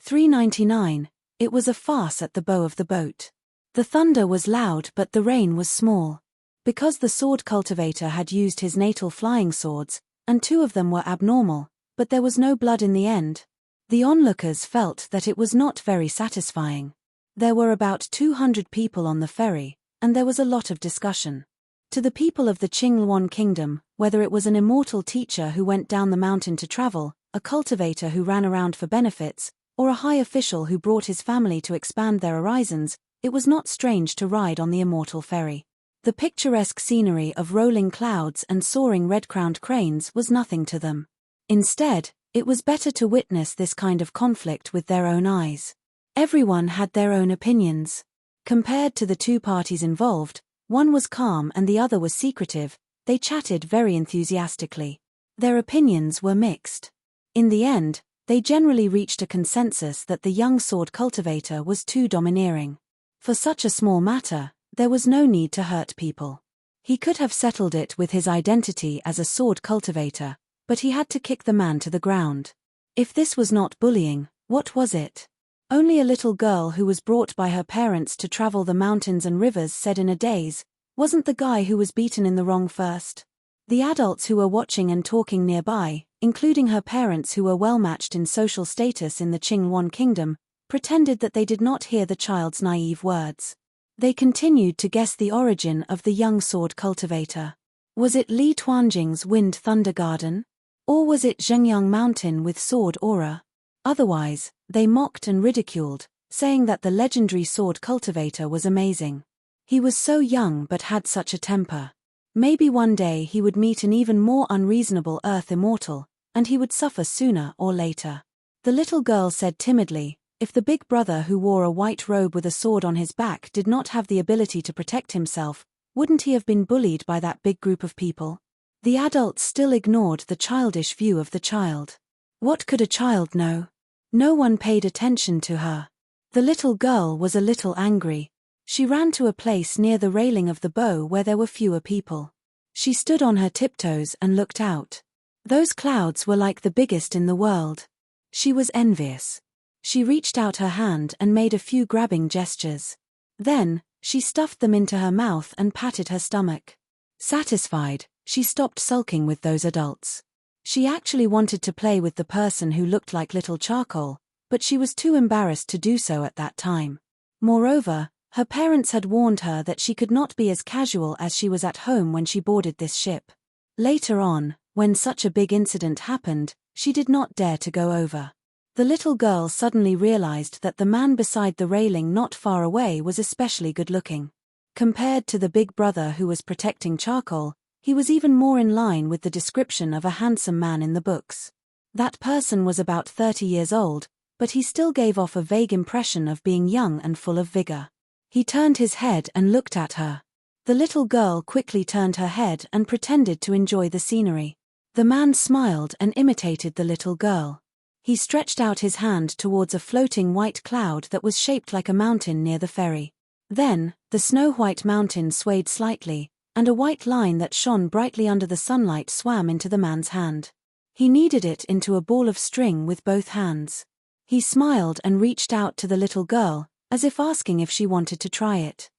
399. It was a farce at the bow of the boat. The thunder was loud but the rain was small. Because the sword cultivator had used his natal flying swords, and 2 of them were abnormal, but there was no blood in the end, the onlookers felt that it was not very satisfying. There were about 200 people on the ferry, and there was a lot of discussion. To the people of the Qingluan kingdom, whether it was an immortal teacher who went down the mountain to travel, a cultivator who ran around for benefits, or a high official who brought his family to expand their horizons, it was not strange to ride on the immortal ferry. The picturesque scenery of rolling clouds and soaring red-crowned cranes was nothing to them. Instead, it was better to witness this kind of conflict with their own eyes. Everyone had their own opinions. Compared to the 2 parties involved, one was calm and the other was secretive. They chatted very enthusiastically. Their opinions were mixed. In the end, they generally reached a consensus that the young sword cultivator was too domineering. For such a small matter, there was no need to hurt people. He could have settled it with his identity as a sword cultivator, but he had to kick the man to the ground. If this was not bullying, what was it? Only a little girl who was brought by her parents to travel the mountains and rivers said in a daze, "Wasn't the guy who was beaten in the wrong first?" The adults who were watching and talking nearby, including her parents who were well matched in social status in the Qingluan kingdom, pretended that they did not hear the child's naive words. They continued to guess the origin of the young sword cultivator. Was it Li Tuanjing's Wind Thunder Garden? Or was it Zhengyang Mountain with sword aura? Otherwise, they mocked and ridiculed, saying that the legendary sword cultivator was amazing. He was so young but had such a temper. Maybe one day he would meet an even more unreasonable Earth Immortal, and he would suffer sooner or later. The little girl said timidly, if the big brother who wore a white robe with a sword on his back did not have the ability to protect himself, wouldn't he have been bullied by that big group of people? The adults still ignored the childish view of the child. What could a child know? No one paid attention to her. The little girl was a little angry. She ran to a place near the railing of the bow where there were fewer people. She stood on her tiptoes and looked out. Those clouds were like the biggest in the world. She was envious. She reached out her hand and made a few grabbing gestures. Then, she stuffed them into her mouth and patted her stomach. Satisfied, she stopped sulking with those adults. She actually wanted to play with the person who looked like little charcoal, but she was too embarrassed to do so at that time. Moreover, her parents had warned her that she could not be as casual as she was at home when she boarded this ship. Later on, when such a big incident happened, she did not dare to go over. The little girl suddenly realized that the man beside the railing not far away was especially good-looking. Compared to the big brother who was protecting charcoal, he was even more in line with the description of a handsome man in the books. That person was about 30 years old, but he still gave off a vague impression of being young and full of vigor. He turned his head and looked at her. The little girl quickly turned her head and pretended to enjoy the scenery. The man smiled and imitated the little girl. He stretched out his hand towards a floating white cloud that was shaped like a mountain near the ferry. Then, the snow-white mountain swayed slightly, and a white line that shone brightly under the sunlight swam into the man's hand. He kneaded it into a ball of string with both hands. He smiled and reached out to the little girl, as if asking if she wanted to try it.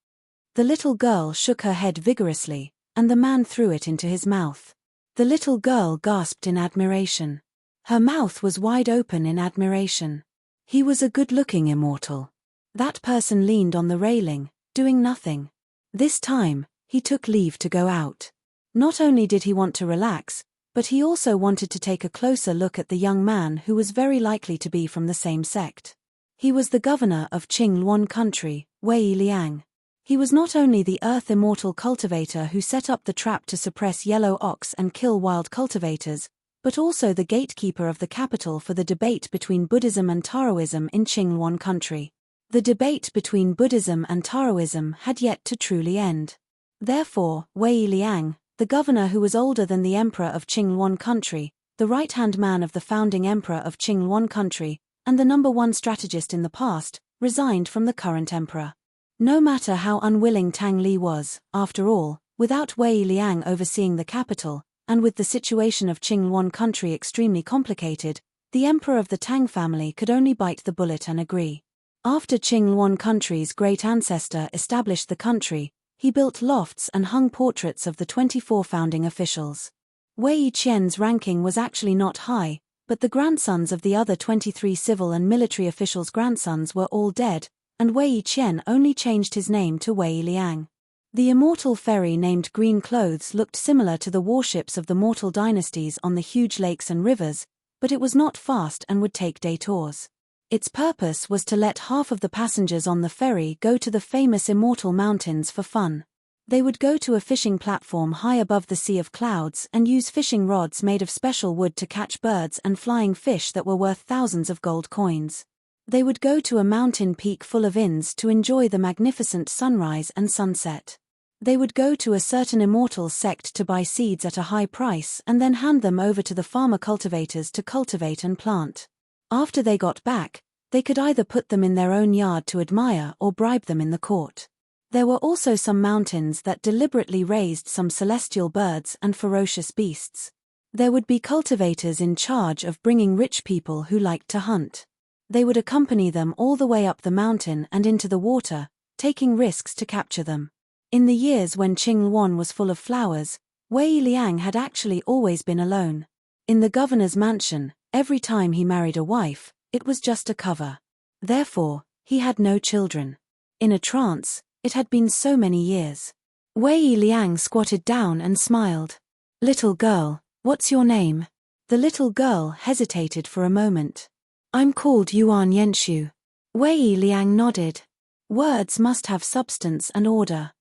The little girl shook her head vigorously, and the man threw it into his mouth. The little girl gasped in admiration. Her mouth was wide open in admiration. He was a good-looking immortal. That person leaned on the railing, doing nothing. This time, he took leave to go out. Not only did he want to relax, but he also wanted to take a closer look at the young man who was very likely to be from the same sect. He was the governor of Qingluan country, Wei Liang. He was not only the Earth Immortal cultivator who set up the trap to suppress yellow ox and kill wild cultivators, but also the gatekeeper of the capital for the debate between Buddhism and Taoism in Qingluan country. The debate between Buddhism and Taoism had yet to truly end. Therefore, Wei Liang, the governor who was older than the emperor of Qingluan country, the right-hand man of the founding emperor of Qingluan country, and the #1 strategist in the past, resigned from the current emperor. No matter how unwilling Tang Li was, after all, without Wei Liang overseeing the capital, and with the situation of Qingluan country extremely complicated, The emperor of the Tang family could only bite the bullet and agree. After Qing Luan country's great ancestor established the country, he built lofts and hung portraits of the 24 founding officials. Wei Qian's ranking was actually not high, but the grandsons of the other 23 civil and military officials' grandsons were all dead, and Wei Qian only changed his name to Wei Liang. The immortal ferry named Green Clothes looked similar to the warships of the mortal dynasties on the huge lakes and rivers, but it was not fast and would take day tours. Its purpose was to let half of the passengers on the ferry go to the famous Immortal Mountains for fun. They would go to a fishing platform high above the sea of clouds and use fishing rods made of special wood to catch birds and flying fish that were worth thousands of gold coins. They would go to a mountain peak full of inns to enjoy the magnificent sunrise and sunset. They would go to a certain immortal sect to buy seeds at a high price and then hand them over to the farmer cultivators to cultivate and plant. After they got back, they could either put them in their own yard to admire or bribe them in the court. There were also some mountains that deliberately raised some celestial birds and ferocious beasts. There would be cultivators in charge of bringing rich people who liked to hunt. They would accompany them all the way up the mountain and into the water, taking risks to capture them. In the years when Qing Luan was full of flowers, Wei Liang had actually always been alone. In the governor's mansion, every time he married a wife, it was just a cover. Therefore, he had no children. In a trance, it had been so many years. Wei Liang squatted down and smiled. "Little girl, what's your name?" The little girl hesitated for a moment. "I'm called Yuan Yenshu." Wei Liang nodded. "Words must have substance and order.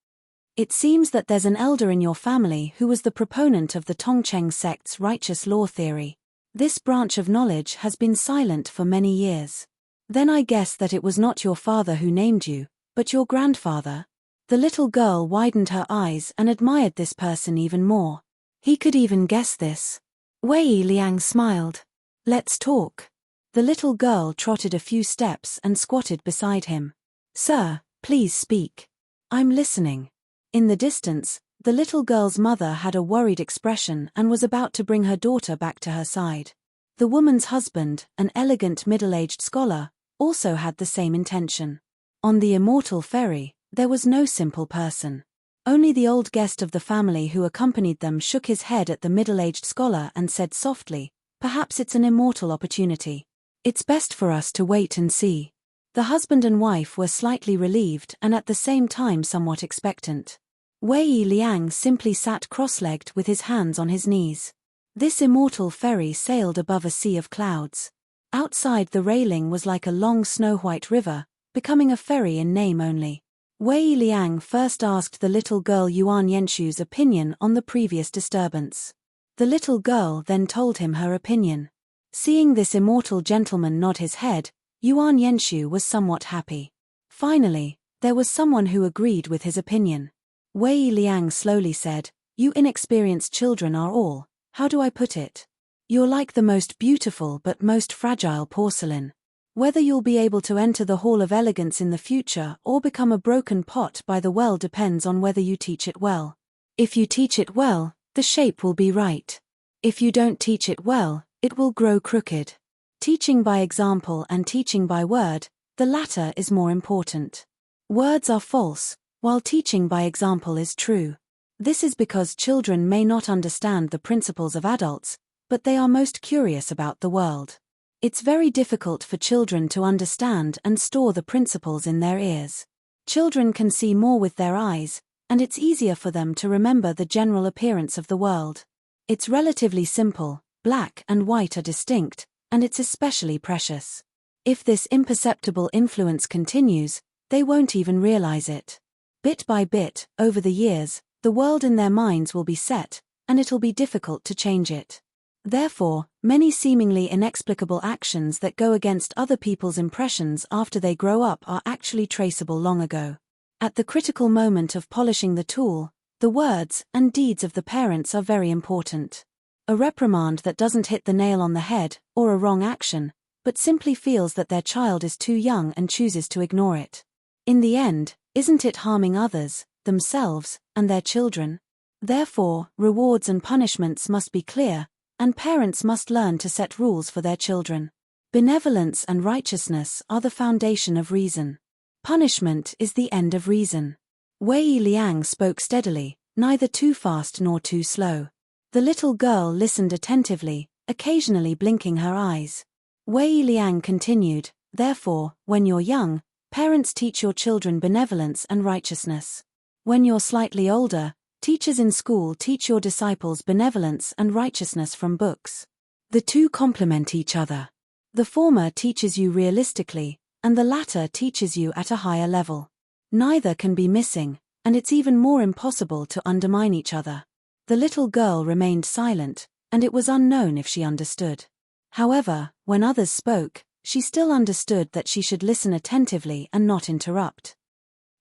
It seems that there's an elder in your family who was the proponent of the Tongcheng sect's righteous law theory. This branch of knowledge has been silent for many years. Then I guess that it was not your father who named you, but your grandfather." The little girl widened her eyes and admired this person even more. He could even guess this. Wei Liang smiled. "Let's talk." The little girl trotted a few steps and squatted beside him. "Sir, please speak. I'm listening." In the distance, the little girl's mother had a worried expression and was about to bring her daughter back to her side. The woman's husband, an elegant middle-aged scholar, also had the same intention. On the immortal ferry, there was no simple person. Only the old guest of the family who accompanied them shook his head at the middle-aged scholar and said softly, "Perhaps it's an immortal opportunity. It's best for us to wait and see." The husband and wife were slightly relieved and at the same time somewhat expectant. Wei Liang simply sat cross-legged with his hands on his knees. This immortal ferry sailed above a sea of clouds. Outside the railing was like a long snow-white river, becoming a ferry in name only. Wei Liang first asked the little girl Yuan Yenshu's opinion on the previous disturbance. The little girl then told him her opinion. Seeing this immortal gentleman nod his head, Yuan Yenshu was somewhat happy. Finally, there was someone who agreed with his opinion. Wei Liang slowly said, "You inexperienced children are all, how do I put it? You're like the most beautiful but most fragile porcelain. Whether you'll be able to enter the Hall of Elegance in the future or become a broken pot by the well depends on whether you teach it well. If you teach it well, the shape will be right. If you don't teach it well, it will grow crooked. Teaching by example and teaching by word, the latter is more important. Words are false, while teaching by example is true. This is because children may not understand the principles of adults, but they are most curious about the world. It's very difficult for children to understand and store the principles in their ears. Children can see more with their eyes, and it's easier for them to remember the general appearance of the world. It's relatively simple, black and white are distinct, and it's especially precious. If this imperceptible influence continues, they won't even realize it. Bit by bit, over the years, the world in their minds will be set, and it'll be difficult to change it. Therefore, many seemingly inexplicable actions that go against other people's impressions after they grow up are actually traceable long ago. At the critical moment of polishing the tool, the words and deeds of the parents are very important. A reprimand that doesn't hit the nail on the head, or a wrong action, but simply feels that their child is too young and chooses to ignore it. In the end, isn't it harming others, themselves, and their children? Therefore, rewards and punishments must be clear, and parents must learn to set rules for their children. Benevolence and righteousness are the foundation of reason. Punishment is the end of reason. Wei Liang spoke steadily, neither too fast nor too slow. The little girl listened attentively, occasionally blinking her eyes. Wei Liang continued, therefore, when you're young, parents teach your children benevolence and righteousness. When you're slightly older, teachers in school teach your disciples benevolence and righteousness from books. The two complement each other. The former teaches you realistically, and the latter teaches you at a higher level. Neither can be missing, and it's even more impossible to undermine each other. The little girl remained silent, and it was unknown if she understood. However, when others spoke, she still understood that she should listen attentively and not interrupt.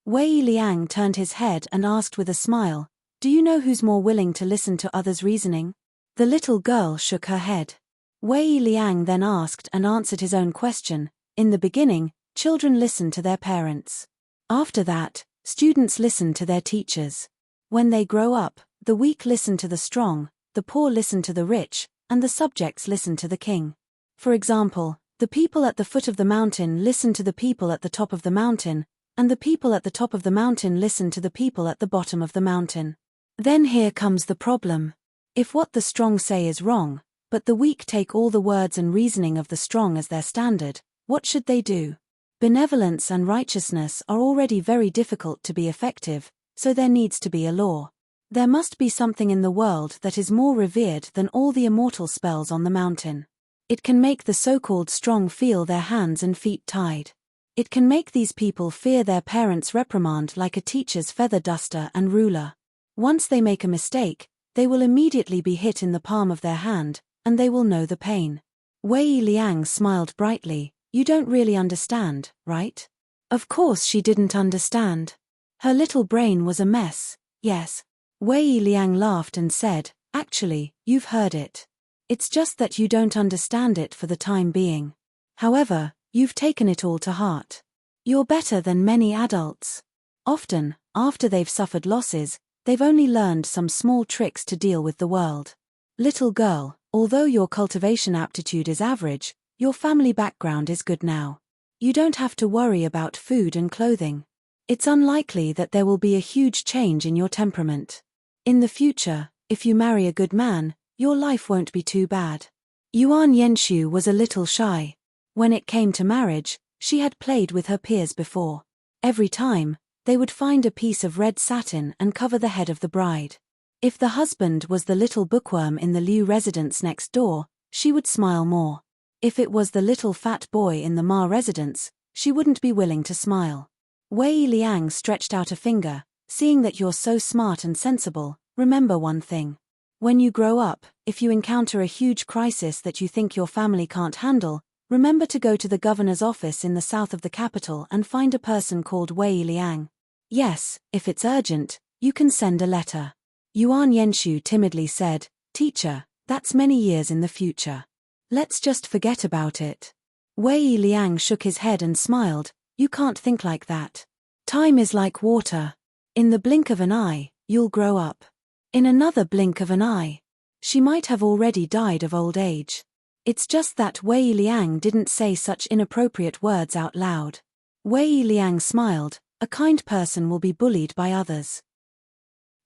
Wei Liang turned his head and asked with a smile, "Do you know who's more willing to listen to others' reasoning?" The little girl shook her head. Wei Liang then asked and answered his own question. In the beginning, children listen to their parents. After that, students listen to their teachers. When they grow up, the weak listen to the strong, the poor listen to the rich, and the subjects listen to the king. For example, the people at the foot of the mountain listen to the people at the top of the mountain, and the people at the top of the mountain listen to the people at the bottom of the mountain. Then here comes the problem. If what the strong say is wrong, but the weak take all the words and reasoning of the strong as their standard, what should they do? Benevolence and righteousness are already very difficult to be effective, so there needs to be a law. There must be something in the world that is more revered than all the immortal spells on the mountain. It can make the so-called strong feel their hands and feet tied. It can make these people fear their parents' reprimand like a teacher's feather duster and ruler. Once they make a mistake, they will immediately be hit in the palm of their hand, and they will know the pain. Wei Liang smiled brightly. You don't really understand, right? Of course she didn't understand. Her little brain was a mess, yes. Wei Liang laughed and said, actually, you've heard it. It's just that you don't understand it for the time being. However, you've taken it all to heart. You're better than many adults. Often, after they've suffered losses, they've only learned some small tricks to deal with the world. Little girl, although your cultivation aptitude is average, your family background is good now. You don't have to worry about food and clothing. It's unlikely that there will be a huge change in your temperament. In the future, if you marry a good man, your life won't be too bad. Yuan Yenshu was a little shy. When it came to marriage, she had played with her peers before. Every time, they would find a piece of red satin and cover the head of the bride. If the husband was the little bookworm in the Liu residence next door, she would smile more. If it was the little fat boy in the Ma residence, she wouldn't be willing to smile. Wei Liang stretched out a finger, seeing that you're so smart and sensible, remember one thing. When you grow up, if you encounter a huge crisis that you think your family can't handle, remember to go to the governor's office in the south of the capital and find a person called Wei Liang. Yes, if it's urgent, you can send a letter. Yuan Yenshu timidly said, Teacher, that's many years in the future. Let's just forget about it. Wei Liang shook his head and smiled, you can't think like that. Time is like water. In the blink of an eye, you'll grow up. In another blink of an eye. She might have already died of old age. It's just that Wei Liang didn't say such inappropriate words out loud. Wei Liang smiled, a kind person will be bullied by others.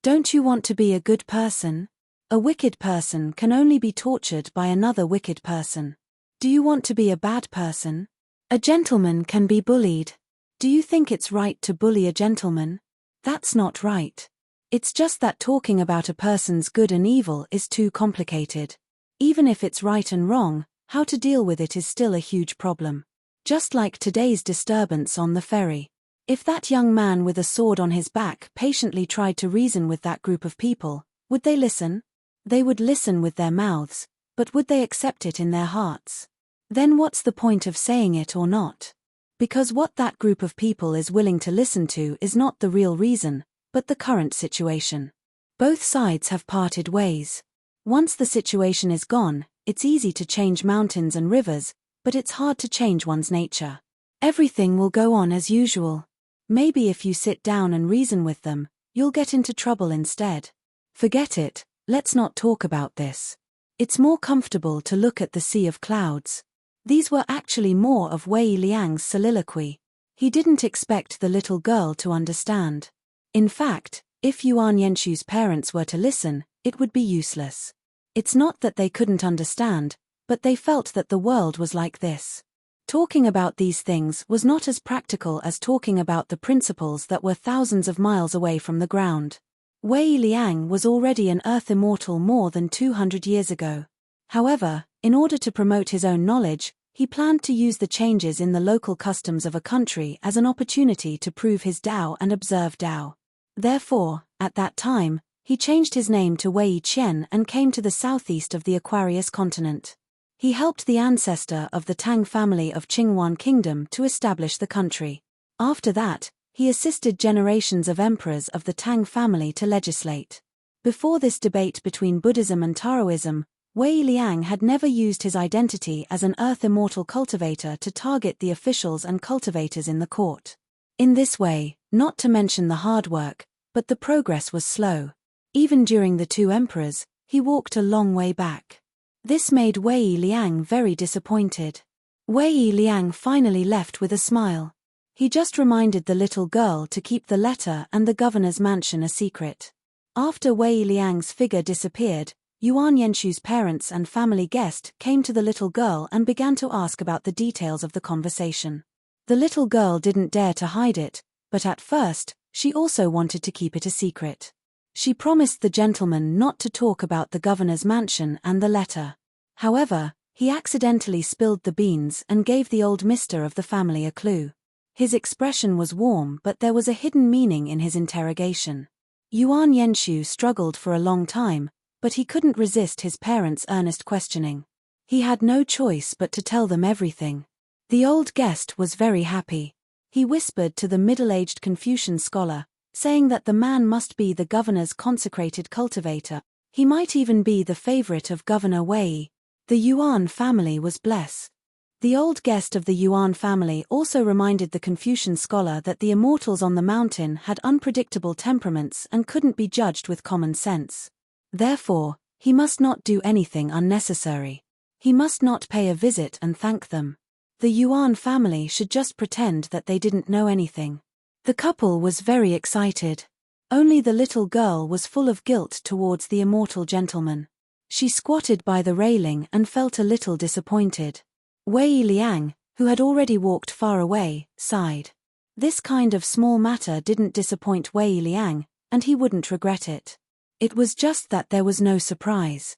Don't you want to be a good person? A wicked person can only be tortured by another wicked person. Do you want to be a bad person? A gentleman can be bullied. Do you think it's right to bully a gentleman? That's not right. It's just that talking about a person's good and evil is too complicated. Even if it's right and wrong, how to deal with it is still a huge problem. Just like today's disturbance on the ferry. If that young man with a sword on his back patiently tried to reason with that group of people, would they listen? They would listen with their mouths, but would they accept it in their hearts? Then what's the point of saying it or not? Because what that group of people is willing to listen to is not the real reason, but the current situation. Both sides have parted ways. Once the situation is gone, it's easy to change mountains and rivers, but it's hard to change one's nature. Everything will go on as usual. Maybe if you sit down and reason with them, you'll get into trouble instead. Forget it. Let's not talk about this. It's more comfortable to look at the sea of clouds. These were actually more of Wei Liang's soliloquy. He didn't expect the little girl to understand. In fact, if Yuan Yenshu's parents were to listen, it would be useless. It's not that they couldn't understand, but they felt that the world was like this. Talking about these things was not as practical as talking about the principles that were thousands of miles away from the ground. Wei Liang was already an earth immortal more than 200 years ago. However, in order to promote his own knowledge, he planned to use the changes in the local customs of a country as an opportunity to prove his Tao and observe Tao. Therefore, at that time, he changed his name to Wei Qian and came to the southeast of the Aquarius continent. He helped the ancestor of the Tang family of Qinghuan Kingdom to establish the country. After that, he assisted generations of emperors of the Tang family to legislate. Before this debate between Buddhism and Taoism, Wei Liang had never used his identity as an earth immortal cultivator to target the officials and cultivators in the court. In this way, not to mention the hard work, but the progress was slow. Even during the two emperors, he walked a long way back. This made Wei Liang very disappointed. Wei Liang finally left with a smile. He just reminded the little girl to keep the letter and the governor's mansion a secret. After Wei Liang's figure disappeared, Yuan Yenshu's parents and family guest came to the little girl and began to ask about the details of the conversation. The little girl didn't dare to hide it, but at first, she also wanted to keep it a secret. She promised the gentleman not to talk about the governor's mansion and the letter. However, he accidentally spilled the beans and gave the old mister of the family a clue. His expression was warm, but there was a hidden meaning in his interrogation. Yuan Yenshu struggled for a long time, but he couldn't resist his parents' earnest questioning. He had no choice but to tell them everything. The old guest was very happy. He whispered to the middle-aged Confucian scholar, saying that the man must be the governor's consecrated cultivator. He might even be the favorite of Governor Wei. The Yuan family was blessed. The old guest of the Yuan family also reminded the Confucian scholar that the immortals on the mountain had unpredictable temperaments and couldn't be judged with common sense. Therefore, he must not do anything unnecessary. He must not pay a visit and thank them. The Yuan family should just pretend that they didn't know anything. The couple was very excited. Only the little girl was full of guilt towards the immortal gentleman. She squatted by the railing and felt a little disappointed. Wei Liang, who had already walked far away, sighed. This kind of small matter didn't disappoint Wei Liang, and he wouldn't regret it. It was just that there was no surprise.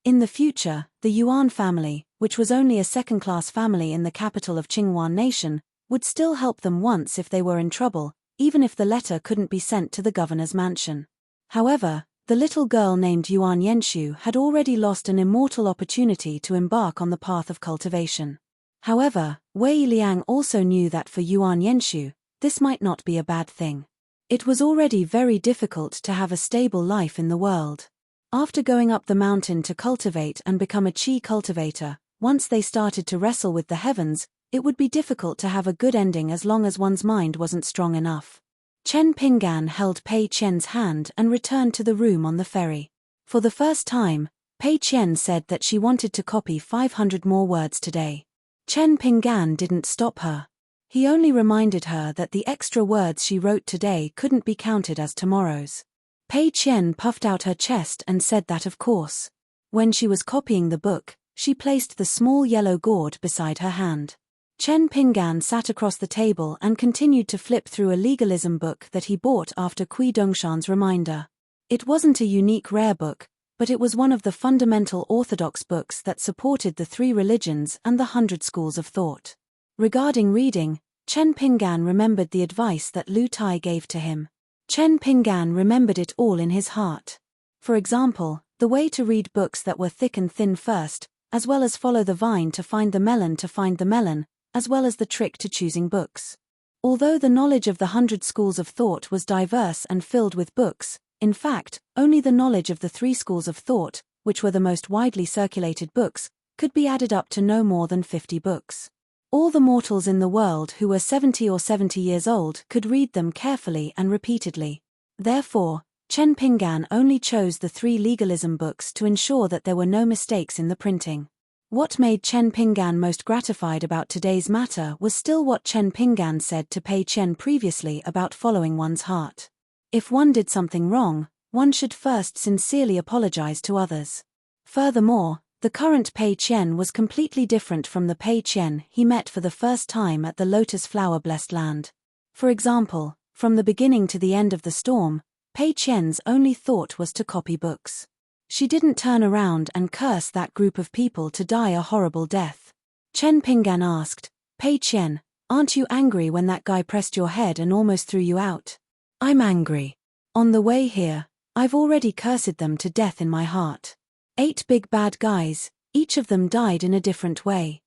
In the future, the Yuan family, which was only a second-class family in the capital of Qinghuan Nation, would still help them once if they were in trouble, even if the letter couldn't be sent to the governor's mansion. However, the little girl named Yuan Yenshu had already lost an immortal opportunity to embark on the path of cultivation. However, Wei Liang also knew that for Yuan Yenshu, this might not be a bad thing. It was already very difficult to have a stable life in the world. After going up the mountain to cultivate and become a qi cultivator, once they started to wrestle with the heavens, it would be difficult to have a good ending as long as one's mind wasn't strong enough. Chen Pinggan held Pei Qian's hand and returned to the room on the ferry. For the first time, Pei Qian said that she wanted to copy 500 more words today. Chen Pinggan didn't stop her. He only reminded her that the extra words she wrote today couldn't be counted as tomorrow's. Pei Qian puffed out her chest and said that of course. When she was copying the book, she placed the small yellow gourd beside her hand. Chen Pinggan sat across the table and continued to flip through a legalism book that he bought after Kui Dongshan's reminder. It wasn't a unique rare book, but it was one of the fundamental orthodox books that supported the 3 religions and the 100 schools of thought. Regarding reading, Chen Pinggan remembered the advice that Lu Tai gave to him. Chen Pinggan remembered it all in his heart. For example, the way to read books that were thick and thin first, as well as follow the vine to find the melon, as well as the trick to choosing books. Although the knowledge of the 100 schools of thought was diverse and filled with books, in fact, only the knowledge of the 3 schools of thought, which were the most widely circulated books, could be added up to no more than 50 books. All the mortals in the world who were 70 or 70 years old could read them carefully and repeatedly. Therefore, Chen Pinggan only chose the 3 legalism books to ensure that there were no mistakes in the printing. What made Chen Pinggan most gratified about today's matter was still what Chen Pinggan said to Pei Qian previously about following one's heart. If one did something wrong, one should first sincerely apologize to others. Furthermore, the current Pei Qian was completely different from the Pei Qian he met for the first time at the Lotus Flower-blessed land. For example, from the beginning to the end of the storm, Pei Qian's only thought was to copy books. She didn't turn around and curse that group of people to die a horrible death. Chen Pinggan asked, "Pei Qian, aren't you angry when that guy pressed your head and almost threw you out?" "I'm angry. On the way here, I've already cursed them to death in my heart. 8 big bad guys, each of them died in a different way.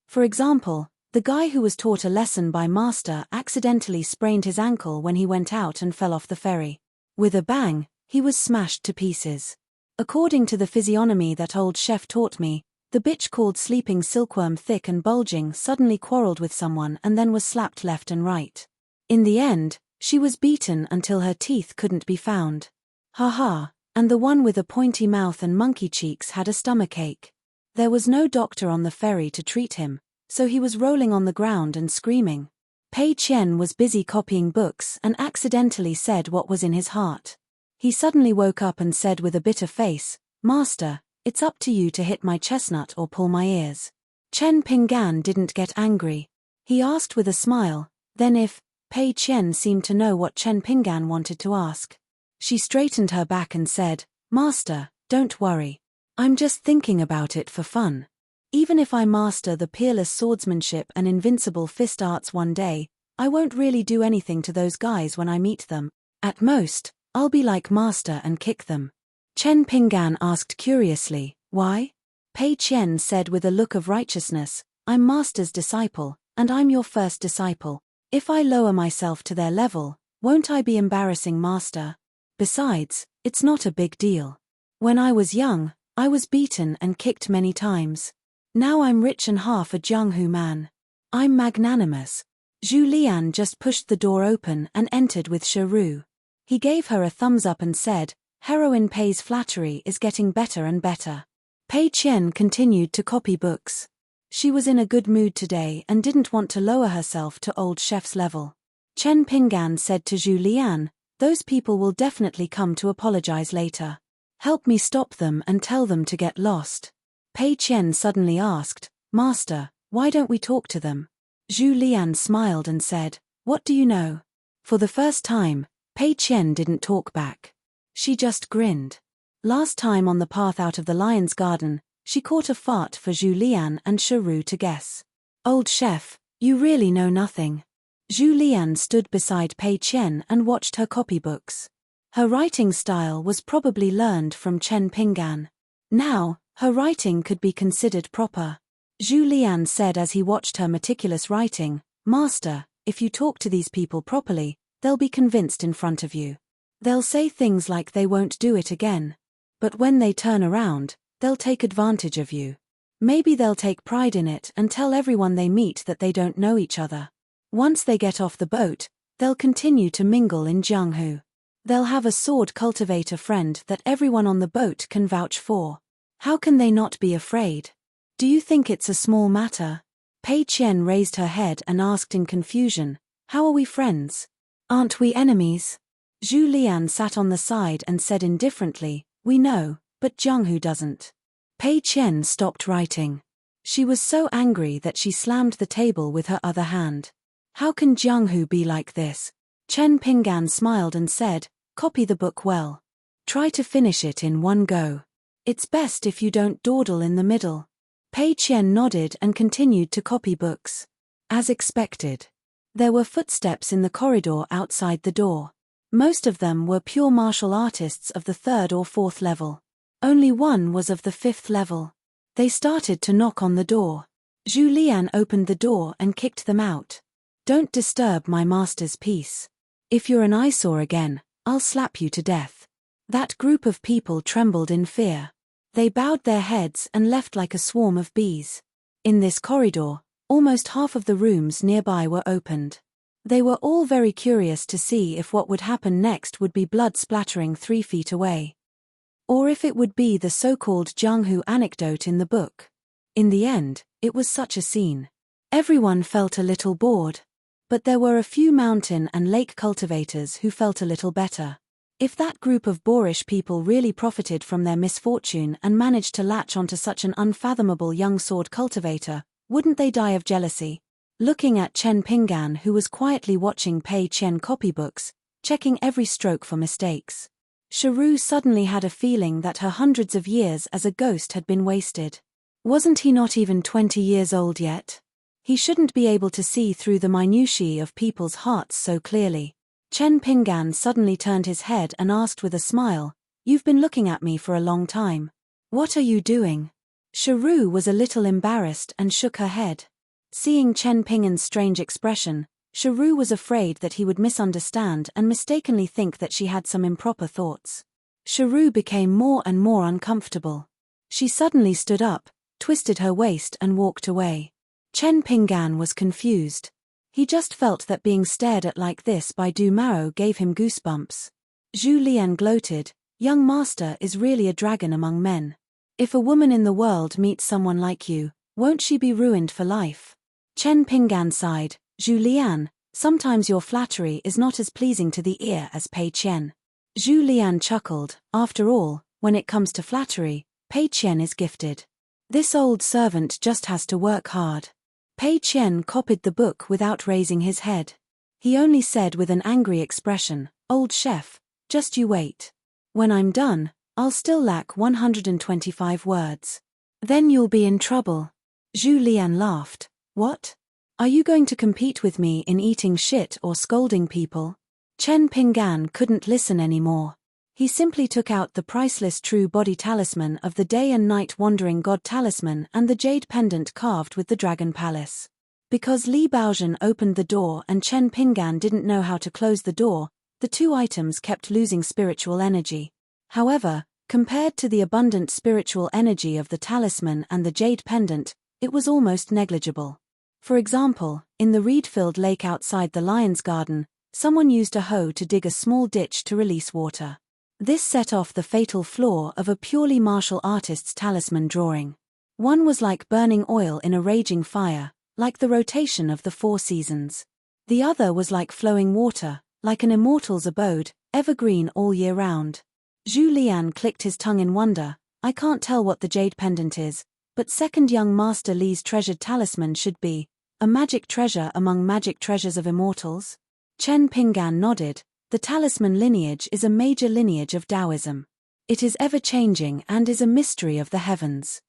For example, the guy who was taught a lesson by Master accidentally sprained his ankle when he went out and fell off the ferry. With a bang, he was smashed to pieces. According to the physiognomy that old chef taught me, the bitch called Sleeping Silkworm thick and bulging suddenly quarreled with someone and then was slapped left and right. In the end, she was beaten until her teeth couldn't be found. Haha, and the one with a pointy mouth and monkey cheeks had a stomachache. There was no doctor on the ferry to treat him, so he was rolling on the ground and screaming. Pei Qian was busy copying books and accidentally said what was in his heart. He suddenly woke up and said with a bitter face, "Master, it's up to you to hit my chestnut or pull my ears." Chen Pinggan didn't get angry. He asked with a smile, then if Pei Qian seemed to know what Chen Pinggan wanted to ask. She straightened her back and said, "Master, don't worry. I'm just thinking about it for fun. Even if I master the peerless swordsmanship and invincible fist arts one day, I won't really do anything to those guys when I meet them. At most, I'll be like Master and kick them." Chen Pinggan asked curiously, "Why?" Pei Qian said with a look of righteousness, "I'm Master's disciple, and I'm your first disciple. If I lower myself to their level, won't I be embarrassing Master? Besides, it's not a big deal. When I was young, I was beaten and kicked many times. Now I'm rich and half a Jianghu man. I'm magnanimous." Zhu Lian just pushed the door open and entered with Sharu. He gave her a thumbs up and said, "Heroine Pei's flattery is getting better and better." Pei Qian continued to copy books. She was in a good mood today and didn't want to lower herself to old chef's level. Chen Pinggan said to Zhu Lian, "Those people will definitely come to apologize later. Help me stop them and tell them to get lost." Pei Qian suddenly asked, "Master, why don't we talk to them?" Zhu Lian smiled and said, "What do you know?" For the first time, Pei Qian didn't talk back. She just grinned. Last time on the path out of the lion's garden, she caught a fart for Zhu Lian and Sharu to guess. "Old chef, you really know nothing." Zhu Lian stood beside Pei Qian and watched her copybooks. Her writing style was probably learned from Chen Pinggan. Now, her writing could be considered proper. Zhu Lian said as he watched her meticulous writing, "Master, if you talk to these people properly, they'll be convinced in front of you. They'll say things like they won't do it again. But when they turn around, they'll take advantage of you. Maybe they'll take pride in it and tell everyone they meet that they don't know each other. Once they get off the boat, they'll continue to mingle in Jianghu. They'll have a sword cultivator friend that everyone on the boat can vouch for. How can they not be afraid? Do you think it's a small matter?" Pei Qian raised her head and asked in confusion, "How are we friends? Aren't we enemies?" Zhu Lian sat on the side and said indifferently, "We know, but Jianghu doesn't." Pei Qian stopped writing. She was so angry that she slammed the table with her other hand. "How can Jianghu be like this?" Chen Pinggan smiled and said, "Copy the book well. Try to finish it in one go. It's best if you don't dawdle in the middle." Pei Qian nodded and continued to copy books. As expected, there were footsteps in the corridor outside the door. Most of them were pure martial artists of the 3rd or 4th level. Only one was of the 5th level. They started to knock on the door. Zhu Lian opened the door and kicked them out. "Don't disturb my master's peace. If you're an eyesore again, I'll slap you to death." That group of people trembled in fear. They bowed their heads and left like a swarm of bees. In this corridor, almost half of the rooms nearby were opened. They were all very curious to see if what would happen next would be blood splattering 3 feet away. Or if it would be the so-called Jianghu anecdote in the book. In the end, it was such a scene. Everyone felt a little bored. But there were a few mountain and lake cultivators who felt a little better. If that group of boorish people really profited from their misfortune and managed to latch onto such an unfathomable young sword cultivator, wouldn't they die of jealousy? Looking at Chen Pinggan, who was quietly watching Pei Qian copybooks, checking every stroke for mistakes, Shiru suddenly had a feeling that her hundreds of years as a ghost had been wasted. Wasn't he not even 20 years old yet? He shouldn't be able to see through the minutiae of people's hearts so clearly. Chen Pinggan suddenly turned his head and asked with a smile, "You've been looking at me for a long time. What are you doing?" Shiru was a little embarrassed and shook her head. Seeing Chen Pinggan's strange expression, Shiru was afraid that he would misunderstand and mistakenly think that she had some improper thoughts. Shiru became more and more uncomfortable. She suddenly stood up, twisted her waist and walked away. Chen Pinggan was confused. He just felt that being stared at like this by Du Mao gave him goosebumps. Zhu Lian gloated, "Young master is really a dragon among men. If a woman in the world meets someone like you, won't she be ruined for life?" Chen Pinggan sighed, "Zhu Lian, sometimes your flattery is not as pleasing to the ear as Pei Qian." Zhu Lian chuckled, "After all, when it comes to flattery, Pei Qian is gifted. This old servant just has to work hard." Pei Qian copied the book without raising his head. He only said with an angry expression, "Old chef, just you wait. When I'm done, I'll still lack 125 words. Then you'll be in trouble." Zhu Lian laughed. "What? Are you going to compete with me in eating shit or scolding people?" Chen Pinggan couldn't listen anymore. He simply took out the priceless true body talisman of the day and night wandering god talisman and the jade pendant carved with the dragon palace. Because Li Baozhen opened the door and Chen Pinggan didn't know how to close the door, the two items kept losing spiritual energy. However, compared to the abundant spiritual energy of the talisman and the jade pendant, it was almost negligible. For example, in the reed-filled lake outside the lion's garden, someone used a hoe to dig a small ditch to release water. This set off the fatal flaw of a purely martial artist's talisman drawing. One was like burning oil in a raging fire, like the rotation of the 4 seasons. The other was like flowing water, like an immortal's abode, evergreen all year round. Zhu Lian clicked his tongue in wonder. "I can't tell what the jade pendant is, but second young master Li's treasured talisman should be a magic treasure among magic treasures of immortals?" Chen Pinggan nodded. "The talisman lineage is a major lineage of Taoism. It is ever-changing and is a mystery of the heavens.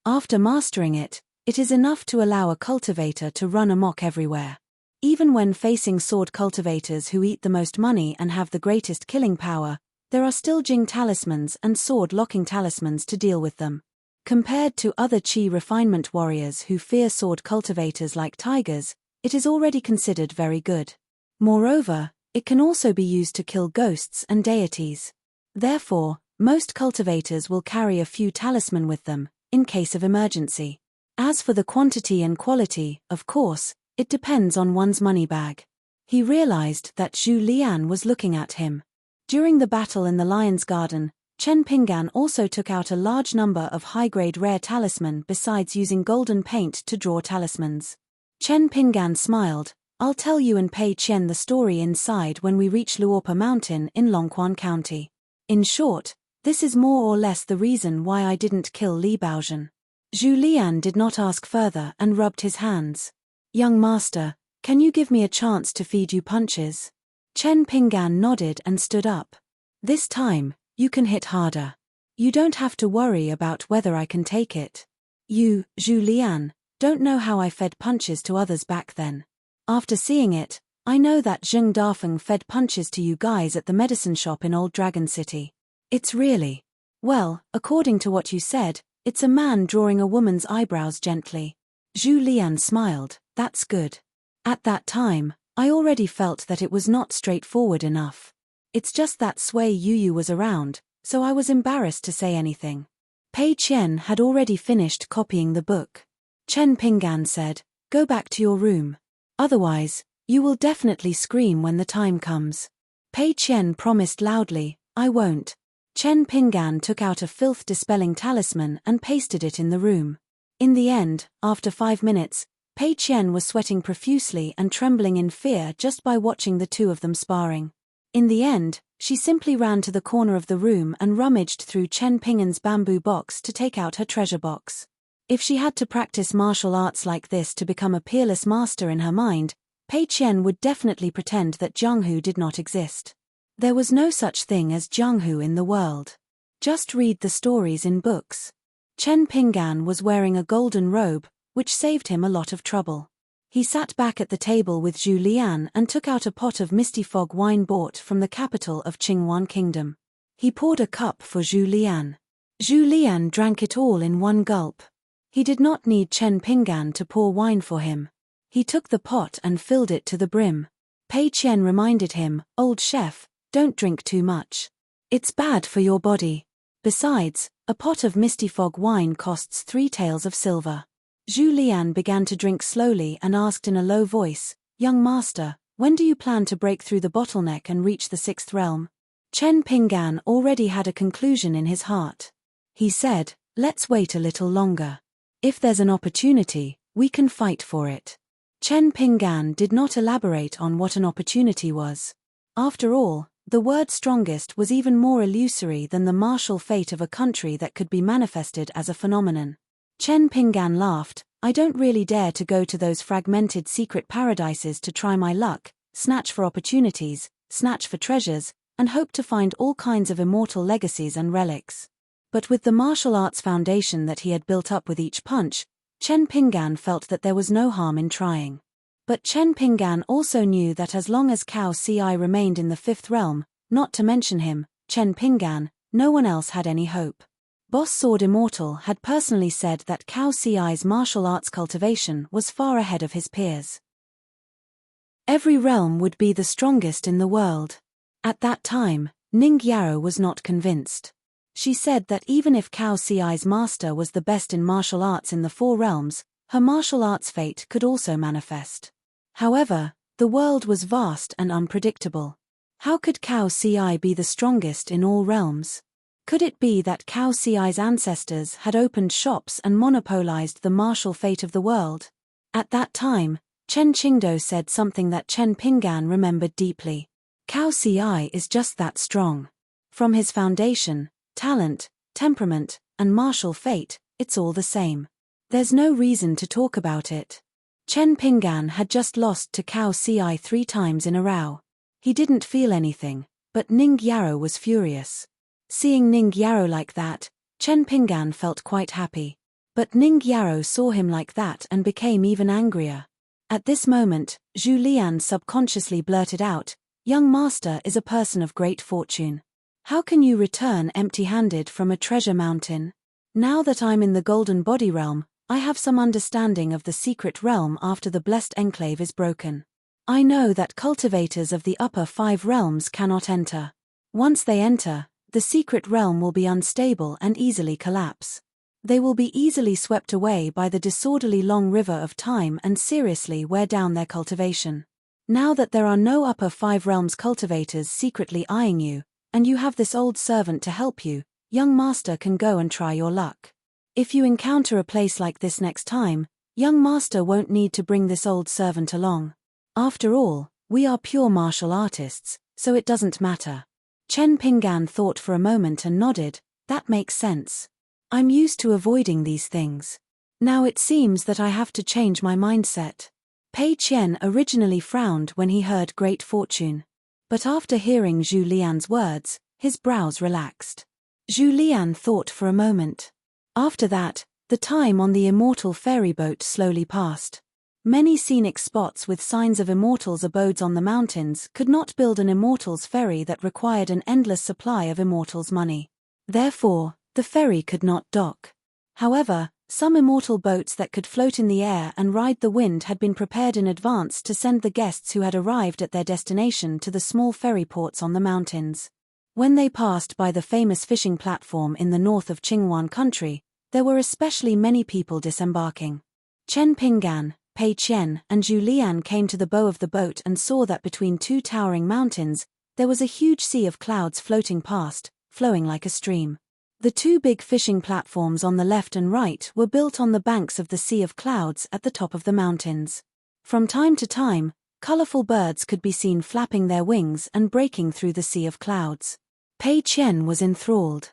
After mastering it, it is enough to allow a cultivator to run amok everywhere. Even when facing sword cultivators who eat the most money and have the greatest killing power, there are still Jing talismans and sword-locking talismans to deal with them. Compared to other Qi refinement warriors who fear sword cultivators like tigers, it is already considered very good. Moreover, it can also be used to kill ghosts and deities. Therefore, most cultivators will carry a few talisman with them, in case of emergency. As for the quantity and quality, of course, it depends on one's money bag. He realized that Zhu Lian was looking at him. During the battle in the lion's garden, Chen Pinggan also took out a large number of high-grade rare talisman besides using golden paint to draw talismans. Chen Pinggan smiled. "I'll tell you and Pei Qian the story inside when we reach Luopa Mountain in Longquan County. In short, this is more or less the reason why I didn't kill Li Baozhen." Zhu Lian did not ask further and rubbed his hands. "Young master, can you give me a chance to feed you punches?" Chen Pinggan nodded and stood up. "This time, you can hit harder. You don't have to worry about whether I can take it. You, Zhu Lian, don't know how I fed punches to others back then. After seeing it, I know that Zheng Dafeng fed punches to you guys at the medicine shop in Old Dragon City. It's really, well, according to what you said, it's a man drawing a woman's eyebrows gently." Zhu Lian smiled. "That's good. At that time, I already felt that it was not straightforward enough. It's just that Sui Yu was around, so I was embarrassed to say anything." Pei Qian had already finished copying the book. Chen Pinggan said, "Go back to your room. Otherwise, You will definitely scream when the time comes. Pei Qian promised loudly, I won't. Chen Pinggan took out a filth-dispelling talisman and pasted it in the room. In the end, after 5 minutes, Pei Qian was sweating profusely and trembling in fear just by watching the two of them sparring. In the end, she simply ran to the corner of the room and rummaged through Chen Pinggan's bamboo box to take out her treasure box. If she had to practice martial arts like this to become a peerless master in her mind, Pei Qian would definitely pretend that Jianghu did not exist. There was no such thing as Jianghu in the world. Just read the stories in books. Chen Pinggan was wearing a golden robe, which saved him a lot of trouble. He sat back at the table with Zhu Lian and took out a pot of Misty Fog wine bought from the capital of Qingwan Kingdom. He poured a cup for Zhu Lian. Zhu Lian drank it all in one gulp. He did not need Chen Pinggan to pour wine for him. He took the pot and filled it to the brim. Pei Qian reminded him, Old chef, don't drink too much. It's bad for your body. Besides, a pot of Misty Fog wine costs 3 taels of silver. Zhu Lian began to drink slowly and asked in a low voice, Young master, when do you plan to break through the bottleneck and reach the 6th realm? Chen Pinggan already had a conclusion in his heart. He said, let's wait a little longer. If there's an opportunity, we can fight for it. Chen Pinggan did not elaborate on what an opportunity was. After all, the word strongest was even more illusory than the martial fate of a country that could be manifested as a phenomenon. Chen Pinggan laughed, I don't really dare to go to those fragmented secret paradises to try my luck, snatch for opportunities, snatch for treasures, and hope to find all kinds of immortal legacies and relics. But with the martial arts foundation that he had built up with each punch, Chen Pinggan felt that there was no harm in trying. But Chen Pinggan also knew that as long as Cao Ci remained in the 5th realm, not to mention him, Chen Pinggan, no one else had any hope. Boss Sword Immortal had personally said that Cao Ci's martial arts cultivation was far ahead of his peers. Every realm would be the strongest in the world. At that time, Ning Yaro was not convinced. She said that even if Cao Ci's master was the best in martial arts in the 4 realms, her martial arts fate could also manifest. However, the world was vast and unpredictable. How could Cao Ci be the strongest in all realms? Could it be that Cao Ci's ancestors had opened shops and monopolized the martial fate of the world? At that time, Chen Qingdou said something that Chen Pinggan remembered deeply. Cao Ci is just that strong. From his foundation, talent, temperament, and martial fate, it's all the same. There's no reason to talk about it. Chen Pinggan had just lost to Cao Ci 3 times in a row. He didn't feel anything, but Ning Yaro was furious. Seeing Ning Yaro like that, Chen Pinggan felt quite happy. But Ning Yaro saw him like that and became even angrier. At this moment, Zhu Lian subconsciously blurted out, Young master is a person of great fortune. How can you return empty-handed from a treasure mountain? Now that I'm in the Golden Body realm, I have some understanding of the secret realm after the Blessed Enclave is broken. I know that cultivators of the upper 5 realms cannot enter. Once they enter, the secret realm will be unstable and easily collapse. They will be easily swept away by the disorderly long river of time and seriously wear down their cultivation. Now that there are no upper 5 realms cultivators secretly eyeing you, and you have this old servant to help you, young master can go and try your luck. If you encounter a place like this next time, young master won't need to bring this old servant along. After all, we are pure martial artists, so it doesn't matter. Chen Pinggan thought for a moment and nodded, that makes sense. I'm used to avoiding these things. Now it seems that I have to change my mindset. Pei Qian originally frowned when he heard great fortune. But after hearing Zhu Lian's words, his brows relaxed. Zhu Lian thought for a moment. After that, the time on the immortal ferry boat slowly passed. Many scenic spots with signs of immortals' abodes on the mountains could not build an immortals' ferry that required an endless supply of immortals' money. Therefore, the ferry could not dock. However, some immortal boats that could float in the air and ride the wind had been prepared in advance to send the guests who had arrived at their destination to the small ferry ports on the mountains. When they passed by the famous fishing platform in the north of Qingwan country, there were especially many people disembarking. Chen Pinggan, Pei Qian and Zhu Lian came to the bow of the boat and saw that between two towering mountains, there was a huge sea of clouds floating past, flowing like a stream. The two big fishing platforms on the left and right were built on the banks of the sea of clouds at the top of the mountains. From time to time, colorful birds could be seen flapping their wings and breaking through the sea of clouds. Pei Qian was enthralled.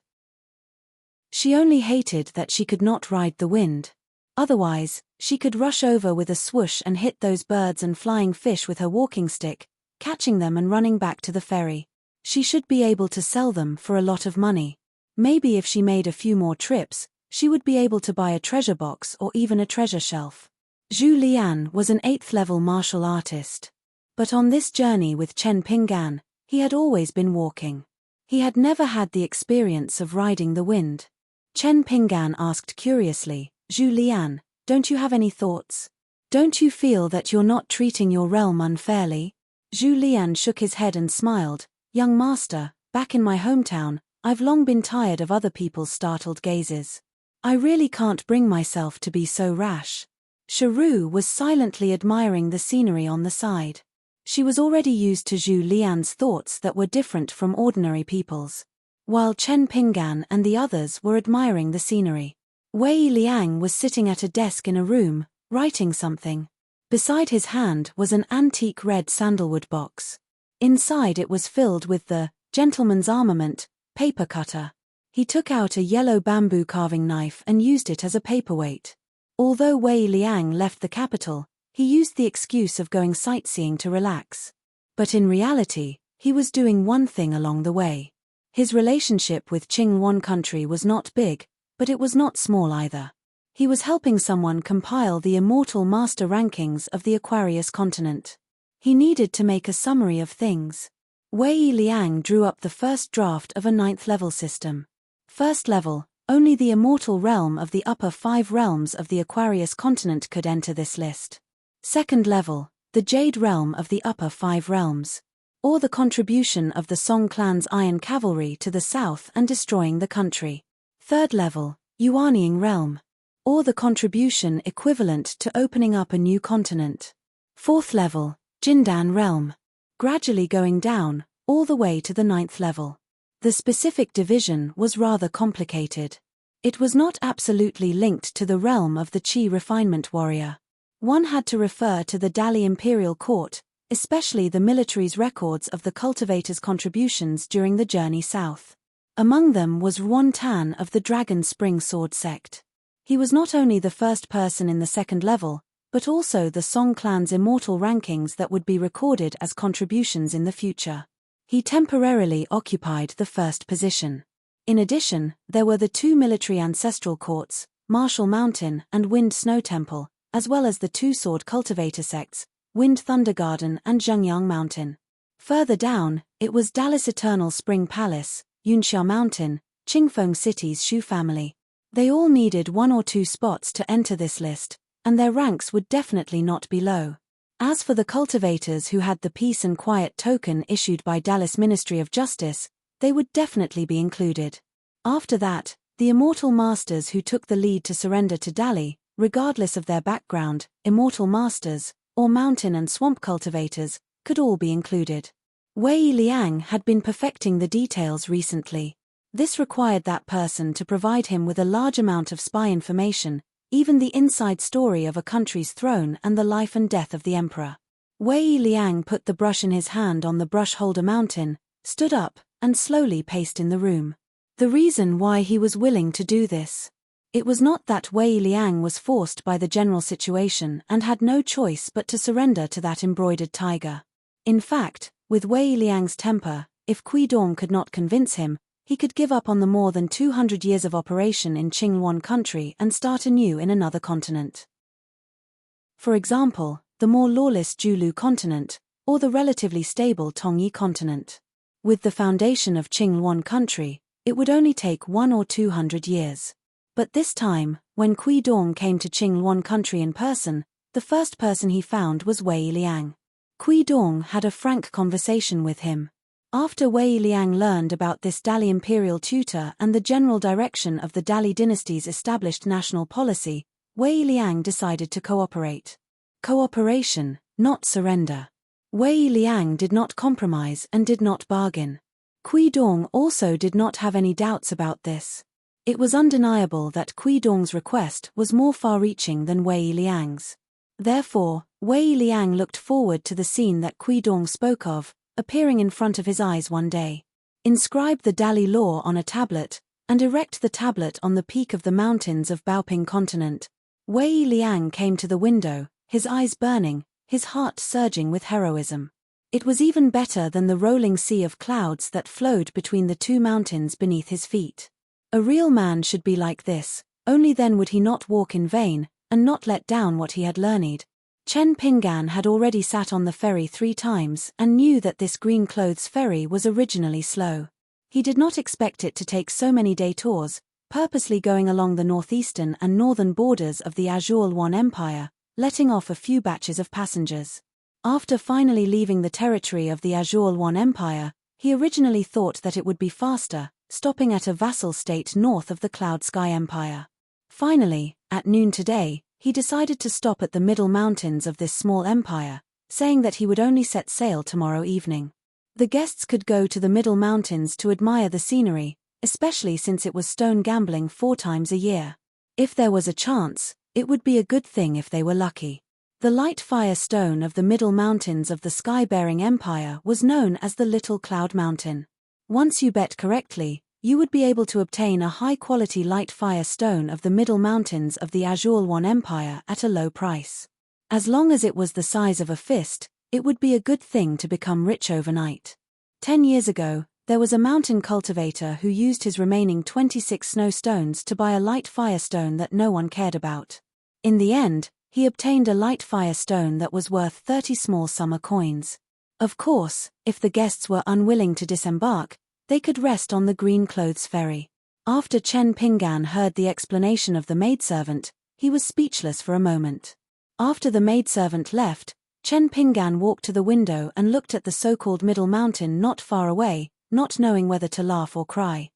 She only hated that she could not ride the wind. Otherwise, she could rush over with a swoosh and hit those birds and flying fish with her walking stick, catching them and running back to the ferry. She should be able to sell them for a lot of money. Maybe if she made a few more trips, she would be able to buy a treasure box or even a treasure shelf. Zhu Lian was an 8th-level martial artist. But on this journey with Chen Pinggan, he had always been walking. He had never had the experience of riding the wind. Chen Pinggan asked curiously, "Zhu Lian, don't you have any thoughts? Don't you feel that you're not treating your realm unfairly?" Zhu Lian shook his head and smiled. "Young master, back in my hometown, I've long been tired of other people's startled gazes. I really can't bring myself to be so rash." Sharu was silently admiring the scenery on the side. She was already used to Zhu Lian's thoughts that were different from ordinary people's. While Chen Pinggan and the others were admiring the scenery, Wei Liang was sitting at a desk in a room, writing something. Beside his hand was an antique red sandalwood box. Inside it was filled with the gentleman's armament, paper cutter. He took out a yellow bamboo carving knife and used it as a paperweight. Although Wei Liang left the capital, he used the excuse of going sightseeing to relax. But in reality, he was doing one thing along the way. His relationship with Qingwan country was not big, but it was not small either. He was helping someone compile the immortal master rankings of the Aquarius continent. He needed to make a summary of things. Wei Liang drew up the first draft of a 9th-level system. First level, only the immortal realm of the upper 5 realms of the Aquarius continent could enter this list. Second level, the Jade realm of the upper 5 realms. Or the contribution of the Song clan's iron cavalry to the south and destroying the country. Third level, Yuanying realm. Or the contribution equivalent to opening up a new continent. Fourth level, Jindan realm. Gradually going down, all the way to the 9th level. The specific division was rather complicated. It was not absolutely linked to the realm of the Qi refinement warrior. One had to refer to the Dali imperial court, especially the military's records of the cultivator's contributions during the journey south. Among them was Ruan Tan of the Dragon Spring Sword sect. He was not only the first person in the 2nd level, but also the Song clan's immortal rankings that would be recorded as contributions in the future. He temporarily occupied the 1st position. In addition, there were the 2 military ancestral courts, Martial Mountain and Wind Snow Temple, as well as the 2 sword cultivator sects, Wind Thunder Garden and Zhengyang Mountain. Further down, it was Dallas Eternal Spring Palace, Yunxia Mountain, Qingfeng City's Shu family. They all needed 1 or 2 spots to enter this list, and their ranks would definitely not be low. As for the cultivators who had the peace and quiet token issued by Dallas Ministry of Justice, they would definitely be included. After that, the immortal masters who took the lead to surrender to Dali, regardless of their background, immortal masters, or mountain and swamp cultivators, could all be included. Wei Liang had been perfecting the details recently. This required that person to provide him with a large amount of spy information, even the inside story of a country's throne and the life and death of the emperor. Wei Liang put the brush in his hand on the brush holder mountain, stood up, and slowly paced in the room. The reason why he was willing to do this. It was not that Wei Liang was forced by the general situation and had no choice but to surrender to that embroidered tiger. In fact, with Wei Liang's temper, if Qidong could not convince him, he could give up on the more than 200 years of operation in Qingwan country and start anew in another continent. For example, the more lawless Julu continent, or the relatively stable Tongyi continent. With the foundation of Qingwan country, it would only take 1 or 200 years. But this time, when Qidong came to Qingwan country in person, the first person he found was Wei Liang. Qidong had a frank conversation with him. After Wei Liang learned about this Dali imperial tutor and the general direction of the Dali dynasty's established national policy, Wei Liang decided to cooperate. Cooperation, not surrender. Wei Liang did not compromise and did not bargain. Kui Dong also did not have any doubts about this. It was undeniable that Kui Dong's request was more far-reaching than Wei Liang's. Therefore, Wei Liang looked forward to the scene that Kui Dong spoke of, appearing in front of his eyes one day. Inscribe the Dali law on a tablet, and erect the tablet on the peak of the mountains of Baoping continent. Wei Liang came to the window, his eyes burning, his heart surging with heroism. It was even better than the rolling sea of clouds that flowed between the two mountains beneath his feet. A real man should be like this, only then would he not walk in vain, and not let down what he had learned. Chen Pinggan had already sat on the ferry 3 times and knew that this green clothes ferry was originally slow. He did not expect it to take so many detours, purposely going along the northeastern and northern borders of the Azure One Empire, letting off a few batches of passengers. After finally leaving the territory of the Azure One Empire, he originally thought that it would be faster, stopping at a vassal state north of the Cloud Sky Empire. Finally, at noon today, he decided to stop at the middle mountains of this small empire, saying that he would only set sail tomorrow evening. The guests could go to the middle mountains to admire the scenery, especially since it was stone gambling 4 times a year. If there was a chance, it would be a good thing if they were lucky. The light fire stone of the middle mountains of the sky-bearing empire was known as the Little Cloud Mountain. Once you bet correctly, you would be able to obtain a high-quality light fire stone of the middle mountains of the Azure One Empire at a low price. As long as it was the size of a fist, it would be a good thing to become rich overnight. 10 years ago, there was a mountain cultivator who used his remaining 26 snow stones to buy a light fire stone that no one cared about. In the end, he obtained a light fire stone that was worth 30 small summer coins. Of course, if the guests were unwilling to disembark, they could rest on the green clothes ferry. After Chen Pinggan heard the explanation of the maidservant, he was speechless for a moment. After the maidservant left, Chen Pinggan walked to the window and looked at the so-called middle mountain not far away, not knowing whether to laugh or cry.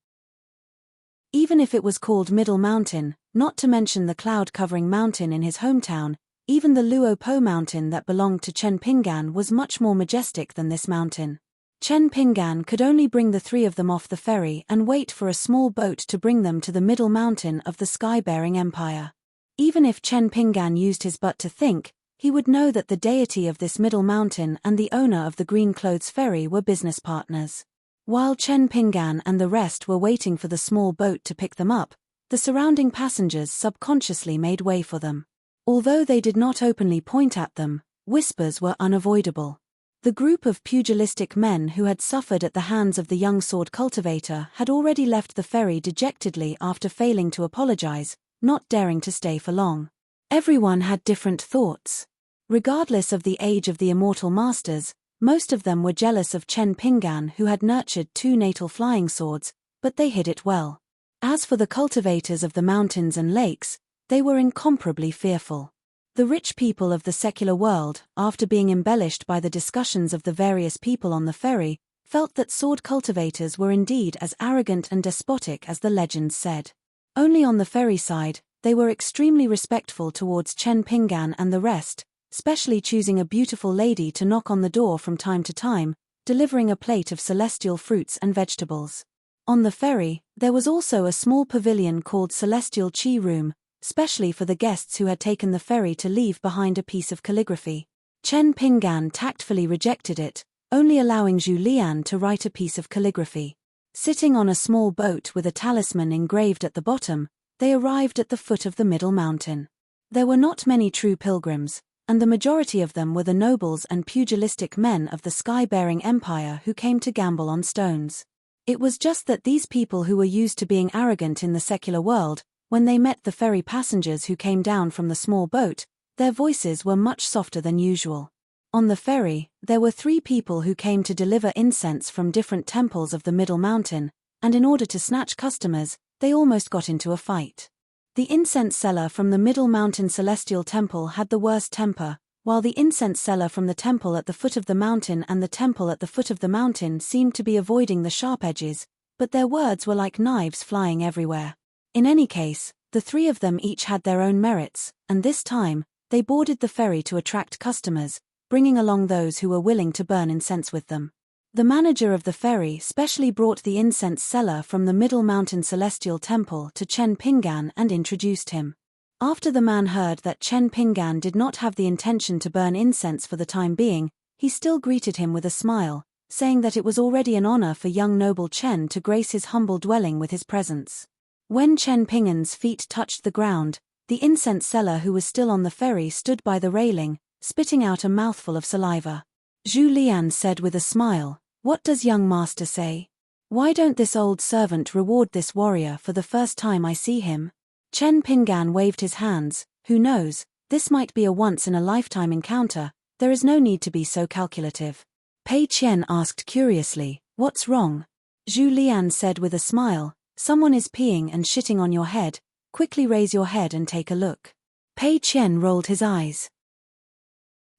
Even if it was called Middle Mountain, not to mention the cloud-covering mountain in his hometown, even the Luo Po mountain that belonged to Chen Pinggan was much more majestic than this mountain. Chen Pinggan could only bring the 3 of them off the ferry and wait for a small boat to bring them to the middle mountain of the sky-bearing empire. Even if Chen Pinggan used his butt to think, he would know that the deity of this middle mountain and the owner of the green clothes ferry were business partners. While Chen Pinggan and the rest were waiting for the small boat to pick them up, the surrounding passengers subconsciously made way for them. Although they did not openly point at them, whispers were unavoidable. The group of pugilistic men who had suffered at the hands of the young sword cultivator had already left the ferry dejectedly after failing to apologize, not daring to stay for long. Everyone had different thoughts. Regardless of the age of the immortal masters, most of them were jealous of Chen Pinggan who had nurtured 2 natal flying swords, but they hid it well. As for the cultivators of the mountains and lakes, they were incomparably fearful. The rich people of the secular world, after being embellished by the discussions of the various people on the ferry, felt that sword cultivators were indeed as arrogant and despotic as the legends said. Only on the ferry side, they were extremely respectful towards Chen Pinggan and the rest, specially choosing a beautiful lady to knock on the door from time to time, delivering a plate of celestial fruits and vegetables. On the ferry, there was also a small pavilion called Celestial Chi Room, specially for the guests who had taken the ferry to leave behind a piece of calligraphy. Chen Pinggan tactfully rejected it, only allowing Zhu Lian to write a piece of calligraphy. Sitting on a small boat with a talisman engraved at the bottom, they arrived at the foot of the middle mountain. There were not many true pilgrims, and the majority of them were the nobles and pugilistic men of the sky-bearing empire who came to gamble on stones. It was just that these people who were used to being arrogant in the secular world, when they met the ferry passengers who came down from the small boat, their voices were much softer than usual. On the ferry, there were 3 people who came to deliver incense from different temples of the middle mountain, and in order to snatch customers, they almost got into a fight. The incense seller from the middle mountain celestial temple had the worst temper, while the incense seller from the temple at the foot of the mountain and the temple at the foot of the mountain seemed to be avoiding the sharp edges, but their words were like knives flying everywhere. In any case, the 3 of them each had their own merits, and this time, they boarded the ferry to attract customers, bringing along those who were willing to burn incense with them. The manager of the ferry specially brought the incense seller from the Middle Mountain Celestial Temple to Chen Pingan and introduced him. After the man heard that Chen Pingan did not have the intention to burn incense for the time being, he still greeted him with a smile, saying that it was already an honor for young noble Chen to grace his humble dwelling with his presence. When Chen Pingan's feet touched the ground, the incense seller who was still on the ferry stood by the railing, spitting out a mouthful of saliva. Zhu Lian said with a smile, "What does young master say? Why don't this old servant reward this warrior for the first time I see him?" Chen Pingan waved his hands. "Who knows, this might be a once-in-a-lifetime encounter, there is no need to be so calculative." Pei Qian asked curiously, "What's wrong?" Zhu Lian said with a smile, "Someone is peeing and shitting on your head, quickly raise your head and take a look." Pei Qian rolled his eyes.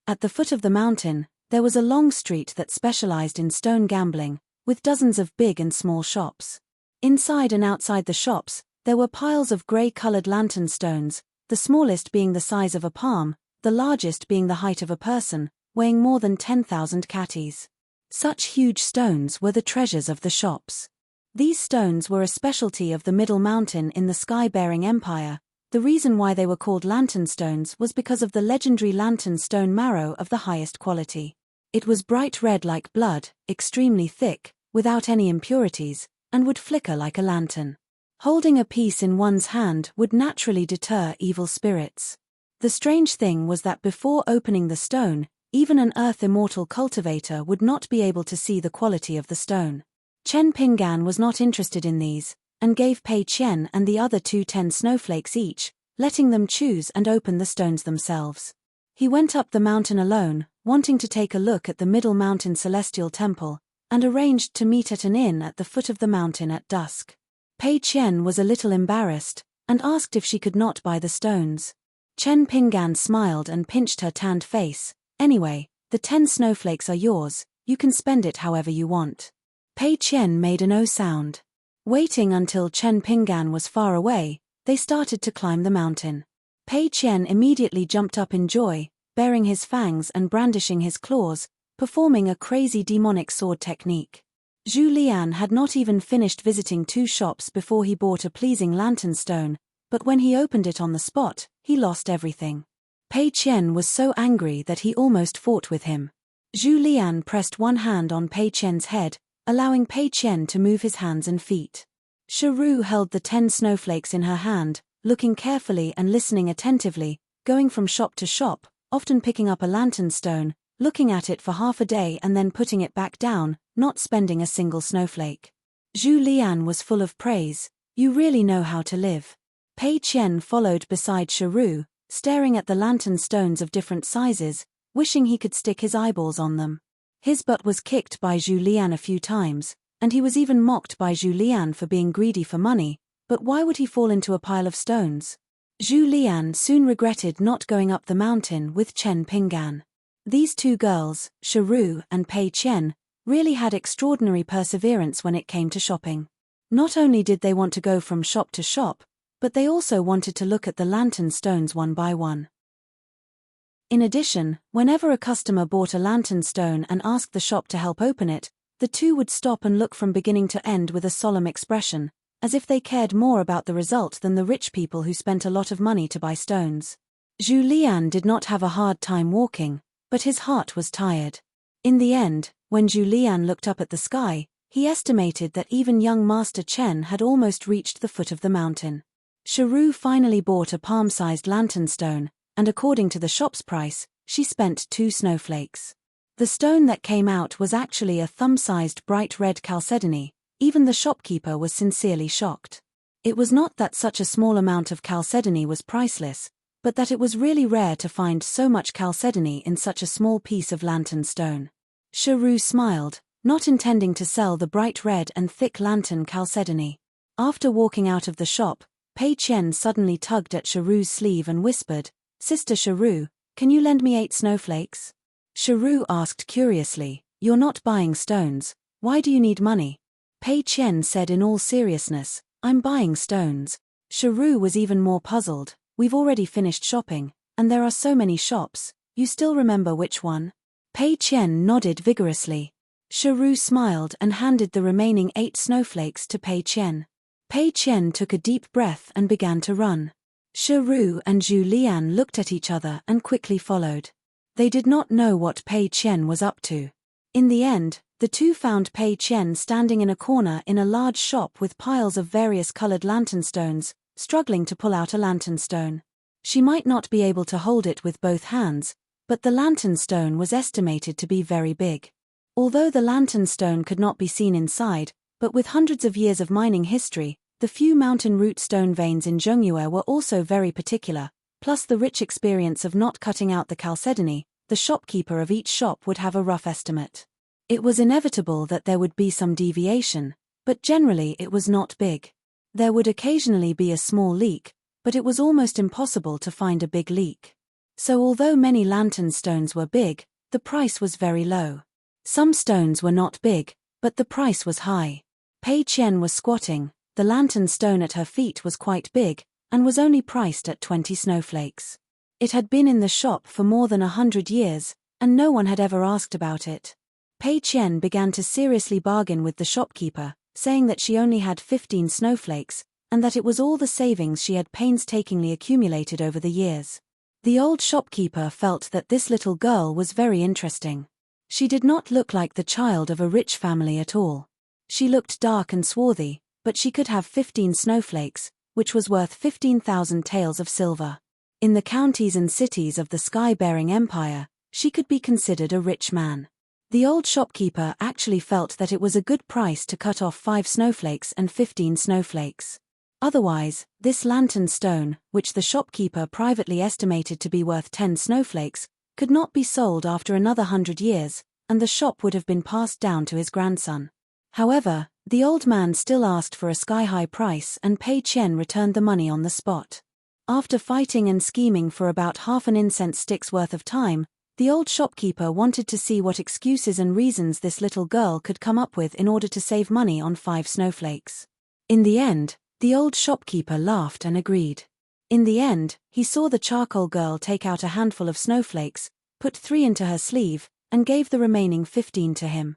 At the foot of the mountain, there was a long street that specialized in stone gambling, with dozens of big and small shops. Inside and outside the shops, there were piles of gray-colored lantern stones, the smallest being the size of a palm, the largest being the height of a person, weighing more than 10,000 catties. Such huge stones were the treasures of the shops. These stones were a specialty of the Middle Mountain in the Sky-bearing Empire. The reason why they were called lantern stones was because of the legendary lantern stone marrow of the highest quality. It was bright red like blood, extremely thick, without any impurities, and would flicker like a lantern. Holding a piece in one's hand would naturally deter evil spirits. The strange thing was that before opening the stone, even an earth-immortal cultivator would not be able to see the quality of the stone. Chen Pingan was not interested in these, and gave Pei Qian and the other 10 snowflakes each, letting them choose and open the stones themselves. He went up the mountain alone, wanting to take a look at the Middle Mountain Celestial Temple, and arranged to meet at an inn at the foot of the mountain at dusk. Pei Qian was a little embarrassed, and asked if she could not buy the stones. Chen Pingan smiled and pinched her tanned face. "Anyway, the 10 snowflakes are yours, you can spend it however you want." Pei Qian made a no sound. Waiting until Chen Pingan was far away, they started to climb the mountain. Pei Qian immediately jumped up in joy, baring his fangs and brandishing his claws, performing a crazy demonic sword technique. Zhu Lian had not even finished visiting 2 shops before he bought a pleasing lantern stone, but when he opened it on the spot, he lost everything. Pei Qian was so angry that he almost fought with him. Zhu Lian pressed one hand on Pei Qian's head, allowing Pei Qian to move his hands and feet. Sharu held the 10 snowflakes in her hand, looking carefully and listening attentively, going from shop to shop, often picking up a lantern stone, looking at it for half a day and then putting it back down, not spending a single snowflake. Zhu Lian was full of praise. "You really know how to live." Pei Qian followed beside Sharu, staring at the lantern stones of different sizes, wishing he could stick his eyeballs on them. His butt was kicked by Zhu Lian a few times, and he was even mocked by Zhu Lian for being greedy for money, but why would he fall into a pile of stones? Zhu Lian soon regretted not going up the mountain with Chen Pingan. These 2 girls, Sharu and Pei Qian, really had extraordinary perseverance when it came to shopping. Not only did they want to go from shop to shop, but they also wanted to look at the lantern stones one by one. In addition, whenever a customer bought a lantern stone and asked the shop to help open it, the 2 would stop and look from beginning to end with a solemn expression, as if they cared more about the result than the rich people who spent a lot of money to buy stones. Zhu Lian did not have a hard time walking, but his heart was tired. In the end, when Zhu Lian looked up at the sky, he estimated that even young Master Chen had almost reached the foot of the mountain. Sharu finally bought a palm-sized lantern stone, and according to the shop's price, she spent 2 snowflakes. The stone that came out was actually a thumb-sized bright red chalcedony. Even the shopkeeper was sincerely shocked. It was not that such a small amount of chalcedony was priceless, but that it was really rare to find so much chalcedony in such a small piece of lantern stone. Sharu smiled, not intending to sell the bright red and thick lantern chalcedony. After walking out of the shop, Pei Qian suddenly tugged at Sharu's sleeve and whispered, "Sister Sharu, can you lend me 8 snowflakes?" Sharu asked curiously, "You're not buying stones, why do you need money?" Pei Qian said in all seriousness, "I'm buying stones." Sharu was even more puzzled. "We've already finished shopping, and there are so many shops, you still remember which one? Pei Qian nodded vigorously. Shiru smiled and handed the remaining 8 snowflakes to Pei Qian. Pei Qian took a deep breath and began to run. Shiru and Zhu Lian looked at each other and quickly followed. They did not know what Pei Qian was up to. In the end, the two found Pei Qian standing in a corner in a large shop with piles of various colored lantern stones, struggling to pull out a lantern stone. She might not be able to hold it with both hands, but the lantern stone was estimated to be very big. Although the lantern stone could not be seen inside, but with hundreds of years of mining history, the few mountain root stone veins in Zhongyue were also very particular, plus the rich experience of not cutting out the chalcedony, the shopkeeper of each shop would have a rough estimate. It was inevitable that there would be some deviation, but generally it was not big. There would occasionally be a small leak, but it was almost impossible to find a big leak. So although many lantern stones were big, the price was very low. Some stones were not big, but the price was high. Pei Qian was squatting, the lantern stone at her feet was quite big, and was only priced at 20 snowflakes. It had been in the shop for more than 100 years, and no one had ever asked about it. Pei Qian began to seriously bargain with the shopkeeper, saying that she only had 15 snowflakes, and that it was all the savings she had painstakingly accumulated over the years. The old shopkeeper felt that this little girl was very interesting. She did not look like the child of a rich family at all. She looked dark and swarthy, but she could have 15 snowflakes, which was worth 15,000 taels of silver. In the counties and cities of the sky-bearing empire, she could be considered a rich man. The old shopkeeper actually felt that it was a good price to cut off 5 snowflakes and 15 snowflakes. Otherwise, this lantern stone, which the shopkeeper privately estimated to be worth 10 snowflakes, could not be sold after another 100 years, and the shop would have been passed down to his grandson. However, the old man still asked for a sky-high price and Pei Qian returned the money on the spot. After fighting and scheming for about half an incense stick's worth of time, the old shopkeeper wanted to see what excuses and reasons this little girl could come up with in order to save money on 5 snowflakes. In the end, the old shopkeeper laughed and agreed. In the end, he saw the charcoal girl take out a handful of snowflakes, put 3 into her sleeve, and gave the remaining 15 to him.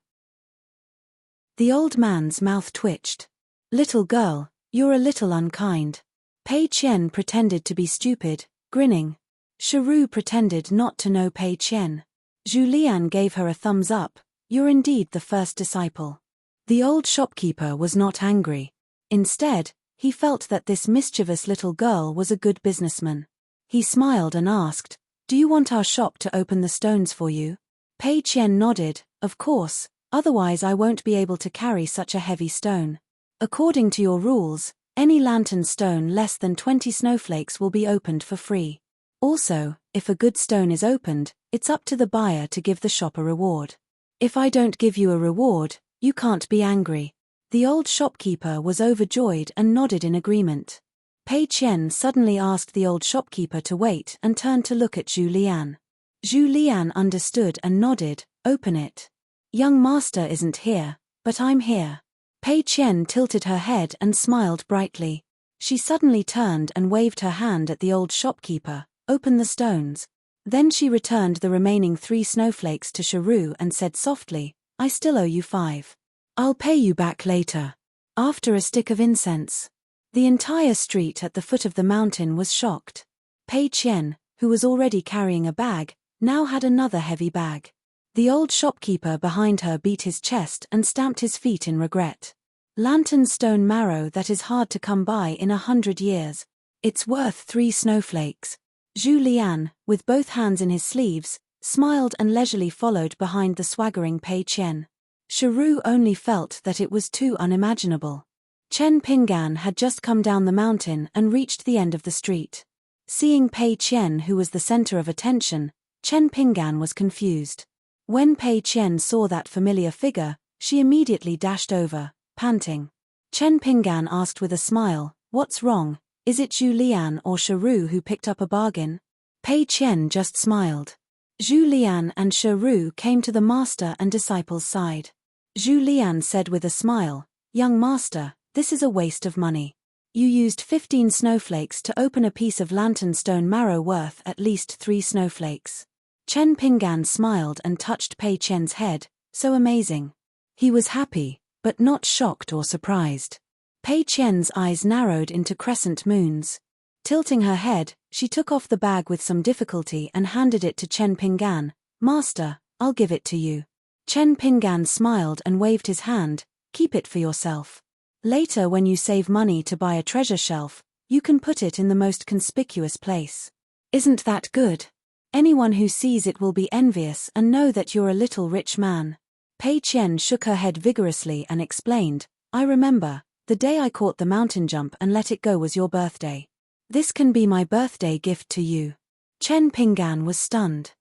The old man's mouth twitched. "Little girl, you're a little unkind." Pei Qian pretended to be stupid, grinning. Shiru pretended not to know Pei Qian. Zhu Lian gave her a thumbs up. "You're indeed the first disciple." The old shopkeeper was not angry. Instead, he felt that this mischievous little girl was a good businessman. He smiled and asked, "Do you want our shop to open the stones for you?" Pei Qian nodded, "Of course, otherwise I won't be able to carry such a heavy stone. According to your rules, any lantern stone less than 20 snowflakes will be opened for free. Also, if a good stone is opened, it's up to the buyer to give the shop a reward. If I don't give you a reward, you can't be angry." The old shopkeeper was overjoyed and nodded in agreement. Pei Qian suddenly asked the old shopkeeper to wait and turned to look at Zhu Lian. Zhu Lian understood and nodded, "Open it." "Young master isn't here, but I'm here." Pei Qian tilted her head and smiled brightly. She suddenly turned and waved her hand at the old shopkeeper, "Open the stones." Then she returned the remaining 3 snowflakes to Shiru and said softly, "I still owe you 5. I'll pay you back later." After a stick of incense. The entire street at the foot of the mountain was shocked. Pei Qian, who was already carrying a bag, now had another heavy bag. The old shopkeeper behind her beat his chest and stamped his feet in regret. "Lantern stone marrow that is hard to come by in 100 years. It's worth 3 snowflakes." Zhu Lian, with both hands in his sleeves, smiled and leisurely followed behind the swaggering Pei Qian. Shiru only felt that it was too unimaginable. Chen Pinggan had just come down the mountain and reached the end of the street. Seeing Pei Qian, who was the center of attention, Chen Pinggan was confused. When Pei Qian saw that familiar figure, she immediately dashed over, panting. Chen Pinggan asked with a smile, "What's wrong? Is it Zhu Lian or Shiru who picked up a bargain?" Pei Qian just smiled. Zhu Lian and Shiru came to the master and disciple's side. Zhu Lian said with a smile, "Young master, this is a waste of money. You used 15 snowflakes to open a piece of lantern stone marrow worth at least 3 snowflakes. Chen Pinggan smiled and touched Pei Qian's head. So amazing. He was happy, but not shocked or surprised. Pei Qian's eyes narrowed into crescent moons. Tilting her head, she took off the bag with some difficulty and handed it to Chen Pinggan. Master, I'll give it to you. Chen Pinggan smiled and waved his hand. Keep it for yourself. Later, when you save money to buy a treasure shelf, you can put it in the most conspicuous place. Isn't that good? Anyone who sees it will be envious and know that you're a little rich man. Pei Qian shook her head vigorously and explained, I remember, the day I caught the mountain jump and let it go was your birthday. This can be my birthday gift to you. Chen Pinggan was stunned.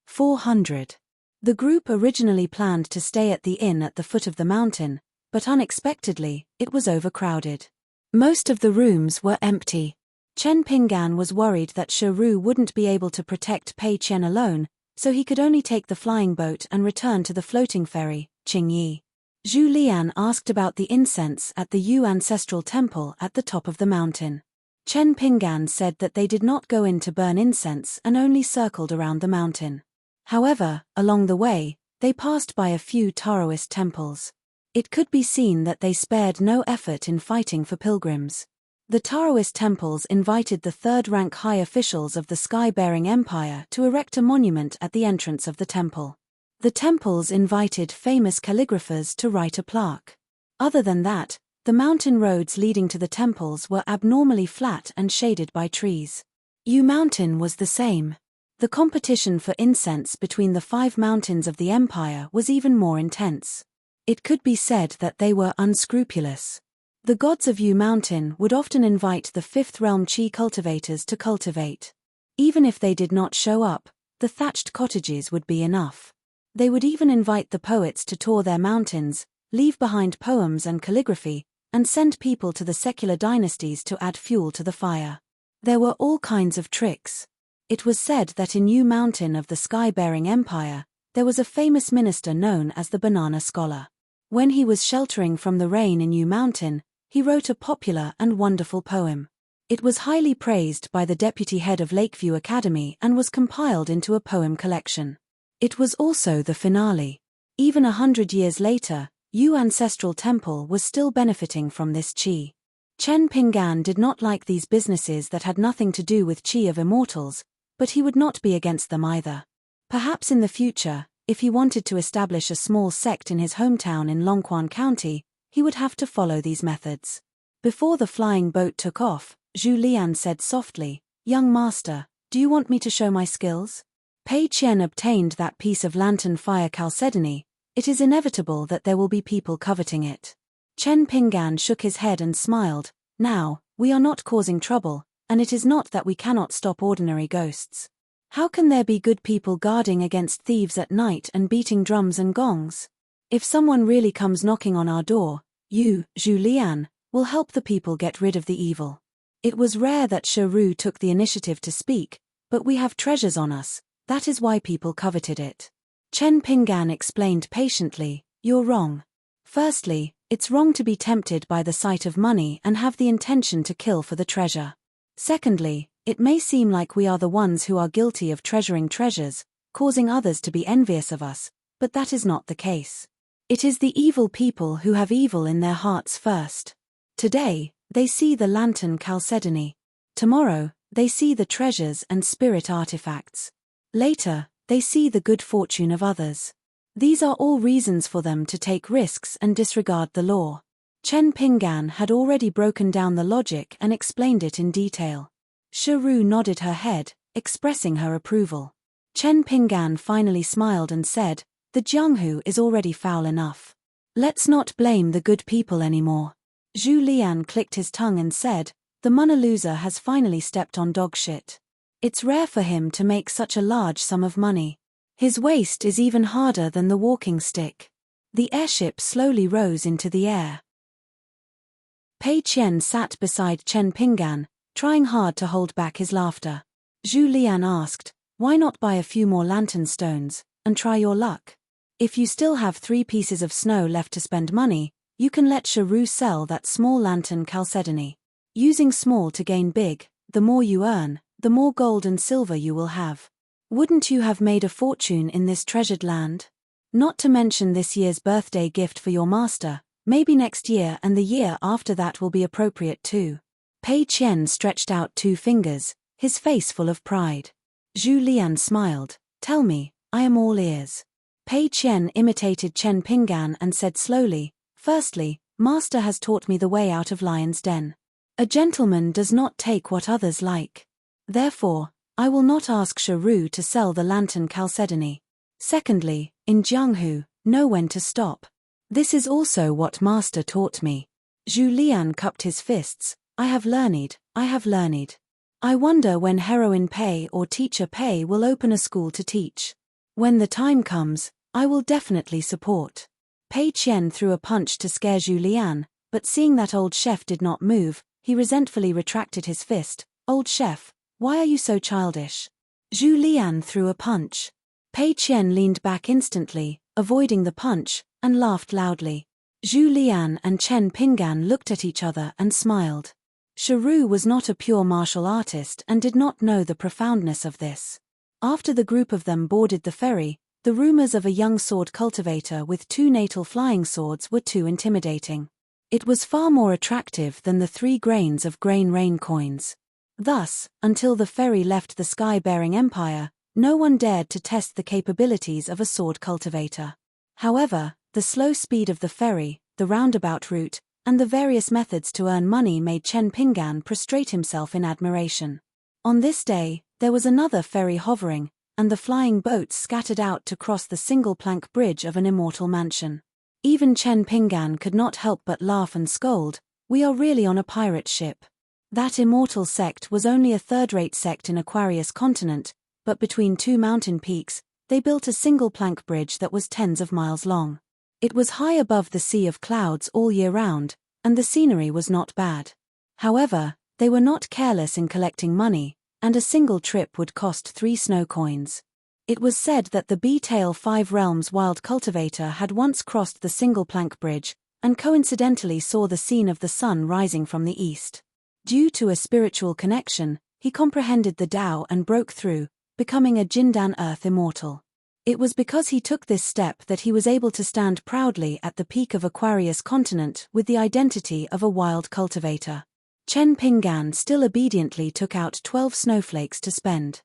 400. The group originally planned to stay at the inn at the foot of the mountain, but unexpectedly, it was overcrowded. Most of the rooms were empty. Chen Pinggan was worried that Shiru wouldn't be able to protect Pei Qian alone, so he could only take the flying boat and return to the floating ferry, Qingyi. Zhu Lian asked about the incense at the Yu ancestral temple at the top of the mountain. Chen Pinggan said that they did not go in to burn incense and only circled around the mountain. However, along the way, they passed by a few Taoist temples. It could be seen that they spared no effort in fighting for pilgrims. The Taoist temples invited the third-rank high officials of the sky-bearing empire to erect a monument at the entrance of the temple. The temples invited famous calligraphers to write a plaque. Other than that, the mountain roads leading to the temples were abnormally flat and shaded by trees. Yu Mountain was the same. The competition for incense between the 5 mountains of the empire was even more intense. It could be said that they were unscrupulous. The gods of Yu Mountain would often invite the 5th realm Qi cultivators to cultivate. Even if they did not show up, the thatched cottages would be enough. They would even invite the poets to tour their mountains, leave behind poems and calligraphy, and send people to the secular dynasties to add fuel to the fire. There were all kinds of tricks. It was said that in Yu Mountain of the sky-bearing empire, there was a famous minister known as the Banana Scholar. When he was sheltering from the rain in Yu Mountain, he wrote a popular and wonderful poem. It was highly praised by the deputy head of Lakeview Academy and was compiled into a poem collection. It was also the finale. Even 100 years later, Yu Ancestral Temple was still benefiting from this qi. Chen Pinggan did not like these businesses that had nothing to do with qi of immortals, but he would not be against them either. Perhaps in the future, if he wanted to establish a small sect in his hometown in Longquan County, he would have to follow these methods. Before the flying boat took off, Zhu Lian said softly, "Young master, do you want me to show my skills?" Pei Qian obtained that piece of lantern fire chalcedony. It is inevitable that there will be people coveting it. Chen Pinggan shook his head and smiled. Now, we are not causing trouble, and it is not that we cannot stop ordinary ghosts. How can there be good people guarding against thieves at night and beating drums and gongs? If someone really comes knocking on our door, you, Zhu Lian, will help the people get rid of the evil. It was rare that Shiru took the initiative to speak, but we have treasures on us, that is why people coveted it. Chen Pinggan explained patiently, "You're wrong. Firstly, it's wrong to be tempted by the sight of money and have the intention to kill for the treasure. Secondly, it may seem like we are the ones who are guilty of treasuring treasures, causing others to be envious of us, but that is not the case. It is the evil people who have evil in their hearts first. Today, they see the lantern chalcedony. Tomorrow, they see the treasures and spirit artifacts. Later, they see the good fortune of others. These are all reasons for them to take risks and disregard the law." Chen Pinggan had already broken down the logic and explained it in detail. Shiru nodded her head, expressing her approval. Chen Pinggan finally smiled and said, "The Jianghu is already foul enough. Let's not blame the good people anymore." Zhu Lian clicked his tongue and said, "The money loser has finally stepped on dog shit. It's rare for him to make such a large sum of money. His waist is even harder than the walking stick." The airship slowly rose into the air. Pei Qian sat beside Chen Pinggan, trying hard to hold back his laughter. Zhu Lian asked, "Why not buy a few more lantern stones, and try your luck? If you still have 3 pieces of snow left to spend money, You can let Sharu sell that small lantern Chalcedony. Using small to gain big, the more you earn, the more gold and silver you will have. Wouldn't you have made a fortune in this treasured land? Not to mention this year's birthday gift for your master, maybe next year and the year after that will be appropriate too. Pei Qian stretched out 2 fingers, his face full of pride. Zhu Lian smiled. Tell me, I am all ears. Pei Qian imitated Chen Pinggan and said slowly, Firstly, master has taught me the way out of lion's den. A gentleman does not take what others like. Therefore, I will not ask Sharu to sell the lantern Chalcedony. Secondly, in Jianghu, know when to stop. This is also what master taught me. Zhu Lian cupped his fists. I have learned. I wonder when Heroine Pei or Teacher Pei will open a school to teach. When the time comes, I will definitely support. Pei Qian threw a punch to scare Zhu Lian, but seeing that old chef did not move, he resentfully retracted his fist. Old chef, why are you so childish? Zhu Lian threw a punch. Pei Qian leaned back instantly, avoiding the punch, and laughed loudly. Zhu Lian and Chen Pinggan looked at each other and smiled. Sharu was not a pure martial artist and did not know the profoundness of this. After the group of them boarded the ferry, the rumors of a young sword cultivator with 2 natal flying swords were too intimidating. It was far more attractive than the 3 grains of grain rain coins. Thus, until the ferry left the sky-bearing empire, no one dared to test the capabilities of a sword cultivator. However, the slow speed of the ferry, the roundabout route, and the various methods to earn money made Chen Pinggan prostrate himself in admiration. On this day, there was another ferry hovering, and the flying boats scattered out to cross the single-plank bridge of an immortal mansion. Even Chen Pinggan could not help but laugh and scold. We are really on a pirate ship. That immortal sect was only a third-rate sect in Aquarius continent, but between 2 mountain peaks, they built a single-plank bridge that was tens of miles long. It was high above the sea of clouds all year round, and the scenery was not bad. However, they were not careless in collecting money, and a single trip would cost 3 snow coins. It was said that the B-tail 5 Realms wild cultivator had once crossed the single-plank bridge, and coincidentally saw the scene of the sun rising from the east. Due to a spiritual connection, he comprehended the Tao and broke through, becoming a Jindan Earth immortal. It was because he took this step that he was able to stand proudly at the peak of Aquarius continent with the identity of a wild cultivator. Chen Pinggan still obediently took out 12 snowflakes to spend.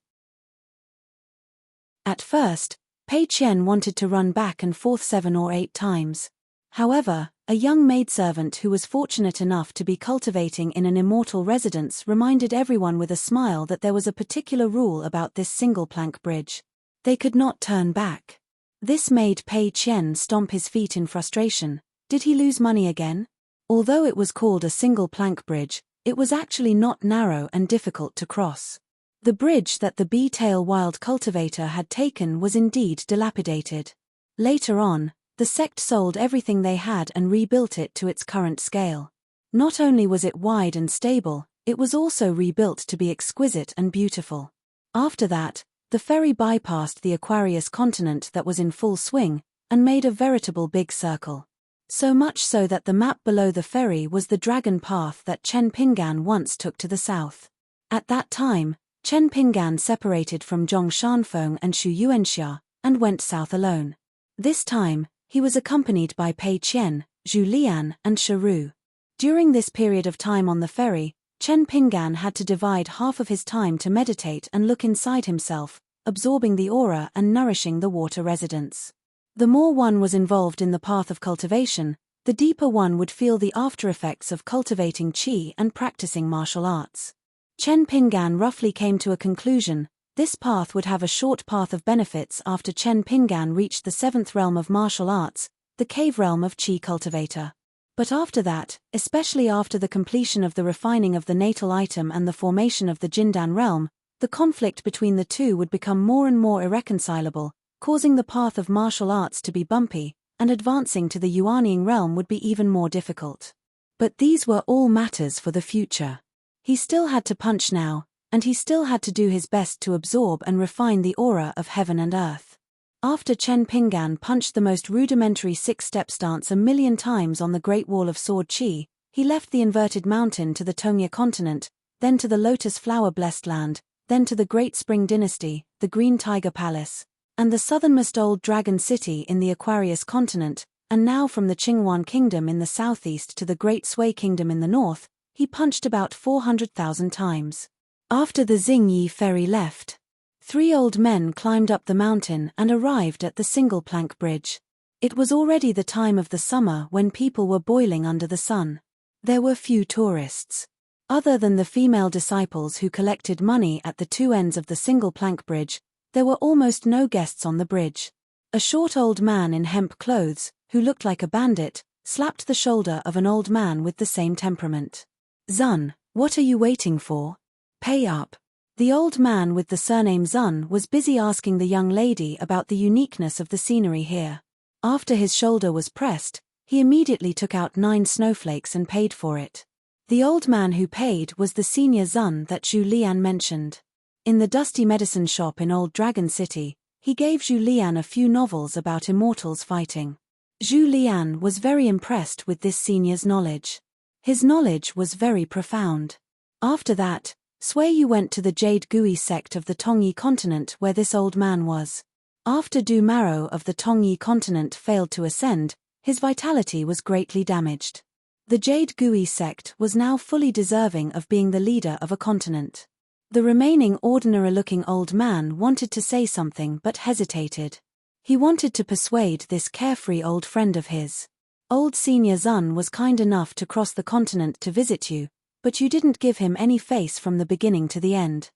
At first, Pei Qian wanted to run back and forth 7 or 8 times. However, a young maidservant who was fortunate enough to be cultivating in an immortal residence reminded everyone with a smile that there was a particular rule about this single-plank bridge. They could not turn back. This made Pei Qian stomp his feet in frustration. Did he lose money again? Although it was called a single-plank bridge, it was actually not narrow and difficult to cross. The bridge that the B-tail wild cultivator had taken was indeed dilapidated. Later on, the sect sold everything they had and rebuilt it to its current scale. Not only was it wide and stable, it was also rebuilt to be exquisite and beautiful. After that, the ferry bypassed the Aquarius continent that was in full swing, and made a veritable big circle. So much so that the map below the ferry was the dragon path that Chen Pinggan once took to the south. At that time, Chen Pinggan separated from Zhong Shanfeng and Xu Yuanxia, and went south alone. This time, he was accompanied by Pei Qian, Zhu Lian, and Sharu. During this period of time on the ferry, Chen Pinggan had to divide half of his time to meditate and look inside himself, absorbing the aura and nourishing the water residents. The more one was involved in the path of cultivation, the deeper one would feel the after-effects of cultivating qi and practicing martial arts. Chen Pinggan roughly came to a conclusion. This path would have a short path of benefits after Chen Pinggan reached the 7th realm of martial arts, the cave realm of qi cultivator. But after that, especially after the completion of the refining of the natal item and the formation of the Jindan realm, the conflict between the two would become more and more irreconcilable, causing the path of martial arts to be bumpy, and advancing to the Yuanying realm would be even more difficult. But these were all matters for the future. He still had to punch now, and he still had to do his best to absorb and refine the aura of heaven and earth. After Chen Pinggan punched the most rudimentary six-step stance 1,000,000 times on the Great Wall of Sword Qi, he left the inverted mountain to the Tongya continent, then to the Lotus Flower-blessed land, then to the Great Spring Dynasty, the Green Tiger Palace, and the southernmost Old Dragon City in the Aquarius continent, and now from the Qinghuan Kingdom in the southeast to the Great Sui Kingdom in the north, he punched about 400,000 times. After the Xingyi ferry left, 3 old men climbed up the mountain and arrived at the single-plank bridge. It was already the time of the summer when people were boiling under the sun. There were few tourists. Other than the female disciples who collected money at the 2 ends of the single-plank bridge, there were almost no guests on the bridge. A short old man in hemp clothes, who looked like a bandit, slapped the shoulder of an old man with the same temperament. "Zun, what are you waiting for? Pay up." The old man with the surname Zun was busy asking the young lady about the uniqueness of the scenery here. After his shoulder was pressed, he immediately took out 9 snowflakes and paid for it. The old man who paid was the senior Zun that Zhu Lian mentioned. In the dusty medicine shop in Old Dragon City, he gave Zhu Lian a few novels about immortals fighting. Zhu Lian was very impressed with this senior's knowledge. His knowledge was very profound. After that, Sui Yu went to the Jade Gui sect of the Tongyi continent where this old man was. After Du Maro of the Tongyi continent failed to ascend, his vitality was greatly damaged. The Jade Gui sect was now fully deserving of being the leader of a continent. The remaining ordinary-looking old man wanted to say something but hesitated. He wanted to persuade this carefree old friend of his. "Old Senior Zun was kind enough to cross the continent to visit you, but you didn't give him any face from the beginning to the end.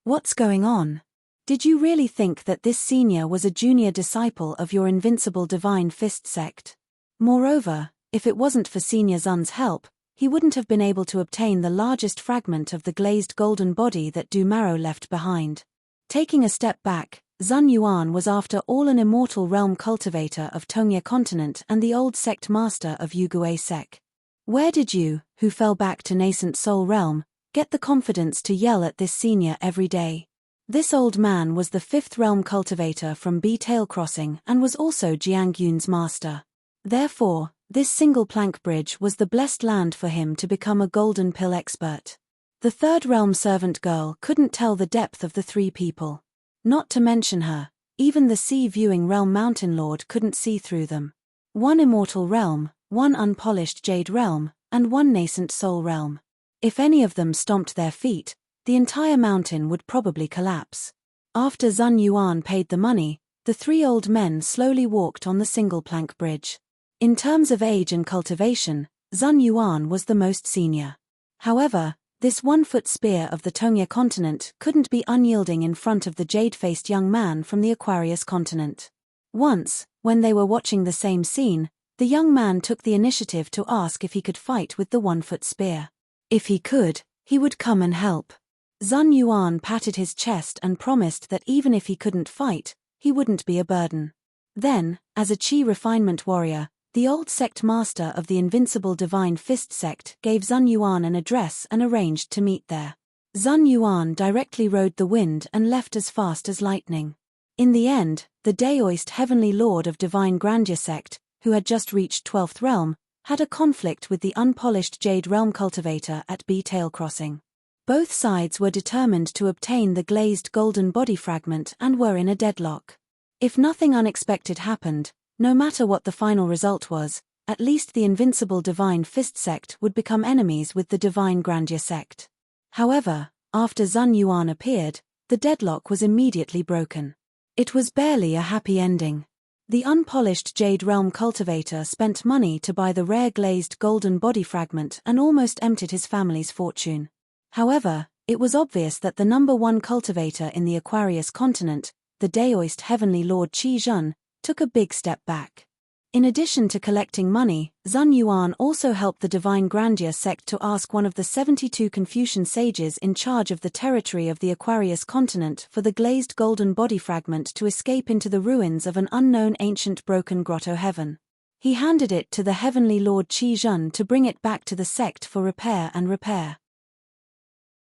What's going on? Did you really think that this senior was a junior disciple of your invincible divine fist sect? Moreover, if it wasn't for Senior Zun's help, he wouldn't have been able to obtain the largest fragment of the glazed golden body that Du Maro left behind." Taking a step back, Zun Yuan was after all an immortal realm cultivator of Tongya continent and the old sect master of Yugue sect. Where did you, who fell back to nascent soul realm, get the confidence to yell at this senior every day? This old man was the 5th realm cultivator from B-Tail Crossing and was also Jiang Yun's master. Therefore, this single-plank bridge was the blessed land for him to become a golden pill expert. The 3rd realm servant girl couldn't tell the depth of the 3 people. Not to mention her, even the sea-viewing realm mountain lord couldn't see through them. 1 immortal realm, 1 unpolished jade realm, and 1 nascent soul realm. If any of them stomped their feet, the entire mountain would probably collapse. After Zun Yuan paid the money, the 3 old men slowly walked on the single-plank bridge. In terms of age and cultivation, Zun Yuan was the most senior. However, this 1-foot spear of the Tongya continent couldn't be unyielding in front of the jade-faced young man from the Aquarius continent. Once, when they were watching the same scene, the young man took the initiative to ask if he could fight with the 1-foot spear. If he could, he would come and help. Zun Yuan patted his chest and promised that even if he couldn't fight, he wouldn't be a burden. Then, as a Qi refinement warrior, the old sect master of the invincible divine fist sect gave Zun Yuan an address and arranged to meet there. Zun Yuan directly rode the wind and left as fast as lightning. In the end, the Daoist heavenly lord of divine grandeur sect, who had just reached 12th realm, had a conflict with the unpolished jade realm cultivator at B-Tail Crossing. Both sides were determined to obtain the glazed golden body fragment and were in a deadlock. If nothing unexpected happened, no matter what the final result was, at least the invincible divine fist sect would become enemies with the divine grandeur sect. However, after Zun Yuan appeared, the deadlock was immediately broken. It was barely a happy ending. The unpolished jade realm cultivator spent money to buy the rare glazed golden body fragment and almost emptied his family's fortune. However, it was obvious that the number 1 cultivator in the Aquarius continent, the Daoist heavenly lord Qi Zhen, took a big step back. In addition to collecting money, Zun Yuan also helped the Divine Grandeur sect to ask one of the 72 Confucian sages in charge of the territory of the Aquarius continent for the glazed golden body fragment to escape into the ruins of an unknown ancient broken grotto heaven. He handed it to the heavenly lord Qi Zhen to bring it back to the sect for repair.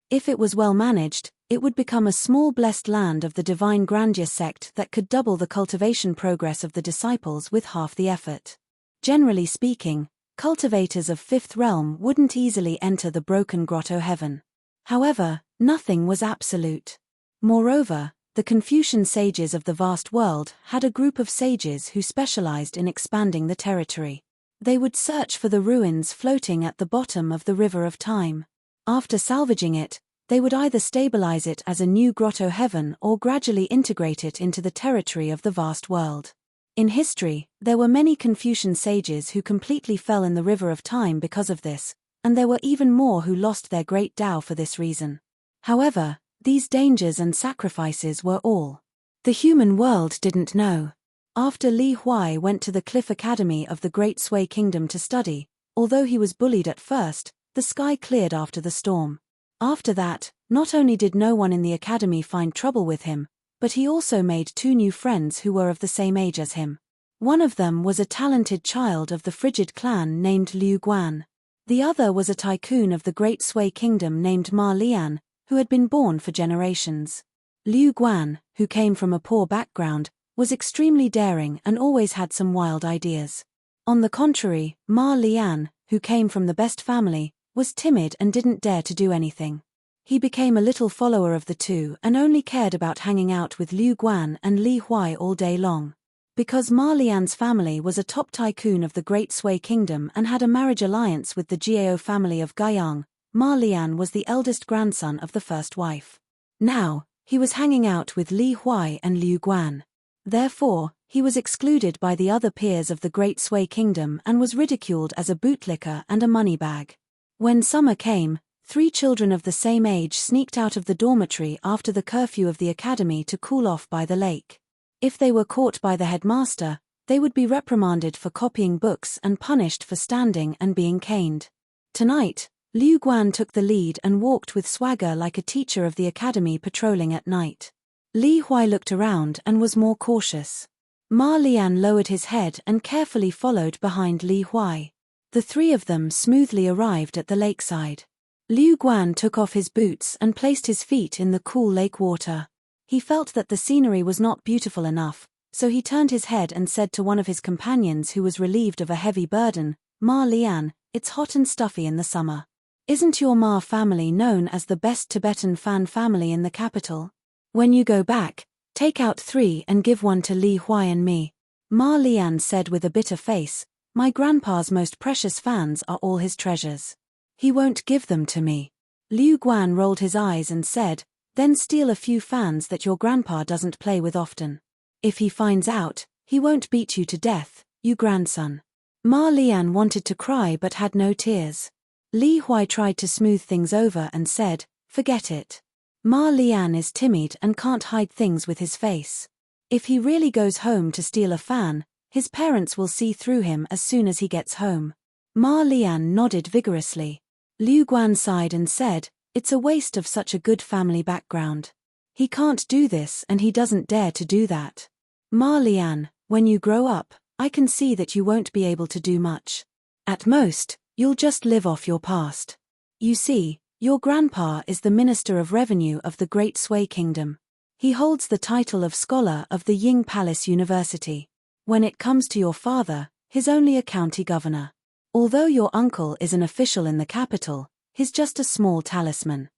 If it was well managed, It would become a small blessed land of the divine grandeur sect that could double the cultivation progress of the disciples with half the effort. Generally speaking, cultivators of fifth realm wouldn't easily enter the broken grotto heaven. However, nothing was absolute. Moreover, the Confucian sages of the vast world had a group of sages who specialized in expanding the territory. They would search for the ruins floating at the bottom of the river of time. After salvaging it, they would either stabilize it as a new grotto heaven or gradually integrate it into the territory of the vast world. In history, there were many Confucian sages who completely fell in the river of time because of this, and there were even more who lost their great Tao for this reason. However, these dangers and sacrifices were all the human world didn't know. After Li Huai went to the Cliff Academy of the Great Sui Kingdom to study, although he was bullied at first, the sky cleared after the storm. After that, not only did no one in the academy find trouble with him, but he also made 2 new friends who were of the same age as him. One of them was a talented child of the Frigid clan named Liu Guan. The other was a tycoon of the Great Sui Kingdom named Ma Lian, who had been born for generations. Liu Guan, who came from a poor background, was extremely daring and always had some wild ideas. On the contrary, Ma Lian, who came from the best family, was timid and didn't dare to do anything. He became a little follower of the two and only cared about hanging out with Liu Guan and Li Huai all day long. Because Ma Lian's family was a top tycoon of the Great Sui Kingdom and had a marriage alliance with the Jiao family of Guiyang, Ma Lian was the eldest grandson of the first wife. Now, he was hanging out with Li Huai and Liu Guan. Therefore, he was excluded by the other peers of the Great Sui Kingdom and was ridiculed as a bootlicker and a moneybag. When summer came, 3 children of the same age sneaked out of the dormitory after the curfew of the academy to cool off by the lake. If they were caught by the headmaster, they would be reprimanded for copying books and punished for standing and being caned. Tonight, Liu Guan took the lead and walked with swagger like a teacher of the academy patrolling at night. Li Huai looked around and was more cautious. Ma Lian lowered his head and carefully followed behind Li Huai. The 3 of them smoothly arrived at the lakeside. Liu Guan took off his boots and placed his feet in the cool lake water. He felt that the scenery was not beautiful enough, so he turned his head and said to one of his companions who was relieved of a heavy burden, "Ma Lian, it's hot and stuffy in the summer. Isn't your Ma family known as the best Tibetan fan family in the capital? When you go back, take out 3 and give one to Li Huai and me." Ma Lian said with a bitter face, "My grandpa's most precious fans are all his treasures. He won't give them to me." Liu Guan rolled his eyes and said, "Then steal a few fans that your grandpa doesn't play with often. If he finds out, he won't beat you to death, you grandson." Ma Lian wanted to cry but had no tears. Li Huai tried to smooth things over and said, "Forget it. Ma Lian is timid and can't hide things with his face. If he really goes home to steal a fan, his parents will see through him as soon as he gets home." Ma Lian nodded vigorously. Liu Guan sighed and said, "It's a waste of such a good family background. He can't do this and he doesn't dare to do that. Ma Lian, when you grow up, I can see that you won't be able to do much. At most, you'll just live off your past. You see, your grandpa is the Minister of Revenue of the Great Sui Kingdom. He holds the title of Scholar of the Ying Palace University. When it comes to your father, he's only a county governor. Although your uncle is an official in the capital, he's just a small talisman.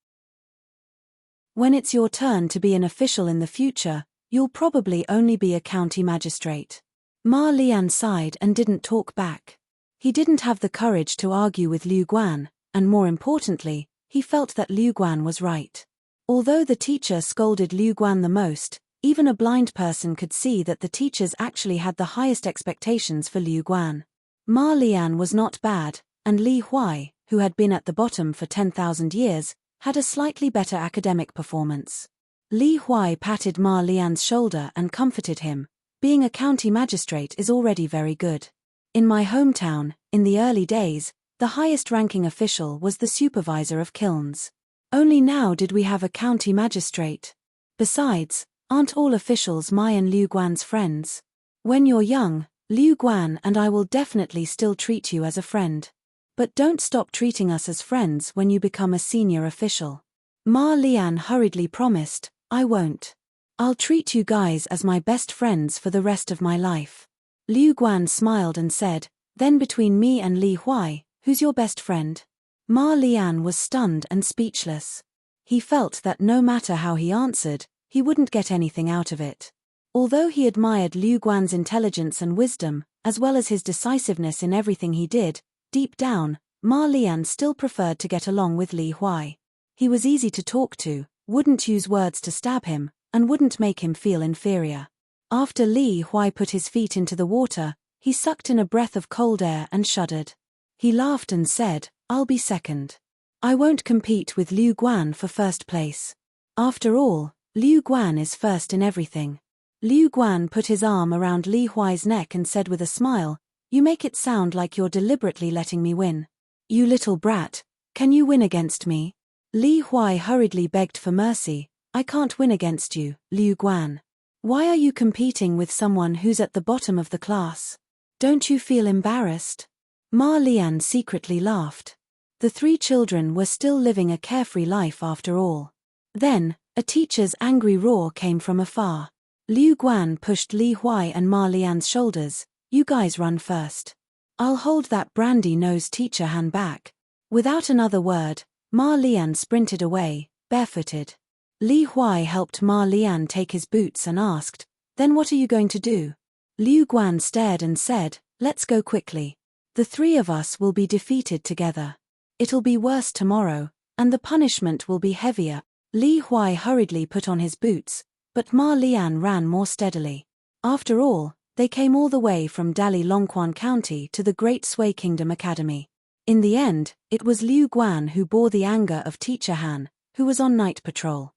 When it's your turn to be an official in the future, you'll probably only be a county magistrate." Ma Lian sighed and didn't talk back. He didn't have the courage to argue with Liu Guan, and more importantly, he felt that Liu Guan was right. Although the teacher scolded Liu Guan the most, even a blind person could see that the teachers actually had the highest expectations for Liu Guan. Ma Lian was not bad, and Li Huai, who had been at the bottom for 10,000 years, had a slightly better academic performance. Li Huai patted Ma Lian's shoulder and comforted him. "Being a county magistrate is already very good. In my hometown, in the early days, the highest-ranking official was the supervisor of kilns. Only now did we have a county magistrate. Besides, aren't all officials my and Liu Guan's friends? When you're young, Liu Guan and I will definitely still treat you as a friend. But don't stop treating us as friends when you become a senior official." Ma Lian hurriedly promised, I won't. I'll treat you guys as my best friends for the rest of my life. Liu Guan smiled and said, then between me and Li Huai, who's your best friend? Ma Lian was stunned and speechless. He felt that no matter how he answered, he wouldn't get anything out of it. Although he admired Liu Guan's intelligence and wisdom, as well as his decisiveness in everything he did, deep down, Ma Lian still preferred to get along with Li Huai. He was easy to talk to, wouldn't use words to stab him, and wouldn't make him feel inferior. After Li Huai put his feet into the water, he sucked in a breath of cold air and shuddered. He laughed and said, I'll be second. I won't compete with Liu Guan for first place. After all, Liu Guan is first in everything. Liu Guan put his arm around Li Huai's neck and said with a smile, you make it sound like you're deliberately letting me win. You little brat, can you win against me? Li Huai hurriedly begged for mercy, I can't win against you, Liu Guan. Why are you competing with someone who's at the bottom of the class? Don't you feel embarrassed? Ma Lian secretly laughed. The three children were still living a carefree life after all. Then, a teacher's angry roar came from afar. Liu Guan pushed Li Huai and Ma Lian's shoulders, you guys run first. I'll hold that brandy-nosed teacher Han back. Without another word, Ma Lian sprinted away, barefooted. Li Huai helped Ma Lian take his boots and asked, then what are you going to do? Liu Guan stared and said, let's go quickly. The three of us will be defeated together. It'll be worse tomorrow, and the punishment will be heavier. Li Huai hurriedly put on his boots, but Ma Lian ran more steadily. After all, they came all the way from Dali Longquan County to the Great Sui Kingdom Academy. In the end, it was Liu Guan who bore the anger of Teacher Han, who was on night patrol.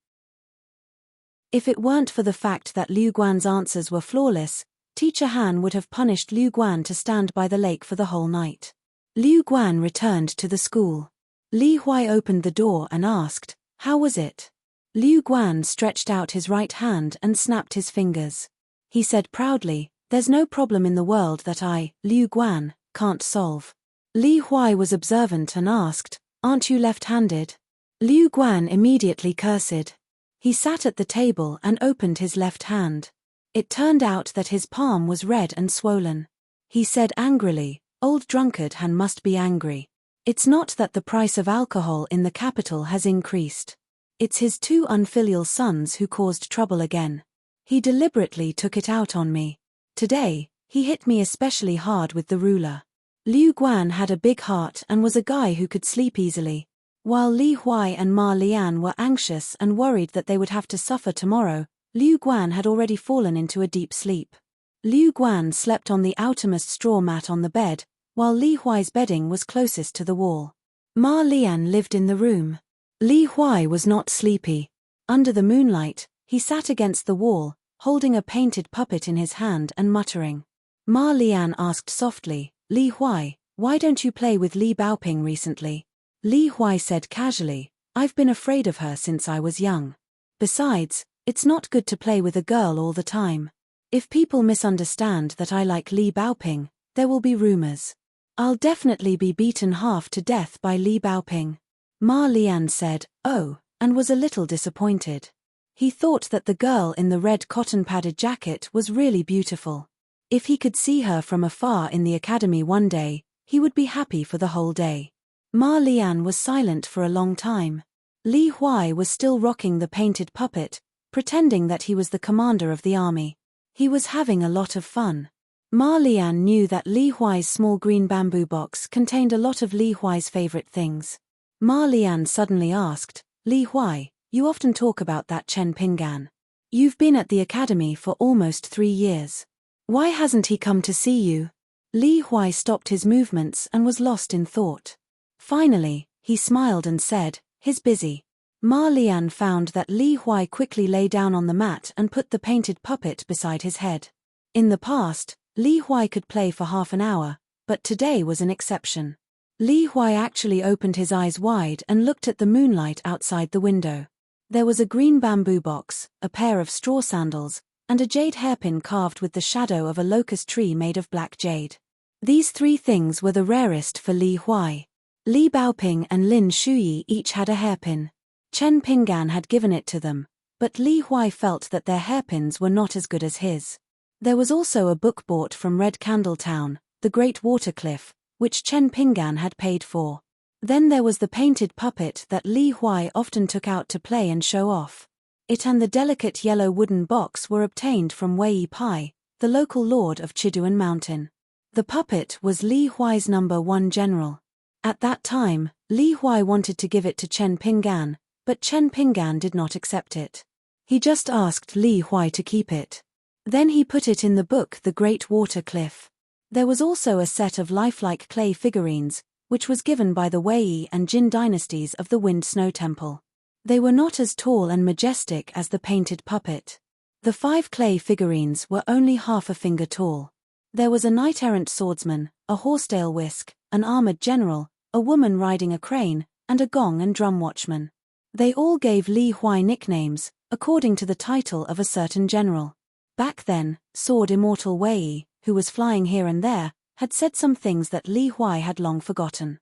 If it weren't for the fact that Liu Guan's answers were flawless, Teacher Han would have punished Liu Guan to stand by the lake for the whole night. Liu Guan returned to the school. Li Huai opened the door and asked, how was it? Liu Guan stretched out his right hand and snapped his fingers. He said proudly, there's no problem in the world that I, Liu Guan, can't solve. Li Huai was observant and asked, aren't you left-handed? Liu Guan immediately cursed. He sat at the table and opened his left hand. It turned out that his palm was red and swollen. He said angrily, old drunkard Han must be angry. It's not that the price of alcohol in the capital has increased. It's his two unfilial sons who caused trouble again. He deliberately took it out on me. Today, he hit me especially hard with the ruler. Liu Guan had a big heart and was a guy who could sleep easily. While Li Huai and Ma Lian were anxious and worried that they would have to suffer tomorrow, Liu Guan had already fallen into a deep sleep. Liu Guan slept on the outermost straw mat on the bed, while Li Huai's bedding was closest to the wall. Ma Lian lived in the room. Li Huai was not sleepy. Under the moonlight, he sat against the wall, holding a painted puppet in his hand and muttering. Ma Lian asked softly, Li Huai, why don't you play with Li Baoping recently? Li Huai said casually, I've been afraid of her since I was young. Besides, it's not good to play with a girl all the time. If people misunderstand that I like Li Baoping, there will be rumors. I'll definitely be beaten half to death by Li Baoping. Ma Lian said, oh, and was a little disappointed. He thought that the girl in the red cotton-padded jacket was really beautiful. If he could see her from afar in the academy one day, he would be happy for the whole day. Ma Lian was silent for a long time. Li Huai was still rocking the painted puppet, pretending that he was the commander of the army. He was having a lot of fun. Ma Lian knew that Li Huai's small green bamboo box contained a lot of Li Huai's favorite things. Ma Lian suddenly asked, Li Huai, you often talk about that Chen Pingan. You've been at the academy for almost 3 years. Why hasn't he come to see you? Li Huai stopped his movements and was lost in thought. Finally, he smiled and said, he's busy. Ma Lian found that Li Huai quickly lay down on the mat and put the painted puppet beside his head. In the past, Li Huai could play for half an hour, but today was an exception. Li Huai actually opened his eyes wide and looked at the moonlight outside the window. There was a green bamboo box, a pair of straw sandals, and a jade hairpin carved with the shadow of a locust tree made of black jade. These 3 things were the rarest for Li Huai. Li Baoping and Lin Shuyi each had a hairpin. Chen Pinggan had given it to them, but Li Huai felt that their hairpins were not as good as his. There was also a book bought from Red Candle Town, The Great Water Cliff, which Chen Pinggan had paid for. Then there was the painted puppet that Li Huai often took out to play and show off. It and the delicate yellow wooden box were obtained from Wei Pai, the local lord of Chiduan Mountain. The puppet was Li Huai's #1 general. At that time, Li Huai wanted to give it to Chen Pinggan, but Chen Pinggan did not accept it. He just asked Li Huai to keep it. Then he put it in the book The Great Water Cliff. There was also a set of lifelike clay figurines, which was given by the Wei and Jin dynasties of the Wind Snow Temple. They were not as tall and majestic as the painted puppet. The 5 clay figurines were only half a finger tall. There was a knight-errant swordsman, a horsetail whisk, an armored general, a woman riding a crane, and a gong and drum watchman. They all gave Li Huai nicknames, according to the title of a certain general. Back then, Sword Immortal Wei, who was flying here and there, had said some things that Li Huai had long forgotten.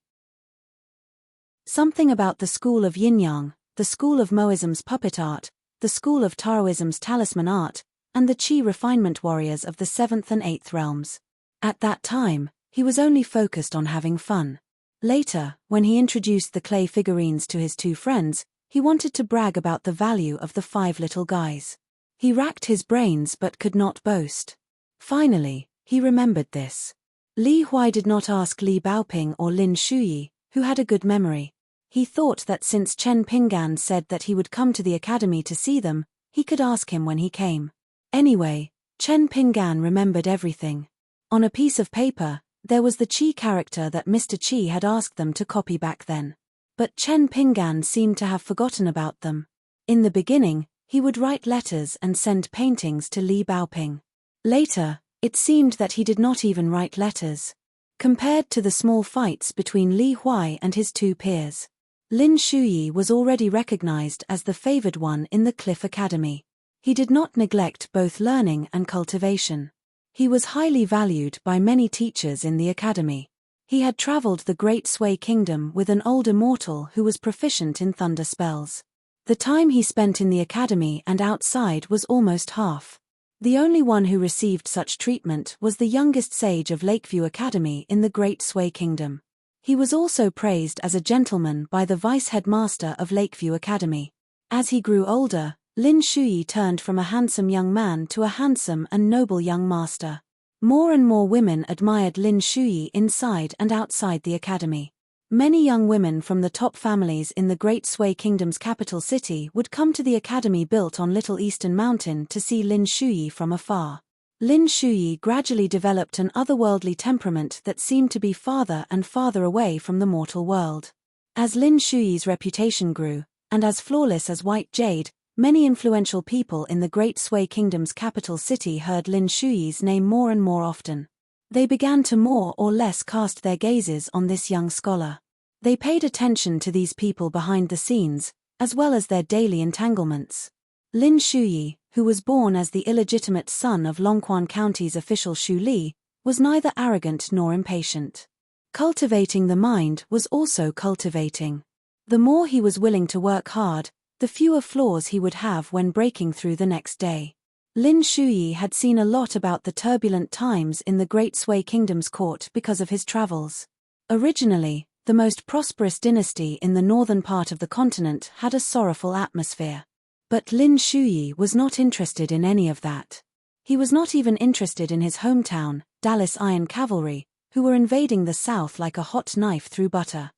Something about the school of yin-yang, the school of Moism's puppet art, the school of Taoism's talisman art, and the Qi refinement warriors of the 7th and 8th realms. At that time, he was only focused on having fun. Later, when he introduced the clay figurines to his 2 friends, he wanted to brag about the value of the 5 little guys. He racked his brains but could not boast. Finally, he remembered this. Li Huai did not ask Li Baoping or Lin Shuyi, who had a good memory. He thought that since Chen Pinggan said that he would come to the academy to see them, he could ask him when he came. Anyway, Chen Pinggan remembered everything. On a piece of paper, there was the Qi character that Mr. Qi had asked them to copy back then. But Chen Pinggan seemed to have forgotten about them. In the beginning, he would write letters and send paintings to Li Baoping. Later, it seemed that he did not even write letters. Compared to the small fights between Li Huai and his 2 peers, Lin Shuyi was already recognized as the favored one in the Cliff Academy. He did not neglect both learning and cultivation. He was highly valued by many teachers in the academy. He had traveled the Great Sui Kingdom with an old immortal who was proficient in thunder spells. The time he spent in the academy and outside was almost half. The only one who received such treatment was the youngest sage of Lakeview Academy in the Great Sui Kingdom. He was also praised as a gentleman by the vice-headmaster of Lakeview Academy. As he grew older, Lin Shuyi turned from a handsome young man to a handsome and noble young master. More and more women admired Lin Shuyi inside and outside the academy. Many young women from the top families in the Great Sui Kingdom's capital city would come to the academy built on Little Eastern Mountain to see Lin Shuyi from afar. Lin Shuyi gradually developed an otherworldly temperament that seemed to be farther and farther away from the mortal world. As Lin Shuyi's reputation grew, and as flawless as white jade, many influential people in the Great Sui Kingdom's capital city heard Lin Shuyi's name more and more often. They began to more or less cast their gazes on this young scholar. They paid attention to these people behind the scenes, as well as their daily entanglements. Lin Shuyi, who was born as the illegitimate son of Longquan County's official Shu Li, was neither arrogant nor impatient. Cultivating the mind was also cultivating. The more he was willing to work hard, the fewer flaws he would have when breaking through the next day. Lin Shuyi had seen a lot about the turbulent times in the Great Sui Kingdom's court because of his travels. Originally, the most prosperous dynasty in the northern part of the continent had a sorrowful atmosphere. But Lin Shuyi was not interested in any of that. He was not even interested in his hometown, Dallas Iron Cavalry, who were invading the south like a hot knife through butter.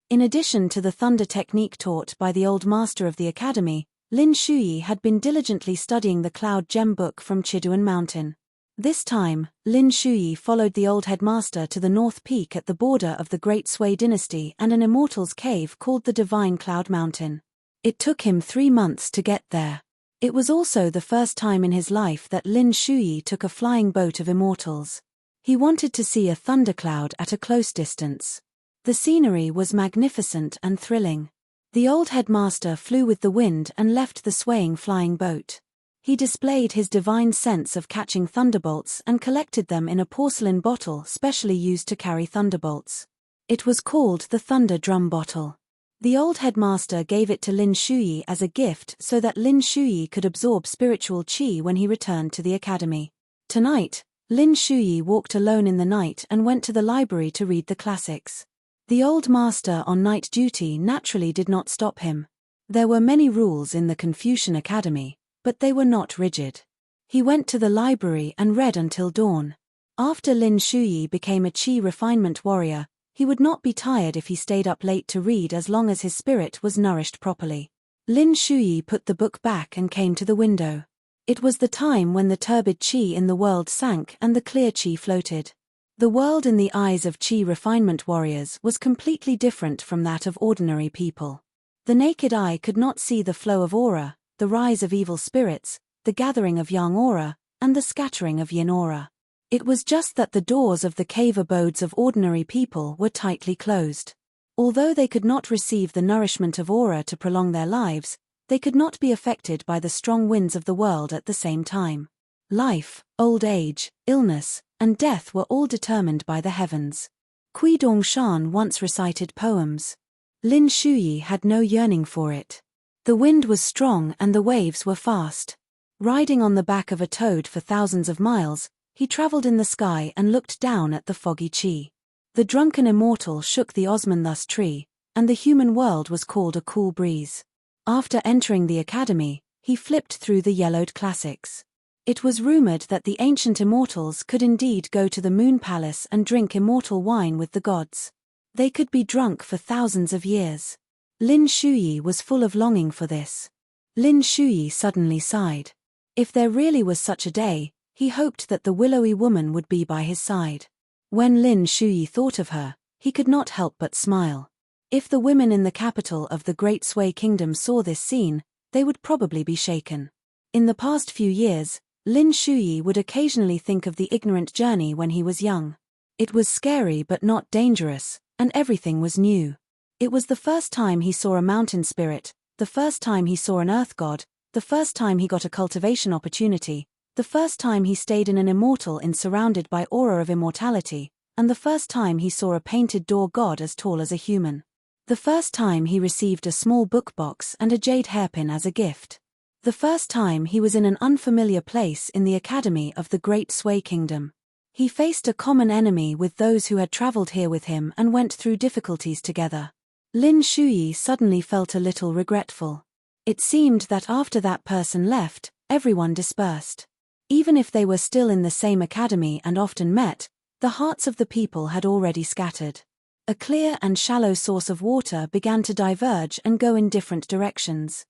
In addition to the thunder technique taught by the old master of the academy, Lin Shuyi had been diligently studying the Cloud Gem book from Chiduan Mountain. This time, Lin Shuyi followed the old headmaster to the North Peak at the border of the Great Sui dynasty and an immortal's cave called the Divine Cloud Mountain. It took him 3 months to get there. It was also the first time in his life that Lin Shuyi took a flying boat of immortals. He wanted to see a thundercloud at a close distance. The scenery was magnificent and thrilling. The old headmaster flew with the wind and left the swaying flying boat. He displayed his divine sense of catching thunderbolts and collected them in a porcelain bottle specially used to carry thunderbolts. It was called the Thunder Drum Bottle. The old headmaster gave it to Lin Shuyi as a gift so that Lin Shuyi could absorb spiritual qi when he returned to the academy. Tonight, Lin Shuyi walked alone in the night and went to the library to read the classics. The old master on night duty naturally did not stop him. There were many rules in the Confucian Academy, but they were not rigid. He went to the library and read until dawn. After Lin Shuyi became a qi refinement warrior, he would not be tired if he stayed up late to read as long as his spirit was nourished properly. Lin Shuyi put the book back and came to the window. It was the time when the turbid qi in the world sank and the clear qi floated. The world in the eyes of qi refinement warriors was completely different from that of ordinary people. The naked eye could not see the flow of aura, the rise of evil spirits, the gathering of yang aura, and the scattering of yin aura. It was just that the doors of the cave abodes of ordinary people were tightly closed. Although they could not receive the nourishment of aura to prolong their lives, they could not be affected by the strong winds of the world at the same time. Life, old age, illness, and death were all determined by the heavens. Kui Dongshan once recited poems. Lin Shuyi had no yearning for it. The wind was strong and the waves were fast. Riding on the back of a toad for thousands of miles, he traveled in the sky and looked down at the foggy qi. The drunken immortal shook the Osmanthus tree, and the human world was called a cool breeze. After entering the academy, he flipped through the yellowed classics. It was rumored that the ancient immortals could indeed go to the moon palace and drink immortal wine with the gods. They could be drunk for thousands of years. Lin Shuyi was full of longing for this. Lin Shuyi suddenly sighed. If there really was such a day, he hoped that the willowy woman would be by his side. When Lin Shuyi thought of her, he could not help but smile. If the women in the capital of the Great Sui Kingdom saw this scene, they would probably be shaken. In the past few years, Lin Shuyi would occasionally think of the ignorant journey when he was young. It was scary but not dangerous, and everything was new. It was the first time he saw a mountain spirit, the first time he saw an earth god, the first time he got a cultivation opportunity, the first time he stayed in an immortal inn surrounded by aura of immortality, and the first time he saw a painted door god as tall as a human. The first time he received a small book box and a jade hairpin as a gift. The first time he was in an unfamiliar place in the academy of the Great Sui Kingdom. He faced a common enemy with those who had traveled here with him and went through difficulties together. Lin Shuyi suddenly felt a little regretful. It seemed that after that person left, everyone dispersed. Even if they were still in the same academy and often met, the hearts of the people had already scattered. A clear and shallow source of water began to diverge and go in different directions.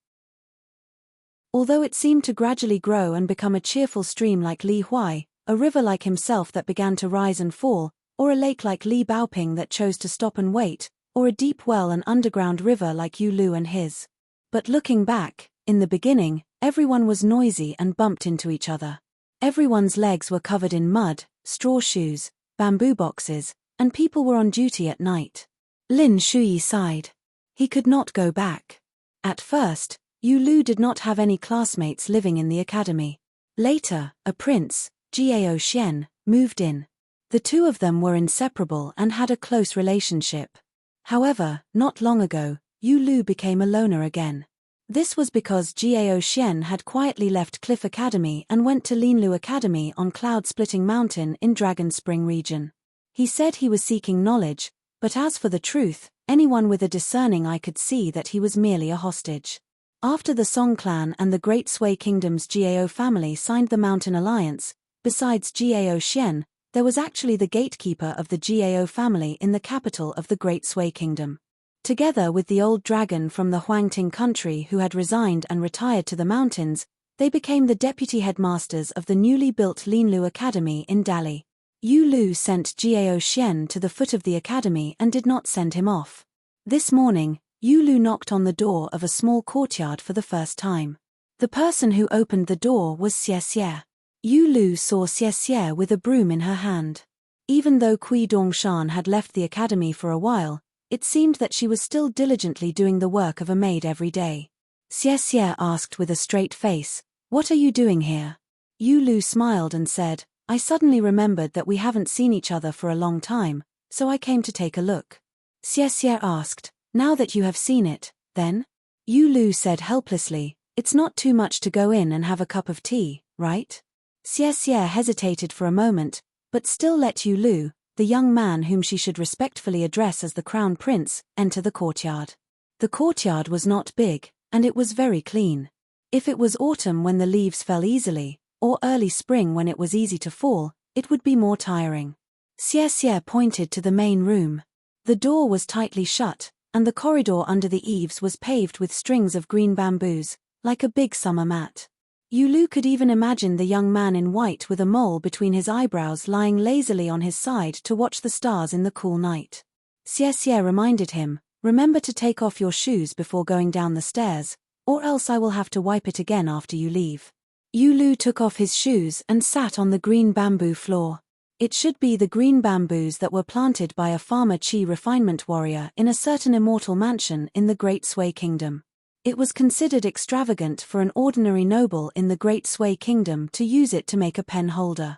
Although it seemed to gradually grow and become a cheerful stream like Li Huai, a river like himself that began to rise and fall, or a lake like Li Baoping that chose to stop and wait, or a deep well and underground river like Yu Lu and his. But looking back, in the beginning, everyone was noisy and bumped into each other. Everyone's legs were covered in mud, straw shoes, bamboo boxes, and people were on duty at night. Lin Shuyi sighed. He could not go back. At first, Yu Lu did not have any classmates living in the academy. Later, a prince, Jiao Xian, moved in. The two of them were inseparable and had a close relationship. However, not long ago, Yu Lu became a loner again. This was because Jiao Xian had quietly left Cliff Academy and went to Linlu Academy on Cloud Splitting Mountain in Dragon Spring region. He said he was seeking knowledge, but as for the truth, anyone with a discerning eye could see that he was merely a hostage. After the Song clan and the Great Sui Kingdom's Jiao family signed the Mountain Alliance, besides Jiao Xian, there was actually the gatekeeper of the Jiao family in the capital of the Great Sui Kingdom. Together with the old dragon from the Huangting country who had resigned and retired to the mountains, they became the deputy headmasters of the newly built Linlu Academy in Dali. Yu Lu sent Jiao Xian to the foot of the academy and did not send him off. This morning, Yu Lu knocked on the door of a small courtyard for the first time. The person who opened the door was Xie Xie. Yu Lu saw Xie Xie with a broom in her hand. Even though Kui Dongshan had left the academy for a while, it seemed that she was still diligently doing the work of a maid every day. Xie Xie asked with a straight face, "What are you doing here?" Yu Lu smiled and said, "I suddenly remembered that we haven't seen each other for a long time, so I came to take a look." Xie Xie asked, Now that you have seen it, then? Yu Lu said helplessly, it's not too much to go in and have a cup of tea, right? Xie Xie hesitated for a moment, but still let Yu Lu, the young man whom she should respectfully address as the crown prince, enter the courtyard. The courtyard was not big, and it was very clean. If it was autumn when the leaves fell easily, or early spring when it was easy to fall, it would be more tiring. Xie Xie pointed to the main room. The door was tightly shut, and the corridor under the eaves was paved with strings of green bamboos, like a big summer mat. Yu Lu could even imagine the young man in white with a mole between his eyebrows lying lazily on his side to watch the stars in the cool night. Xie Xie reminded him, remember to take off your shoes before going down the stairs, or else I will have to wipe it again after you leave. Yu Lu took off his shoes and sat on the green bamboo floor. It should be the green bamboos that were planted by a farmer chi refinement warrior in a certain immortal mansion in the Great Sui Kingdom. It was considered extravagant for an ordinary noble in the Great Sui Kingdom to use it to make a pen holder.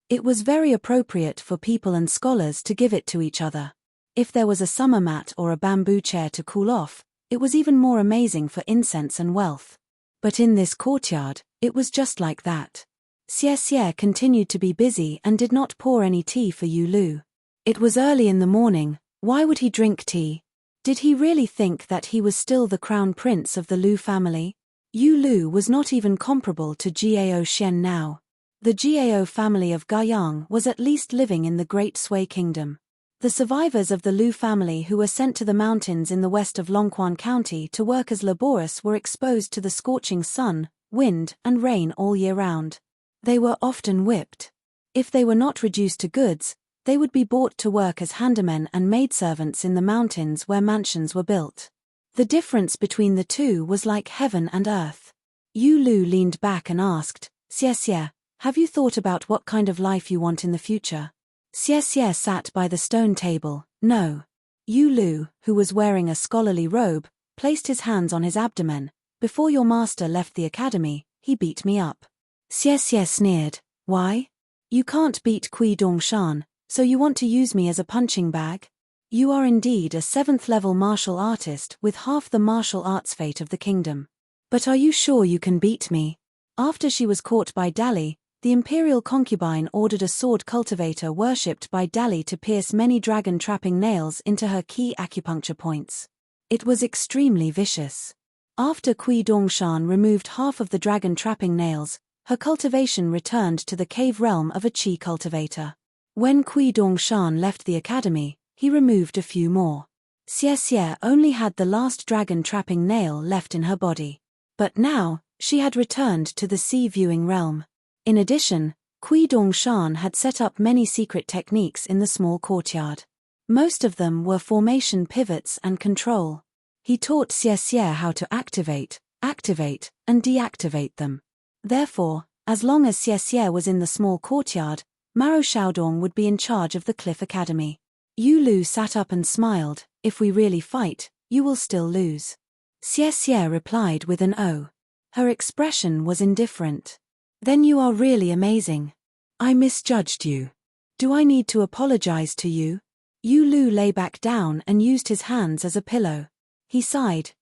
It was very appropriate for people and scholars to give it to each other. If there was a summer mat or a bamboo chair to cool off, it was even more amazing for incense and wealth. But in this courtyard, it was just like that. Xie Xie continued to be busy and did not pour any tea for Yu Lu. It was early in the morning, why would he drink tea? Did he really think that he was still the crown prince of the Lu family? Yu Lu was not even comparable to Jiao Xian now. The Jiao family of Guiyang was at least living in the Great Sui Kingdom. The survivors of the Lu family who were sent to the mountains in the west of Longquan County to work as laborers were exposed to the scorching sun, wind, and rain all year round. They were often whipped. If they were not reduced to goods, they would be bought to work as handymen and maidservants in the mountains where mansions were built. The difference between the two was like heaven and earth. Yu Lu leaned back and asked, Xie Xie, have you thought about what kind of life you want in the future? Xie Xie sat by the stone table, no. Yu Lu, who was wearing a scholarly robe, placed his hands on his abdomen. Before your master left the academy, he beat me up. Xie Xie sneered, why? You can't beat Kui Dongshan, so you want to use me as a punching bag? You are indeed a 7th-level martial artist with half the martial arts fate of the kingdom. But are you sure you can beat me? After she was caught by Dali, the imperial concubine ordered a sword cultivator worshipped by Dali to pierce many dragon-trapping nails into her key acupuncture points. It was extremely vicious. After Kui Dongshan removed half of the dragon-trapping nails, her cultivation returned to the cave realm of a chi cultivator. When Kui Dongshan left the academy, he removed a few more. Xie Xie only had the last dragon-trapping nail left in her body. But now, she had returned to the sea-viewing realm. In addition, Kui Dongshan had set up many secret techniques in the small courtyard. Most of them were formation pivots and control. He taught Xie Xie how to activate, and deactivate them. Therefore, as long as Xie Xie was in the small courtyard, Maro Xiaodong would be in charge of the Cliff Academy. Yu Lu sat up and smiled, if we really fight, you will still lose. Xie Xie replied with an "oh." Her expression was indifferent. Then you are really amazing. I misjudged you. Do I need to apologize to you? Yu Lu lay back down and used his hands as a pillow. He sighed,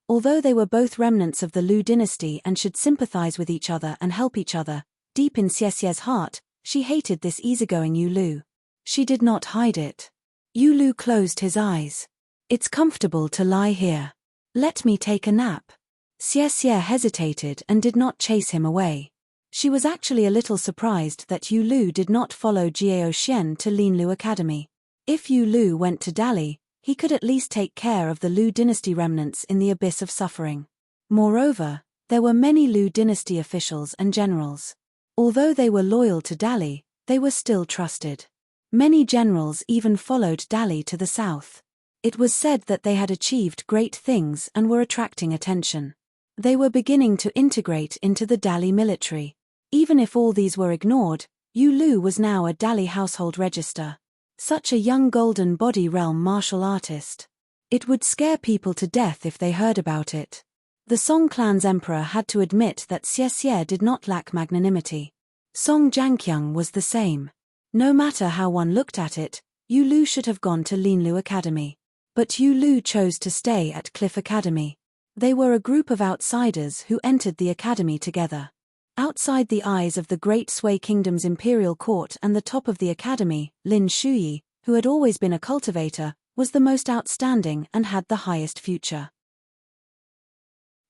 although they were both remnants of the Lu dynasty and should sympathize with each other and help each other, deep in Xie Xie's heart, she hated this easygoing Yu Lu. She did not hide it. Yu Lu closed his eyes. It's comfortable to lie here. Let me take a nap. Xie Xie hesitated and did not chase him away. She was actually a little surprised that Yu Lu did not follow Jiao Xian to Linlu Academy. If Yu Lu went to Dali, he could at least take care of the Lu dynasty remnants in the abyss of suffering. Moreover, there were many Lu dynasty officials and generals. Although they were loyal to Dali, they were still trusted. Many generals even followed Dali to the south. It was said that they had achieved great things and were attracting attention. They were beginning to integrate into the Dali military. Even if all these were ignored, Yu Lu was now a Dali household register. Such a young golden body realm martial artist. It would scare people to death if they heard about it. The Song clan's emperor had to admit that Xie Xie did not lack magnanimity. Song Jianqiang was the same. No matter how one looked at it, Yu Lu should have gone to Linlu Academy. But Yu Lu chose to stay at Cliff Academy. They were a group of outsiders who entered the academy together. Outside the eyes of the Great Sui Kingdom's imperial court and the top of the academy, Lin Shuyi, who had always been a cultivator, was the most outstanding and had the highest future.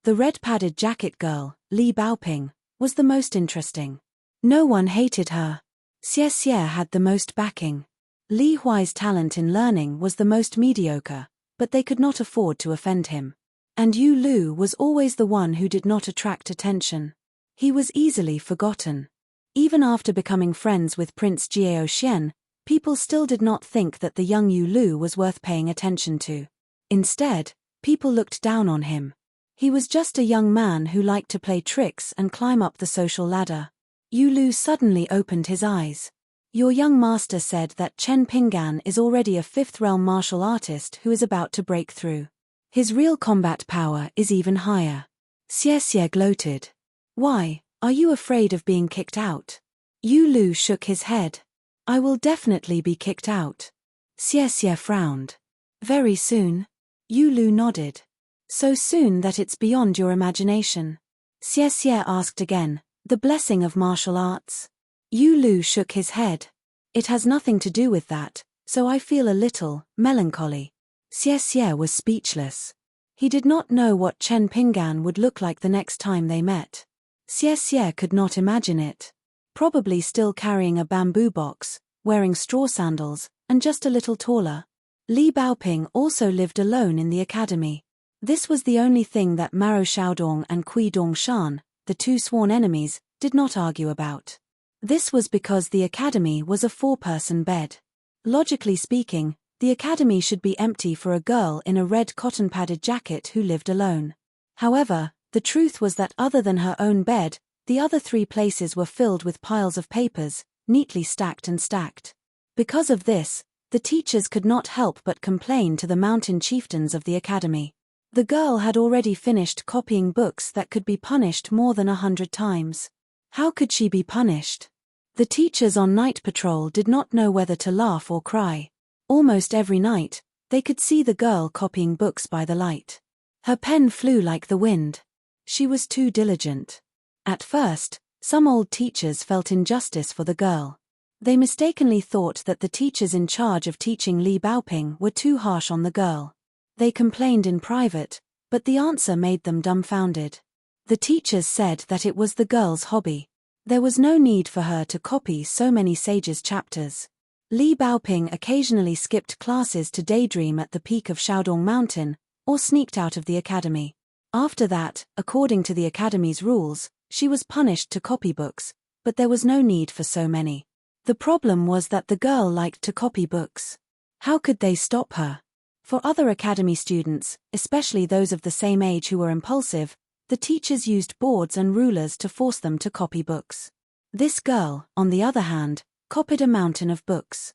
The red-padded jacket girl, Li Baoping, was the most interesting. No one hated her. Xie Xie had the most backing. Li Huai's talent in learning was the most mediocre, but they could not afford to offend him. And Yu Lu was always the one who did not attract attention. He was easily forgotten. Even after becoming friends with Prince Jiao Xian, people still did not think that the young Yu Lu was worth paying attention to. Instead, people looked down on him. He was just a young man who liked to play tricks and climb up the social ladder. Yu Lu suddenly opened his eyes. Your young master said that Chen Pinggan is already a fifth-realm martial artist who is about to break through. His real combat power is even higher. Xie Xie gloated. Why, are you afraid of being kicked out? Yu Lu shook his head. I will definitely be kicked out. Xie Xie frowned. Very soon? Yu Lu nodded. So soon that it's beyond your imagination. Xie Xie asked again, the blessing of martial arts? Yu Lu shook his head. It has nothing to do with that, so I feel a little melancholy. Xie Xie was speechless. He did not know what Chen Pinggan would look like the next time they met. Xie Xie could not imagine it. Probably still carrying a bamboo box, wearing straw sandals, and just a little taller. Li Baoping also lived alone in the academy. This was the only thing that Maro Xiaodong and Kui Dongshan, the two sworn enemies, did not argue about. This was because the academy was a four-person bed. Logically speaking, the academy should be empty for a girl in a red cotton-padded jacket who lived alone. However, the truth was that other than her own bed, the other three places were filled with piles of papers, neatly stacked and stacked. Because of this, the teachers could not help but complain to the mountain chieftains of the academy. The girl had already finished copying books that could be punished more than 100 times. How could she be punished? The teachers on night patrol did not know whether to laugh or cry. Almost every night, they could see the girl copying books by the light. Her pen flew like the wind. She was too diligent. At first, some old teachers felt injustice for the girl. They mistakenly thought that the teachers in charge of teaching Li Baoping were too harsh on the girl. They complained in private, but the answer made them dumbfounded. The teachers said that it was the girl's hobby. There was no need for her to copy so many sages' chapters. Li Baoping occasionally skipped classes to daydream at the peak of Xiaodong Mountain, or sneaked out of the academy. After that, according to the academy's rules, she was punished to copy books, but there was no need for so many. The problem was that the girl liked to copy books. How could they stop her? For other academy students, especially those of the same age who were impulsive, the teachers used boards and rulers to force them to copy books. This girl, on the other hand, copied a mountain of books.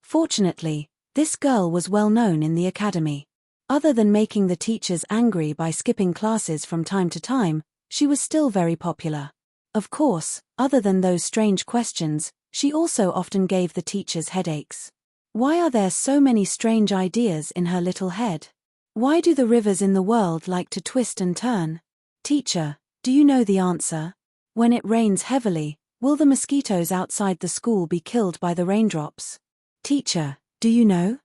Fortunately, this girl was well known in the academy. Other than making the teachers angry by skipping classes from time to time, she was still very popular. Of course, other than those strange questions, she also often gave the teachers headaches. Why are there so many strange ideas in her little head? Why do the rivers in the world like to twist and turn? Teacher, do you know the answer? When it rains heavily, will the mosquitoes outside the school be killed by the raindrops? Teacher, do you know?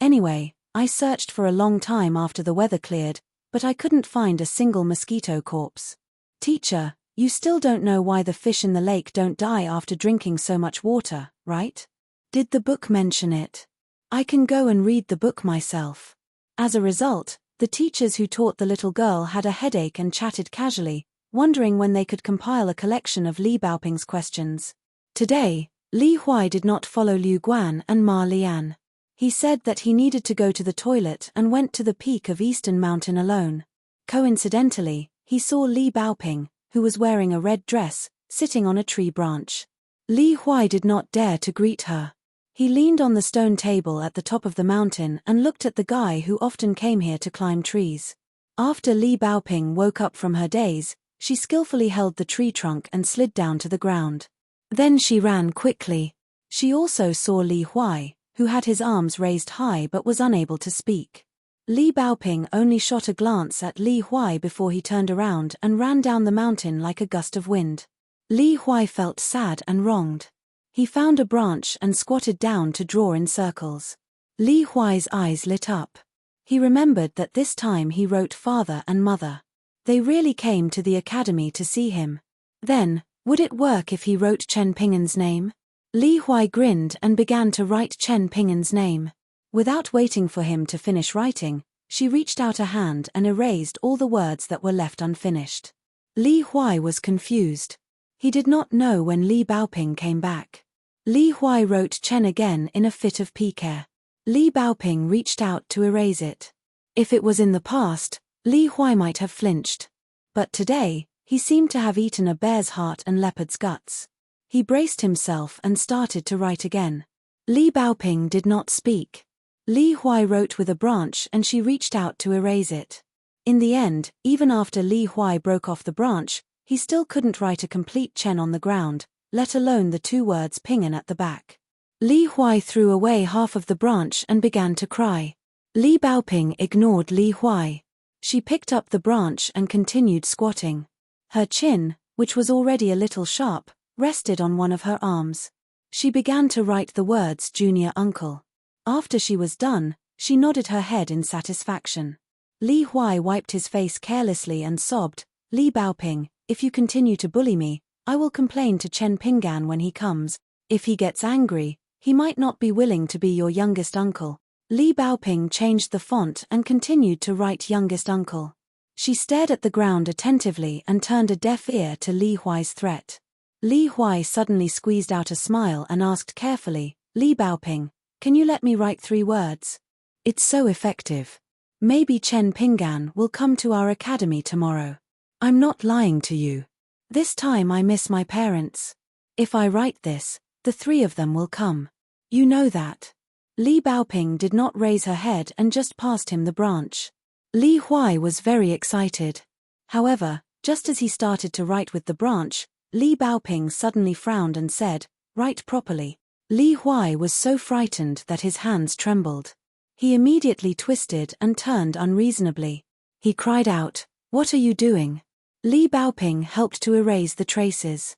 Anyway, I searched for a long time after the weather cleared, but I couldn't find a single mosquito corpse. Teacher, you still don't know why the fish in the lake don't die after drinking so much water, right? Did the book mention it? I can go and read the book myself. As a result, the teachers who taught the little girl had a headache and chatted casually, wondering when they could compile a collection of Li Baoping's questions. Today, Li Huai did not follow Liu Guan and Ma Lian. He said that he needed to go to the toilet and went to the peak of Eastern Mountain alone. Coincidentally, he saw Li Baoping, who was wearing a red dress, sitting on a tree branch. Li Huai did not dare to greet her. He leaned on the stone table at the top of the mountain and looked at the guy who often came here to climb trees. After Li Baoping woke up from her daze, she skillfully held the tree trunk and slid down to the ground. Then she ran quickly. She also saw Li Huai, who had his arms raised high but was unable to speak. Li Baoping only shot a glance at Li Huai before he turned around and ran down the mountain like a gust of wind. Li Huai felt sad and wronged. He found a branch and squatted down to draw in circles. Li Huai's eyes lit up. He remembered that this time he wrote father and mother. They really came to the academy to see him. Then, would it work if he wrote Chen Pingan's name? Li Huai grinned and began to write Chen Pingan's name. Without waiting for him to finish writing, she reached out a hand and erased all the words that were left unfinished. Li Huai was confused. He did not know when Li Baoping came back. Li Huai wrote Chen again in a fit of pique. Li Baoping reached out to erase it. If it was in the past, Li Huai might have flinched. But today, he seemed to have eaten a bear's heart and leopard's guts. He braced himself and started to write again. Li Baoping did not speak. Li Huai wrote with a branch and she reached out to erase it. In the end, even after Li Huai broke off the branch, he still couldn't write a complete Chen on the ground, let alone the two words Pingan at the back. Li Huai threw away half of the branch and began to cry. Li Baoping ignored Li Huai. She picked up the branch and continued squatting. Her chin, which was already a little sharp, rested on one of her arms. She began to write the words junior uncle. After she was done, she nodded her head in satisfaction. Li Huai wiped his face carelessly and sobbed, Li Baoping, if you continue to bully me, I will complain to Chen Pingan when he comes. If he gets angry, he might not be willing to be your youngest uncle. Li Baoping changed the font and continued to write youngest uncle. She stared at the ground attentively and turned a deaf ear to Li Huai's threat. Li Huai suddenly squeezed out a smile and asked carefully, Li Baoping, can you let me write 3 words? It's so effective. Maybe Chen Pingan will come to our academy tomorrow. I'm not lying to you. This time I miss my parents. If I write this, the 3 of them will come. You know that. Li Baoping did not raise her head and just passed him the branch. Li Huai was very excited. However, just as he started to write with the branch, Li Baoping suddenly frowned and said, write properly. Li Huai was so frightened that his hands trembled. He immediately twisted and turned unreasonably. He cried out, what are you doing? Li Baoping helped to erase the traces.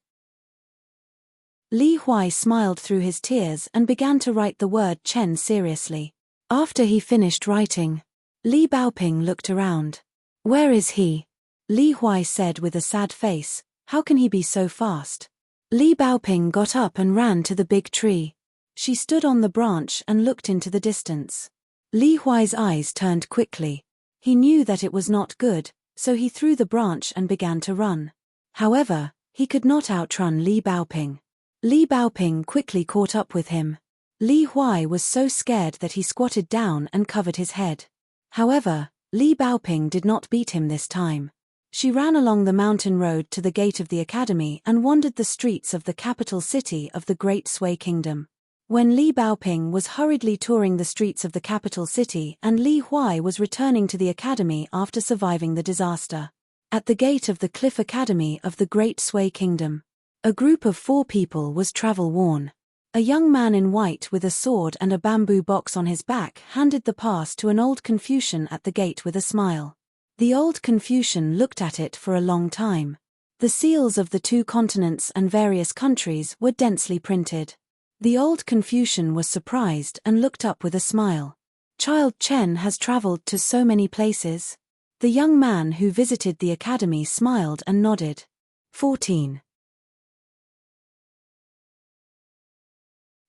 Li Huai smiled through his tears and began to write the word Chen seriously. After he finished writing, Li Baoping looked around. Where is he? Li Huai said with a sad face, how can he be so fast? Li Baoping got up and ran to the big tree. She stood on the branch and looked into the distance. Li Huai's eyes turned quickly. He knew that it was not good, so he threw the branch and began to run. However, he could not outrun Li Baoping. Li Baoping quickly caught up with him. Li Huai was so scared that he squatted down and covered his head. However, Li Baoping did not beat him this time. She ran along the mountain road to the gate of the academy and wandered the streets of the capital city of the Great Sui Kingdom. When Li Baoping was hurriedly touring the streets of the capital city and Li Huai was returning to the academy after surviving the disaster. At the gate of the Cliff Academy of the Great Sui Kingdom, a group of 4 people was travel-worn. A young man in white with a sword and a bamboo box on his back handed the pass to an old Confucian at the gate with a smile. The old Confucian looked at it for a long time. The seals of the 2 continents and various countries were densely printed. The old Confucian was surprised and looked up with a smile. Child Chen has traveled to so many places. The young man who visited the academy smiled and nodded. 14.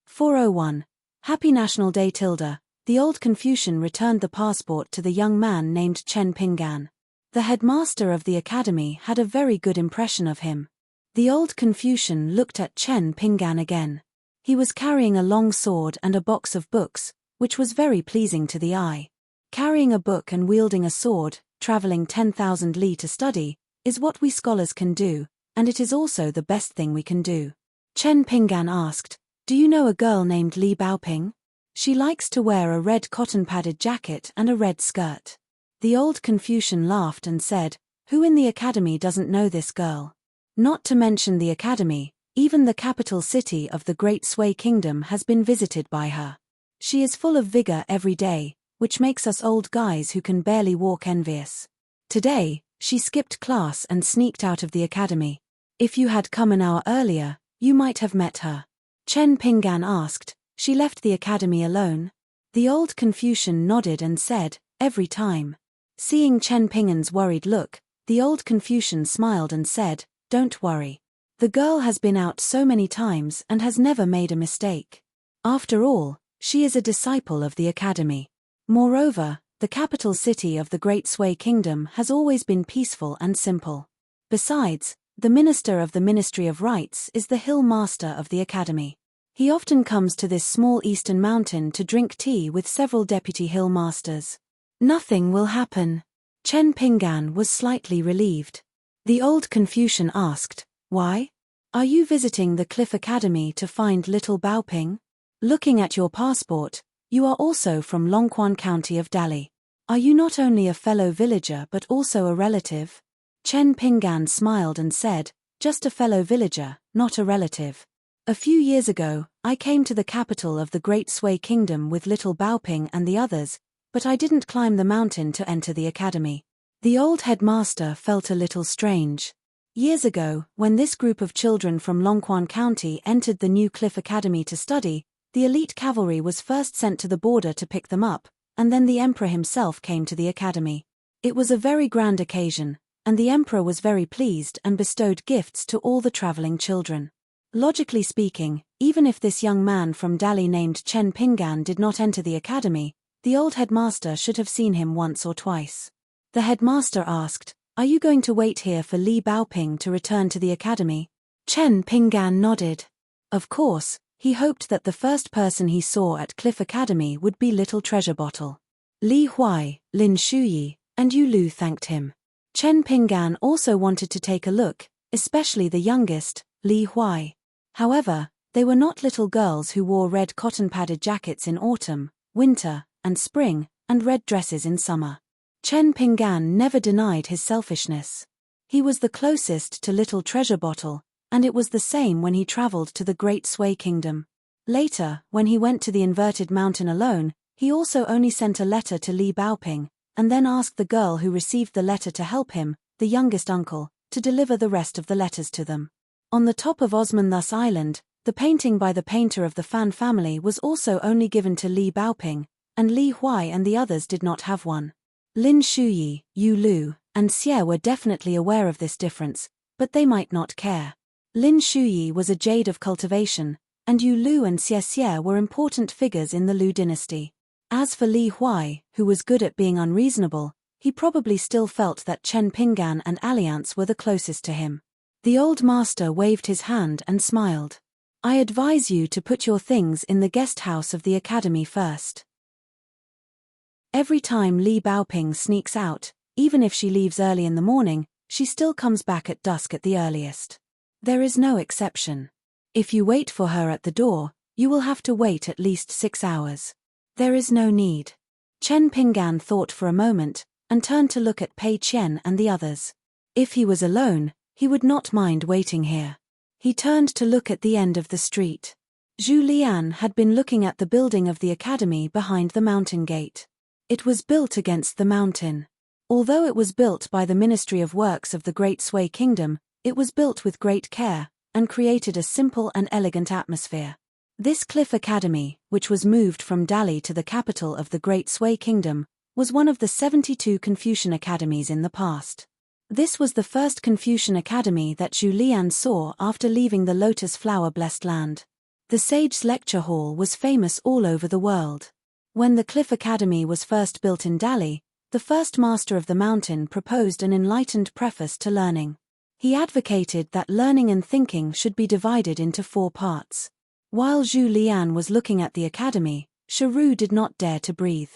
401. Happy National Day tilde. The old Confucian returned the passport to the young man named Chen Pingan. The headmaster of the academy had a very good impression of him. The old Confucian looked at Chen Pingan again. He was carrying a long sword and a box of books, which was very pleasing to the eye. Carrying a book and wielding a sword, traveling 10,000 li to study, is what we scholars can do, and it is also the best thing we can do. Chen Pingan asked, do you know a girl named Li Baoping? She likes to wear a red cotton-padded jacket and a red skirt. The old Confucian laughed and said, who in the academy doesn't know this girl? Not to mention the academy, even the capital city of the Great Sui Kingdom has been visited by her. She is full of vigor every day, which makes us old guys who can barely walk envious. Today, she skipped class and sneaked out of the academy. If you had come an hour earlier, you might have met her. Chen Pinggan asked. She left the academy alone? The old Confucian nodded and said, every time. Seeing Chen Pinggan's worried look, the old Confucian smiled and said, don't worry. The girl has been out so many times and has never made a mistake. After all, she is a disciple of the academy. Moreover, the capital city of the Great Sui Kingdom has always been peaceful and simple. Besides, the minister of the Ministry of Rites is the hill master of the academy. He often comes to this small eastern mountain to drink tea with several deputy hill masters. Nothing will happen. Chen Pinggan was slightly relieved. The old Confucian asked, why? Are you visiting the Cliff Academy to find little Baoping? Looking at your passport, you are also from Longquan County of Dali. Are you not only a fellow villager but also a relative? Chen Pinggan smiled and said, just a fellow villager, not a relative. A few years ago, I came to the capital of the Great Sui Kingdom with little Baoping and the others, but I didn't climb the mountain to enter the academy. The old headmaster felt a little strange. Years ago, when this group of children from Longquan County entered the new Cliff Academy to study, the elite cavalry was first sent to the border to pick them up, and then the emperor himself came to the academy. It was a very grand occasion, and the emperor was very pleased and bestowed gifts to all the traveling children. Logically speaking, even if this young man from Dali named Chen Pinggan did not enter the academy, the old headmaster should have seen him once or twice. The headmaster asked, are you going to wait here for Li Baoping to return to the academy? Chen Pinggan nodded. Of course, he hoped that the first person he saw at Cliff Academy would be Little Treasure Bottle. Li Huai, Lin Shuyi, and Yu Lu thanked him. Chen Pinggan also wanted to take a look, especially the youngest, Li Huai. However, they were not little girls who wore red cotton-padded jackets in autumn, winter, and spring, and red dresses in summer. Chen Pinggan never denied his selfishness. He was the closest to Little Treasure Bottle, and it was the same when he traveled to the Great Sui Kingdom. Later, when he went to the inverted mountain alone, he also only sent a letter to Li Baoping, and then asked the girl who received the letter to help him, the youngest uncle, to deliver the rest of the letters to them. On the top of Osmanthus Island, the painting by the painter of the Fan family was also only given to Li Baoping, and Li Huai and the others did not have one. Lin Shuyi, Yu Lu, and Xie were definitely aware of this difference, but they might not care. Lin Shuyi was a jade of cultivation, and Yu Lu and Xie were important figures in the Lu dynasty. As for Li Huai, who was good at being unreasonable, he probably still felt that Chen Pinggan and Alliance were the closest to him. The old master waved his hand and smiled. I advise you to put your things in the guest house of the academy first. Every time Li Baoping sneaks out, even if she leaves early in the morning, she still comes back at dusk at the earliest. There is no exception. If you wait for her at the door, you will have to wait at least 6 hours. There is no need. Chen Pinggan thought for a moment, and turned to look at Pei Qian and the others. If he was alone, he would not mind waiting here. He turned to look at the end of the street. Zhu Lian had been looking at the building of the academy behind the mountain gate. It was built against the mountain. Although it was built by the Ministry of Works of the Great Sui Kingdom, it was built with great care, and created a simple and elegant atmosphere. This Cliff Academy, which was moved from Dali to the capital of the Great Sui Kingdom, was one of the 72 Confucian academies in the past. This was the first Confucian academy that Zhu Lian saw after leaving the lotus flower-blessed land. The sage's lecture hall was famous all over the world. When the Cliff Academy was first built in Dali, the first master of the mountain proposed an enlightened preface to learning. He advocated that learning and thinking should be divided into 4 parts. While Zhu Lian was looking at the academy, Sharu did not dare to breathe.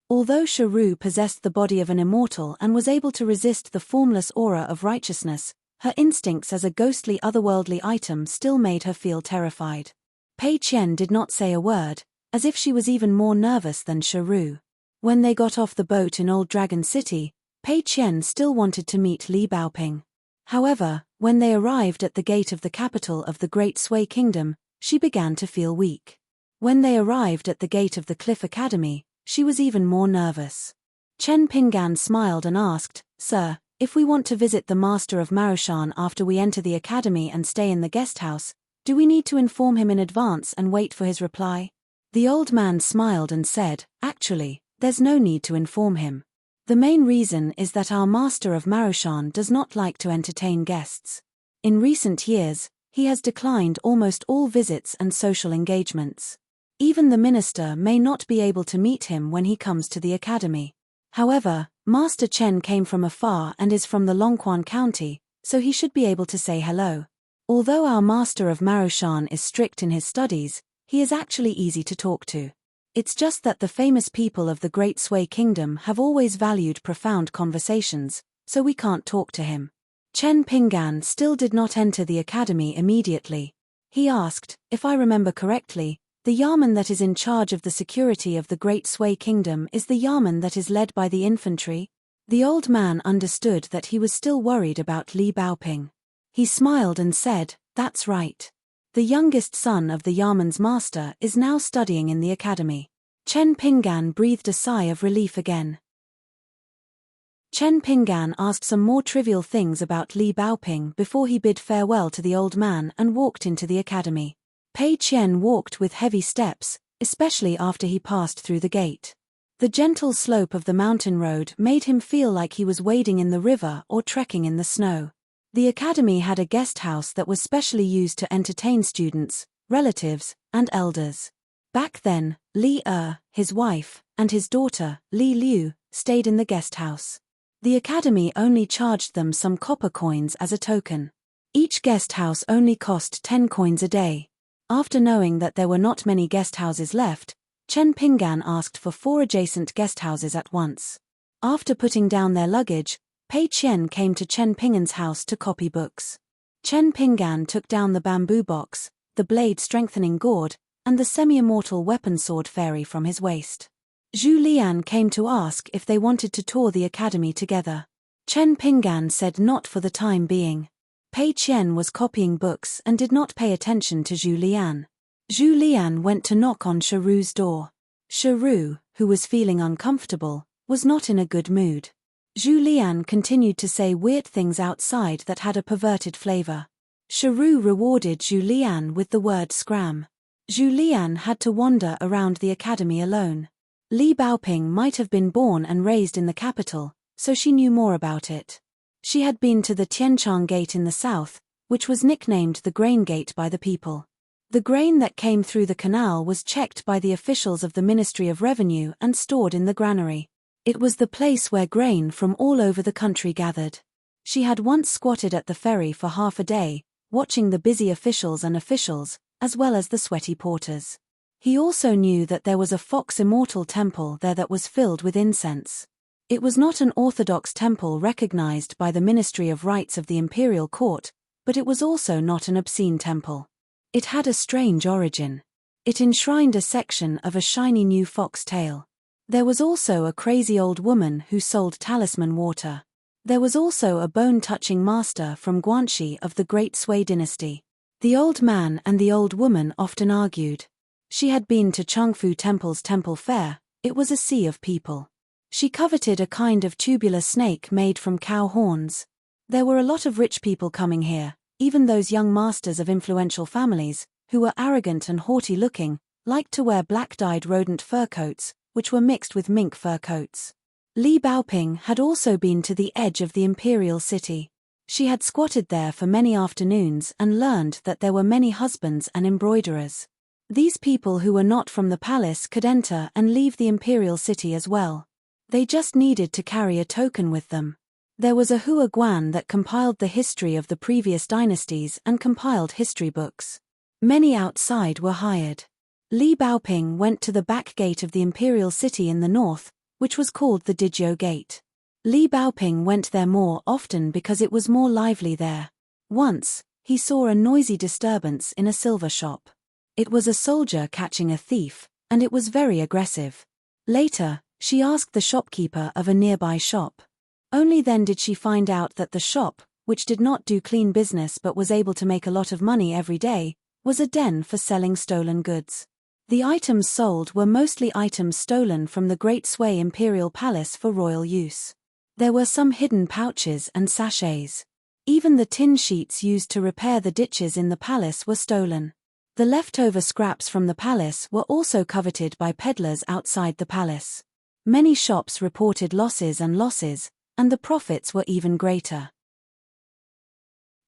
Although Sharu possessed the body of an immortal and was able to resist the formless aura of righteousness, her instincts as a ghostly otherworldly item still made her feel terrified. Pei Qian did not say a word, as if she was even more nervous than Sharu. When they got off the boat in Old Dragon City, Pei Qian still wanted to meet Li Baoping. However, when they arrived at the gate of the capital of the Great Sui Kingdom, she began to feel weak. When they arrived at the gate of the Cliff Academy, she was even more nervous. Chen Pinggan smiled and asked, "Sir, if we want to visit the master of Marushan after we enter the academy and stay in the guest house, do we need to inform him in advance and wait for his reply?" The old man smiled and said, "Actually, there's no need to inform him. The main reason is that our master of Marushan does not like to entertain guests. In recent years, he has declined almost all visits and social engagements. Even the minister may not be able to meet him when he comes to the academy. However, Master Chen came from afar and is from the Longquan County, so he should be able to say hello. Although our master of Marushan is strict in his studies, he is actually easy to talk to. It's just that the famous people of the Great Sui Kingdom have always valued profound conversations, so we can't talk to him." Chen Pinggan still did not enter the academy immediately. He asked, "If I remember correctly, the Yamen that is in charge of the security of the Great Sui Kingdom is the Yamen that is led by the infantry?" The old man understood that he was still worried about Li Baoping. He smiled and said, "That's right. The youngest son of the Yamen's master is now studying in the academy." Chen Pinggan breathed a sigh of relief again. Chen Pinggan asked some more trivial things about Li Baoping before he bid farewell to the old man and walked into the academy. Pei Qian walked with heavy steps, especially after he passed through the gate. The gentle slope of the mountain road made him feel like he was wading in the river or trekking in the snow. The academy had a guest house that was specially used to entertain students, relatives, and elders. Back then, Li his wife, and his daughter, Li Liu, stayed in the guest house. The academy only charged them some copper coins as a token. Each guest house only cost 10 coins a day. After knowing that there were not many guest houses left, Chen Pinggan asked for 4 adjacent guest houses at once. After putting down their luggage, Pei Qian came to Chen Pinggan's house to copy books. Chen Pinggan took down the bamboo box, the blade-strengthening gourd, and the semi-immortal weapon sword fairy from his waist. Zhu Lian came to ask if they wanted to tour the academy together. Chen Pinggan said not for the time being. Pei Qian was copying books and did not pay attention to Zhu Lian. Zhu Lian went to knock on Sharu's door. Sharu, who was feeling uncomfortable, was not in a good mood. Zhu Lian continued to say weird things outside that had a perverted flavor. Sharu rewarded Zhu Lian with the word scram. Zhu Lian had to wander around the academy alone. Li Baoping might have been born and raised in the capital, so she knew more about it. She had been to the Tianchang Gate in the south, which was nicknamed the Grain Gate by the people. The grain that came through the canal was checked by the officials of the Ministry of Revenue and stored in the granary. It was the place where grain from all over the country gathered. She had once squatted at the ferry for half a day, watching the busy officials, as well as the sweaty porters. He also knew that there was a Fox Immortal temple there that was filled with incense. It was not an orthodox temple recognized by the Ministry of Rites of the Imperial Court, but it was also not an obscene temple. It had a strange origin. It enshrined a section of a shiny new fox tail. There was also a crazy old woman who sold talisman water. There was also a bone-touching master from Guanxi of the Great Sui dynasty. The old man and the old woman often argued. She had been to Chengfu Temple's temple fair. It was a sea of people. She coveted a kind of tubular snake made from cow horns. There were a lot of rich people coming here, even those young masters of influential families, who were arrogant and haughty-looking, liked to wear black-dyed rodent fur coats, which were mixed with mink fur coats. Li Baoping had also been to the edge of the imperial city. She had squatted there for many afternoons and learned that there were many husbands and embroiderers. These people who were not from the palace could enter and leave the imperial city as well. They just needed to carry a token with them. There was a Hua Guan that compiled the history of the previous dynasties and compiled history books. Many outside were hired. Li Baoping went to the back gate of the imperial city in the north, which was called the Digyo Gate. Li Baoping went there more often because it was more lively there. Once, he saw a noisy disturbance in a silver shop. It was a soldier catching a thief, and it was very aggressive. Later, she asked the shopkeeper of a nearby shop. Only then did she find out that the shop, which did not do clean business but was able to make a lot of money every day, was a den for selling stolen goods. The items sold were mostly items stolen from the Great Sway Imperial Palace for royal use. There were some hidden pouches and sachets. Even the tin sheets used to repair the ditches in the palace were stolen. The leftover scraps from the palace were also coveted by peddlers outside the palace. Many shops reported losses, and the profits were even greater.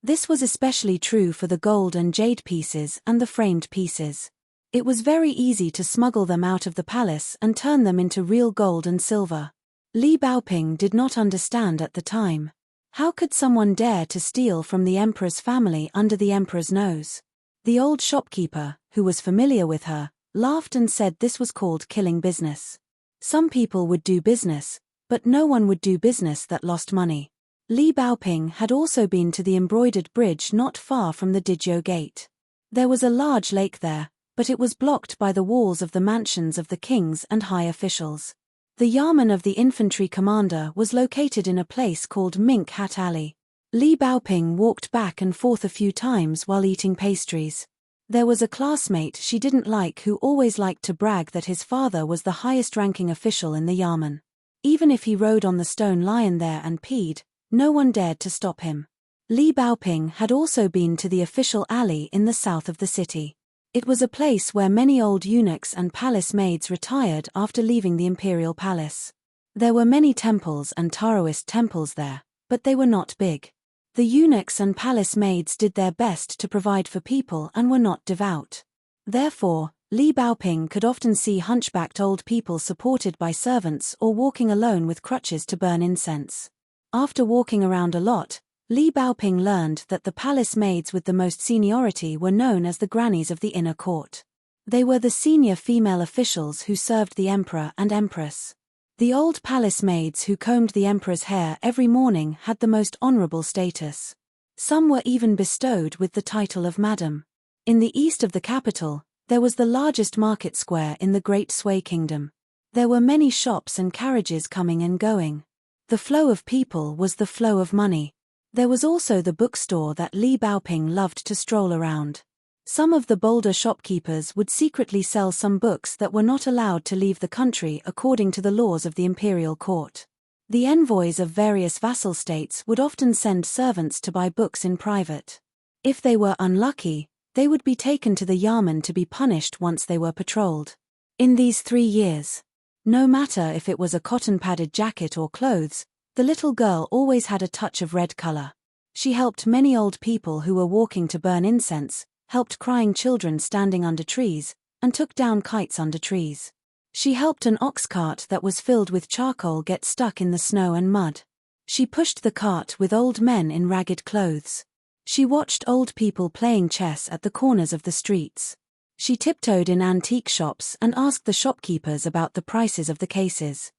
This was especially true for the gold and jade pieces and the framed pieces. It was very easy to smuggle them out of the palace and turn them into real gold and silver. Li Baoping did not understand at the time. How could someone dare to steal from the emperor's family under the emperor's nose? The old shopkeeper, who was familiar with her, laughed and said this was called killing business. Some people would do business, but no one would do business that lost money. Li Baoping had also been to the embroidered bridge not far from the Dizhou Gate. There was a large lake there, but it was blocked by the walls of the mansions of the kings and high officials. The yamen of the infantry commander was located in a place called Mink Hat Alley. Li Baoping walked back and forth a few times while eating pastries. There was a classmate she didn't like who always liked to brag that his father was the highest-ranking official in the yamen. Even if he rode on the stone lion there and peed, no one dared to stop him. Li Baoping had also been to the official alley in the south of the city. It was a place where many old eunuchs and palace maids retired after leaving the imperial palace. There were many temples and Taoist temples there, but they were not big. The eunuchs and palace maids did their best to provide for people and were not devout. Therefore, Li Baoping could often see hunchbacked old people supported by servants or walking alone with crutches to burn incense. After walking around a lot, Li Baoping learned that the palace maids with the most seniority were known as the grannies of the inner court. They were the senior female officials who served the emperor and empress. The old palace maids who combed the emperor's hair every morning had the most honorable status. Some were even bestowed with the title of madam. In the east of the capital, there was the largest market square in the Great Sway Kingdom. There were many shops and carriages coming and going. The flow of people was the flow of money. There was also the bookstore that Li Baoping loved to stroll around. Some of the bolder shopkeepers would secretly sell some books that were not allowed to leave the country according to the laws of the imperial court. The envoys of various vassal states would often send servants to buy books in private. If they were unlucky, they would be taken to the yamen to be punished once they were patrolled. In these 3 years, no matter if it was a cotton-padded jacket or clothes, the little girl always had a touch of red color. She helped many old people who were walking to burn incense, helped crying children standing under trees, and took down kites under trees. She helped an ox cart that was filled with charcoal get stuck in the snow and mud. She pushed the cart with old men in ragged clothes. She watched old people playing chess at the corners of the streets. She tiptoed in antique shops and asked the shopkeepers about the prices of the cases.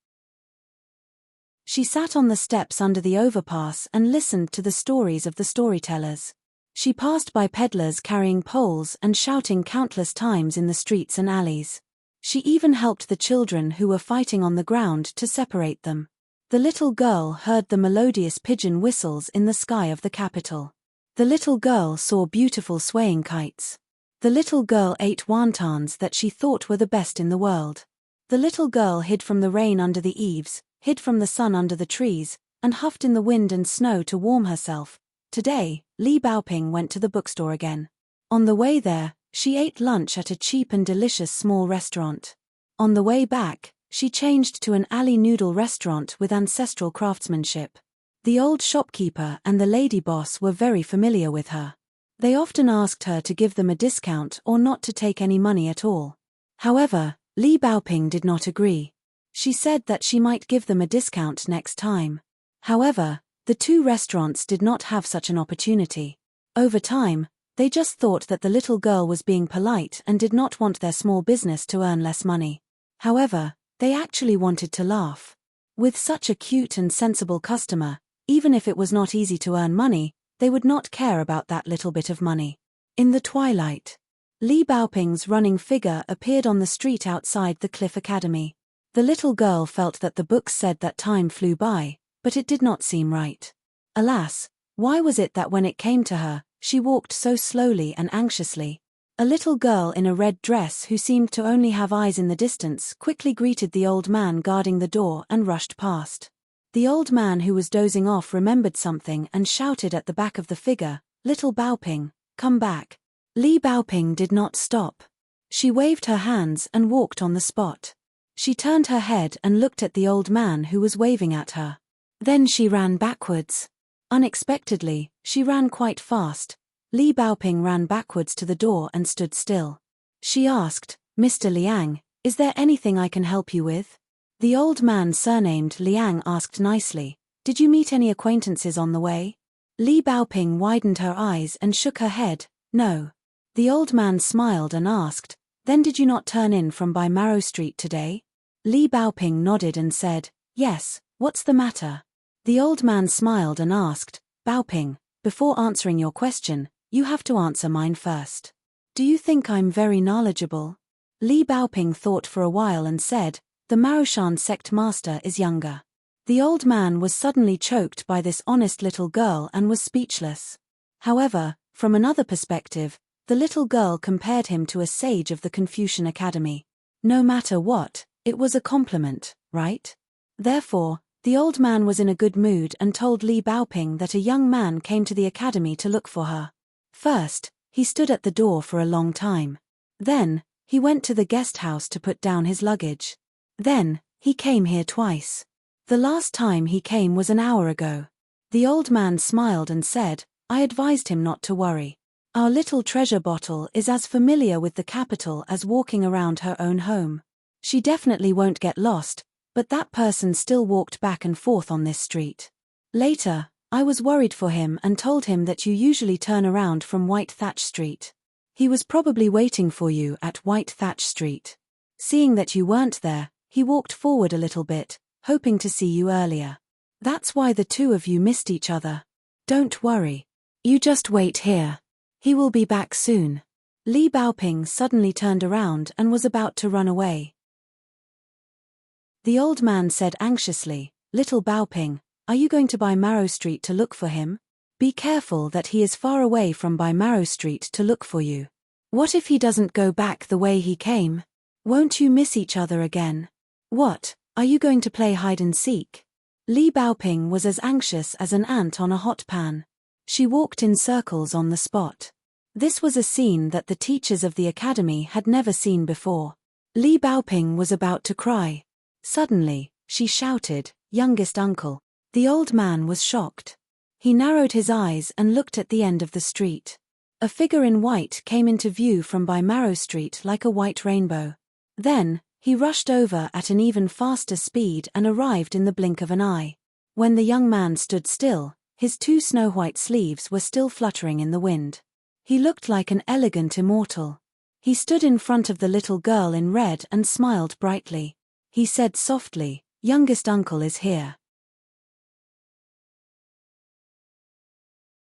She sat on the steps under the overpass and listened to the stories of the storytellers. She passed by peddlers carrying poles and shouting countless times in the streets and alleys. She even helped the children who were fighting on the ground to separate them. The little girl heard the melodious pigeon whistles in the sky of the capital. The little girl saw beautiful swaying kites. The little girl ate wontons that she thought were the best in the world. The little girl hid from the rain under the eaves, hid from the sun under the trees, and huffed in the wind and snow to warm herself. Today, Li Baoping went to the bookstore again. On the way there, she ate lunch at a cheap and delicious small restaurant. On the way back, she changed to an alley noodle restaurant with ancestral craftsmanship. The old shopkeeper and the lady boss were very familiar with her. They often asked her to give them a discount or not to take any money at all. However, Li Baoping did not agree. She said that she might give them a discount next time. However, the 2 restaurants did not have such an opportunity. Over time, they just thought that the little girl was being polite and did not want their small business to earn less money. However, they actually wanted to laugh. With such a cute and sensible customer, even if it was not easy to earn money, they would not care about that little bit of money. In the twilight, Li Baoping's running figure appeared on the street outside the Cliff Academy. The little girl felt that the books said that time flew by, but it did not seem right. Alas, why was it that when it came to her, she walked so slowly and anxiously? A little girl in a red dress who seemed to only have eyes in the distance quickly greeted the old man guarding the door and rushed past. The old man who was dozing off remembered something and shouted at the back of the figure, "Little Baoping, come back." Li Baoping did not stop. She waved her hands and walked on the spot. She turned her head and looked at the old man who was waving at her. Then she ran backwards. Unexpectedly, she ran quite fast. Li Baoping ran backwards to the door and stood still. She asked, "Mr. Liang, is there anything I can help you with?" The old man surnamed Liang asked nicely, "Did you meet any acquaintances on the way?" Li Baoping widened her eyes and shook her head, "No." The old man smiled and asked, "Then did you not turn in from by Marrow Street today?" Li Baoping nodded and said, "Yes, what's the matter?" The old man smiled and asked, "Baoping, before answering your question, you have to answer mine first. Do you think I'm very knowledgeable?" Li Baoping thought for a while and said, "The Maroshan sect master is younger." The old man was suddenly choked by this honest little girl and was speechless. However, from another perspective, the little girl compared him to a sage of the Confucian Academy. No matter what, it was a compliment, right? Therefore, the old man was in a good mood and told Li Baoping that a young man came to the academy to look for her. First, he stood at the door for a long time. Then, he went to the guest house to put down his luggage. Then, he came here twice. The last time he came was an hour ago. The old man smiled and said, "I advised him not to worry. Our little treasure bottle is as familiar with the capital as walking around her own home. She definitely won't get lost, but that person still walked back and forth on this street. Later, I was worried for him and told him that you usually turn around from White Thatch Street. He was probably waiting for you at White Thatch Street. Seeing that you weren't there, he walked forward a little bit, hoping to see you earlier. That's why the two of you missed each other. Don't worry. You just wait here. He will be back soon." Li Baoping suddenly turned around and was about to run away. The old man said anxiously, "Little Baoping, are you going to by Marrow Street to look for him? Be careful that he is far away from by Marrow Street to look for you. What if he doesn't go back the way he came? Won't you miss each other again? What, are you going to play hide and seek?" Li Baoping was as anxious as an ant on a hot pan. She walked in circles on the spot. This was a scene that the teachers of the academy had never seen before. Li Baoping was about to cry. Suddenly, she shouted, "Youngest uncle." The old man was shocked. He narrowed his eyes and looked at the end of the street. A figure in white came into view from by Marrow Street like a white rainbow. Then, he rushed over at an even faster speed and arrived in the blink of an eye. When the young man stood still, his two snow-white sleeves were still fluttering in the wind. He looked like an elegant immortal. He stood in front of the little girl in red and smiled brightly. He said softly, "Youngest uncle is here."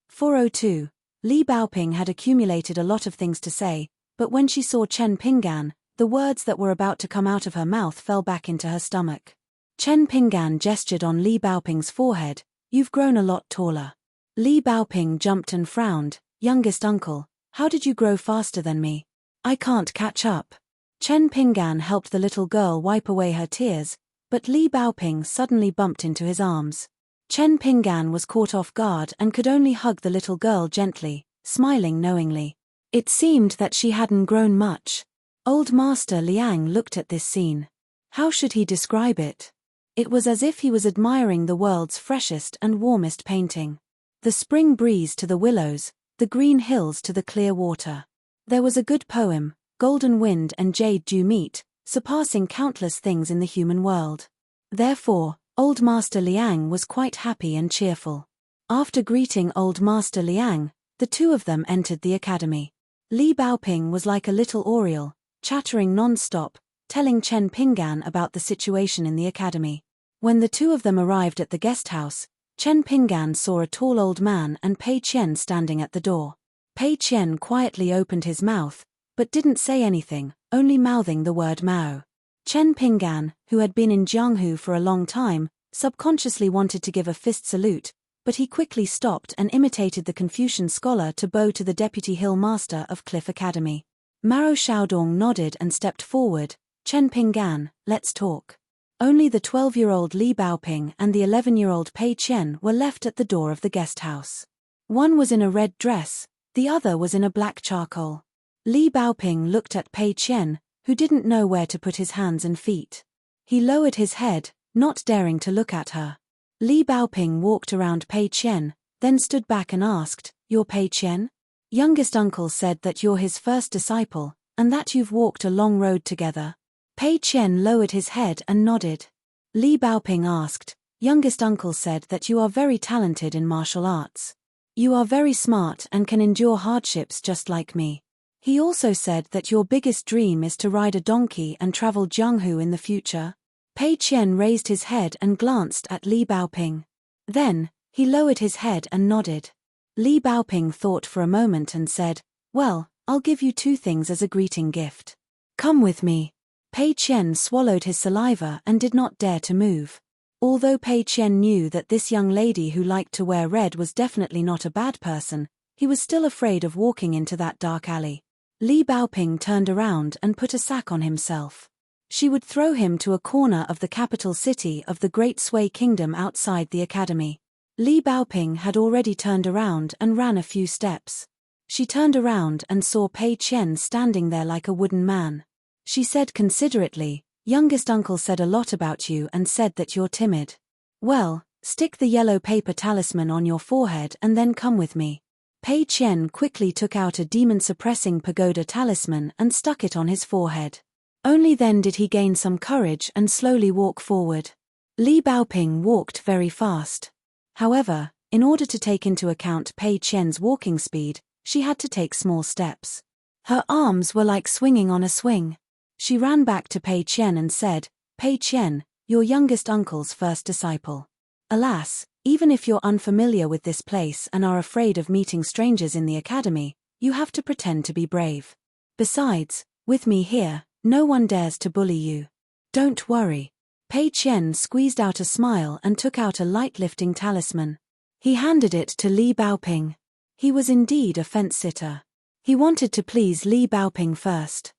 402. Li Baoping had accumulated a lot of things to say, but when she saw Chen Pinggan, the words that were about to come out of her mouth fell back into her stomach. Chen Pinggan gestured on Li Baoping's forehead, "You've grown a lot taller." Li Baoping jumped and frowned, "Youngest uncle, how did you grow faster than me? I can't catch up." Chen Pinggan helped the little girl wipe away her tears, but Li Baoping suddenly bumped into his arms. Chen Pinggan was caught off guard and could only hug the little girl gently, smiling knowingly. It seemed that she hadn't grown much. Old Master Liang looked at this scene. How should he describe it? It was as if he was admiring the world's freshest and warmest painting. The spring breeze to the willows, the green hills to the clear water. There was a good poem, golden wind and jade dew meet, surpassing countless things in the human world. Therefore, Old Master Liang was quite happy and cheerful. After greeting Old Master Liang, the two of them entered the academy. Li Baoping was like a little oriole, chattering non-stop, telling Chen Pinggan about the situation in the academy. When the two of them arrived at the guest house, Chen Pinggan saw a tall old man and Pei Qian standing at the door. Pei Qian quietly opened his mouth, but didn't say anything, only mouthing the word Mao. Chen Pinggan, who had been in Jianghu for a long time, subconsciously wanted to give a fist salute, but he quickly stopped and imitated the Confucian scholar to bow to the deputy hill master of Cliff Academy. Maro Xiaodong nodded and stepped forward. Chen Pinggan, let's talk. Only the 12-year-old Li Baoping and the 11-year-old Pei Qian were left at the door of the guest house. One was in a red dress, the other was in a black charcoal. Li Baoping looked at Pei Qian, who didn't know where to put his hands and feet. He lowered his head, not daring to look at her. Li Baoping walked around Pei Qian, then stood back and asked, "You're Pei Qian? Youngest uncle said that you're his first disciple, and that you've walked a long road together." Pei Qian lowered his head and nodded. Li Baoping asked, "Youngest uncle said that you are very talented in martial arts. You are very smart and can endure hardships just like me. He also said that your biggest dream is to ride a donkey and travel Jianghu in the future." Pei Qian raised his head and glanced at Li Baoping. Then, he lowered his head and nodded. Li Baoping thought for a moment and said, "Well, I'll give you two things as a greeting gift. Come with me." Pei Qian swallowed his saliva and did not dare to move. Although Pei Qian knew that this young lady who liked to wear red was definitely not a bad person, he was still afraid of walking into that dark alley. Li Baoping turned around and put a sack on himself. She would throw him to a corner of the capital city of the Great Sui Kingdom outside the academy. Li Baoping had already turned around and ran a few steps. She turned around and saw Pei Qian standing there like a wooden man. She said considerately, "Youngest uncle said a lot about you and said that you're timid. Well, stick the yellow paper talisman on your forehead and then come with me." Pei Qian quickly took out a demon-suppressing pagoda talisman and stuck it on his forehead. Only then did he gain some courage and slowly walk forward. Li Baoping walked very fast. However, in order to take into account Pei Qian's walking speed, she had to take small steps. Her arms were like swinging on a swing. She ran back to Pei Qian and said, "Pei Qian, your youngest uncle's first disciple. Alas, even if you're unfamiliar with this place and are afraid of meeting strangers in the academy, you have to pretend to be brave. Besides, with me here, no one dares to bully you. Don't worry." Pei Qian squeezed out a smile and took out a light-lifting talisman. He handed it to Li Baoping. He was indeed a fence-sitter. He wanted to please Li Baoping first.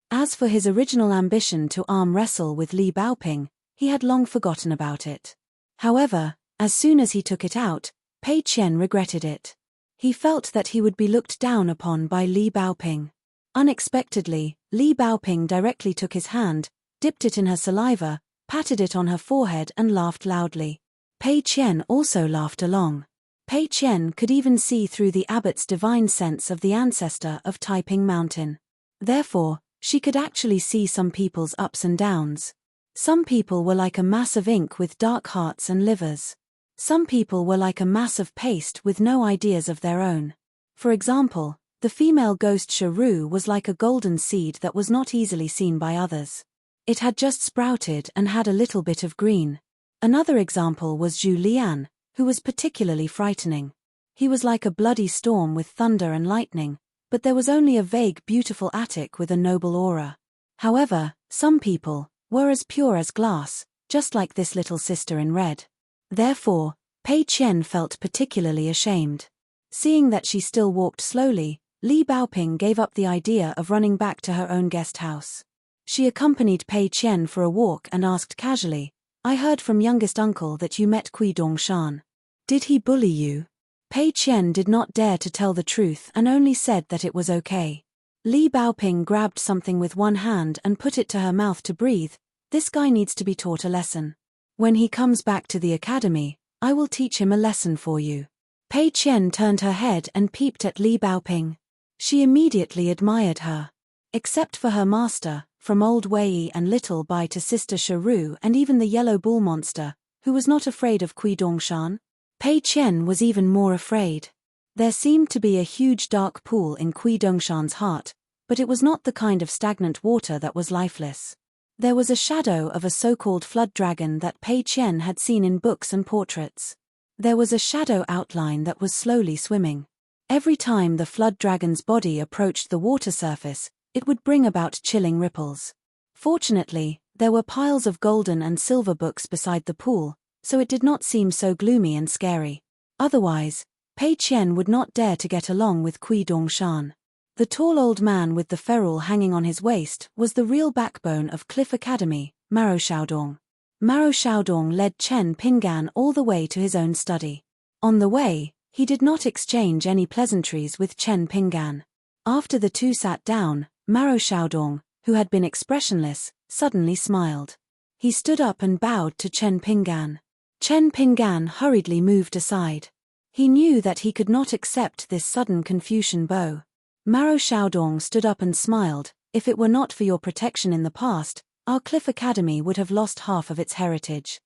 As for his original ambition to arm wrestle with Li Baoping, he had long forgotten about it. However, as soon as he took it out, Pei Qian regretted it. He felt that he would be looked down upon by Li Baoping. Unexpectedly, Li Baoping directly took his hand, dipped it in her saliva, patted it on her forehead and laughed loudly. Pei Qian also laughed along. Pei Qian could even see through the abbot's divine sense of the ancestor of Taiping Mountain. Therefore, she could actually see some people's ups and downs. Some people were like a mass of ink with dark hearts and livers. Some people were like a mass of paste with no ideas of their own. For example, the female ghost Sharu was like a golden seed that was not easily seen by others. It had just sprouted and had a little bit of green. Another example was Zhu Lian, who was particularly frightening. He was like a bloody storm with thunder and lightning, but there was only a vague beautiful attic with a noble aura. However, some people were as pure as glass, just like this little sister in red. Therefore, Pei Qian felt particularly ashamed. Seeing that she still walked slowly, Li Baoping gave up the idea of running back to her own guest house. She accompanied Pei Qian for a walk and asked casually, "I heard from youngest uncle that you met Kui Dongshan. Did he bully you?" Pei Qian did not dare to tell the truth and only said that it was okay. Li Baoping grabbed something with one hand and put it to her mouth to breathe. "This guy needs to be taught a lesson. When he comes back to the academy, I will teach him a lesson for you." Pei Qian turned her head and peeped at Li Baoping. She immediately admired her. Except for her master, from old Wei and Little Bai to Sister Sharu and even the yellow bull monster, who was not afraid of Kui Dongshan, Pei Qian was even more afraid. There seemed to be a huge dark pool in Kui Dongshan's heart, but it was not the kind of stagnant water that was lifeless. There was a shadow of a so-called flood dragon that Pei Qian had seen in books and portraits. There was a shadow outline that was slowly swimming. Every time the flood dragon's body approached the water surface, it would bring about chilling ripples. Fortunately, there were piles of golden and silver books beside the pool, so it did not seem so gloomy and scary. Otherwise, Pei Qian would not dare to get along with Kui Dongshan. The tall old man with the ferule hanging on his waist was the real backbone of Cliff Academy, Maro Xiaodong. Maro Xiaodong led Chen Pinggan all the way to his own study. On the way, he did not exchange any pleasantries with Chen Pinggan. After the two sat down, Maro Xiaodong, who had been expressionless, suddenly smiled. He stood up and bowed to Chen Pinggan. Chen Pinggan hurriedly moved aside. He knew that he could not accept this sudden Confucian bow. Maro Xiaodong stood up and smiled. If it were not for your protection in the past, our Cliff Academy would have lost half of its heritage.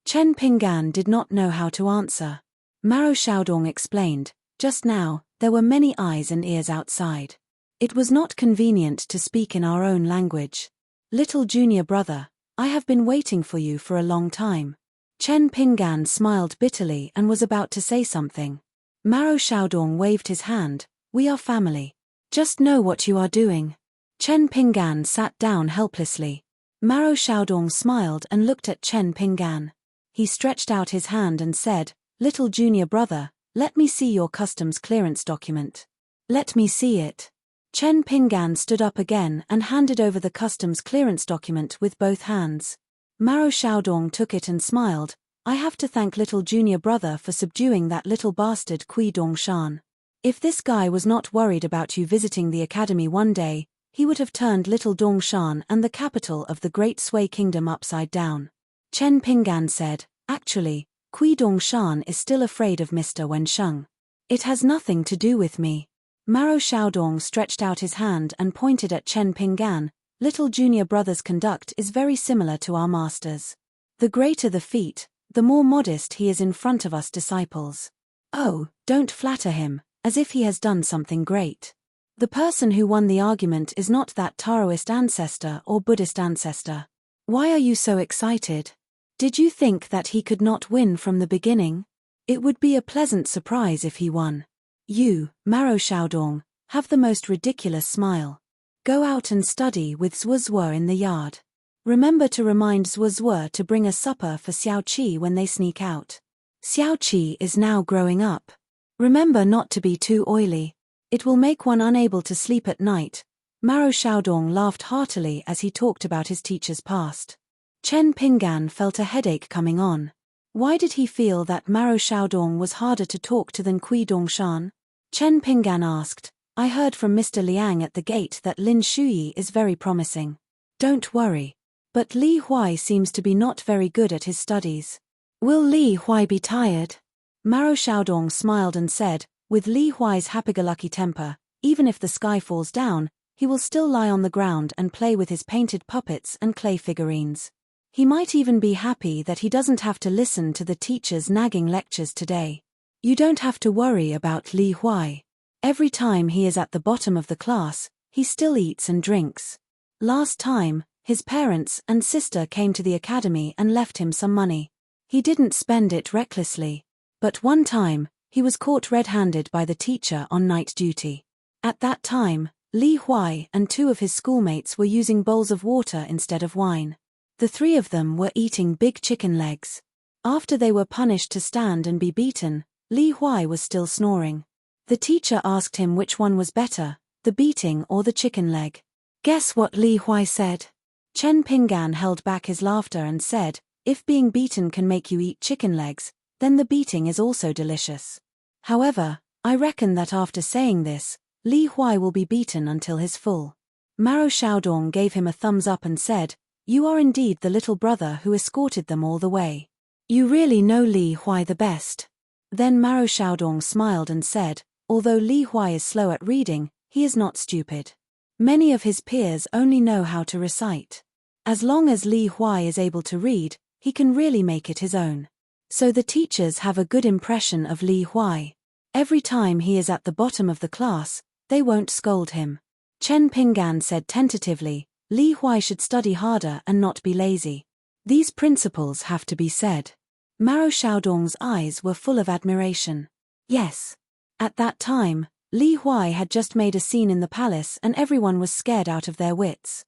Chen Pinggan did not know how to answer. Maro Xiaodong explained, just now, there were many eyes and ears outside. It was not convenient to speak in our own language. Little junior brother, I have been waiting for you for a long time. Chen Pinggan smiled bitterly and was about to say something. Maro Xiaodong waved his hand, we are family. Just know what you are doing. Chen Pinggan sat down helplessly. Maro Xiaodong smiled and looked at Chen Pinggan. He stretched out his hand and said, little junior brother, let me see your customs clearance document. Let me see it. Chen Pinggan stood up again and handed over the customs clearance document with both hands. Maro Xiaodong took it and smiled, I have to thank little junior brother for subduing that little bastard Kui Dongshan. If this guy was not worried about you visiting the academy one day, he would have turned little Dongshan and the capital of the Great Sui Kingdom upside down. Chen Pinggan said, actually, Kui Dongshan is still afraid of Mr. Wensheng. It has nothing to do with me. Maro Xiaodong stretched out his hand and pointed at Chen Pinggan, little junior brother's conduct is very similar to our master's. The greater the feat, the more modest he is in front of us disciples. Oh, don't flatter him, as if he has done something great. The person who won the argument is not that Taoist ancestor or Buddhist ancestor. Why are you so excited? Did you think that he could not win from the beginning? It would be a pleasant surprise if he won. You, Maro Xiaodong, have the most ridiculous smile. Go out and study with Zhuozhuo in the yard. Remember to remind Zhuozhuo to bring a supper for Xiao Qi when they sneak out. Xiao Qi is now growing up. Remember not to be too oily. It will make one unable to sleep at night. Maro Xiaodong laughed heartily as he talked about his teacher's past. Chen Pinggan felt a headache coming on. Why did he feel that Maro Xiaodong was harder to talk to than Kui Dongshan? Chen Pinggan asked, I heard from Mr. Liang at the gate that Lin Shuyi is very promising. Don't worry. But Li Huai seems to be not very good at his studies. Will Li Huai be tired? Maro Xiaodong smiled and said, with Li Huai's happy-go-lucky temper, even if the sky falls down, he will still lie on the ground and play with his painted puppets and clay figurines. He might even be happy that he doesn't have to listen to the teacher's nagging lectures today. You don't have to worry about Li Huai. Every time he is at the bottom of the class, he still eats and drinks. Last time, his parents and sister came to the academy and left him some money. He didn't spend it recklessly. But one time, he was caught red-handed by the teacher on night duty. At that time, Li Huai and two of his schoolmates were using bowls of water instead of wine. The three of them were eating big chicken legs. After they were punished to stand and be beaten, Li Huai was still snoring. The teacher asked him which one was better, the beating or the chicken leg. Guess what Li Huai said? Chen Pinggan held back his laughter and said, if being beaten can make you eat chicken legs, then the beating is also delicious. However, I reckon that after saying this, Li Huai will be beaten until his full. Maro Xiaodong gave him a thumbs up and said, you are indeed the little brother who escorted them all the way. You really know Li Huai the best. Then Maro Xiaodong smiled and said, although Li Huai is slow at reading, he is not stupid. Many of his peers only know how to recite. As long as Li Huai is able to read, he can really make it his own. So the teachers have a good impression of Li Huai. Every time he is at the bottom of the class, they won't scold him. Chen Pinggan said tentatively, Li Huai should study harder and not be lazy. These principles have to be said. Maro Xiaodong's eyes were full of admiration. Yes. At that time, Li Huai had just made a scene in the palace and everyone was scared out of their wits.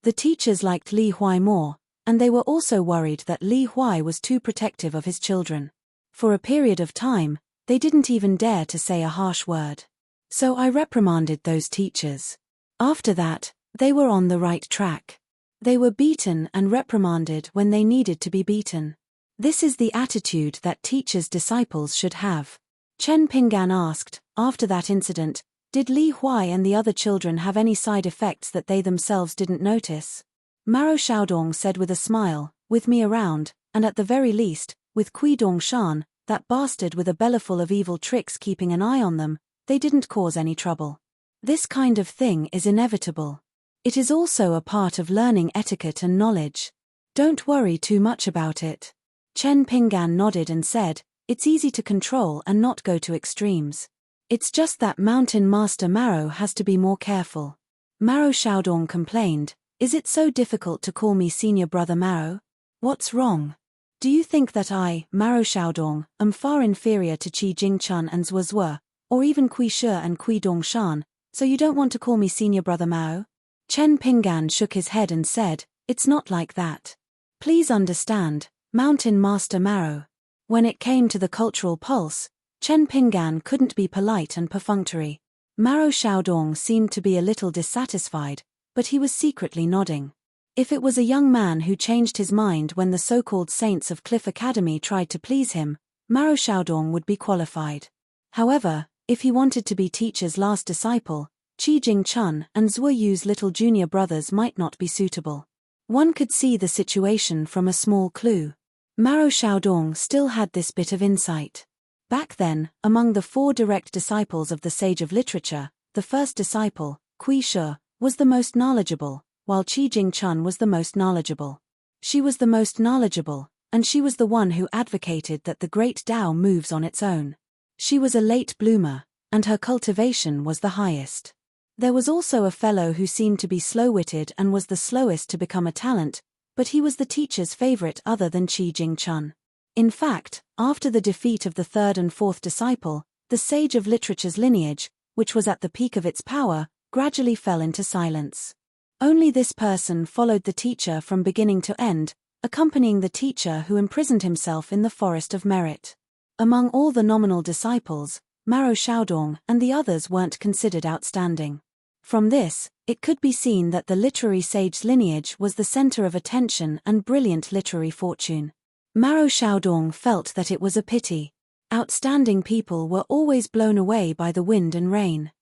The teachers liked Li Huai more, And they were also worried that Li Huai was too protective of his children. For a period of time, they didn't even dare to say a harsh word. So I reprimanded those teachers. After that, they were on the right track. They were beaten and reprimanded when they needed to be beaten. This is the attitude that teachers' disciples should have. Chen Pinggan asked, after that incident, did Li Huai and the other children have any side effects that they themselves didn't notice? Maro Xiaodong said with a smile, with me around, and at the very least, with Kui Dongshan, that bastard with a bellyful of evil tricks keeping an eye on them, they didn't cause any trouble. This kind of thing is inevitable. It is also a part of learning etiquette and knowledge. Don't worry too much about it. Chen Pinggan nodded and said, it's easy to control and not go to extremes. It's just that Mountain Master Maro has to be more careful. Maro Xiaodong complained, is it so difficult to call me senior brother Maro? What's wrong? Do you think that I, Maro Xiaodong, am far inferior to Qi Jingchun and Zhuozhuo, or even Kui Shi and Kui Dongshan, so you don't want to call me senior brother Mao? Chen Pinggan shook his head and said, it's not like that. Please understand, Mountain Master Maro. When it came to the cultural pulse, Chen Pinggan couldn't be polite and perfunctory. Maro Xiaodong seemed to be a little dissatisfied, but he was secretly nodding. If it was a young man who changed his mind when the so-called saints of Cliff Academy tried to please him, Maro Xiaodong would be qualified. However, if he wanted to be teacher's last disciple, Qi Jingchun and Zhuo Yu's little junior brothers might not be suitable. One could see the situation from a small clue. Maro Xiaodong still had this bit of insight. Back then, among the 4 direct disciples of the Sage of Literature, the first disciple, Kui Shi, was the most knowledgeable, while Qi Jingchun was the most knowledgeable. She was the most knowledgeable, and she was the one who advocated that the great Tao moves on its own. She was a late bloomer, and her cultivation was the highest. There was also a fellow who seemed to be slow-witted and was the slowest to become a talent, but he was the teacher's favorite other than Qi Jingchun. In fact, after the defeat of the 3rd and 4th disciple, the Sage of Literature's lineage, which was at the peak of its power, gradually fell into silence. Only this person followed the teacher from beginning to end, accompanying the teacher who imprisoned himself in the Forest of Merit. Among all the nominal disciples, Maro Xiaodong and the others weren't considered outstanding. From this, it could be seen that the literary sage's lineage was the center of attention and brilliant literary fortune. Maro Xiaodong felt that it was a pity. Outstanding people were always blown away by the wind and rain.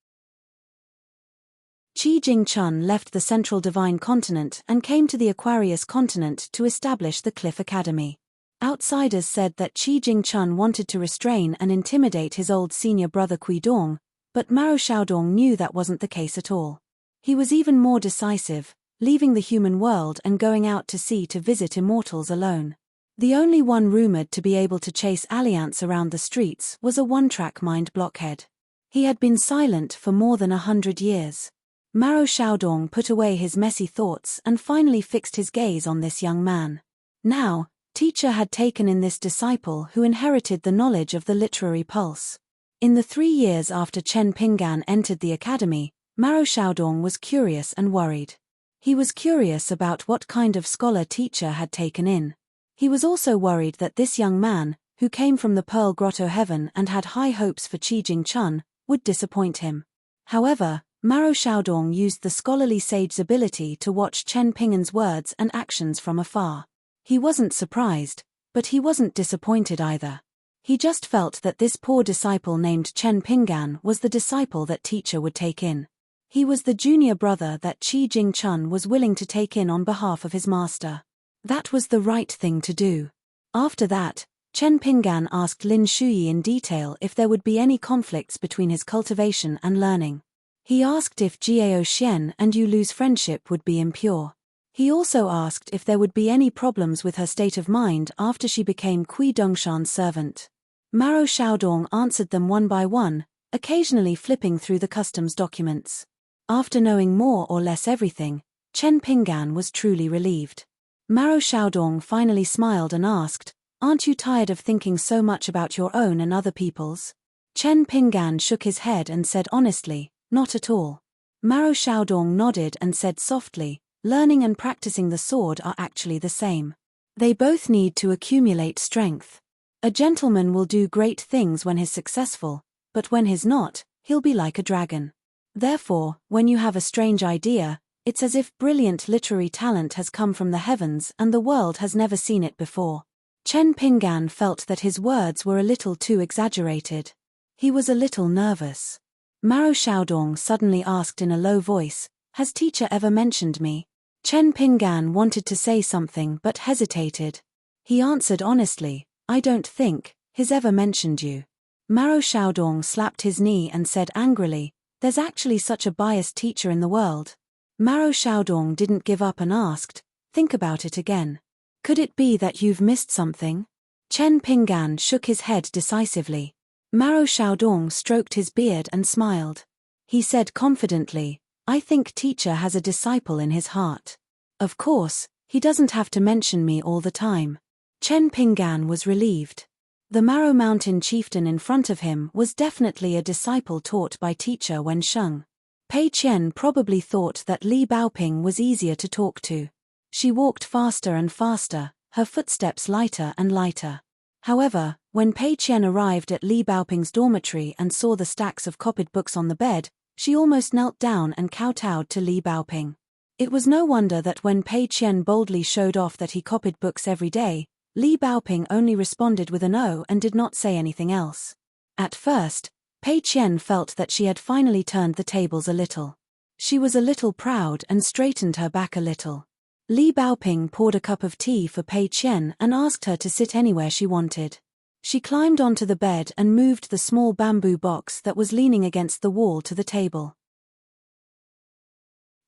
Qi Jingchun left the Central Divine Continent and came to the Aquarius continent to establish the Cliff Academy. Outsiders said that Qi Jingchun wanted to restrain and intimidate his old senior brother Kui Dong, but Maro Xiaodong knew that wasn't the case at all. He was even more decisive, leaving the human world and going out to sea to visit immortals alone. The only one rumored to be able to chase Alliance around the streets was a one-track mind blockhead. He had been silent for more than 100 years. Maro Xiaodong put away his messy thoughts and finally fixed his gaze on this young man. Now, teacher had taken in this disciple who inherited the knowledge of the literary pulse. In the 3 years after Chen Pinggan entered the academy, Maro Xiaodong was curious and worried. He was curious about what kind of scholar teacher had taken in. He was also worried that this young man, who came from the Pearl Grotto heaven and had high hopes for Qi Jingchun, would disappoint him. However, Maro Xiaodong used the scholarly sage's ability to watch Chen Pinggan's words and actions from afar. He wasn't surprised, but he wasn't disappointed either. He just felt that this poor disciple named Chen Pinggan was the disciple that teacher would take in. He was the junior brother that Qi Jingchun was willing to take in on behalf of his master. That was the right thing to do. After that, Chen Pinggan asked Lin Shuyi in detail if there would be any conflicts between his cultivation and learning. He asked if Jiao Xian and Yu Lu's friendship would be impure. He also asked if there would be any problems with her state of mind after she became Kui Dongshan's servant. Maro Xiaodong answered them one by one, occasionally flipping through the customs documents. After knowing more or less everything, Chen Pinggan was truly relieved. Maro Xiaodong finally smiled and asked, "Aren't you tired of thinking so much about your own and other people's?" Chen Pinggan shook his head and said honestly, "Not at all." Maro Xiaodong nodded and said softly, learning and practicing the sword are actually the same. They both need to accumulate strength. A gentleman will do great things when he's successful, but when he's not, he'll be like a dragon. Therefore, when you have a strange idea, it's as if brilliant literary talent has come from the heavens and the world has never seen it before. Chen Pinggan felt that his words were a little too exaggerated. He was a little nervous. Maro Xiaodong suddenly asked in a low voice, "Has teacher ever mentioned me?" Chen Pinggan wanted to say something but hesitated. He answered honestly, "I don't think he's ever mentioned you." Maro Xiaodong slapped his knee and said angrily, "There's actually such a biased teacher in the world." Maro Xiaodong didn't give up and asked, "Think about it again. Could it be that you've missed something?" Chen Pinggan shook his head decisively. Maro Xiaodong stroked his beard and smiled. He said confidently, "I think teacher has a disciple in his heart. Of course, he doesn't have to mention me all the time." Chen Pinggan was relieved. The Maro Mountain chieftain in front of him was definitely a disciple taught by teacher Wen Sheng. Pei Qian probably thought that Li Baoping was easier to talk to. She walked faster and faster, her footsteps lighter and lighter. However, when Pei Qian arrived at Li Baoping's dormitory and saw the stacks of copied books on the bed, she almost knelt down and kowtowed to Li Baoping. It was no wonder that when Pei Qian boldly showed off that he copied books every day, Li Baoping only responded with an "oh" and did not say anything else. At first, Pei Qian felt that she had finally turned the tables a little. She was a little proud and straightened her back a little. Li Baoping poured a cup of tea for Pei Qian and asked her to sit anywhere she wanted. She climbed onto the bed and moved the small bamboo box that was leaning against the wall to the table.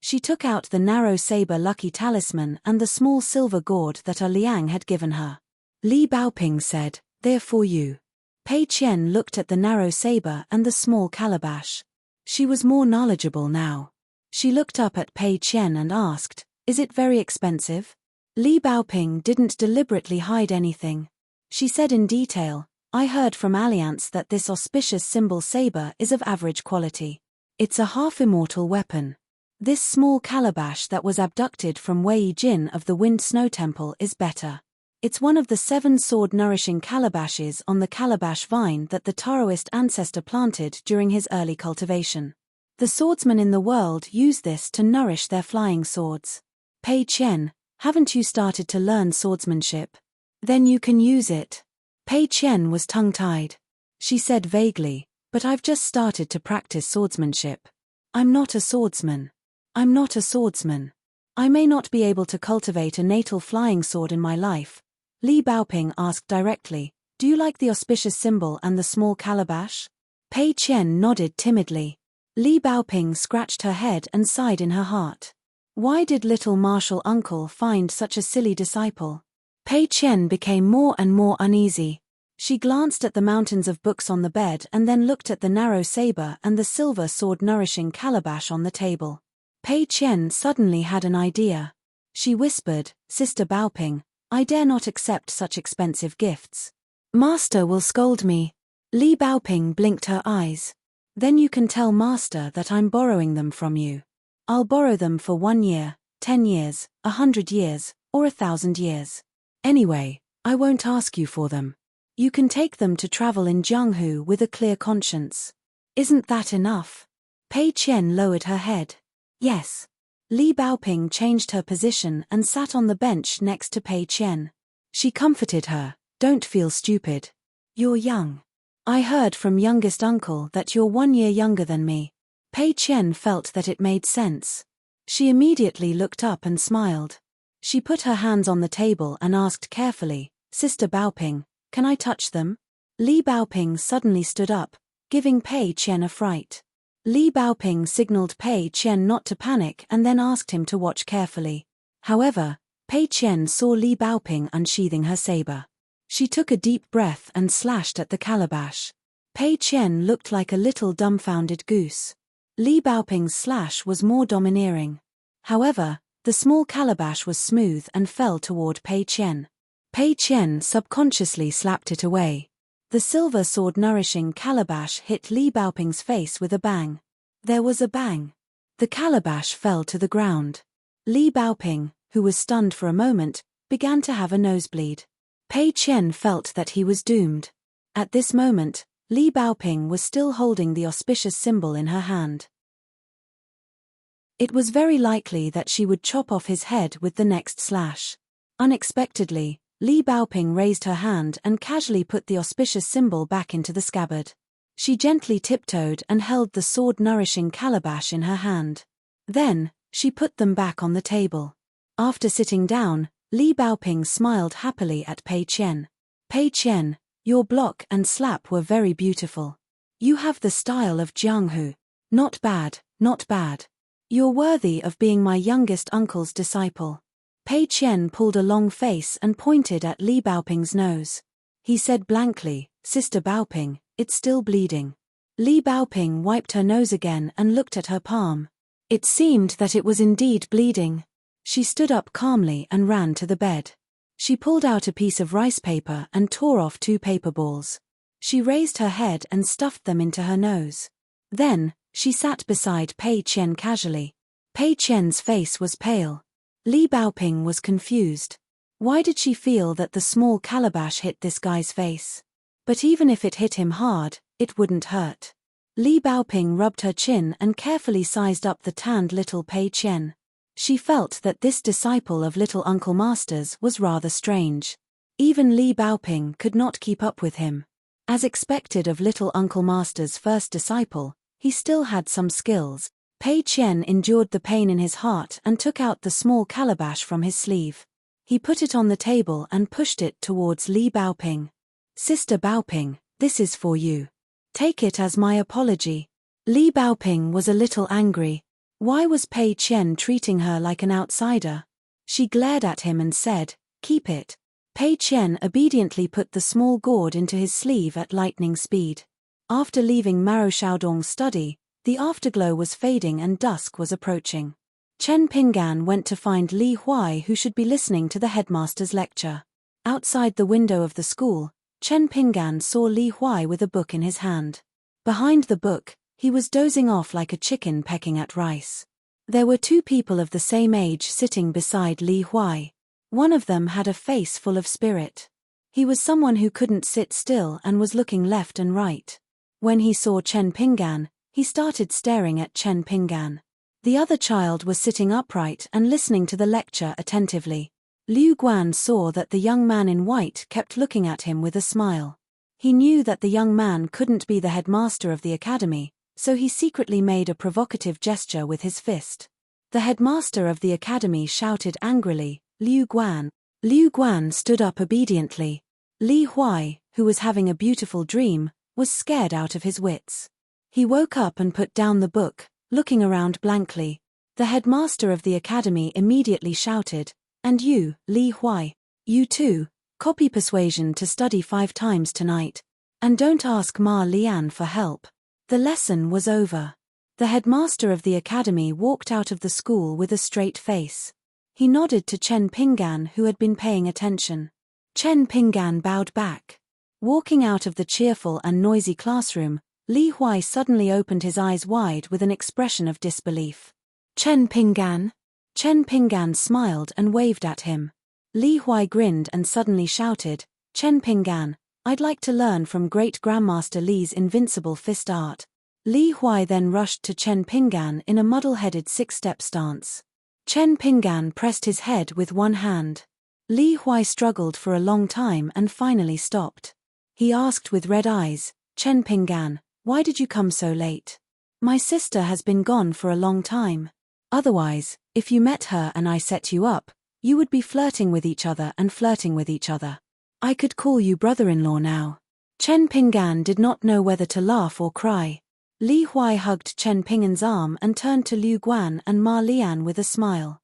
She took out the narrow saber lucky talisman and the small silver gourd that Liang had given her. Li Baoping said, "They're for you." Pei Qian looked at the narrow saber and the small calabash. She was more knowledgeable now. She looked up at Pei Qian and asked, "Is it very expensive?" Li Baoping didn't deliberately hide anything. She said in detail, "I heard from Alliance that this auspicious symbol saber is of average quality. It's a half-immortal weapon. This small calabash that was abducted from Wei Jin of the Wind Snow Temple is better. It's one of the 7 sword-nourishing calabashes on the calabash vine that the Taoist ancestor planted during his early cultivation. The swordsmen in the world use this to nourish their flying swords. Pei Qian, haven't you started to learn swordsmanship? Then you can use it." Pei Qian was tongue-tied. She said vaguely, "But I've just started to practice swordsmanship. I'm not a swordsman. I'm not a swordsman. I may not be able to cultivate a natal flying sword in my life." Li Baoping asked directly, "Do you like the auspicious symbol and the small calabash?" Pei Qian nodded timidly. Li Baoping scratched her head and sighed in her heart. Why did little martial uncle find such a silly disciple? Pei Qian became more and more uneasy. She glanced at the mountains of books on the bed and then looked at the narrow saber and the silver sword-nourishing calabash on the table. Pei Qian suddenly had an idea. She whispered, "Sister Baoping, I dare not accept such expensive gifts. Master will scold me." Li Baoping blinked her eyes. "Then you can tell Master that I'm borrowing them from you. I'll borrow them for 1 year, 10 years, 100 years, or 1,000 years. Anyway, I won't ask you for them. You can take them to travel in Jianghu with a clear conscience. Isn't that enough?" Pei Qian lowered her head. "Yes." Li Baoping changed her position and sat on the bench next to Pei Qian. She comforted her, "Don't feel stupid. You're young. I heard from youngest uncle that you're 1 year younger than me." Pei Qian felt that it made sense. She immediately looked up and smiled. She put her hands on the table and asked carefully, "Sister Baoping, can I touch them?" Li Baoping suddenly stood up, giving Pei Qian a fright. Li Baoping signaled Pei Qian not to panic and then asked him to watch carefully. However, Pei Qian saw Li Baoping unsheathing her saber. She took a deep breath and slashed at the calabash. Pei Qian looked like a little dumbfounded goose. Li Baoping's slash was more domineering. However, the small calabash was smooth and fell toward Pei Qian. Pei Qian subconsciously slapped it away. The silver sword-nourishing calabash hit Li Baoping's face with a bang. There was a bang. The calabash fell to the ground. Li Baoping, who was stunned for a moment, began to have a nosebleed. Pei Qian felt that he was doomed. At this moment, Li Baoping was still holding the auspicious symbol in her hand. It was very likely that she would chop off his head with the next slash. Unexpectedly, Li Baoping raised her hand and casually put the auspicious symbol back into the scabbard. She gently tiptoed and held the sword-nourishing calabash in her hand. Then, she put them back on the table. After sitting down, Li Baoping smiled happily at Pei Qian. Pei Qian, your block and slap were very beautiful. You have the style of Jianghu. Not bad, not bad. You're worthy of being my youngest uncle's disciple. Pei Qian pulled a long face and pointed at Li Baoping's nose. He said blankly, Sister Baoping, it's still bleeding. Li Baoping wiped her nose again and looked at her palm. It seemed that it was indeed bleeding. She stood up calmly and ran to the bed. She pulled out a piece of rice paper and tore off 2 paper balls. She raised her head and stuffed them into her nose. Then, she sat beside Pei Qian casually. Pei Qian's face was pale. Li Baoping was confused. Why did she feel that the small calabash hit this guy's face? But even if it hit him hard, it wouldn't hurt. Li Baoping rubbed her chin and carefully sized up the tanned little Pei Qian. She felt that this disciple of Little Uncle Master's was rather strange. Even Li Baoping could not keep up with him. As expected of Little Uncle Master's first disciple, he still had some skills. Pei Qian endured the pain in his heart and took out the small calabash from his sleeve. He put it on the table and pushed it towards Li Baoping. Sister Baoping, this is for you. Take it as my apology. Li Baoping was a little angry. Why was Pei Qian treating her like an outsider? She glared at him and said, keep it. Pei Qian obediently put the small gourd into his sleeve at lightning speed. After leaving Maro Xiaodong's study, the afterglow was fading and dusk was approaching. Chen Pinggan went to find Li Huai, who should be listening to the headmaster's lecture. Outside the window of the school, Chen Pinggan saw Li Huai with a book in his hand. Behind the book, he was dozing off like a chicken pecking at rice. There were 2 people of the same age sitting beside Li Huai. One of them had a face full of spirit. He was someone who couldn't sit still and was looking left and right. When he saw Chen Pinggan, he started staring at Chen Pinggan. The other child was sitting upright and listening to the lecture attentively. Liu Guan saw that the young man in white kept looking at him with a smile. He knew that the young man couldn't be the headmaster of the academy, so he secretly made a provocative gesture with his fist. The headmaster of the academy shouted angrily, Liu Guan. Liu Guan stood up obediently. Li Huai, who was having a beautiful dream, was scared out of his wits. He woke up and put down the book, looking around blankly. The headmaster of the academy immediately shouted, and you, Li Huai, you too, copy persuasion to study 5 times tonight. And don't ask Ma Lian for help. The lesson was over. The headmaster of the academy walked out of the school with a straight face. He nodded to Chen Pinggan, who had been paying attention. Chen Pinggan bowed back. Walking out of the cheerful and noisy classroom, Li Huai suddenly opened his eyes wide with an expression of disbelief. Chen Pinggan? Chen Pinggan smiled and waved at him. Li Huai grinned and suddenly shouted, Chen Pinggan, I'd like to learn from Great Grandmaster Li's invincible fist art. Li Huai then rushed to Chen Pinggan in a muddle-headed 6-step stance. Chen Pinggan pressed his head with one hand. Li Huai struggled for a long time and finally stopped. He asked with red eyes, Chen Pinggan, why did you come so late? My sister has been gone for a long time. Otherwise, if you met her and I set you up, you would be flirting with each other and flirting with each other. I could call you brother-in-law now. Chen Pinggan did not know whether to laugh or cry. Li Huai hugged Chen Pinggan's arm and turned to Liu Guan and Ma Lian with a smile.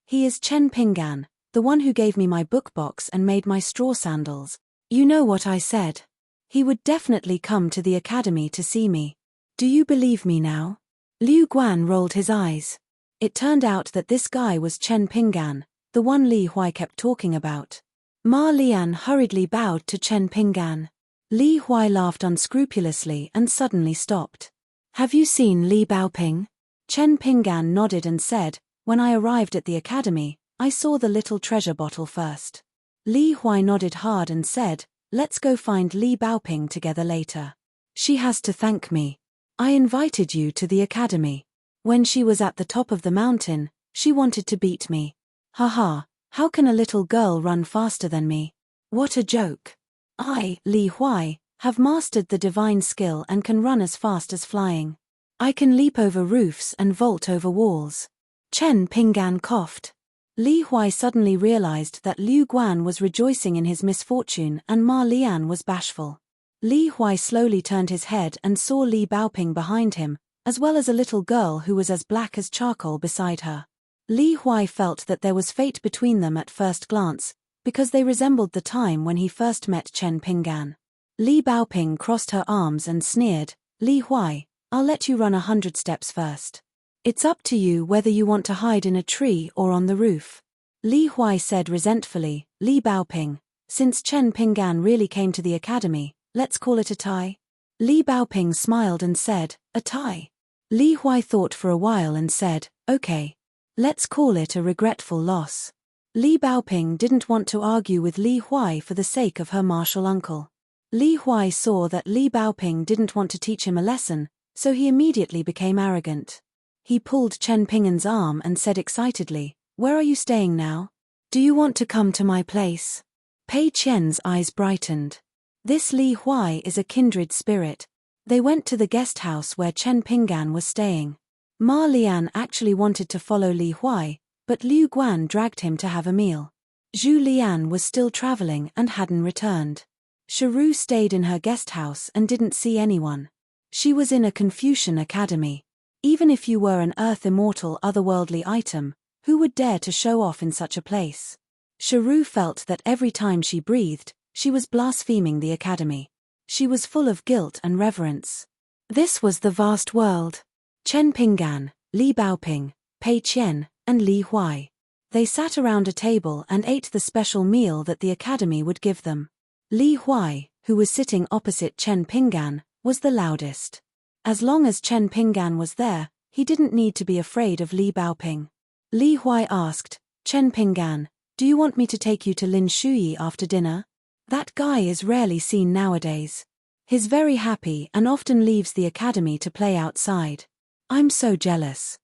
He is Chen Pinggan, the one who gave me my book box and made my straw sandals. You know what I said. He would definitely come to the academy to see me. Do you believe me now? Liu Guan rolled his eyes. It turned out that this guy was Chen Pinggan, the one Li Huai kept talking about. Ma Lian hurriedly bowed to Chen Pinggan. Li Huai laughed unscrupulously and suddenly stopped. Have you seen Li Baoping? Chen Pinggan nodded and said, "When I arrived at the academy, I saw the little treasure bottle first." Li Huai nodded hard and said, "Let's go find Li Baoping together later. She has to thank me. I invited you to the academy. When she was at the top of the mountain, she wanted to beat me. Haha, how can a little girl run faster than me? What a joke. I, Li Huai, have mastered the divine skill and can run as fast as flying. I can leap over roofs and vault over walls." Chen Pinggan coughed. Li Huai suddenly realized that Liu Guan was rejoicing in his misfortune and Ma Lian was bashful. Li Huai slowly turned his head and saw Li Baoping behind him, as well as a little girl who was as black as charcoal beside her. Li Huai felt that there was fate between them at first glance, because they resembled the time when he first met Chen Pinggan. Li Baoping crossed her arms and sneered, "Li Huai, I'll let you run 100 steps first. It's up to you whether you want to hide in a tree or on the roof." Li Huai said resentfully, "Li Baoping, since Chen Pinggan really came to the academy, let's call it a tie." Li Baoping smiled and said, "A tie?" Li Huai thought for a while and said, "Okay. Let's call it a regretful loss." Li Baoping didn't want to argue with Li Huai for the sake of her martial uncle. Li Huai saw that Li Baoping didn't want to teach him a lesson, so he immediately became arrogant. He pulled Chen Pinggan's arm and said excitedly, "Where are you staying now? Do you want to come to my place?" Pei Qian's eyes brightened. This Li Huai is a kindred spirit. They went to the guest house where Chen Pinggan was staying. Ma Lian actually wanted to follow Li Huai, but Liu Guan dragged him to have a meal. Zhu Lian was still traveling and hadn't returned. Sharu stayed in her guest house and didn't see anyone. She was in a Confucian academy. Even if you were an earth immortal otherworldly item, who would dare to show off in such a place? Sharu felt that every time she breathed, she was blaspheming the academy. She was full of guilt and reverence. This was the vast world. Chen Pinggan, Li Baoping, Pei Qian, and Li Huai. They sat around a table and ate the special meal that the academy would give them. Li Huai, who was sitting opposite Chen Pinggan, was the loudest. As long as Chen Pinggan was there, he didn't need to be afraid of Li Baoping. Li Huai asked, "Chen Pinggan, do you want me to take you to Lin Shuyi after dinner? That guy is rarely seen nowadays. He's very happy and often leaves the academy to play outside. I'm so jealous."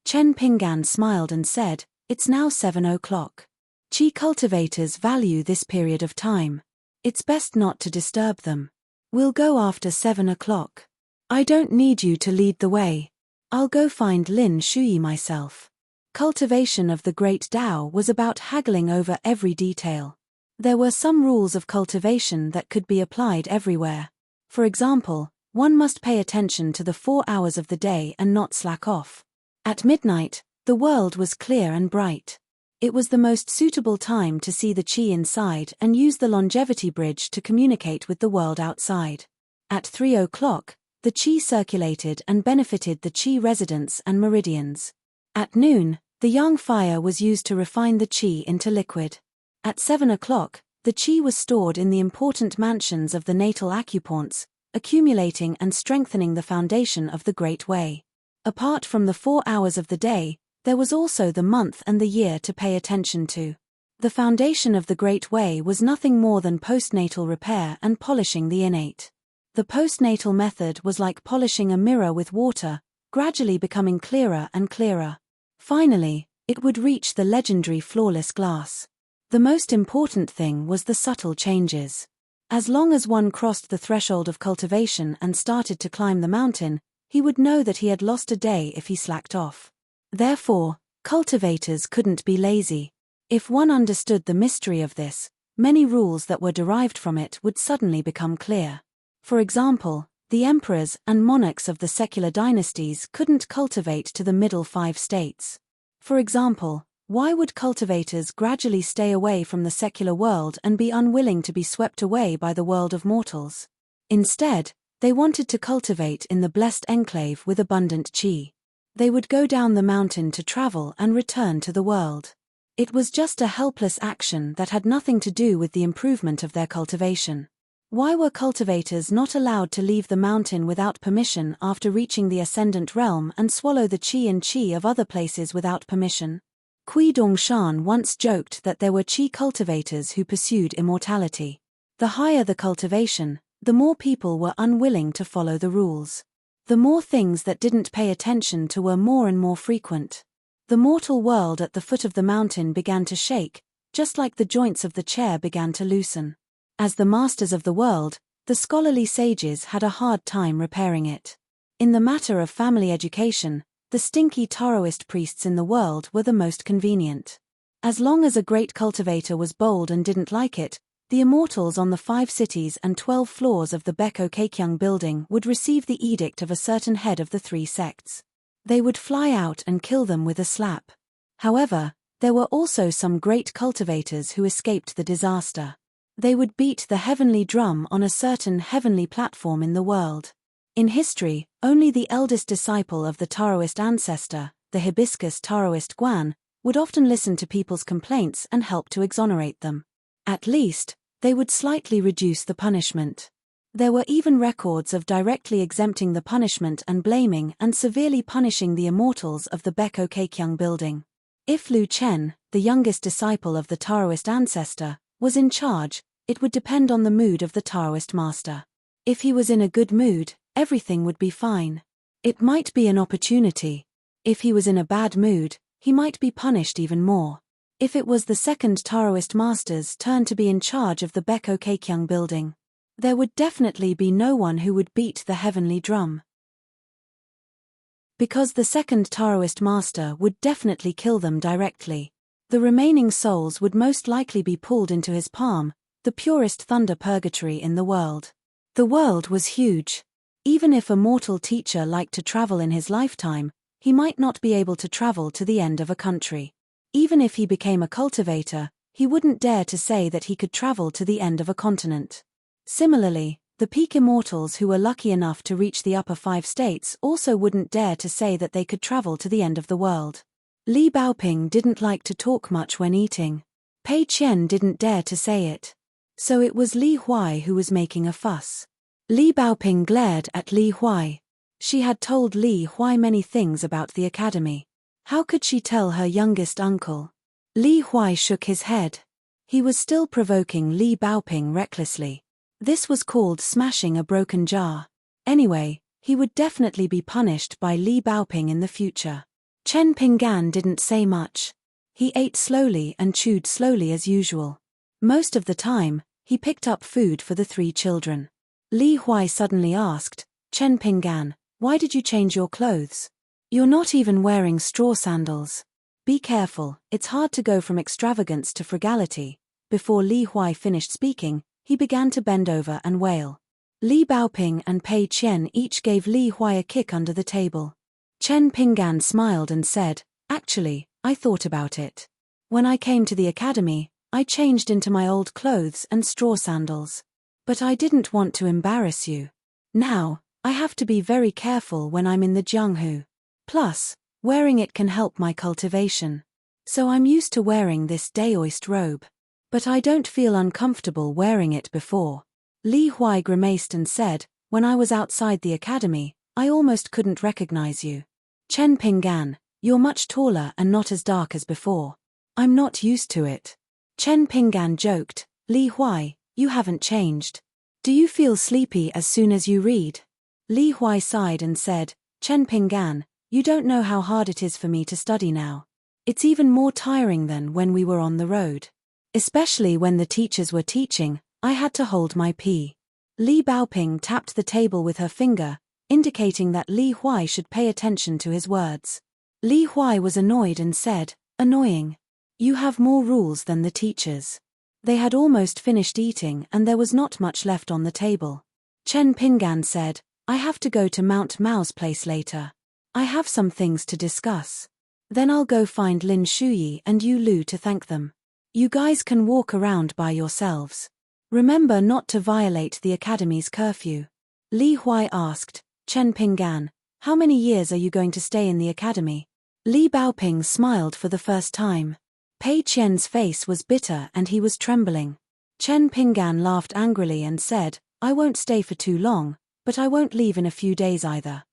Chen Pinggan smiled and said, "It's now 7 o'clock. Qi cultivators value this period of time. It's best not to disturb them. We'll go after 7 o'clock. I don't need you to lead the way. I'll go find Lin Shuyi myself." Cultivation of the Great Tao was about haggling over every detail. There were some rules of cultivation that could be applied everywhere. For example, one must pay attention to the 4 hours of the day and not slack off. At midnight, the world was clear and bright. It was the most suitable time to see the qi inside and use the longevity bridge to communicate with the world outside. At 3 o'clock, the qi circulated and benefited the qi residents and meridians. At noon, the yang fire was used to refine the qi into liquid. At 7 o'clock, the qi was stored in the important mansions of the natal acupoints, accumulating and strengthening the foundation of the Great Way. Apart from the 4 hours of the day, there was also the month and the year to pay attention to. The foundation of the Great Way was nothing more than postnatal repair and polishing the innate. The postnatal method was like polishing a mirror with water, gradually becoming clearer and clearer. Finally, it would reach the legendary flawless glass. The most important thing was the subtle changes. As long as one crossed the threshold of cultivation and started to climb the mountain, he would know that he had lost a day if he slacked off. Therefore, cultivators couldn't be lazy. If one understood the mystery of this, many rules that were derived from it would suddenly become clear. For example, the emperors and monarchs of the secular dynasties couldn't cultivate to the middle 5 states. For example, why would cultivators gradually stay away from the secular world and be unwilling to be swept away by the world of mortals? Instead, they wanted to cultivate in the blessed enclave with abundant qi. They would go down the mountain to travel and return to the world. It was just a helpless action that had nothing to do with the improvement of their cultivation. Why were cultivators not allowed to leave the mountain without permission after reaching the Ascendant Realm and swallow the qi and qi of other places without permission? Kui Dongshan once joked that there were qi cultivators who pursued immortality. The higher the cultivation, the more people were unwilling to follow the rules. The more things that didn't pay attention to were more and more frequent. The mortal world at the foot of the mountain began to shake, just like the joints of the chair began to loosen. As the masters of the world, the scholarly sages had a hard time repairing it. In the matter of family education, the stinky Taoist priests in the world were the most convenient. As long as a great cultivator was bold and didn't like it, the immortals on the 5 cities and 12 floors of the Beko Keikyung building would receive the edict of a certain head of the 3 sects. They would fly out and kill them with a slap. However, there were also some great cultivators who escaped the disaster. They would beat the heavenly drum on a certain heavenly platform in the world. In history, only the eldest disciple of the Taoist ancestor, the hibiscus Taoist Guan, would often listen to people's complaints and help to exonerate them. At least, they would slightly reduce the punishment. There were even records of directly exempting the punishment and blaming and severely punishing the immortals of the Beko Keikyung building. If Lu Chen, the youngest disciple of the Taoist ancestor, was in charge, it would depend on the mood of the Taoist master. If he was in a good mood, everything would be fine. It might be an opportunity. If he was in a bad mood, he might be punished even more. If it was the second Taoist master's turn to be in charge of the Beko Keikyung building, there would definitely be no one who would beat the heavenly drum. Because the second Taoist master would definitely kill them directly. The remaining souls would most likely be pulled into his palm, the purest thunder purgatory in the world. The world was huge. Even if a mortal teacher liked to travel in his lifetime, he might not be able to travel to the end of a country. Even if he became a cultivator, he wouldn't dare to say that he could travel to the end of a continent. Similarly, the peak immortals who were lucky enough to reach the upper 5 states also wouldn't dare to say that they could travel to the end of the world. Li Baoping didn't like to talk much when eating. Pei Qian didn't dare to say it. So it was Li Huai who was making a fuss. Li Baoping glared at Li Huai. She had told Li Huai many things about the academy. How could she tell her youngest uncle? Li Huai shook his head. He was still provoking Li Baoping recklessly. This was called smashing a broken jar. Anyway, he would definitely be punished by Li Baoping in the future. Chen Pinggan didn't say much. He ate slowly and chewed slowly as usual. Most of the time, he picked up food for the 3 children. Li Huai suddenly asked, "Chen Pinggan, why did you change your clothes? You're not even wearing straw sandals. Be careful, it's hard to go from extravagance to frugality." Before Li Huai finished speaking, he began to bend over and wail. Li Baoping and Pei Qian each gave Li Huai a kick under the table. Chen Pinggan smiled and said, "Actually, I thought about it. When I came to the academy, I changed into my old clothes and straw sandals. But I didn't want to embarrass you. Now, I have to be very careful when I'm in the Jianghu. Plus, wearing it can help my cultivation. So I'm used to wearing this Daoist robe. But I don't feel uncomfortable wearing it before." Li Huai grimaced and said, "When I was outside the academy, I almost couldn't recognize you. Chen Pinggan, you're much taller and not as dark as before. I'm not used to it." Chen Pinggan joked, "Li Huai, you haven't changed. Do you feel sleepy as soon as you read?" Li Huai sighed and said, "Chen Pinggan, you don't know how hard it is for me to study now. It's even more tiring than when we were on the road. Especially when the teachers were teaching, I had to hold my pee." Li Baoping tapped the table with her finger, indicating that Li Huai should pay attention to his words. Li Huai was annoyed and said, "Annoying. You have more rules than the teachers." They had almost finished eating and there was not much left on the table. Chen Pinggan said, "I have to go to Mount Mao's place later. I have some things to discuss. Then I'll go find Lin Shuyi and Yu Lu to thank them. You guys can walk around by yourselves. Remember not to violate the academy's curfew." Li Huai asked, "Chen Pinggan, how many years are you going to stay in the academy?" Li Baoping smiled for the first time. Pei Qian's face was bitter and he was trembling. Chen Pinggan laughed angrily and said, I won't stay for too long, but I won't leave in a few days either.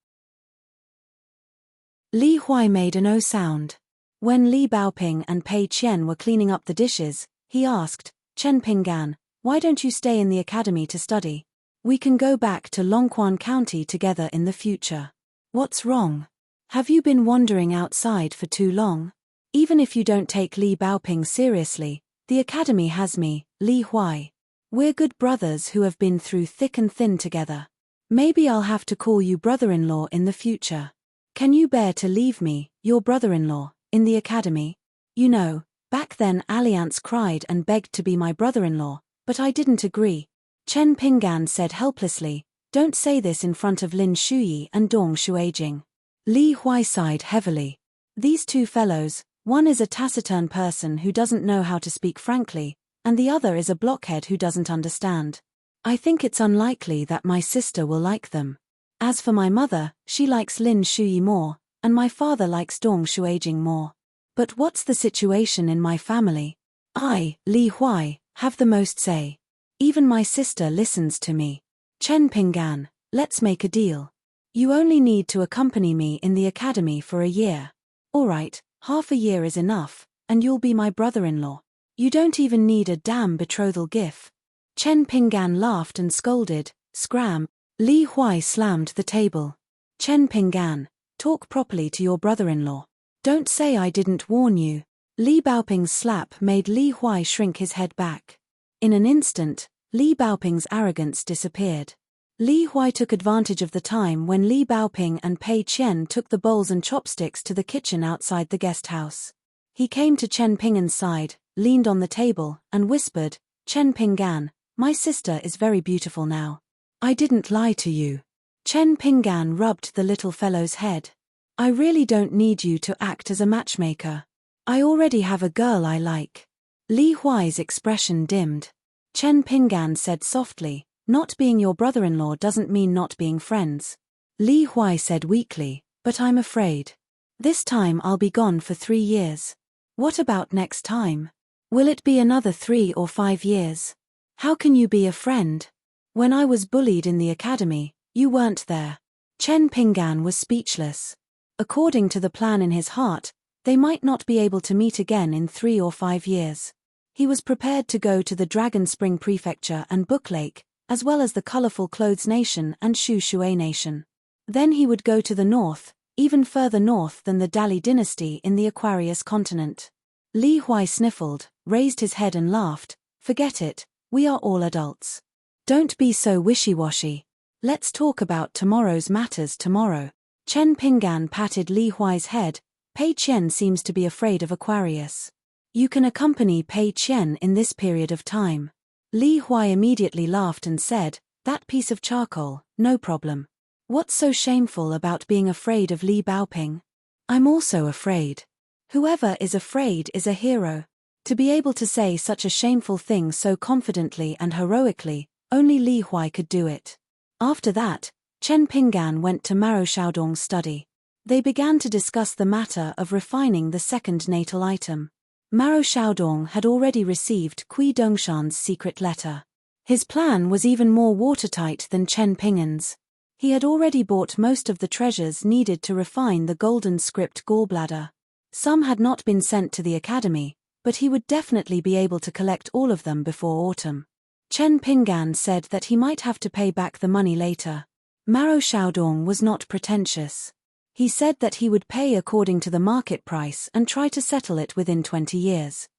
Li Huai made a no sound. When Li Baoping and Pei Qian were cleaning up the dishes, he asked, Chen Pinggan, why don't you stay in the academy to study? We can go back to Longquan County together in the future. What's wrong? Have you been wandering outside for too long? Even if you don't take Li Baoping seriously, the academy has me, Li Huai. We're good brothers who have been through thick and thin together. Maybe I'll have to call you brother-in-law in the future. Can you bear to leave me, your brother-in-law, in the academy? You know, back then Alliance cried and begged to be my brother-in-law, but I didn't agree. Chen Pinggan said helplessly, don't say this in front of Lin Shuyi and Dong Shuijing. Li Huai sighed heavily. These two fellows, one is a taciturn person who doesn't know how to speak frankly, and the other is a blockhead who doesn't understand. I think it's unlikely that my sister will like them. As for my mother, she likes Lin Shuyi more, and my father likes Dong Shuijing more. But what's the situation in my family? I, Li Huai, have the most say. Even my sister listens to me. Chen Pinggan, let's make a deal. You only need to accompany me in the academy for a year. All right, half a year is enough, and you'll be my brother-in-law. You don't even need a damn betrothal gift. Chen Pinggan laughed and scolded, scram. Li Huai slammed the table. Chen Pinggan, talk properly to your brother-in-law. Don't say I didn't warn you. Li Baoping's slap made Li Huai shrink his head back. In an instant, Li Baoping's arrogance disappeared. Li Huai took advantage of the time when Li Baoping and Pei Qian took the bowls and chopsticks to the kitchen outside the guest house. He came to Chen Pinggan's side, leaned on the table, and whispered, Chen Pinggan, my sister is very beautiful now. I didn't lie to you. Chen Pinggan rubbed the little fellow's head. I really don't need you to act as a matchmaker. I already have a girl I like. Li Huai's expression dimmed. Chen Pinggan said softly, not being your brother-in-law doesn't mean not being friends. Li Huai said weakly, but I'm afraid. This time I'll be gone for 3 years. What about next time? Will it be another 3 or 5 years? How can you be a friend? When I was bullied in the academy, you weren't there. Chen Pinggan was speechless. According to the plan in his heart, they might not be able to meet again in 3 or 5 years. He was prepared to go to the Dragon Spring Prefecture and Book Lake, as well as the Colorful Clothes Nation and Shu Shui Nation. Then he would go to the north, even further north than the Dali dynasty in the Aquarius continent. Li Huai sniffled, raised his head and laughed, forget it, we are all adults. Don't be so wishy-washy. Let's talk about tomorrow's matters tomorrow. Chen Pinggan patted Li Huai's head. Pei Qian seems to be afraid of Aquarius. You can accompany Pei Qian in this period of time. Li Huai immediately laughed and said, that piece of charcoal, no problem. What's so shameful about being afraid of Li Baoping? I'm also afraid. Whoever is afraid is a hero. To be able to say such a shameful thing so confidently and heroically, only Li Huai could do it. After that, Chen Pinggan went to Maro Xiaodong's study. They began to discuss the matter of refining the second natal item. Maro Xiaodong had already received Kui Dongshan's secret letter. His plan was even more watertight than Chen Pinggan's. He had already bought most of the treasures needed to refine the golden script gallbladder. Some had not been sent to the academy, but he would definitely be able to collect all of them before autumn. Chen Pinggan said that he might have to pay back the money later. Maro Xiaodong was not pretentious. He said that he would pay according to the market price and try to settle it within 20 years.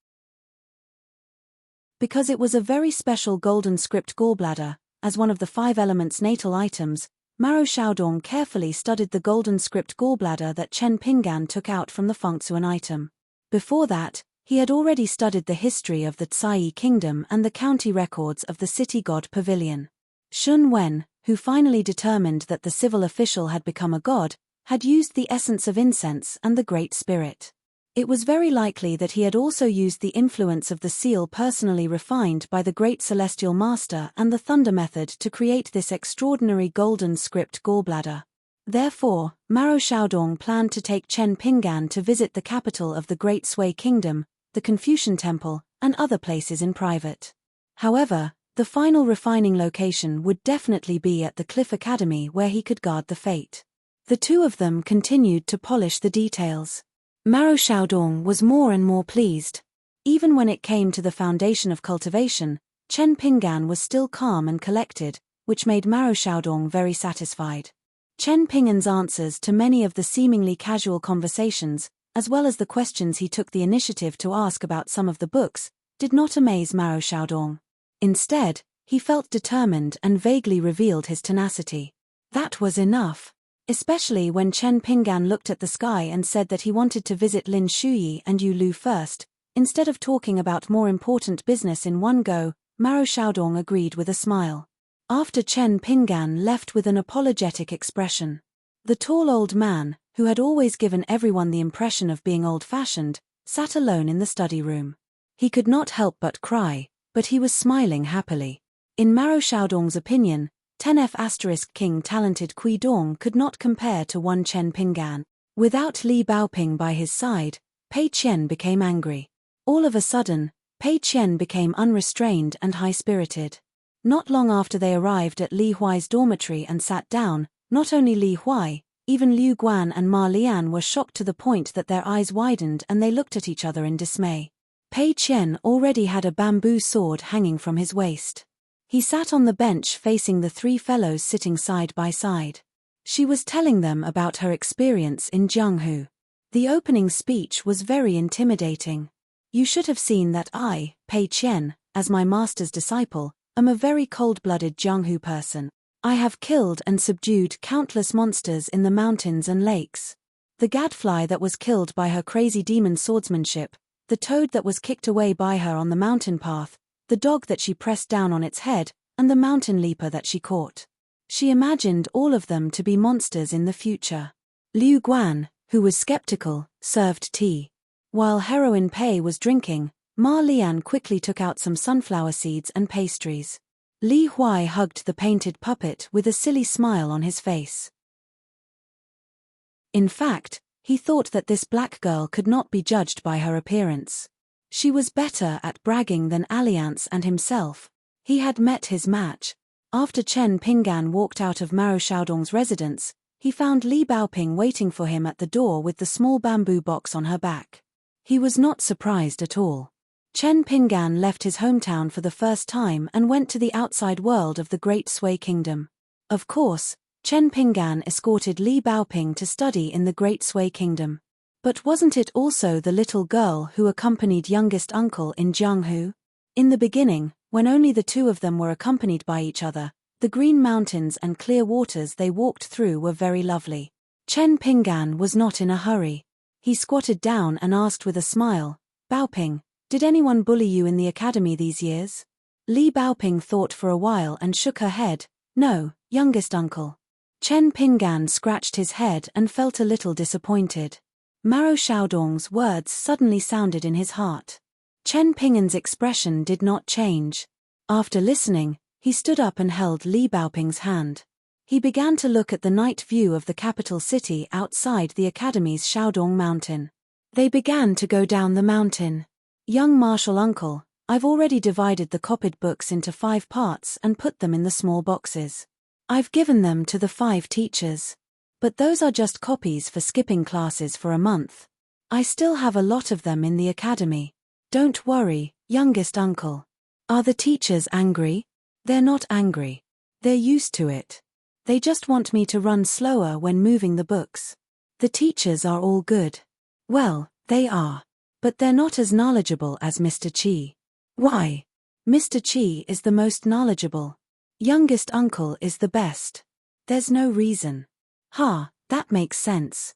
Because it was a very special golden script gallbladder, as one of the 5 elements natal items, Maro Xiaodong carefully studied the golden script gallbladder that Chen Pinggan took out from the Fengsuan item. Before that, he had already studied the history of the Tsai kingdom and the county records of the city god pavilion. Shun Wen, who finally determined that the civil official had become a god, had used the essence of incense and the Great Spirit. It was very likely that he had also used the influence of the seal personally refined by the Great Celestial Master and the Thunder Method to create this extraordinary golden script gallbladder. Therefore, Maro Xiaodong planned to take Chen Pinggan to visit the capital of the Great Sui Kingdom, the Confucian Temple, and other places in private. However, the final refining location would definitely be at the Cliff Academy where he could guard the fate. The two of them continued to polish the details. Maro Xiaodong was more and more pleased. Even when it came to the foundation of cultivation, Chen Pinggan was still calm and collected, which made Maro Xiaodong very satisfied. Chen Pinggan's answers to many of the seemingly casual conversations, as well as the questions he took the initiative to ask about some of the books, did not amaze Maro Xiaodong. Instead, he felt determined and vaguely revealed his tenacity. That was enough. Especially when Chen Pinggan looked at the sky and said that he wanted to visit Lin Shuyi and Yu Lu first, instead of talking about more important business in one go. Maro Xiaodong agreed with a smile. After Chen Pinggan left with an apologetic expression. The tall old man, who had always given everyone the impression of being old-fashioned, sat alone in the study room. He could not help but cry, but he was smiling happily. In Maro Xiaodong's opinion, 10F** King talented Kui Dong could not compare to one Chen Pinggan. Without Li Baoping by his side, Pei Qian became angry. All of a sudden, Pei Qian became unrestrained and high-spirited. Not long after they arrived at Li Huai's dormitory and sat down, not only Li Huai, even Liu Guan and Ma Lian were shocked to the point that their eyes widened and they looked at each other in dismay. Pei Qian already had a bamboo sword hanging from his waist. He sat on the bench facing the three fellows sitting side by side. She was telling them about her experience in Jianghu. The opening speech was very intimidating. You should have seen that I, Pei Qian, as my master's disciple, am a very cold-blooded Jianghu person. I have killed and subdued countless monsters in the mountains and lakes. The gadfly that was killed by her crazy demon swordsmanship, the toad that was kicked away by her on the mountain path, the dog that she pressed down on its head, and the mountain leaper that she caught. She imagined all of them to be monsters in the future. Liu Guan, who was skeptical, served tea. While Heroine Pei was drinking, Ma Lian quickly took out some sunflower seeds and pastries. Li Huai hugged the painted puppet with a silly smile on his face. In fact, he thought that this black girl could not be judged by her appearance. She was better at bragging than Alliance and himself. He had met his match. After Chen Pinggan walked out of Maro Xiaodong's residence, he found Li Baoping waiting for him at the door with the small bamboo box on her back. He was not surprised at all. Chen Pinggan left his hometown for the first time and went to the outside world of the Great Sui Kingdom. Of course, Chen Pinggan escorted Li Baoping to study in the Great Sui Kingdom. But wasn't it also the little girl who accompanied youngest uncle in Jianghu? In the beginning, when only the two of them were accompanied by each other, the green mountains and clear waters they walked through were very lovely. Chen Pinggan was not in a hurry. He squatted down and asked with a smile, "Baoping, did anyone bully you in the academy these years?" Li Baoping thought for a while and shook her head. "No, youngest uncle." Chen Pinggan scratched his head and felt a little disappointed. Maro Xiaodong's words suddenly sounded in his heart. Chen Pinggan's expression did not change. After listening, he stood up and held Li Baoping's hand. He began to look at the night view of the capital city outside the academy's Xiaodong mountain. They began to go down the mountain. "Young martial uncle, I've already divided the copied books into 5 parts and put them in the small boxes. I've given them to the 5 teachers. But those are just copies for skipping classes for a month. I still have a lot of them in the academy. Don't worry, youngest uncle." "Are the teachers angry?" "They're not angry. They're used to it. They just want me to run slower when moving the books. The teachers are all good." "Well, they are. But they're not as knowledgeable as Mr. Qi." "Why?" "Mr. Qi is the most knowledgeable. Youngest uncle is the best. There's no reason." "Ha, that makes sense."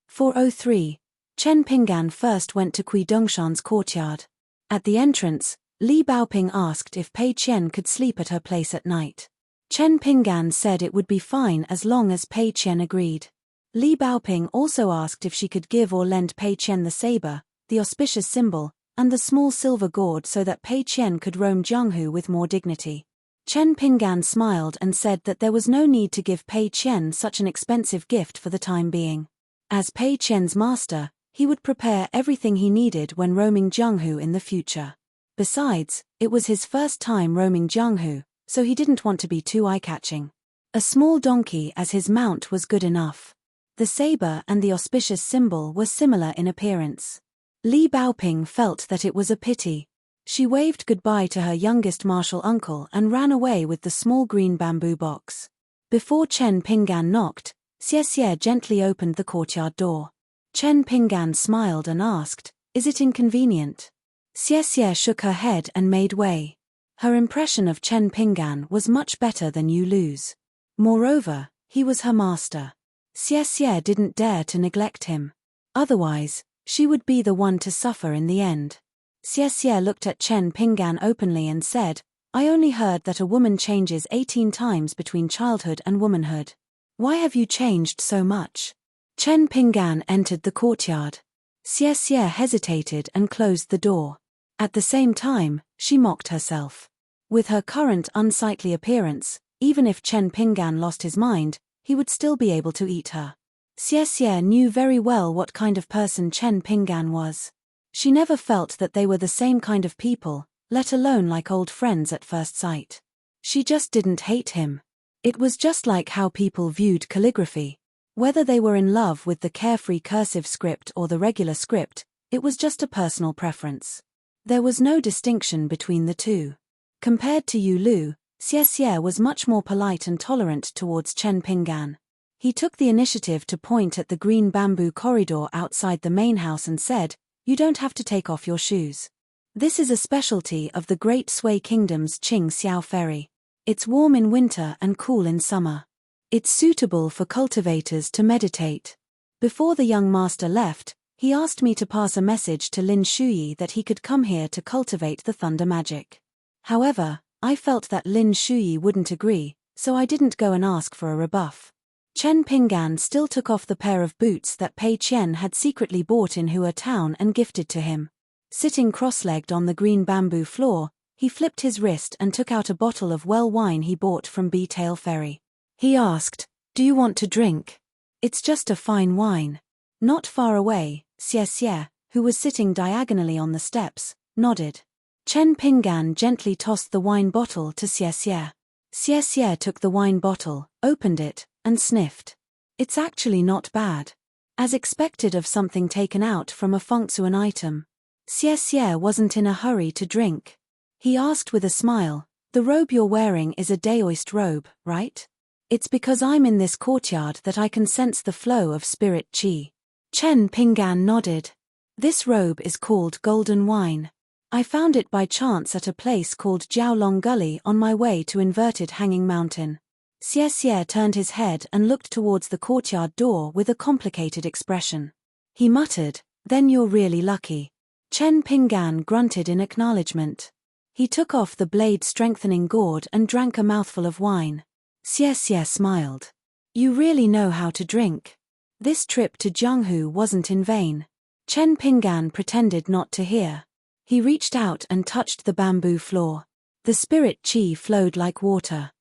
403. Chen Pinggan first went to Kui Dongshan's courtyard. At the entrance, Li Baoping asked if Pei Qian could sleep at her place at night. Chen Pinggan said it would be fine as long as Pei Qian agreed. Li Baoping also asked if she could give or lend Pei Qian the saber, the auspicious symbol, and the small silver gourd so that Pei Qian could roam Jianghu with more dignity. Chen Pinggan smiled and said that there was no need to give Pei Qian such an expensive gift for the time being. As Pei Qian's master, He would prepare everything he needed when roaming Jianghu in the future. Besides, it was his first time roaming Jianghu, so he didn't want to be too eye-catching. A small donkey as his mount was good enough. The saber and the auspicious symbol were similar in appearance. Li Baoping felt that it was a pity. She waved goodbye to her youngest martial uncle and ran away with the small green bamboo box. Before Chen Pinggan knocked, Xie gently opened the courtyard door. Chen Pinggan smiled and asked, "Is it inconvenient?" Xie shook her head and made way. Her impression of Chen Pinggan was much better than Yu Lu's. Moreover, he was her master. Xie didn't dare to neglect him. Otherwise, she would be the one to suffer in the end. Xie looked at Chen Pinggan openly and said, "I only heard that a woman changes 18 times between childhood and womanhood. Why have you changed so much?" Chen Pinggan entered the courtyard. Xie hesitated and closed the door. At the same time, she mocked herself. With her current unsightly appearance, even if Chen Pinggan lost his mind, he would still be able to eat her. Xie knew very well what kind of person Chen Pinggan was. She never felt that they were the same kind of people, let alone like old friends at first sight. She just didn't hate him. It was just like how people viewed calligraphy. Whether they were in love with the carefree cursive script or the regular script, it was just a personal preference. There was no distinction between the two. Compared to Yu Lu, Xie was much more polite and tolerant towards Chen Pinggan. He took the initiative to point at the green bamboo corridor outside the main house and said, "You don't have to take off your shoes. This is a specialty of the Great Sui Kingdom's Qing Xiao Ferry. It's warm in winter and cool in summer. It's suitable for cultivators to meditate." Before the young master left, he asked me to pass a message to Lin Shuyi that he could come here to cultivate the thunder magic. However, I felt that Lin Shuyi wouldn't agree, so I didn't go and ask for a rebuff. Chen Pinggan still took off the pair of boots that Pei Qian had secretly bought in Hua Town and gifted to him. Sitting cross-legged on the green bamboo floor, he flipped his wrist and took out a bottle of well wine he bought from B-Tail Ferry. He asked, "Do you want to drink?" "It's just a fine wine." Not far away, Xie, who was sitting diagonally on the steps, nodded. Chen Pinggan gently tossed the wine bottle to Xie. Xie took the wine bottle, opened it, and sniffed. "It's actually not bad. As expected of something taken out from a Fengsuan item." Xie wasn't in a hurry to drink. He asked with a smile, "The robe you're wearing is a Daoist robe, right?" "It's because I'm in this courtyard that I can sense the flow of spirit qi." Chen Pinggan nodded. "This robe is called Golden Wine. I found it by chance at a place called Jiaolong Gully on my way to Inverted Hanging Mountain." Xie turned his head and looked towards the courtyard door with a complicated expression. He muttered, "Then you're really lucky." Chen Pinggan grunted in acknowledgement. He took off the blade-strengthening gourd and drank a mouthful of wine. Xie smiled. "You really know how to drink. This trip to Jianghu wasn't in vain." Chen Pinggan pretended not to hear. He reached out and touched the bamboo floor. The spirit qi flowed like water.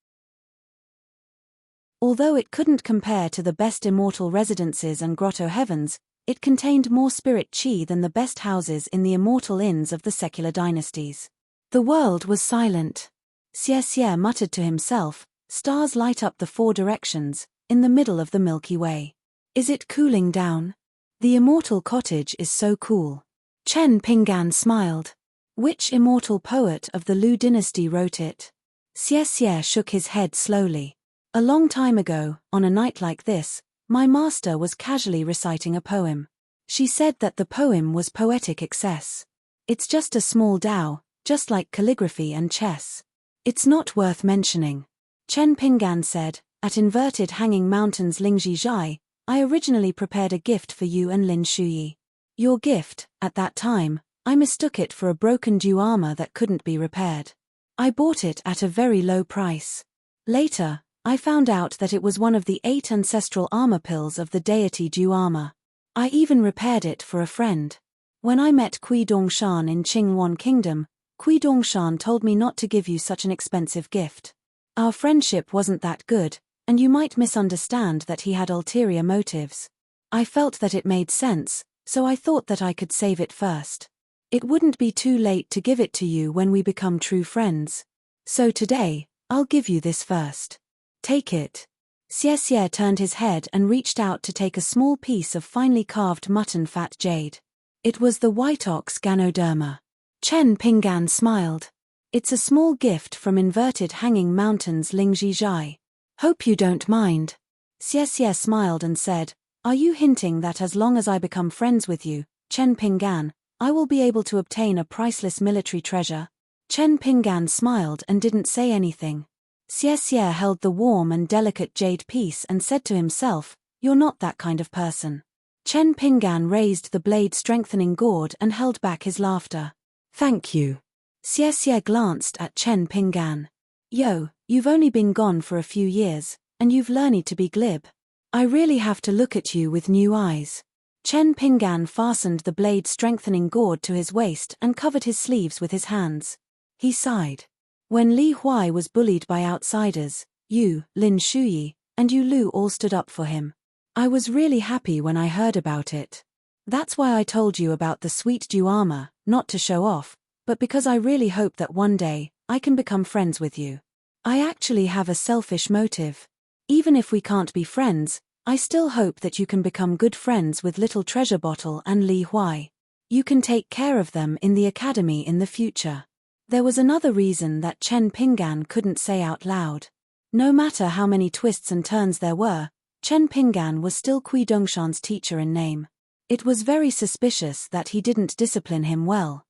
Although it couldn't compare to the best immortal residences and grotto heavens, it contained more spirit qi than the best houses in the immortal inns of the secular dynasties. The world was silent. Xie muttered to himself, "Stars light up the 4 directions, in the middle of the Milky Way. Is it cooling down? The immortal cottage is so cool." Chen Pinggan smiled. "Which immortal poet of the Lu dynasty wrote it?" Xie shook his head slowly. "A long time ago, on a night like this, my master was casually reciting a poem. She said that the poem was poetic excess. It's just a small Dao, just like calligraphy and chess. It's not worth mentioning." Chen Pinggan said, "At Inverted Hanging Mountains Lingji Zhai, I originally prepared a gift for you and Lin Shuyi. Your gift, at that time, I mistook it for a broken dew armor that couldn't be repaired. I bought it at a very low price. Later, I found out that it was one of the 8 ancestral armor pills of the deity dew armor. I even repaired it for a friend. When I met Kui Dongshan in Qingwan Kingdom, Kui Dongshan told me not to give you such an expensive gift. Our friendship wasn't that good, and you might misunderstand that he had ulterior motives. I felt that it made sense, so I thought that I could save it first. It wouldn't be too late to give it to you when we become true friends. So today, I'll give you this first. Take it. Xie Xie turned his head and reached out to take a small piece of finely carved mutton fat jade. It was the white ox Ganoderma. Chen Pinggan smiled. It's a small gift from inverted hanging mountains Lingjizhai. Hope you don't mind. Xie Xie smiled and said, are you hinting that as long as I become friends with you, Chen Pinggan, I will be able to obtain a priceless military treasure? Chen Pinggan smiled and didn't say anything. Xie Xie held the warm and delicate jade piece and said to himself, you're not that kind of person. Chen Pinggan raised the blade-strengthening gourd and held back his laughter. Thank you. Xie Xie glanced at Chen Pinggan. Yo, you've only been gone for a few years, and you've learned to be glib. I really have to look at you with new eyes. Chen Pinggan fastened the blade-strengthening gourd to his waist and covered his sleeves with his hands. He sighed. When Li Huai was bullied by outsiders, you, Lin Shuyi, and Yu Lu all stood up for him. I was really happy when I heard about it. That's why I told you about the sweet dew armor, not to show off, but because I really hope that one day, I can become friends with you. I actually have a selfish motive. Even if we can't be friends, I still hope that you can become good friends with Little Treasure Bottle and Li Huai. You can take care of them in the academy in the future. There was another reason that Chen Pinggan couldn't say out loud. No matter how many twists and turns there were, Chen Pinggan was still Kui Dongshan's teacher in name. It was very suspicious that he didn't discipline him well.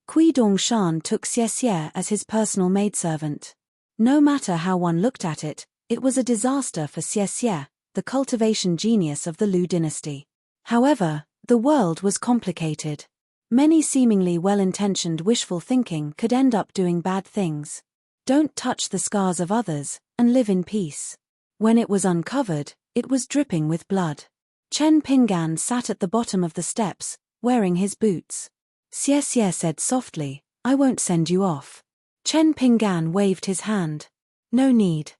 Kui Dongshan took Xie Xie as his personal maidservant. No matter how one looked at it, it was a disaster for Xie Xie, the cultivation genius of the Lu dynasty. However, the world was complicated. Many seemingly well-intentioned wishful thinking could end up doing bad things. Don't touch the scars of others, and live in peace. When it was uncovered, it was dripping with blood. Chen Pinggan sat at the bottom of the steps, wearing his boots. Xie Xie said softly, I won't send you off. Chen Pinggan waved his hand. No need.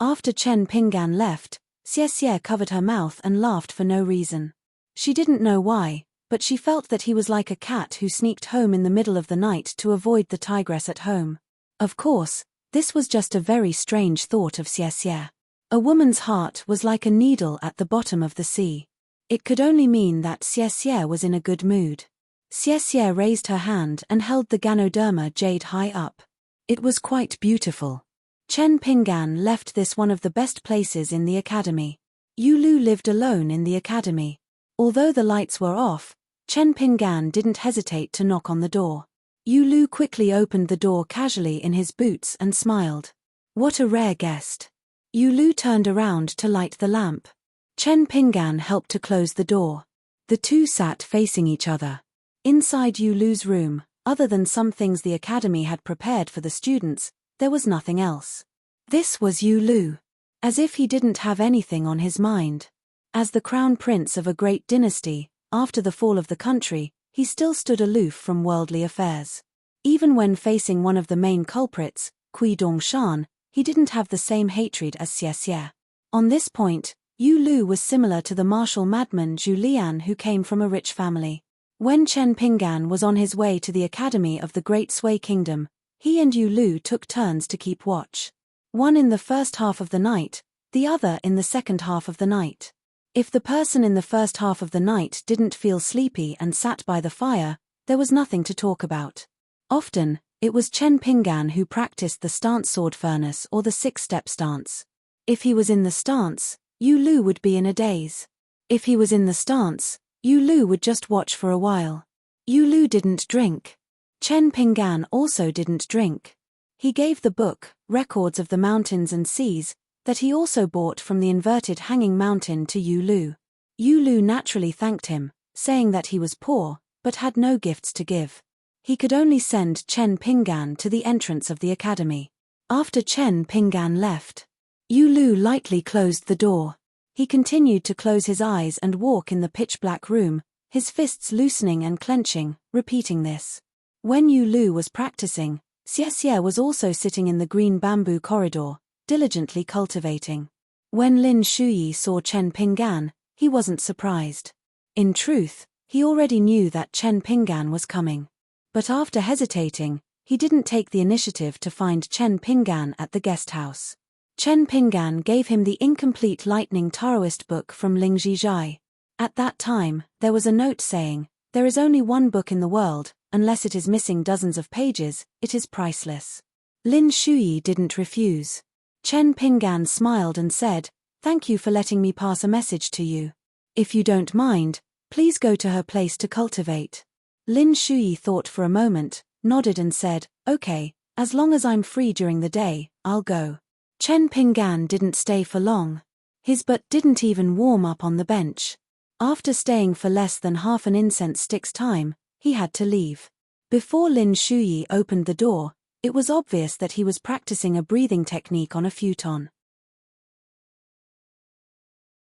After Chen Pinggan left, Xie Xie covered her mouth and laughed for no reason. She didn't know why, but she felt that he was like a cat who sneaked home in the middle of the night to avoid the tigress at home. Of course, this was just a very strange thought of Xie Xie. A woman's heart was like a needle at the bottom of the sea. It could only mean that Xie Xie was in a good mood. Xie Xie raised her hand and held the Ganoderma jade high up. It was quite beautiful. Chen Pinggan left this one of the best places in the academy. Yu Lu lived alone in the academy. Although the lights were off, Chen Pinggan didn't hesitate to knock on the door. Yu Lu quickly opened the door casually in his boots and smiled. What a rare guest. Yu Lu turned around to light the lamp. Chen Pinggan helped to close the door. The two sat facing each other. Inside Yu Lu's room, other than some things the academy had prepared for the students, there was nothing else. This was Yu Lu. As if he didn't have anything on his mind. As the crown prince of a great dynasty, after the fall of the country, he still stood aloof from worldly affairs. Even when facing one of the main culprits, Kui Dongshan, he didn't have the same hatred as Xie Xie. On this point, Yu Lu was similar to the martial madman Zhu Lian who came from a rich family. When Chen Pinggan was on his way to the academy of the Great Sui Kingdom, he and Yu Lu took turns to keep watch. One in the first half of the night, the other in the second half of the night. If the person in the first half of the night didn't feel sleepy and sat by the fire, there was nothing to talk about. Often, it was Chen Pinggan who practiced the stance sword furnace or the six-step stance. If he was in the stance, Yu Lu would be in a daze. If he was in the stance, Yu Lu would just watch for a while. Yu Lu didn't drink. Chen Pinggan also didn't drink. He gave the book, Records of the Mountains and Seas, that he also bought from the inverted hanging mountain to Yu Lu. Yu Lu naturally thanked him, saying that he was poor, but had no gifts to give. He could only send Chen Pinggan to the entrance of the academy. After Chen Pinggan left, Yu Lu lightly closed the door. He continued to close his eyes and walk in the pitch-black room, his fists loosening and clenching, repeating this. When Yu Lu was practicing, Xie Xie was also sitting in the green bamboo corridor, diligently cultivating. When Lin Shuyi saw Chen Pinggan, he wasn't surprised. In truth, he already knew that Chen Pinggan was coming. But after hesitating, he didn't take the initiative to find Chen Pinggan at the guest house. Chen Pinggan gave him the incomplete Lightning Taoist book from Ling Zhizhai. At that time, there was a note saying, "There is only one book in the world, unless it is missing dozens of pages, it is priceless." Lin Shuyi didn't refuse. Chen Pinggan smiled and said, "Thank you for letting me pass a message to you. If you don't mind, please go to her place to cultivate." Lin Shuyi thought for a moment, nodded and said, "Okay, as long as I'm free during the day, I'll go." Chen Pinggan didn't stay for long. His butt didn't even warm up on the bench. After staying for less than half an incense stick's time, he had to leave. Before Lin Shuyi opened the door, it was obvious that he was practicing a breathing technique on a futon.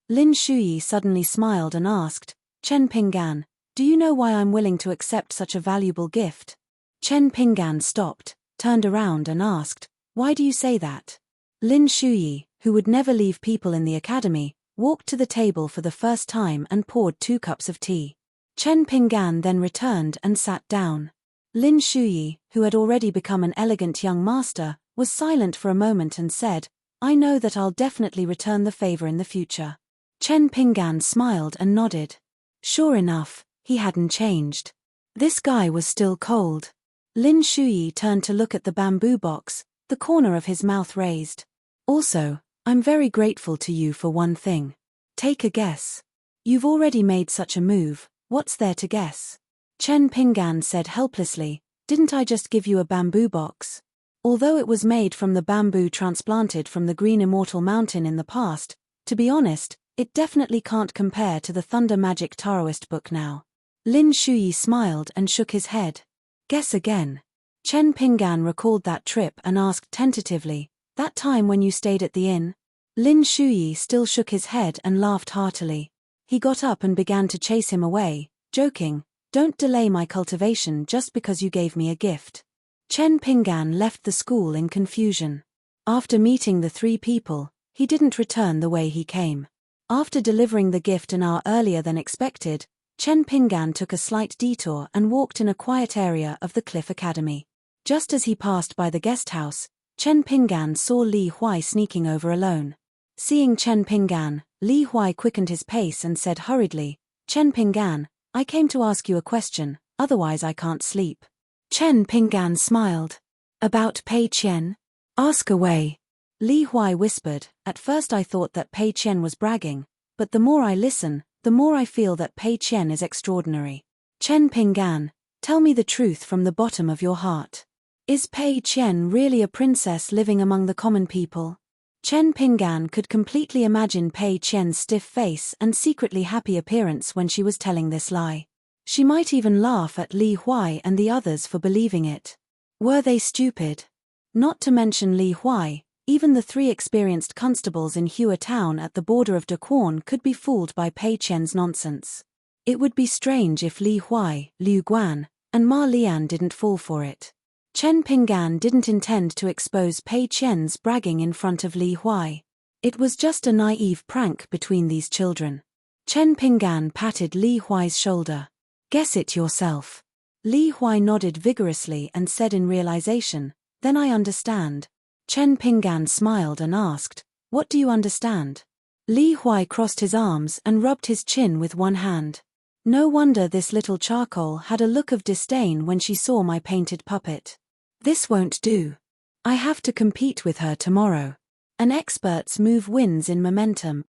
Lin Shuyi suddenly smiled and asked, "Chen Pinggan, do you know why I'm willing to accept such a valuable gift?" Chen Pinggan stopped, turned around and asked, "Why do you say that?" Lin Shuyi, who would never leave people in the academy, walked to the table for the first time and poured 2 cups of tea. Chen Pinggan then returned and sat down. Lin Shuyi, who had already become an elegant young master, was silent for a moment and said, "I know that I'll definitely return the favor in the future." Chen Pinggan smiled and nodded. Sure enough, he hadn't changed. This guy was still cold. Lin Shuyi turned to look at the bamboo box, the corner of his mouth raised. "Also, I'm very grateful to you for one thing. Take a guess. You've already made such a move, what's there to guess?" Chen Pinggan said helplessly, "Didn't I just give you a bamboo box?" Although it was made from the bamboo transplanted from the Green Immortal Mountain in the past, to be honest, it definitely can't compare to the Thunder Magic Taoist book now. Lin Shuyi smiled and shook his head. "Guess again." Chen Pinggan recalled that trip and asked tentatively, "That time when you stayed at the inn?" Lin Shuyi still shook his head and laughed heartily. He got up and began to chase him away, joking, "Don't delay my cultivation just because you gave me a gift." Chen Pinggan left the school in confusion. After meeting the 3 people, he didn't return the way he came. After delivering the gift an hour earlier than expected, Chen Pinggan took a slight detour and walked in a quiet area of the Cliff Academy. Just as he passed by the guest house, Chen Pinggan saw Li Huai sneaking over alone. Seeing Chen Pinggan, Li Huai quickened his pace and said hurriedly, "Chen Pinggan, I came to ask you a question, otherwise I can't sleep." Chen Pinggan smiled. "About Pei Qian?" "Ask away." Li Huai whispered, "At first I thought that Pei Qian was bragging, but the more I listen, the more I feel that Pei Qian is extraordinary. Chen Pinggan, tell me the truth from the bottom of your heart. Is Pei Qian really a princess living among the common people?" Chen Pinggan could completely imagine Pei Qian's stiff face and secretly happy appearance when she was telling this lie. She might even laugh at Li Huai and the others for believing it. Were they stupid? Not to mention Li Huai, even the 3 experienced constables in Hua Town at the border of Daquan could be fooled by Pei Qian's nonsense. It would be strange if Li Huai, Liu Guan, and Ma Lian didn't fall for it. Chen Pinggan didn't intend to expose Pei Qian's bragging in front of Li Huai. It was just a naive prank between these children. Chen Pinggan patted Li Huai's shoulder. "Guess it yourself." Li Huai nodded vigorously and said in realization, "Then I understand." Chen Pinggan smiled and asked, "What do you understand?" Li Huai crossed his arms and rubbed his chin with one hand. "No wonder this little charcoal had a look of disdain when she saw my painted puppet. This won't do. I have to compete with her tomorrow. An expert's move wins in momentum.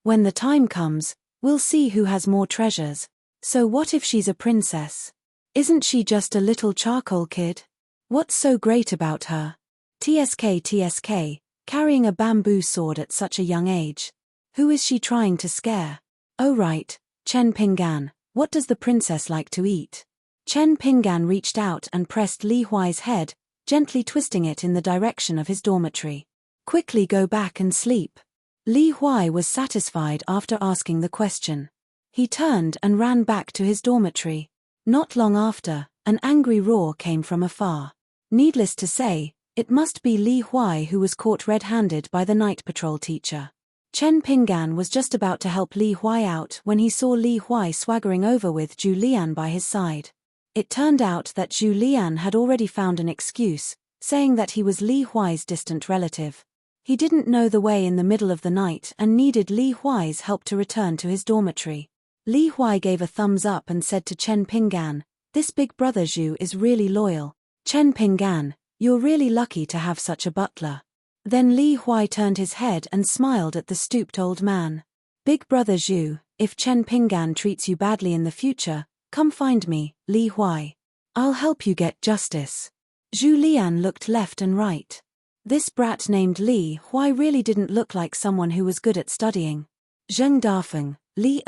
When the time comes, we'll see who has more treasures. So what if she's a princess? Isn't she just a little charcoal kid? What's so great about her? TSK, carrying a bamboo sword at such a young age. Who is she trying to scare? Oh right, Chen Pinggan, what does the princess like to eat?" Chen Pinggan reached out and pressed Li Huai's head, gently twisting it in the direction of his dormitory. "Quickly go back and sleep." Li Huai was satisfied after asking the question. He turned and ran back to his dormitory. Not long after, an angry roar came from afar. Needless to say, it must be Li Huai who was caught red-handed by the night patrol teacher. Chen Pinggan was just about to help Li Huai out when he saw Li Huai swaggering over with Zhu Lian by his side. It turned out that Zhu Lian had already found an excuse, saying that he was Li Huai's distant relative. He didn't know the way in the middle of the night and needed Li Huai's help to return to his dormitory. Li Huai gave a thumbs up and said to Chen Pinggan, "This big brother Zhu is really loyal. Chen Pinggan, you're really lucky to have such a butler." Then Li Huai turned his head and smiled at the stooped old man. "Big brother Zhu, if Chen Pinggan treats you badly in the future, come find me, Li Huai. I'll help you get justice." Zhu Lian looked left and right. This brat named Li Huai really didn't look like someone who was good at studying. Zheng Dafeng, Li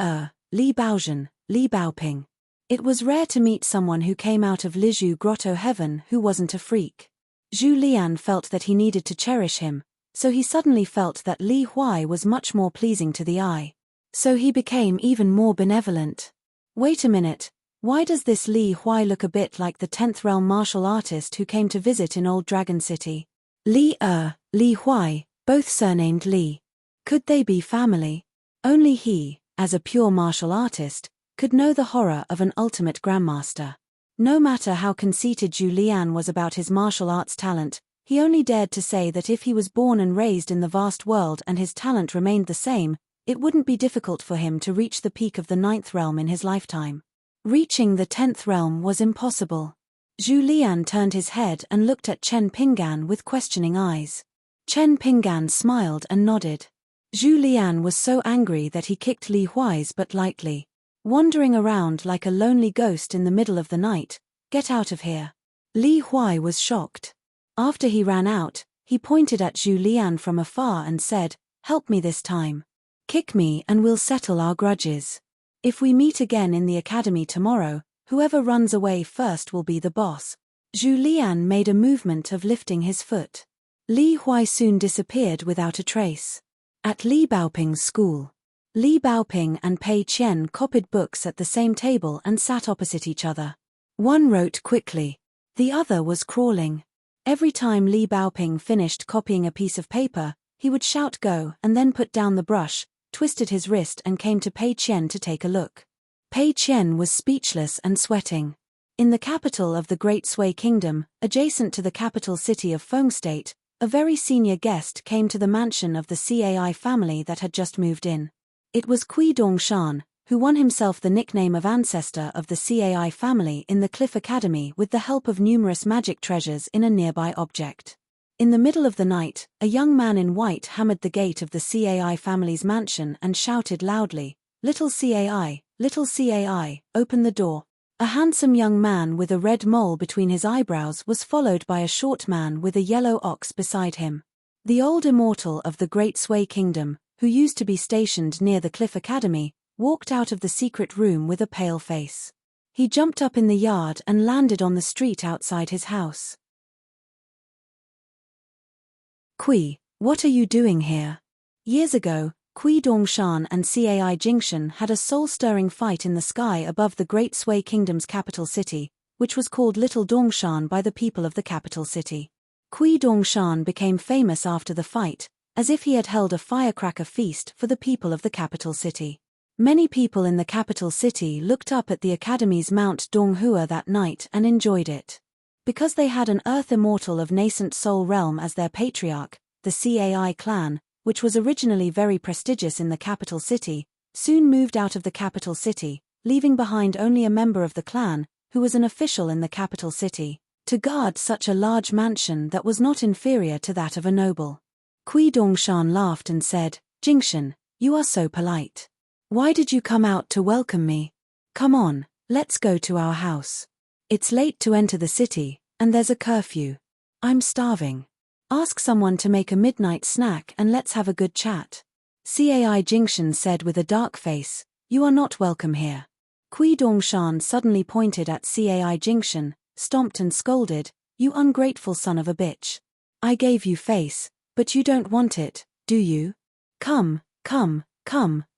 Li Baozhen, Li Baoping. It was rare to meet someone who came out of Lizhu Grotto Heaven who wasn't a freak. Zhu Lian felt that he needed to cherish him, so he suddenly felt that Li Huai was much more pleasing to the eye. So he became even more benevolent. Wait a minute, why does this Li Huai look a bit like the 10th realm martial artist who came to visit in Old Dragon City? Li Huai, both surnamed Li. Could they be family? Only he, as a pure martial artist, could know the horror of an ultimate grandmaster. No matter how conceited Zhu Lian was about his martial arts talent, he only dared to say that if he was born and raised in the vast world and his talent remained the same, it wouldn't be difficult for him to reach the peak of the 9th realm in his lifetime. Reaching the 10th realm was impossible. Zhu Lian turned his head and looked at Chen Pinggan with questioning eyes. Chen Pinggan smiled and nodded. Zhu Lian was so angry that he kicked Li Huai's butt lightly. Wandering around like a lonely ghost in the middle of the night, "Get out of here." Li Huai was shocked. After he ran out, he pointed at Zhu Lian from afar and said, "Help me this time. Kick me and we'll settle our grudges. If we meet again in the academy tomorrow, whoever runs away first will be the boss." Zhu Lian made a movement of lifting his foot. Li Huai soon disappeared without a trace. At Li Baoping's school, Li Baoping and Pei Qian copied books at the same table and sat opposite each other. One wrote quickly. The other was crawling. Every time Li Baoping finished copying a piece of paper, he would shout "Go," and then put down the brush, twisted his wrist and came to Pei Qian to take a look. Pei Qian was speechless and sweating. In the capital of the Great Sui Kingdom, adjacent to the capital city of Feng State, a very senior guest came to the mansion of the Cai family that had just moved in. It was Kui Dongshan, who won himself the nickname of ancestor of the Cai family in the Cliff Academy with the help of numerous magic treasures in a nearby object. In the middle of the night, a young man in white hammered the gate of the Cai family's mansion and shouted loudly, little Cai, open the door." A handsome young man with a red mole between his eyebrows was followed by a short man with a yellow ox beside him. The old immortal of the Great Sui Kingdom, who used to be stationed near the Cliff Academy, walked out of the secret room with a pale face. He jumped up in the yard and landed on the street outside his house. "Kui, what are you doing here?" Years ago, Kui Dongshan and Cai Jingshan had a soul-stirring fight in the sky above the Great Sui Kingdom's capital city, which was called Little Dongshan by the people of the capital city. Kui Dongshan became famous after the fight, as if he had held a firecracker feast for the people of the capital city. Many people in the capital city looked up at the academy's Mount Donghua that night and enjoyed it. Because they had an earth immortal of nascent soul realm as their patriarch, the Cai clan, which was originally very prestigious in the capital city, soon moved out of the capital city, leaving behind only a member of the clan, who was an official in the capital city, to guard such a large mansion that was not inferior to that of a noble. Kui Dongshan laughed and said, "Jingshan, you are so polite. Why did you come out to welcome me? Come on, let's go to our house. It's late to enter the city, and there's a curfew. I'm starving. Ask someone to make a midnight snack and let's have a good chat." Cai Jingshan said with a dark face, "You are not welcome here." Kui Dongshan suddenly pointed at Cai Jingshan, stomped and scolded, "You ungrateful son of a bitch. I gave you face, but you don't want it, do you? Come,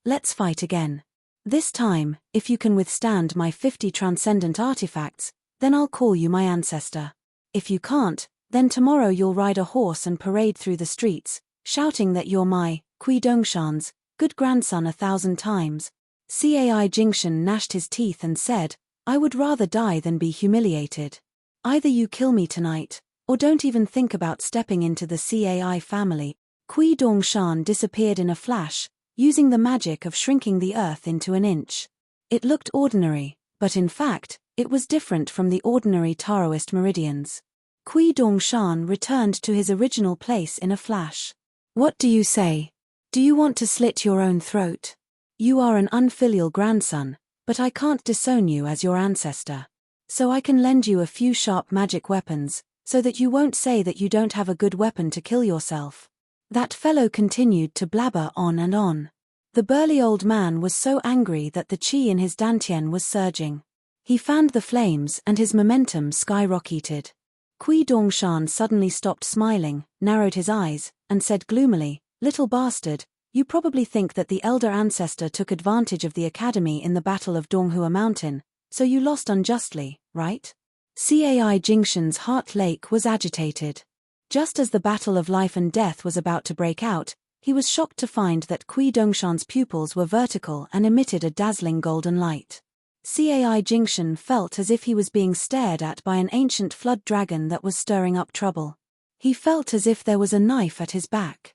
let's fight again. This time, if you can withstand my 50 transcendent artifacts, then I'll call you my ancestor. If you can't, then tomorrow you'll ride a horse and parade through the streets, shouting that you're my Kui Dongshan's good grandson 1,000 times. Cai Jingshan gnashed his teeth and said, I would rather die than be humiliated. Either you kill me tonight, or don't even think about stepping into the Cai family. Kui Dongshan disappeared in a flash, using the magic of shrinking the earth into an inch. It looked ordinary, but in fact, it was different from the ordinary Taoist meridians. Kui Dongshan returned to his original place in a flash. What do you say? Do you want to slit your own throat? You are an unfilial grandson, but I can't disown you as your ancestor. So I can lend you a few sharp magic weapons, so that you won't say that you don't have a good weapon to kill yourself. That fellow continued to blabber on and on. The burly old man was so angry that the qi in his dantian was surging. He fanned the flames and his momentum skyrocketed. Kui Dongshan suddenly stopped smiling, narrowed his eyes, and said gloomily, Little bastard, you probably think that the elder ancestor took advantage of the academy in the Battle of Donghua Mountain, so you lost unjustly, right? Cai Jingshan's heart lake was agitated. Just as the battle of life and death was about to break out, he was shocked to find that Kui Dongshan's pupils were vertical and emitted a dazzling golden light. Cai Jingshan felt as if he was being stared at by an ancient flood dragon that was stirring up trouble. He felt as if there was a knife at his back.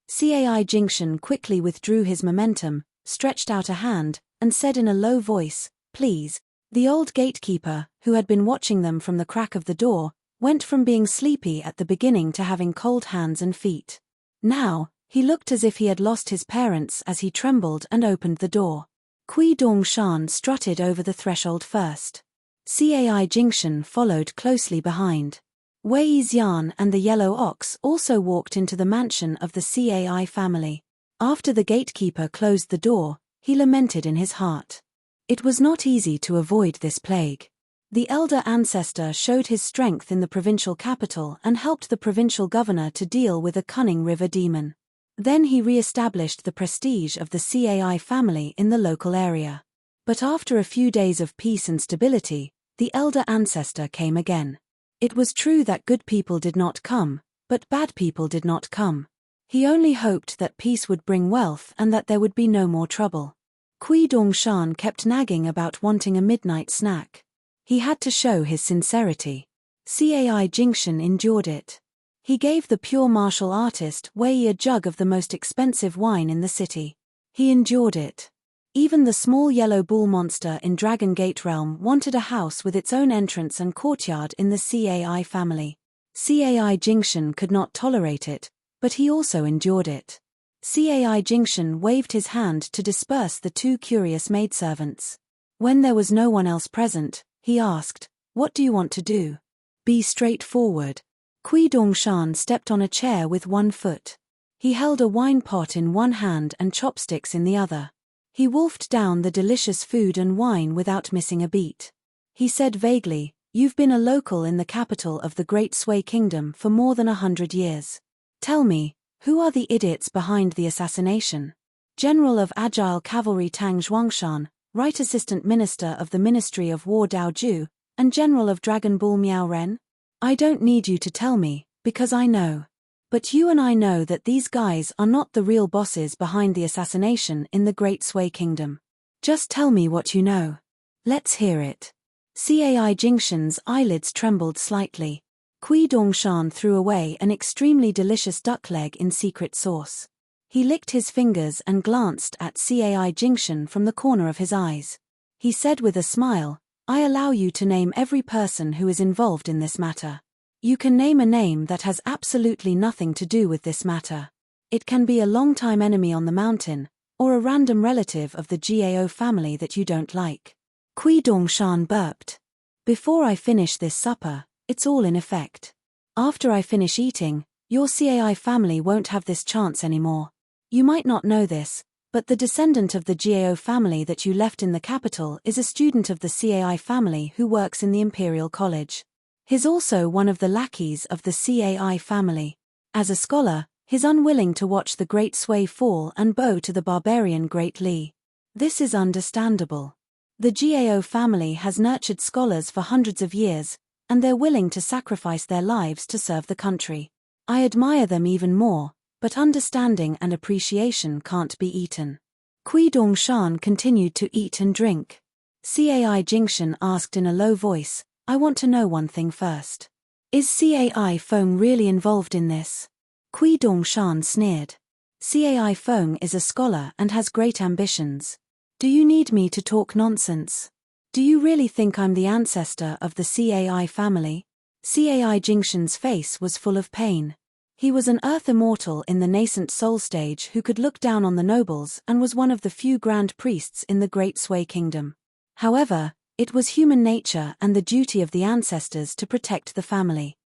Cai Jingshan quickly withdrew his momentum, stretched out a hand, and said in a low voice, Please. The old gatekeeper, who had been watching them from the crack of the door, went from being sleepy at the beginning to having cold hands and feet. Now, he looked as if he had lost his parents as he trembled and opened the door. Kui Dongshan strutted over the threshold first. Cai Jingshan followed closely behind. Wei Xian and the yellow ox also walked into the mansion of the Cai family. After the gatekeeper closed the door, he lamented in his heart. It was not easy to avoid this plague. The elder ancestor showed his strength in the provincial capital and helped the provincial governor to deal with a cunning river demon. Then he re-established the prestige of the Cai family in the local area. But after a few days of peace and stability, the elder ancestor came again. It was true that good people did not come, but bad people did not come. He only hoped that peace would bring wealth and that there would be no more trouble. Kui Dongshan kept nagging about wanting a midnight snack. He had to show his sincerity. Cai Jingshan endured it. He gave the pure martial artist Wei a jug of the most expensive wine in the city. He endured it. Even the small yellow bull monster in Dragon Gate Realm wanted a house with its own entrance and courtyard in the Cai family. Cai Jingshan could not tolerate it, but he also endured it. Cai Jingshan waved his hand to disperse the two curious maidservants. When there was no one else present, he asked, What do you want to do? Be straightforward. Kui Dongshan stepped on a chair with one foot. He held a wine pot in one hand and chopsticks in the other. He wolfed down the delicious food and wine without missing a beat. He said vaguely, You've been a local in the capital of the Great Sui Kingdom for more than 100 years. Tell me, who are the idiots behind the assassination? General of Agile Cavalry Tang Zhuangshan, Right Assistant Minister of the Ministry of War Dao Ju, and General of Dragon Ball Miao Ren? I don't need you to tell me, because I know. But you and I know that these guys are not the real bosses behind the assassination in the Great Sui Kingdom. Just tell me what you know. Let's hear it. Cai Jingshan's eyelids trembled slightly. Kui Dongshan threw away an extremely delicious duck leg in secret sauce. He licked his fingers and glanced at Cai Jingshan from the corner of his eyes. He said with a smile, I allow you to name every person who is involved in this matter. You can name a name that has absolutely nothing to do with this matter. It can be a long-time enemy on the mountain, or a random relative of the Gao family that you don't like. Kui Dongshan burped. Before I finish this supper, it's all in effect. After I finish eating, your Cai family won't have this chance anymore. You might not know this, but the descendant of the Gao family that you left in the capital is a student of the Cai family who works in the Imperial College. He's also one of the lackeys of the Cai family. As a scholar, he's unwilling to watch the Great Sui fall and bow to the barbarian Great Li. This is understandable. The Gao family has nurtured scholars for hundreds of years, and they're willing to sacrifice their lives to serve the country. I admire them even more, but understanding and appreciation can't be eaten. Kui Dongshan continued to eat and drink. Cai Jingshan asked in a low voice, I want to know one thing first. Is Cai Feng really involved in this? Kui Dongshan sneered. Cai Feng is a scholar and has great ambitions. Do you need me to talk nonsense? Do you really think I'm the ancestor of the Cai family? Cai Jingshan's face was full of pain. He was an earth immortal in the nascent soul stage who could look down on the nobles and was one of the few grand priests in the Great Sui Kingdom. However, it was human nature and the duty of the ancestors to protect the family.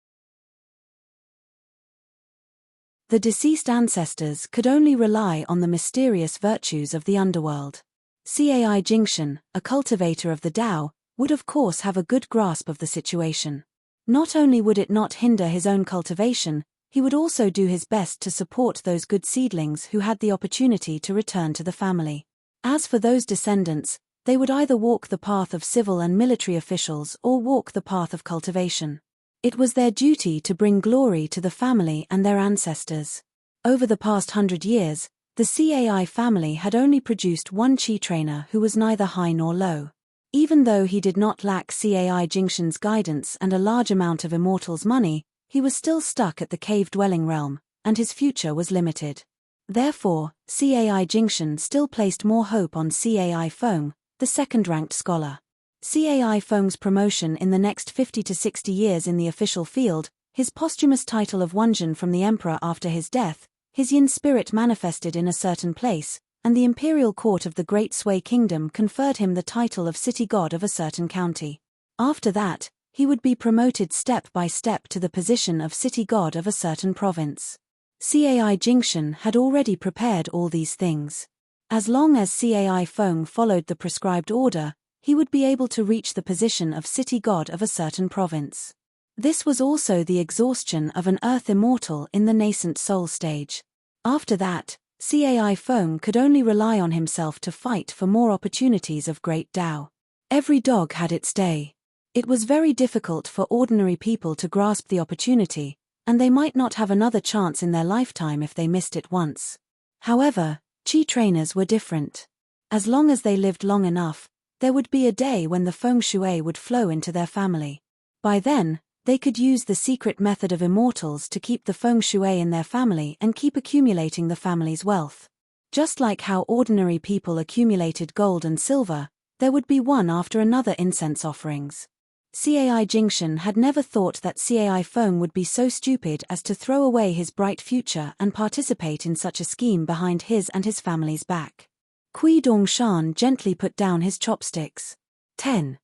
The deceased ancestors could only rely on the mysterious virtues of the underworld. Cai Jingshan, a cultivator of the Tao, would of course have a good grasp of the situation. Not only would it not hinder his own cultivation, he would also do his best to support those good seedlings who had the opportunity to return to the family. As for those descendants, they would either walk the path of civil and military officials or walk the path of cultivation. It was their duty to bring glory to the family and their ancestors. Over the past 100 years, the Cai family had only produced one Qi trainer who was neither high nor low. Even though he did not lack Cai Jingshan's guidance and a large amount of immortals' money, he was still stuck at the cave-dwelling realm, and his future was limited. Therefore, Cai Jingshan still placed more hope on Cai Feng, the second-ranked scholar. Cai Feng's promotion in the next 50 to 60 years in the official field, his posthumous title of Wanzhen from the emperor after his death, his yin spirit manifested in a certain place, and the imperial court of the Great Sui Kingdom conferred him the title of city god of a certain county. After that, he would be promoted step by step to the position of city god of a certain province. Cai Jingshan had already prepared all these things. As long as Cai Feng followed the prescribed order, he would be able to reach the position of city god of a certain province. This was also the exhaustion of an earth immortal in the nascent soul stage. After that, Cai Feng could only rely on himself to fight for more opportunities of great Tao. Every dog had its day. It was very difficult for ordinary people to grasp the opportunity, and they might not have another chance in their lifetime if they missed it once. However, Qi trainers were different. As long as they lived long enough, there would be a day when the feng shui would flow into their family. By then, they could use the secret method of immortals to keep the feng shui in their family and keep accumulating the family's wealth. Just like how ordinary people accumulated gold and silver, there would be one after another incense offerings. Cai Jingshan had never thought that Cai Feng would be so stupid as to throw away his bright future and participate in such a scheme behind his and his family's back. Kui Dongshan gently put down his chopsticks. 10.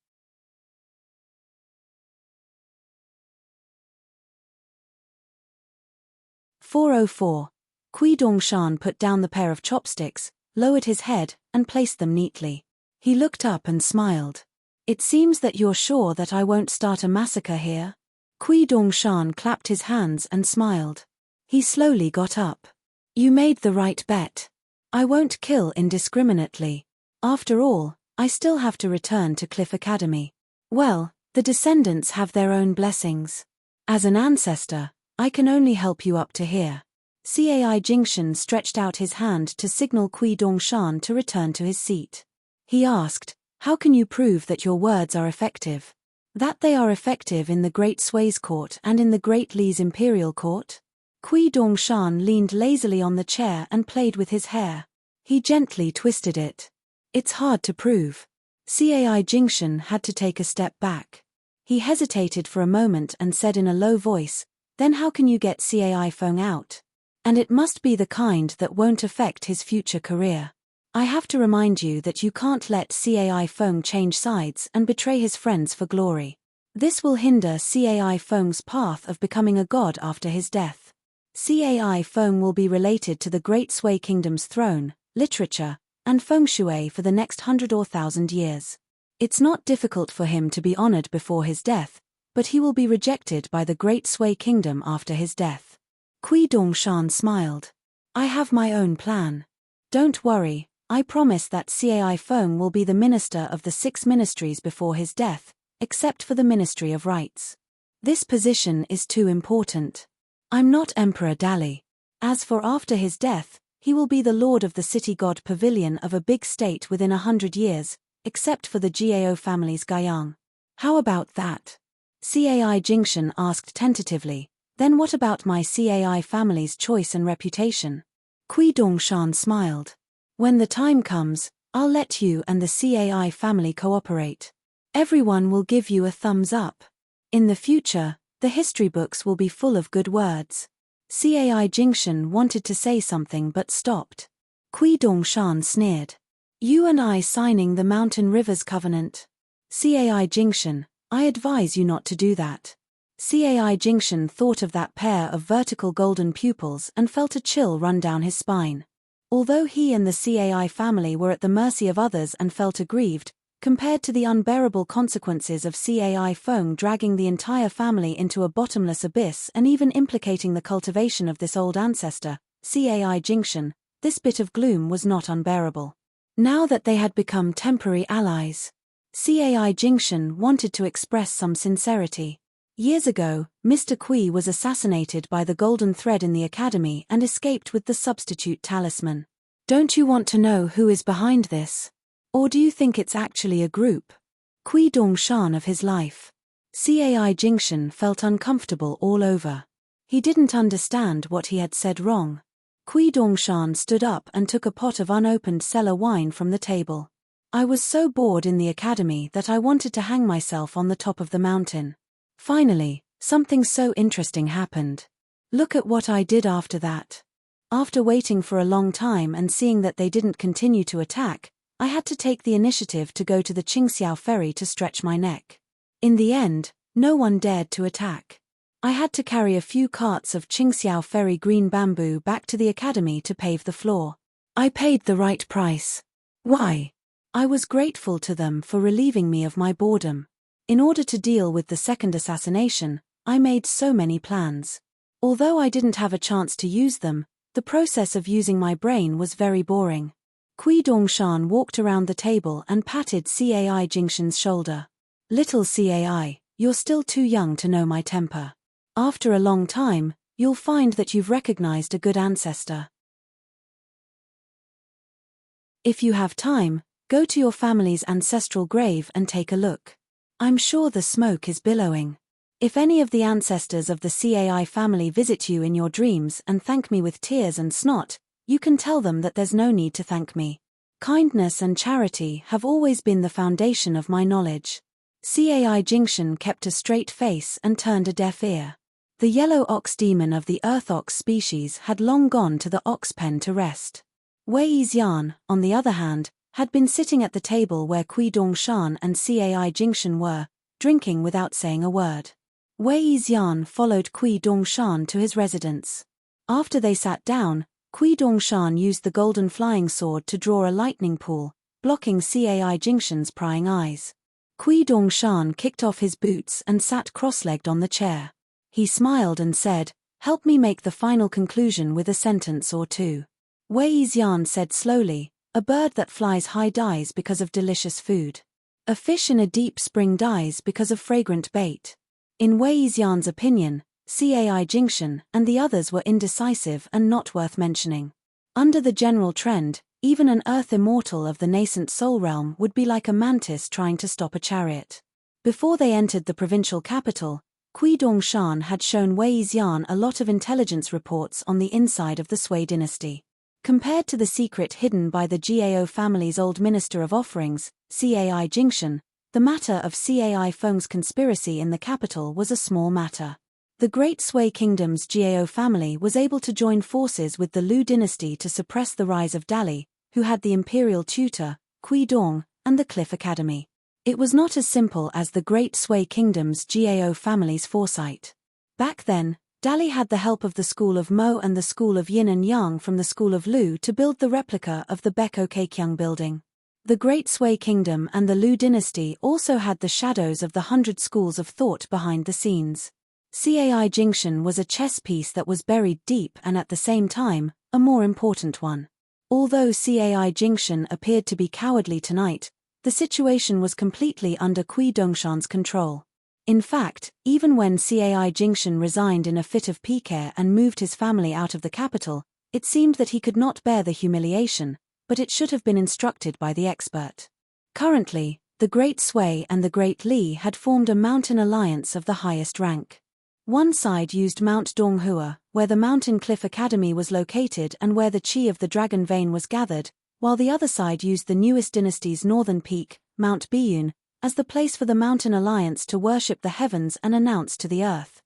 404. Kui Dongshan put down the pair of chopsticks, lowered his head, and placed them neatly. He looked up and smiled. It seems that you're sure that I won't start a massacre here? Kui Dongshan clapped his hands and smiled. He slowly got up. You made the right bet. I won't kill indiscriminately. After all, I still have to return to Cliff Academy. Well, the descendants have their own blessings. As an ancestor, I can only help you up to here. Cai Jingshan stretched out his hand to signal Kui Dongshan to return to his seat. He asked, how can you prove that your words are effective? That they are effective in the Great Sui's court and in the Great Li's imperial court? Kui Dongshan leaned lazily on the chair and played with his hair. He gently twisted it. It's hard to prove. Cai Jingshan had to take a step back. He hesitated for a moment and said in a low voice, then how can you get Cai Feng out? And it must be the kind that won't affect his future career. I have to remind you that you can't let Cai Feng change sides and betray his friends for glory. This will hinder Cai Feng's path of becoming a god after his death. Cai Feng will be related to the Great Sui Kingdom's throne, literature, and feng shui for the next 100 or 1,000 years. It's not difficult for him to be honored before his death, but he will be rejected by the Great Sui Kingdom after his death. Kui Dongshan smiled. I have my own plan. Don't worry, I promise that Cai Feng will be the minister of the 6 ministries before his death, except for the Ministry of Rights. This position is too important. I'm not Emperor Dali. As for after his death, he will be the lord of the city god pavilion of a big state within 100 years, except for the Gao family's Guyang. How about that? Cai Jingshan asked tentatively. Then what about my Cai family's choice and reputation? Kui Dongshan smiled. When the time comes, I'll let you and the Cai family cooperate. Everyone will give you a thumbs up. In the future, the history books will be full of good words. Cai Jingshan wanted to say something but stopped. Kui Dongshan sneered. You and I signing the Mountain Rivers Covenant? Cai Jingshan, I advise you not to do that. Cai Jingshan thought of that pair of vertical golden pupils and felt a chill run down his spine. Although he and the Cai family were at the mercy of others and felt aggrieved, compared to the unbearable consequences of Cai Feng dragging the entire family into a bottomless abyss and even implicating the cultivation of this old ancestor, Cai Jingshan, this bit of gloom was not unbearable. Now that they had become temporary allies, Cai Jingshan wanted to express some sincerity. Years ago, Mr. Kui was assassinated by the golden thread in the academy and escaped with the substitute talisman. Don't you want to know who is behind this? Or do you think it's actually a group? Kui Dongshan of his life. Cai Jingshan felt uncomfortable all over. He didn't understand what he had said wrong. Kui Dongshan stood up and took a pot of unopened cellar wine from the table. I was so bored in the academy that I wanted to hang myself on the top of the mountain. Finally, something so interesting happened. Look at what I did after that. After waiting for a long time and seeing that they didn't continue to attack, I had to take the initiative to go to the Qingxiao ferry to stretch my neck. In the end, no one dared to attack. I had to carry a few carts of Qingxiao ferry green bamboo back to the academy to pave the floor. I paid the right price. Why? I was grateful to them for relieving me of my boredom. In order to deal with the second assassination, I made so many plans. Although I didn't have a chance to use them, the process of using my brain was very boring. Kui Dongshan walked around the table and patted Cai Jingshan's shoulder. Little Cai, you're still too young to know my temper. After a long time, you'll find that you've recognized a good ancestor. If you have time, go to your family's ancestral grave and take a look. I'm sure the smoke is billowing. If any of the ancestors of the Cai family visit you in your dreams and thank me with tears and snot, you can tell them that there's no need to thank me. Kindness and charity have always been the foundation of my knowledge. Cai Jingshan kept a straight face and turned a deaf ear. The yellow ox demon of the earth ox species had long gone to the ox pen to rest. Wei Xian, on the other hand, had been sitting at the table where Kui Dongshan and Cai Jingshan were, drinking without saying a word. Wei Xian followed Kui Dongshan to his residence. After they sat down, Kui Dongshan used the golden flying sword to draw a lightning pool, blocking Cai Jingshan's prying eyes. Kui Dongshan kicked off his boots and sat cross-legged on the chair. He smiled and said, "Help me make the final conclusion with a sentence or two." Wei Xian said slowly, "A bird that flies high dies because of delicious food. A fish in a deep spring dies because of fragrant bait." In Wei Xian's opinion, Cai Jingshan and the others were indecisive and not worth mentioning. Under the general trend, even an earth immortal of the nascent soul realm would be like a mantis trying to stop a chariot. Before they entered the provincial capital, Kui Dongshan had shown Wei Xian a lot of intelligence reports on the inside of the Sui dynasty. Compared to the secret hidden by the Gao family's old minister of offerings, Cai Jingshan, the matter of Cai Feng's conspiracy in the capital was a small matter. The Great Sui Kingdom's Gao family was able to join forces with the Lu dynasty to suppress the rise of Dali, who had the imperial tutor, Kui Dong, and the Cliff Academy. It was not as simple as the Great Sui Kingdom's Gao family's foresight. Back then, Dali had the help of the school of Mo and the school of Yin and Yang from the school of Lu to build the replica of the Beko Keikyang building. The Great Sui Kingdom and the Lu dynasty also had the shadows of the 100 schools of thought behind the scenes. Cai Jingshan was a chess piece that was buried deep and at the same time, a more important one. Although Cai Jingshan appeared to be cowardly tonight, the situation was completely under Kui Dongshan's control. In fact, even when Cai Jingshan resigned in a fit of pique and moved his family out of the capital, it seemed that he could not bear the humiliation, but it should have been instructed by the expert. Currently, the Great Sui and the Great Li had formed a mountain alliance of the highest rank. One side used Mount Donghua, where the Mountain Cliff Academy was located and where the chi of the Dragon Vein was gathered, while the other side used the newest dynasty's northern peak, Mount Biyun, as the place for the Mountain Alliance to worship the heavens and announce to the earth.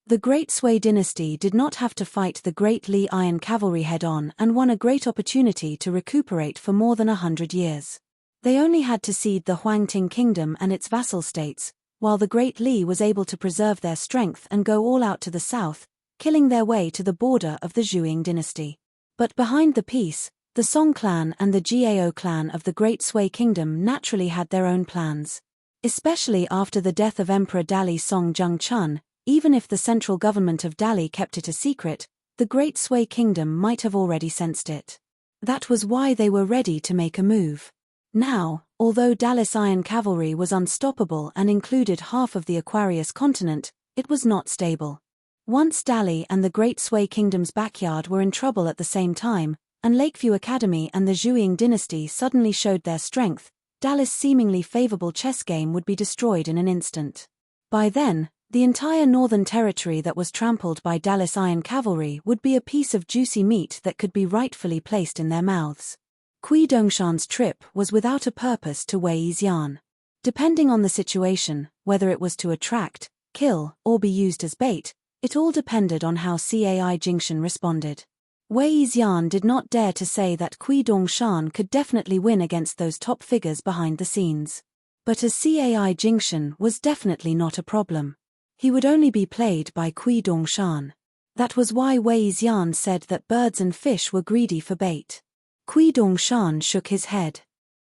The Great Sui dynasty did not have to fight the Great Li Iron Cavalry head-on and won a great opportunity to recuperate for more than 100 years. They only had to cede the Huangting Kingdom and its vassal states, while the Great Li was able to preserve their strength and go all out to the south, killing their way to the border of the Zhuang dynasty. But behind the peace, the Song clan and the Gao clan of the Great Sui Kingdom naturally had their own plans. Especially after the death of Emperor Dali Song Zhengchun, even if the central government of Dali kept it a secret, the Great Sui Kingdom might have already sensed it. That was why they were ready to make a move. Now, although Dali's Iron Cavalry was unstoppable and included half of the Aquarius continent, it was not stable. Once Dali and the Great Sui Kingdom's backyard were in trouble at the same time, and Lakeview Academy and the Zhuang dynasty suddenly showed their strength, Dali's seemingly favorable chess game would be destroyed in an instant. By then, the entire northern territory that was trampled by Dali's Iron Cavalry would be a piece of juicy meat that could be rightfully placed in their mouths. Kui Dongshan's trip was without a purpose to Wei Xian. Depending on the situation, whether it was to attract, kill, or be used as bait, it all depended on how Cai Jingshan responded. Wei Xian did not dare to say that Kui Dongshan could definitely win against those top figures behind the scenes. But as Cai Jingshan was definitely not a problem. He would only be played by Kui Dongshan. That was why Wei Xian said that birds and fish were greedy for bait. Kui Dongshan shook his head.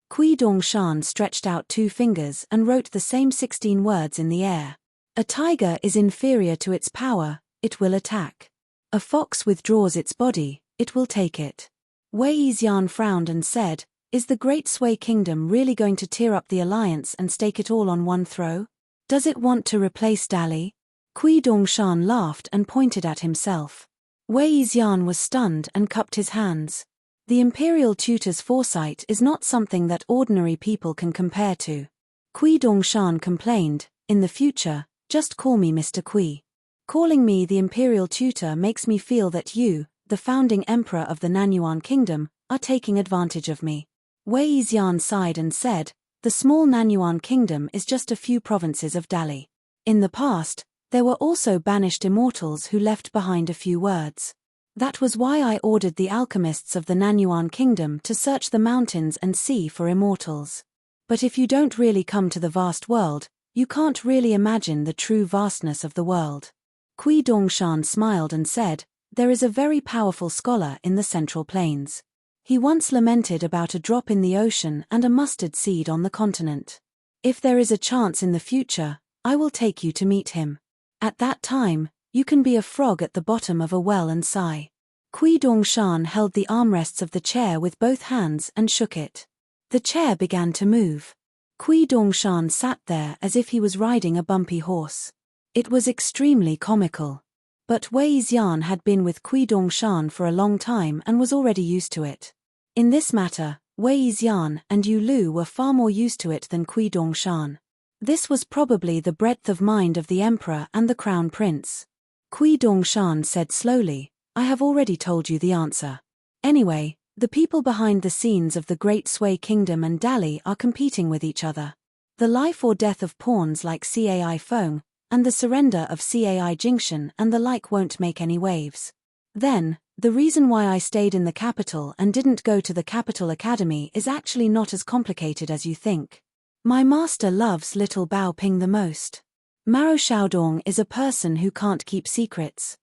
Kui Dongshan stretched out 2 fingers and wrote the same 16 words in the air. A tiger is inferior to its power, it will attack. A fox withdraws its body, it will take it. Wei Xian frowned and said, "Is the Great Sui Kingdom really going to tear up the alliance and stake it all on one throw? Does it want to replace Dali?" Kui Dongshan laughed and pointed at himself. Wei Xian was stunned and cupped his hands. The imperial tutor's foresight is not something that ordinary people can compare to. Kui Dongshan complained, "In the future, just call me Mr. Kui. Calling me the imperial tutor makes me feel that you, the founding emperor of the Nanyuan Kingdom, are taking advantage of me." Wei Xian sighed and said, "The small Nanyuan Kingdom is just a few provinces of Dali. In the past, there were also banished immortals who left behind a few words. That was why I ordered the alchemists of the Nanyuan Kingdom to search the mountains and sea for immortals. But if you don't really come to the vast world, you can't really imagine the true vastness of the world." Kui Dongshan smiled and said, "There is a very powerful scholar in the Central Plains. He once lamented about a drop in the ocean and a mustard seed on the continent. If there is a chance in the future, I will take you to meet him. At that time, you can be a frog at the bottom of a well and sigh." Kui Dongshan held the armrests of the chair with both hands and shook it. The chair began to move. Kui Dongshan sat there as if he was riding a bumpy horse. It was extremely comical. But Wei Xian had been with Kui Dongshan for a long time and was already used to it. In this matter, Wei Xian and Yu Lu were far more used to it than Kui Dongshan. This was probably the breadth of mind of the emperor and the crown prince. Kui Dongshan said slowly, "I have already told you the answer. Anyway, the people behind the scenes of the Great Sui Kingdom and Dali are competing with each other. The life or death of pawns like Cai Feng, and the surrender of Cai Jingshan and the like won't make any waves. Then, the reason why I stayed in the capital and didn't go to the Capital Academy is actually not as complicated as you think. My master loves little Bao Ping the most. Maro Xiaodong is a person who can't keep secrets.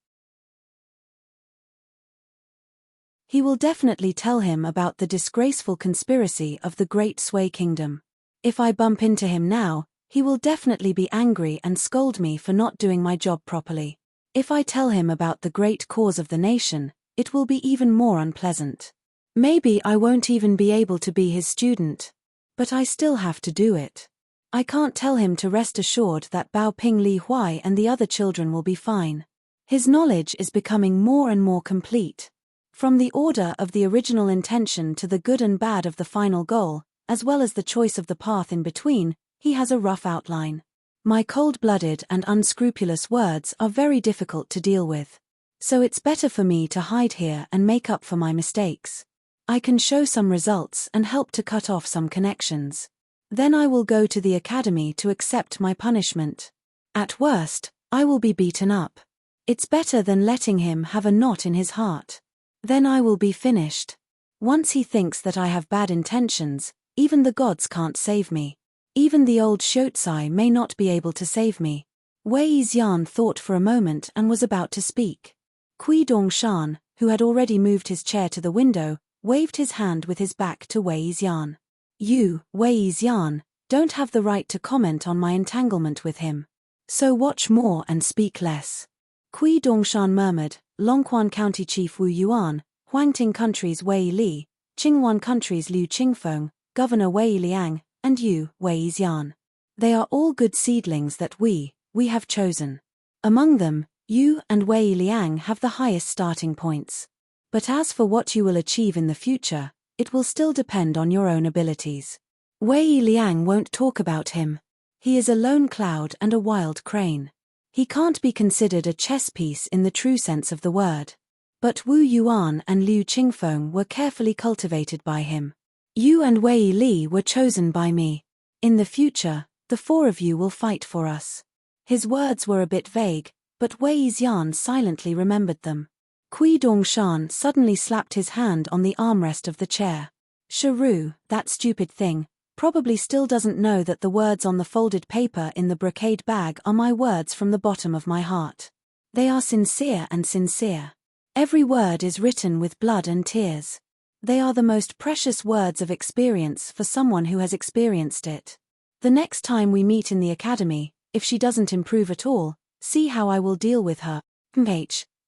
He will definitely tell him about the disgraceful conspiracy of the Great Sui Kingdom. If I bump into him now, he will definitely be angry and scold me for not doing my job properly. If I tell him about the great cause of the nation, it will be even more unpleasant. Maybe I won't even be able to be his student. But I still have to do it." I can't tell him to rest assured that Bao Ping Li Huai and the other children will be fine. His knowledge is becoming more and more complete. From the order of the original intention to the good and bad of the final goal, as well as the choice of the path in between, he has a rough outline. My cold-blooded and unscrupulous words are very difficult to deal with. So it's better for me to hide here and make up for my mistakes. I can show some results and help to cut off some connections. Then I will go to the academy to accept my punishment. At worst, I will be beaten up. It's better than letting him have a knot in his heart. Then I will be finished. Once he thinks that I have bad intentions, even the gods can't save me. Even the old Shotsai may not be able to save me. Wei Xian thought for a moment and was about to speak. Kui Dongshan, who had already moved his chair to the window, waved his hand with his back to Wei Xian. You, Wei Xian, don't have the right to comment on my entanglement with him. So watch more and speak less. Kui Dongshan murmured, Longquan County Chief Wu Yuan, Huangting Country's Wei Li, Qingwan Country's Liu Qingfeng, Governor Wei Liang, and you, Wei Xian. They are all good seedlings that we have chosen. Among them, you and Wei Liang have the highest starting points. But as for what you will achieve in the future, it will still depend on your own abilities. Wei Liang won't talk about him. He is a lone cloud and a wild crane. He can't be considered a chess piece in the true sense of the word. But Wu Yuan and Liu Qingfeng were carefully cultivated by him. You and Wei Li were chosen by me. In the future, the four of you will fight for us. His words were a bit vague, but Wei Xian silently remembered them. Kui Dongshan suddenly slapped his hand on the armrest of the chair. Sharu, that stupid thing, probably still doesn't know that the words on the folded paper in the brocade bag are my words from the bottom of my heart. They are sincere and sincere. Every word is written with blood and tears. They are the most precious words of experience for someone who has experienced it. The next time we meet in the academy, if she doesn't improve at all, see how I will deal with her.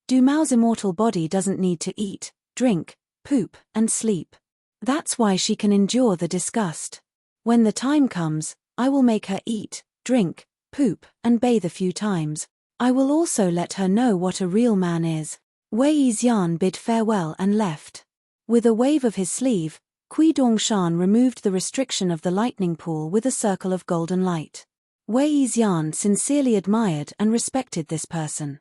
Du Mao's immortal body doesn't need to eat, drink, poop, and sleep. That's why she can endure the disgust. When the time comes, I will make her eat, drink, poop, and bathe a few times. I will also let her know what a real man is. Wei Xian bid farewell and left. With a wave of his sleeve, Kui Dongshan removed the restriction of the lightning pool with a circle of golden light. Wei Xian sincerely admired and respected this person.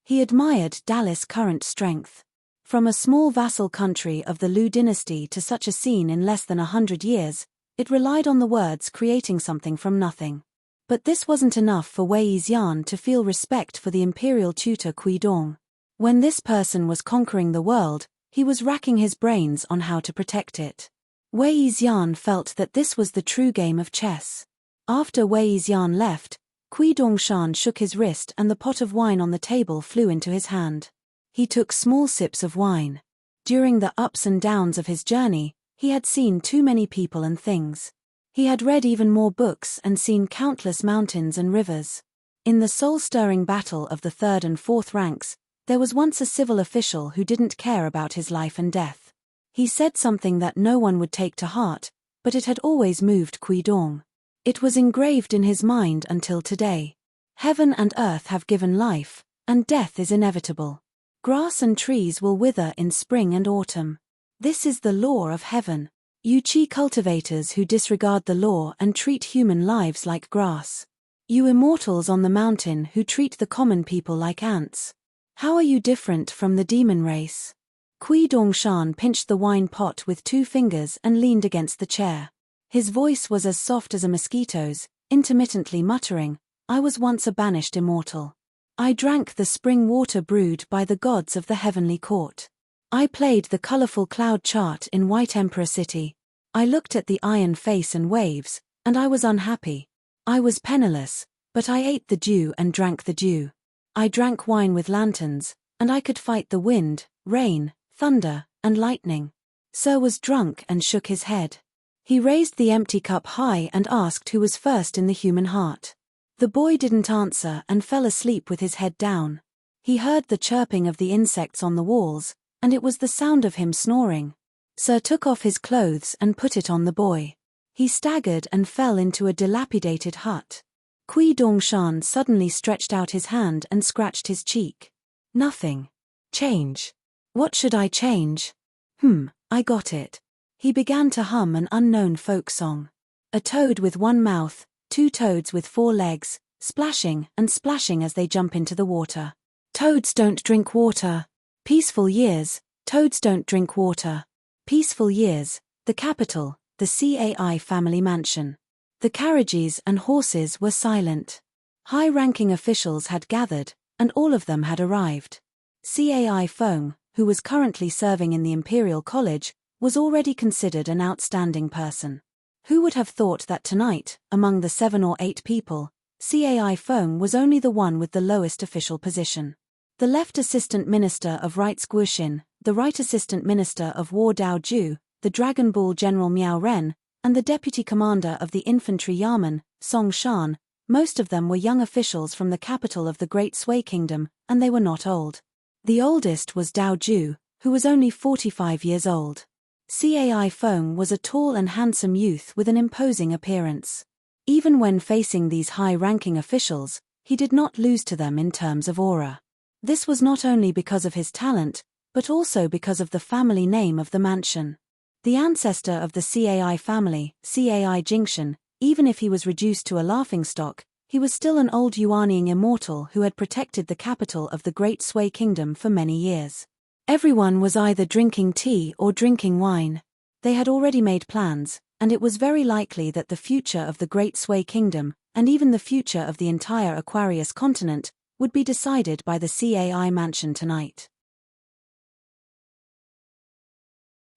He admired Dallas' current strength. From a small vassal country of the Liu dynasty to such a scene in less than 100 years, it relied on the words creating something from nothing. But this wasn't enough for Wei Xian to feel respect for the imperial tutor Kui Dong. When this person was conquering the world, he was racking his brains on how to protect it. Wei Xian felt that this was the true game of chess. After Wei Xian left, Kui Dongshan shook his wrist and the pot of wine on the table flew into his hand. He took small sips of wine. During the ups and downs of his journey, he had seen too many people and things. He had read even more books and seen countless mountains and rivers. In the soul-stirring battle of the third and fourth ranks, there was once a civil official who didn't care about his life and death. He said something that no one would take to heart, but it had always moved Kui Dong. It was engraved in his mind until today. Heaven and earth have given life, and death is inevitable. Grass and trees will wither in spring and autumn. This is the law of heaven. You Qi cultivators who disregard the law and treat human lives like grass. You immortals on the mountain who treat the common people like ants. How are you different from the demon race? Kui Dongshan pinched the wine pot with 2 fingers and leaned against the chair. His voice was as soft as a mosquito's, intermittently muttering, I was once a banished immortal. I drank the spring water brewed by the gods of the heavenly court. I played the colorful cloud chart in White Emperor City. I looked at the iron face and waves, and I was unhappy. I was penniless, but I ate the dew and drank the dew. I drank wine with lanterns, and I could fight the wind, rain, thunder, and lightning. Sir was drunk and shook his head. He raised the empty cup high and asked who was first in the human heart. The boy didn't answer and fell asleep with his head down. He heard the chirping of the insects on the walls, and it was the sound of him snoring. Sir took off his clothes and put it on the boy. He staggered and fell into a dilapidated hut. Kui Dongshan suddenly stretched out his hand and scratched his cheek. Nothing. Change. What should I change? I got it. He began to hum an unknown folk song. A toad with one mouth, two toads with four legs, splashing and splashing as they jump into the water. Toads don't drink water. Peaceful years, toads don't drink water. Peaceful years, the capital, the CAI family mansion. The carriages and horses were silent. High-ranking officials had gathered, and all of them had arrived. CAI Feng, who was currently serving in the Imperial College, was already considered an outstanding person. Who would have thought that tonight, among the 7 or 8 people, CAI Feng was only the one with the lowest official position? The left assistant minister of Rights Guoxin, the right assistant minister of War Dao Ju, the Dragon Ball General Miao Ren, and the deputy commander of the infantry Yamen, Song Shan, most of them were young officials from the capital of the Great Sui Kingdom, and they were not old. The oldest was Dao Ju, who was only 45 years old. CAI Feng was a tall and handsome youth with an imposing appearance. Even when facing these high-ranking officials, he did not lose to them in terms of aura. This was not only because of his talent, but also because of the family name of the mansion. The ancestor of the CAI family, CAI Jingshan, even if he was reduced to a laughingstock, he was still an old Yuanying immortal who had protected the capital of the Great Sui Kingdom for many years. Everyone was either drinking tea or drinking wine. They had already made plans, and it was very likely that the future of the Great Sui Kingdom, and even the future of the entire Aquarius continent, would be decided by the CAI mansion tonight.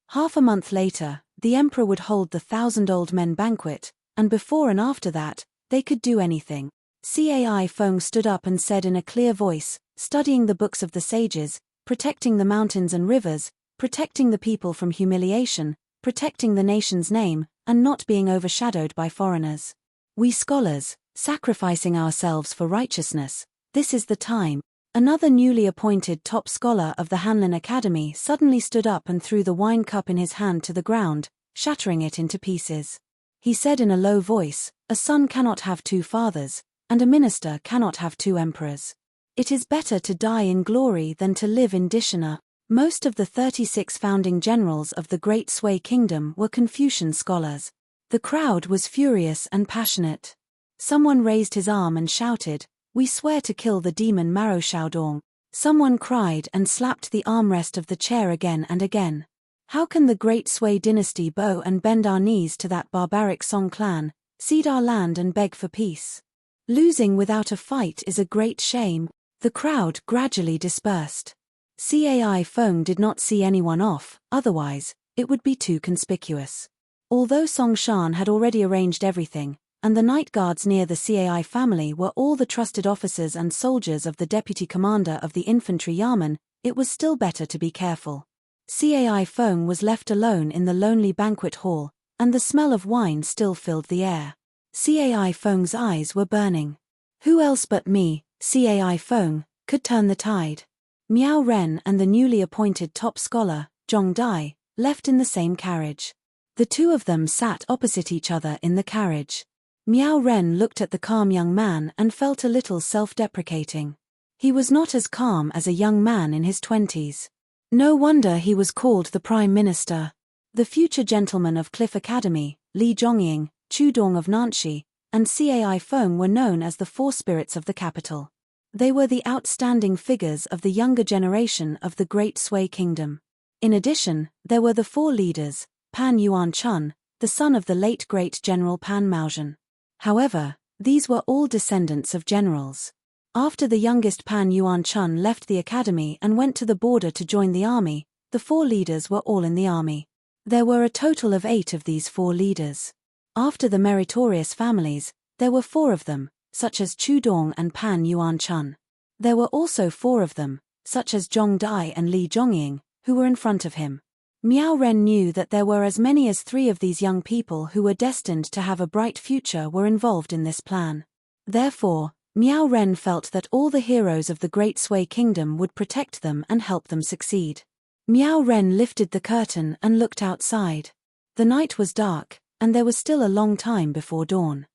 Half a month later, the emperor would hold the 1,000-old men banquet, and before and after that, they could do anything. CAI Feng stood up and said in a clear voice, studying the books of the sages, protecting the mountains and rivers, protecting the people from humiliation, protecting the nation's name, and not being overshadowed by foreigners. We scholars, sacrificing ourselves for righteousness, this is the time. Another newly appointed top scholar of the Hanlin Academy suddenly stood up and threw the wine cup in his hand to the ground, shattering it into pieces. He said in a low voice, "A son cannot have 2 fathers, and a minister cannot have 2 emperors. It is better to die in glory than to live in dishonor." Most of the 36 founding generals of the Great Sui Kingdom were Confucian scholars. The crowd was furious and passionate. Someone raised his arm and shouted, "We swear to kill the demon Maro Xiaodong." Someone cried and slapped the armrest of the chair again and again. How can the Great Sui dynasty bow and bend our knees to that barbaric Song clan, cede our land and beg for peace? Losing without a fight is a great shame. The crowd gradually dispersed. CAI Feng did not see anyone off, otherwise, it would be too conspicuous. Although Song Shan had already arranged everything, and the night guards near the CAI family were all the trusted officers and soldiers of the deputy commander of the infantry Yamen, it was still better to be careful. CAI Feng was left alone in the lonely banquet hall, and the smell of wine still filled the air. CAI Feng's eyes were burning. Who else but me, CAI Feng, could turn the tide? Miao Ren and the newly appointed top scholar, Zhong Dai, left in the same carriage. The two of them sat opposite each other in the carriage. Miao Ren looked at the calm young man and felt a little self-deprecating. He was not as calm as a young man in his 20s. No wonder he was called the Prime Minister. The future gentlemen of Cliff Academy, Li Zhongying, Chu Dong of Nanxi, and CAI Feng were known as the 4 spirits of the capital. They were the outstanding figures of the younger generation of the Great Sui Kingdom. In addition, there were the 4 leaders, Pan Yuan Chun, the son of the late great General Pan Maozhen. However, these were all descendants of generals. After the youngest Pan Yuan Chun left the academy and went to the border to join the army, the 4 leaders were all in the army. There were a total of 8 of these 4 leaders. After the meritorious families, there were 4 of them, such as Chu Dong and Pan Yuan Chun. There were also 4 of them, such as Zhong Dai and Li Zhongying, who were in front of him. Miao Ren knew that there were as many as 3 of these young people who were destined to have a bright future were involved in this plan. Therefore, Miao Ren felt that all the heroes of the Great Sui Kingdom would protect them and help them succeed. Miao Ren lifted the curtain and looked outside. The night was dark, and there was still a long time before dawn.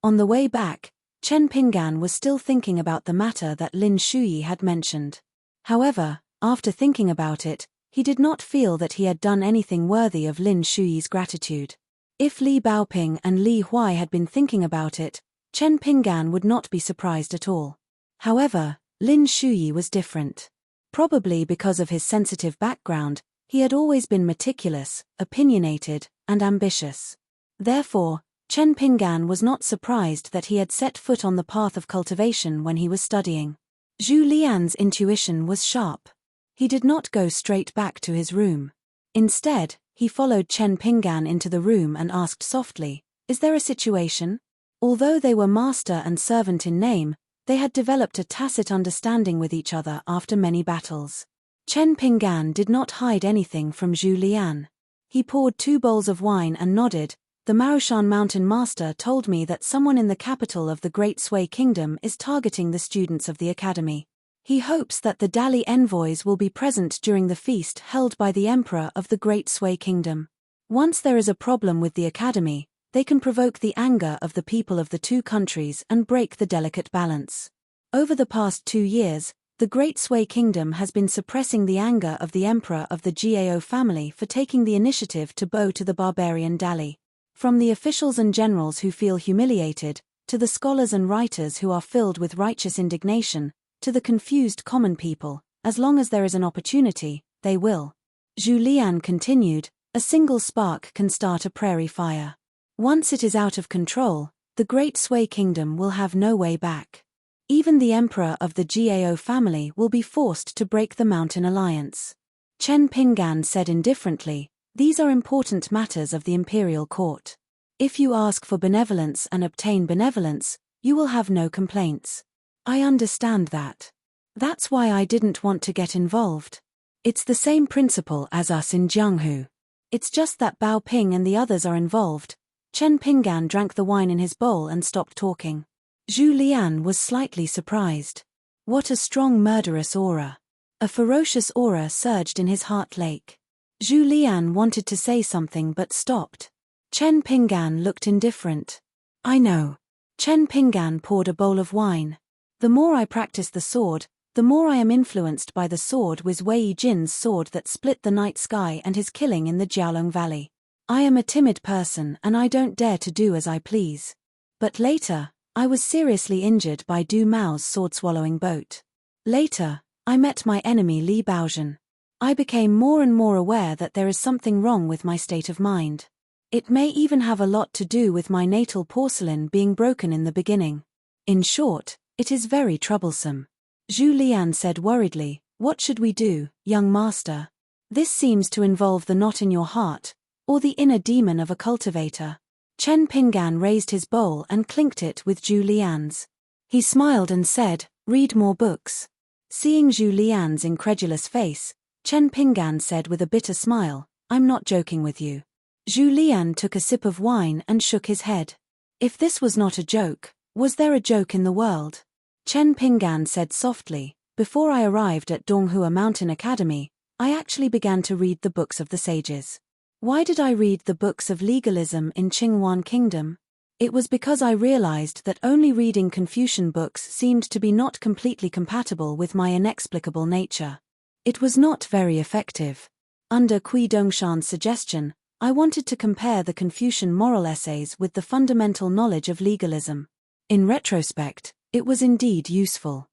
On the way back, Chen Pinggan was still thinking about the matter that Lin Shuyi had mentioned. However, after thinking about it, he did not feel that he had done anything worthy of Lin Shuyi's gratitude. If Li Baoping and Li Huai had been thinking about it, Chen Pinggan would not be surprised at all. However, Lin Shuyi was different. Probably because of his sensitive background, he had always been meticulous, opinionated, and ambitious. Therefore, Chen Pinggan was not surprised that he had set foot on the path of cultivation when he was studying. Zhu Lian's intuition was sharp. He did not go straight back to his room. Instead, he followed Chen Pinggan into the room and asked softly, "Is there a situation?" Although they were master and servant in name, they had developed a tacit understanding with each other after many battles. Chen Pinggan did not hide anything from Zhu Lian. He poured 2 bowls of wine and nodded. "The Marushan Mountain Master told me that someone in the capital of the Great Sui Kingdom is targeting the students of the academy. He hopes that the Dali envoys will be present during the feast held by the Emperor of the Great Sui Kingdom. Once there is a problem with the academy, they can provoke the anger of the people of the 2 countries and break the delicate balance. Over the past 2 years, the Great Sui Kingdom has been suppressing the anger of the Emperor of the Gao family for taking the initiative to bow to the barbarian Dali. From the officials and generals who feel humiliated, to the scholars and writers who are filled with righteous indignation, to the confused common people, as long as there is an opportunity, they will." Zhu Lian continued, "A single spark can start a prairie fire. Once it is out of control, the Great Sui Kingdom will have no way back. Even the Emperor of the Gao family will be forced to break the mountain alliance." Chen Pinggan said indifferently, "These are important matters of the imperial court. If you ask for benevolence and obtain benevolence, you will have no complaints. I understand that. That's why I didn't want to get involved. It's the same principle as us in Jianghu. It's just that Bao Ping and the others are involved." Chen Pinggan drank the wine in his bowl and stopped talking. Zhu Lian was slightly surprised. What a strong murderous aura. A ferocious aura surged in his heart lake. Zhu Lian wanted to say something but stopped. Chen Pinggan looked indifferent. "I know." Chen Pinggan poured a bowl of wine. "The more I practice the sword, the more I am influenced by the sword with Wei Jin's sword that split the night sky and his killing in the Jiaolong Valley. I am a timid person and I don't dare to do as I please. But later, I was seriously injured by Du Mao's sword-swallowing boat. Later, I met my enemy Li Baozhen. I became more and more aware that there is something wrong with my state of mind. It may even have a lot to do with my natal porcelain being broken in the beginning. In short, it is very troublesome." Zhu Lian said worriedly, "What should we do, young master? This seems to involve the knot in your heart, or the inner demon of a cultivator." Chen Pinggan raised his bowl and clinked it with Zhu Lian's. He smiled and said, "Read more books." Seeing Zhu Lian's incredulous face, Chen Pinggan said with a bitter smile, "I'm not joking with you." Zhu Lian took a sip of wine and shook his head. If this was not a joke, was there a joke in the world? Chen Pinggan said softly, "Before I arrived at Donghua Mountain Academy, I actually began to read the books of the sages. Why did I read the books of legalism in Qinghuan Kingdom? It was because I realized that only reading Confucian books seemed to be not completely compatible with my inexplicable nature. It was not very effective. Under Kui Dongshan's suggestion, I wanted to compare the Confucian moral essays with the fundamental knowledge of legalism. In retrospect, it was indeed useful.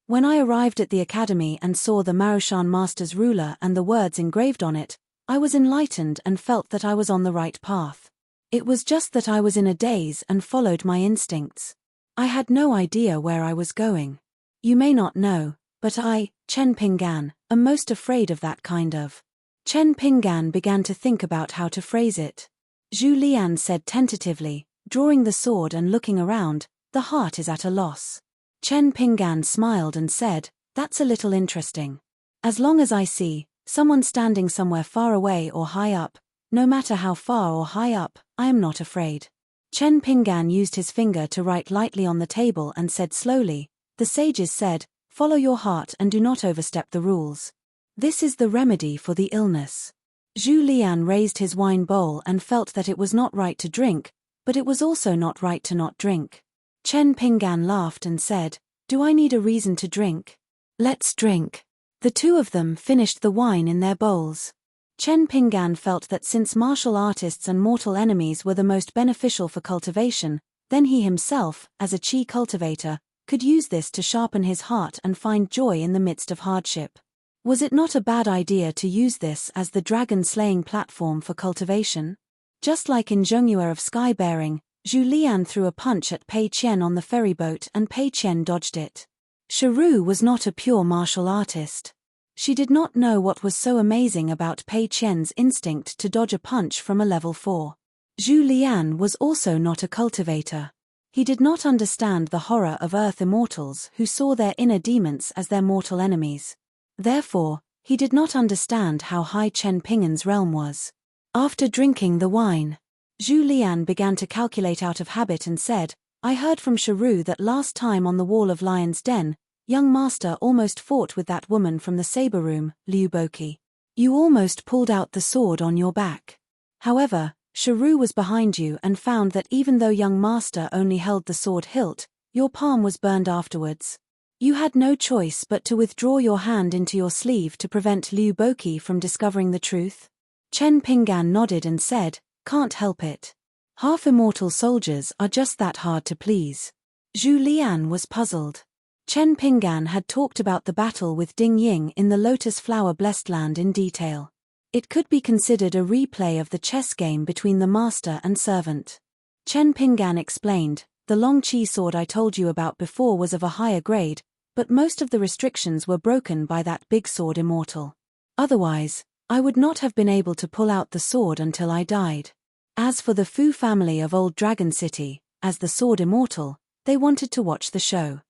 When I arrived at the academy and saw the Marushan Master's ruler and the words engraved on it, I was enlightened and felt that I was on the right path. It was just that I was in a daze and followed my instincts. I had no idea where I was going. You may not know, but I, Chen Pinggan, am most afraid of that kind of. Chen Pinggan began to think about how to phrase it. Zhu Lian said tentatively, drawing the sword and looking around, "The heart is at a loss." Chen Pinggan smiled and said, "That's a little interesting. As long as I see someone standing somewhere far away or high up, no matter how far or high up, I am not afraid." Chen Pinggan used his finger to write lightly on the table and said slowly, "The sages said, follow your heart and do not overstep the rules. This is the remedy for the illness." Zhu Lian raised his wine bowl and felt that it was not right to drink, but it was also not right to not drink. Chen Pinggan laughed and said, "Do I need a reason to drink? Let's drink." The two of them finished the wine in their bowls. Chen Pinggan felt that since martial artists and mortal enemies were the most beneficial for cultivation, then he himself, as a qi cultivator, could use this to sharpen his heart and find joy in the midst of hardship. Was it not a bad idea to use this as the dragon-slaying platform for cultivation? Just like in Zhongyue of sky-bearing, Zhu Lian threw a punch at Pei Qian on the ferry boat and Pei Qian dodged it. Sharu was not a pure martial artist. She did not know what was so amazing about Pei Qian's instinct to dodge a punch from a level 4. Zhu Lian was also not a cultivator. He did not understand the horror of earth immortals who saw their inner demons as their mortal enemies. Therefore, he did not understand how high Chen Pinggan's realm was. After drinking the wine, Zhu Lian began to calculate out of habit and said, "I heard from Sharu that last time on the wall of Lion's Den, young master almost fought with that woman from the saber room, Liu Boqi. You almost pulled out the sword on your back. However, Sharu was behind you and found that even though young master only held the sword hilt, your palm was burned afterwards. You had no choice but to withdraw your hand into your sleeve to prevent Liu Boqi from discovering the truth." Chen Pinggan nodded and said, "Can't help it. Half-immortal soldiers are just that hard to please." Zhu Lian was puzzled. Chen Pinggan had talked about the battle with Ding Ying in the Lotus Flower Blessed Land in detail. It could be considered a replay of the chess game between the master and servant. Chen Pinggan explained, "The long qi sword I told you about before was of a higher grade, but most of the restrictions were broken by that big sword immortal. Otherwise, I would not have been able to pull out the sword until I died. As for the Fu family of Old Dragon City, as the sword immortal, they wanted to watch the show.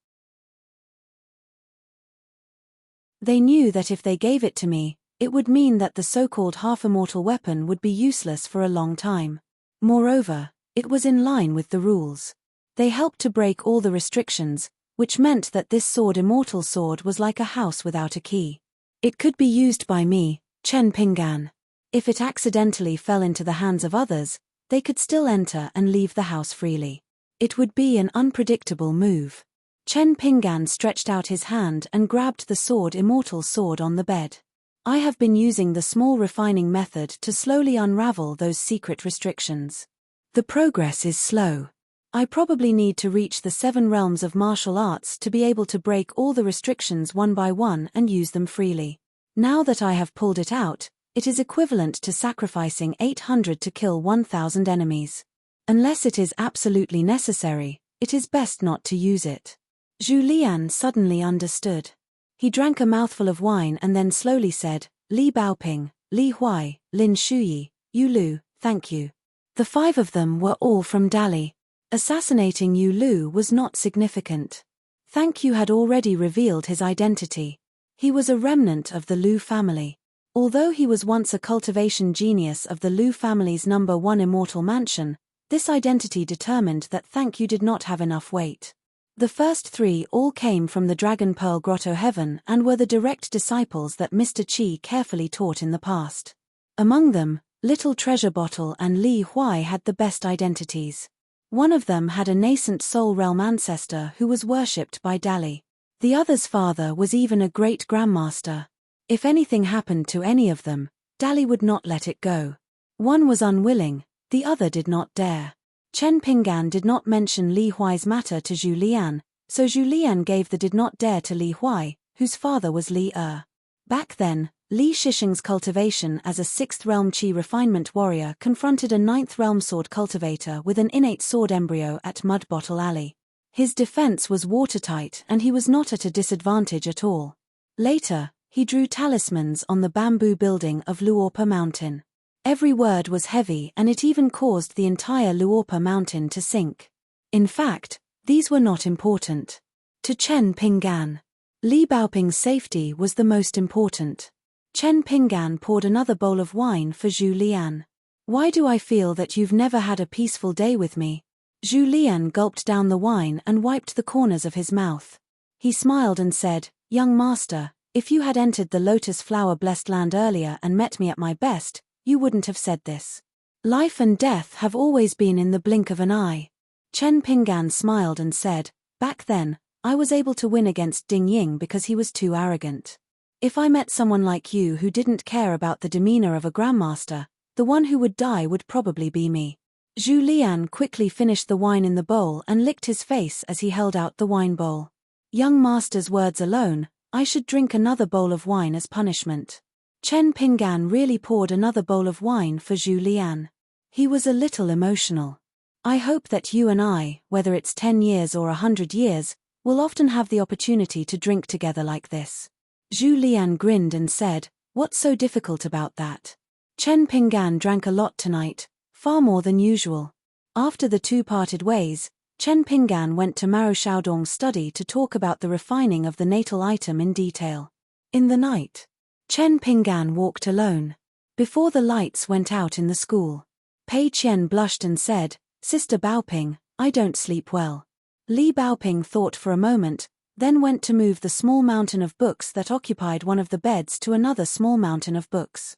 They knew that if they gave it to me, it would mean that the so-called half-immortal weapon would be useless for a long time. Moreover, it was in line with the rules. They helped to break all the restrictions, which meant that this sword immortal sword was like a house without a key. It could be used by me, Chen Pinggan. If it accidentally fell into the hands of others, they could still enter and leave the house freely. It would be an unpredictable move." Chen Pinggan stretched out his hand and grabbed the sword immortal sword on the bed. "I have been using the small refining method to slowly unravel those secret restrictions. The progress is slow. I probably need to reach the 7 realms of martial arts to be able to break all the restrictions one by one and use them freely. Now that I have pulled it out, it is equivalent to sacrificing 800 to kill 1,000 enemies. Unless it is absolutely necessary, it is best not to use it." Zhu Lian suddenly understood. He drank a mouthful of wine and then slowly said, "Li Baoping, Li Huai, Lin Shuyi, Yu Lu, thank you." The 5 of them were all from Dali. Assassinating Yu Lu was not significant. Thank You had already revealed his identity. He was a remnant of the Lu family. Although he was once a cultivation genius of the Lu family's number 1 immortal mansion, this identity determined that Thank You did not have enough weight. The first 3 all came from the Dragon Pearl Grotto Heaven and were the direct disciples that Mr. Qi carefully taught in the past. Among them, Little Treasure Bottle and Li Huai had the best identities. One of them had a nascent soul realm ancestor who was worshipped by Dali. The other's father was even a great grandmaster. If anything happened to any of them, Dali would not let it go. One was unwilling, the other did not dare. Chen Pinggan did not mention Li Huai's matter to Zhu Lian, so Zhu Lian gave the did not dare to Li Huai, whose father was Li Er. Back then, Li Shisheng's cultivation as a 6th realm qi refinement warrior confronted a 9th realm sword cultivator with an innate sword embryo at Mud Bottle Alley. His defense was watertight and he was not at a disadvantage at all. Later, he drew talismans on the bamboo building of Luorpa Mountain. Every word was heavy and it even caused the entire Luorpa Mountain to sink. In fact, these were not important. To Chen Pinggan, Li Baoping's safety was the most important. Chen Pinggan poured another bowl of wine for Zhu Lian. "Why do I feel that you've never had a peaceful day with me?" Zhu Lian gulped down the wine and wiped the corners of his mouth. He smiled and said, "Young master, if you had entered the lotus flower-blessed land earlier and met me at my best, you wouldn't have said this. Life and death have always been in the blink of an eye." Chen Pinggan smiled and said, "Back then, I was able to win against Ding Ying because he was too arrogant. If I met someone like you who didn't care about the demeanor of a grandmaster, the one who would die would probably be me." Zhu Lian quickly finished the wine in the bowl and licked his face as he held out the wine bowl. "Young master's words alone, I should drink another bowl of wine as punishment." Chen Pinggan really poured another bowl of wine for Zhu Lian. He was a little emotional. "I hope that you and I, whether it's 10 years or 100 years, will often have the opportunity to drink together like this." Zhu Lian grinned and said, "What's so difficult about that?" Chen Pinggan drank a lot tonight, far more than usual. After the two parted ways, Chen Pinggan went to Maro Xiaodong's study to talk about the refining of the natal item in detail. In the night, Chen Pinggan walked alone. Before the lights went out in the school, Pei Qian blushed and said, "Sister Baoping, I don't sleep well." Li Baoping thought for a moment, then went to move the small mountain of books that occupied one of the beds to another small mountain of books.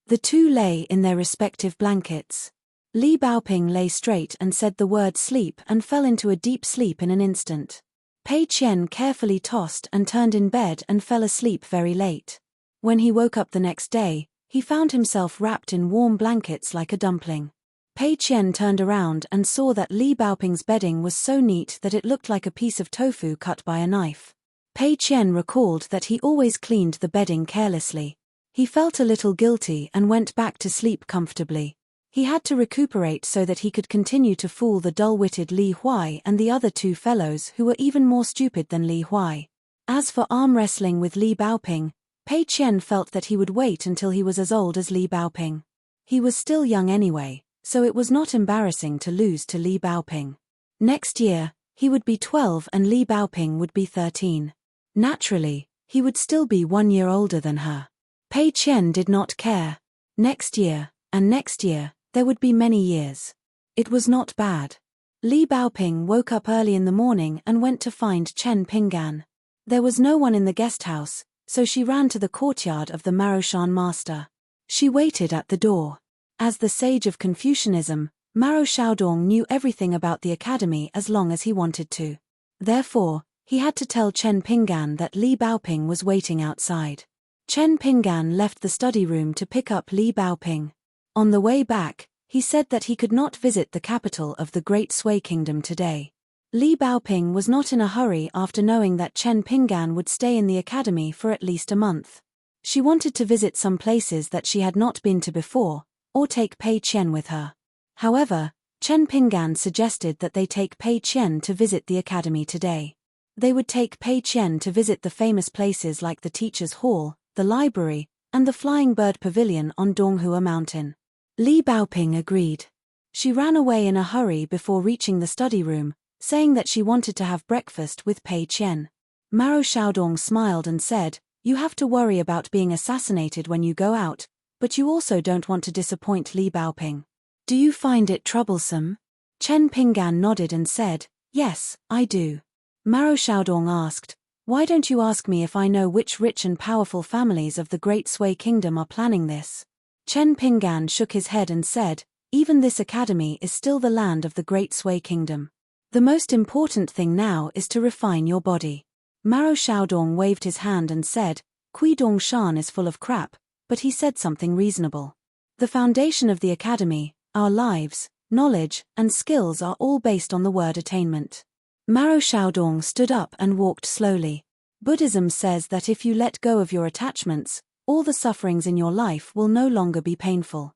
The two lay in their respective blankets. Li Baoping lay straight and said the word sleep and fell into a deep sleep in an instant. Pei Qian carefully tossed and turned in bed and fell asleep very late. When he woke up the next day, he found himself wrapped in warm blankets like a dumpling. Pei Qian turned around and saw that Li Baoping's bedding was so neat that it looked like a piece of tofu cut by a knife. Pei Qian recalled that he always cleaned the bedding carelessly. He felt a little guilty and went back to sleep comfortably. He had to recuperate so that he could continue to fool the dull-witted Li Huai and the other two fellows who were even more stupid than Li Huai. As for arm wrestling with Li Baoping, Pei Qian felt that he would wait until he was as old as Li Baoping. He was still young anyway, so it was not embarrassing to lose to Li Baoping. Next year, he would be 12 and Li Baoping would be 13. Naturally, he would still be 1 year older than her. Pei Qian did not care. Next year, and next year, there would be many years. It was not bad. Li Baoping woke up early in the morning and went to find Chen Pinggan. There was no one in the guest house, so she ran to the courtyard of the Maroshan master. She waited at the door. As the sage of Confucianism, Maro Xiaodong knew everything about the academy as long as he wanted to. Therefore, he had to tell Chen Pinggan that Li Baoping was waiting outside. Chen Pinggan left the study room to pick up Li Baoping. On the way back, he said that he could not visit the capital of the Great Sui Kingdom today. Li Baoping was not in a hurry after knowing that Chen Pinggan would stay in the academy for at least a month. She wanted to visit some places that she had not been to before, or take Pei Qian with her. However, Chen Pinggan suggested that they take Pei Qian to visit the academy today. They would take Pei Qian to visit the famous places like the Teacher's Hall, the library, and the Flying Bird Pavilion on Donghua Mountain. Li Baoping agreed. She ran away in a hurry before reaching the study room, saying that she wanted to have breakfast with Pei Qian. Maro Xiaodong smiled and said, "You have to worry about being assassinated when you go out, but you also don't want to disappoint Li Baoping. Do you find it troublesome?" Chen Pinggan nodded and said, "Yes, I do." Maro Xiaodong asked, "Why don't you ask me if I know which rich and powerful families of the Great Sui Kingdom are planning this?" Chen Pinggan shook his head and said, "Even this academy is still the land of the Great Sui Kingdom. The most important thing now is to refine your body." Maro Xiaodong waved his hand and said, "Kui Dongshan is full of crap, but he said something reasonable. The foundation of the academy, our lives, knowledge, and skills are all based on the word attainment." Maro Xiaodong stood up and walked slowly. Buddhism says that if you let go of your attachments, all the sufferings in your life will no longer be painful.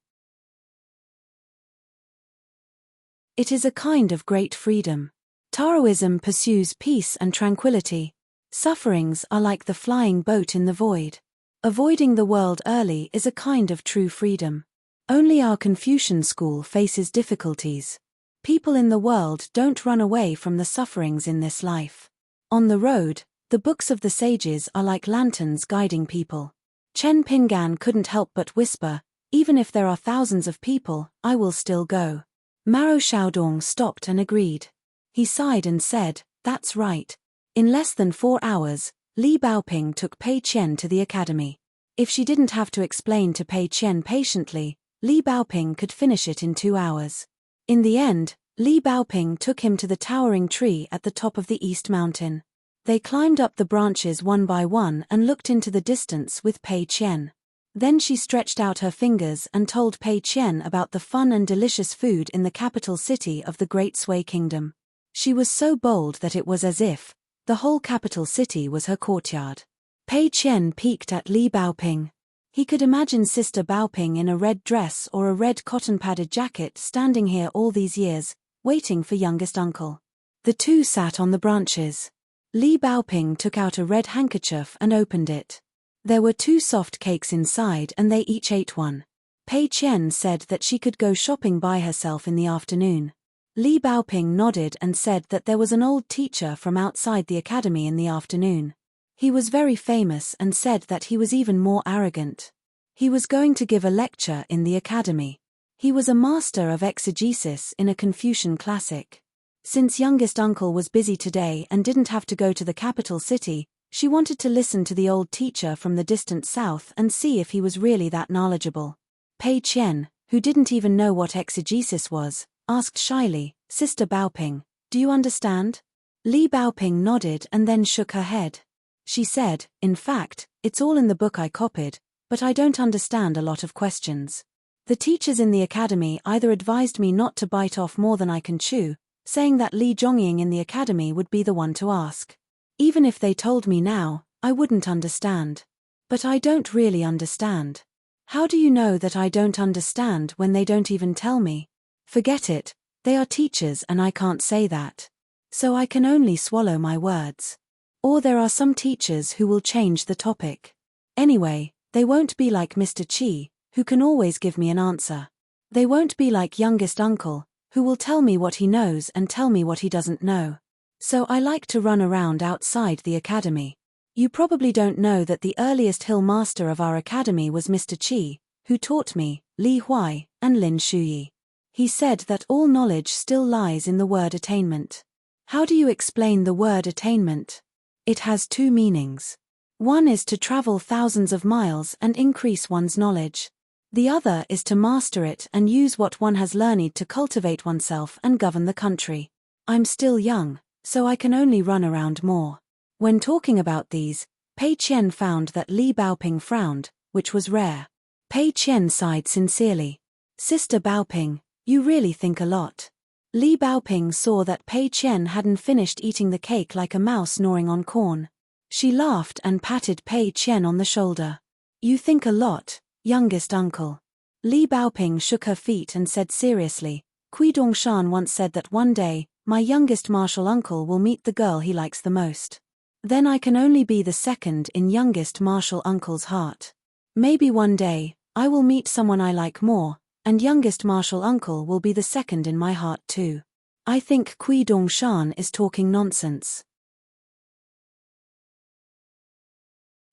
It is a kind of great freedom. Taoism pursues peace and tranquility. Sufferings are like the flying boat in the void. Avoiding the world early is a kind of true freedom. Only our Confucian school faces difficulties. People in the world don't run away from the sufferings in this life. On the road, the books of the sages are like lanterns guiding people. Chen Pinggan couldn't help but whisper, Even if there are thousands of people, I will still go. Maro Xiaodong stopped and agreed. He sighed and said, "That's right." In less than 4 hours, Li Baoping took Pei Qian to the academy. If she didn't have to explain to Pei Qian patiently, Li Baoping could finish it in 2 hours. In the end, Li Baoping took him to the towering tree at the top of the East Mountain. They climbed up the branches one by one and looked into the distance with Pei Qian. Then she stretched out her fingers and told Pei Qian about the fun and delicious food in the capital city of the Great Sui Kingdom. She was so bold that it was as if the whole capital city was her courtyard. Pei Qian peeked at Li Baoping. He could imagine Sister Baoping in a red dress or a red cotton-padded jacket standing here all these years, waiting for youngest uncle. The two sat on the branches. Li Baoping took out a red handkerchief and opened it. There were 2 soft cakes inside and they each ate one. Pei Qian said that she could go shopping by herself in the afternoon. Li Baoping nodded and said that there was an old teacher from outside the academy in the afternoon. He was very famous and said that he was even more arrogant. He was going to give a lecture in the academy. He was a master of exegesis in a Confucian classic. Since youngest uncle was busy today and didn't have to go to the capital city, she wanted to listen to the old teacher from the distant south and see if he was really that knowledgeable. Pei Qian, who didn't even know what exegesis was, asked shyly, "Sister Baoping, do you understand?" Li Baoping nodded and then shook her head. She said, "In fact, it's all in the book I copied, but I don't understand a lot of questions. The teachers in the academy either advised me not to bite off more than I can chew, saying that Li Zhongying in the academy would be the one to ask. Even if they told me now, I wouldn't understand. But I don't really understand. How do you know that I don't understand when they don't even tell me? Forget it, they are teachers and I can't say that. So I can only swallow my words. Or there are some teachers who will change the topic. Anyway, they won't be like Mr. Qi, who can always give me an answer. They won't be like youngest uncle, who will tell me what he knows and tell me what he doesn't know. So I like to run around outside the academy. You probably don't know that the earliest hill master of our academy was Mr. Qi, who taught me, Li Huai, and Lin Shuyi. He said that all knowledge still lies in the word attainment. How do you explain the word attainment? It has 2 meanings. One is to travel thousands of miles and increase one's knowledge. The other is to master it and use what one has learned to cultivate oneself and govern the country. I'm still young, so I can only run around more. When talking about these, Pei Qian found that Li Baoping frowned, which was rare. Pei Qian sighed sincerely. "Sister Baoping, you really think a lot." Li Baoping saw that Pei Qian hadn't finished eating the cake like a mouse gnawing on corn. She laughed and patted Pei Qian on the shoulder. "You think a lot, youngest uncle." Li Baoping shook her feet and said seriously, "Kui Dongshan once said that one day, my youngest martial uncle will meet the girl he likes the most. Then I can only be the second in youngest martial uncle's heart. Maybe one day, I will meet someone I like more, and youngest martial uncle will be the second in my heart too. I think Kui Dongshan is talking nonsense.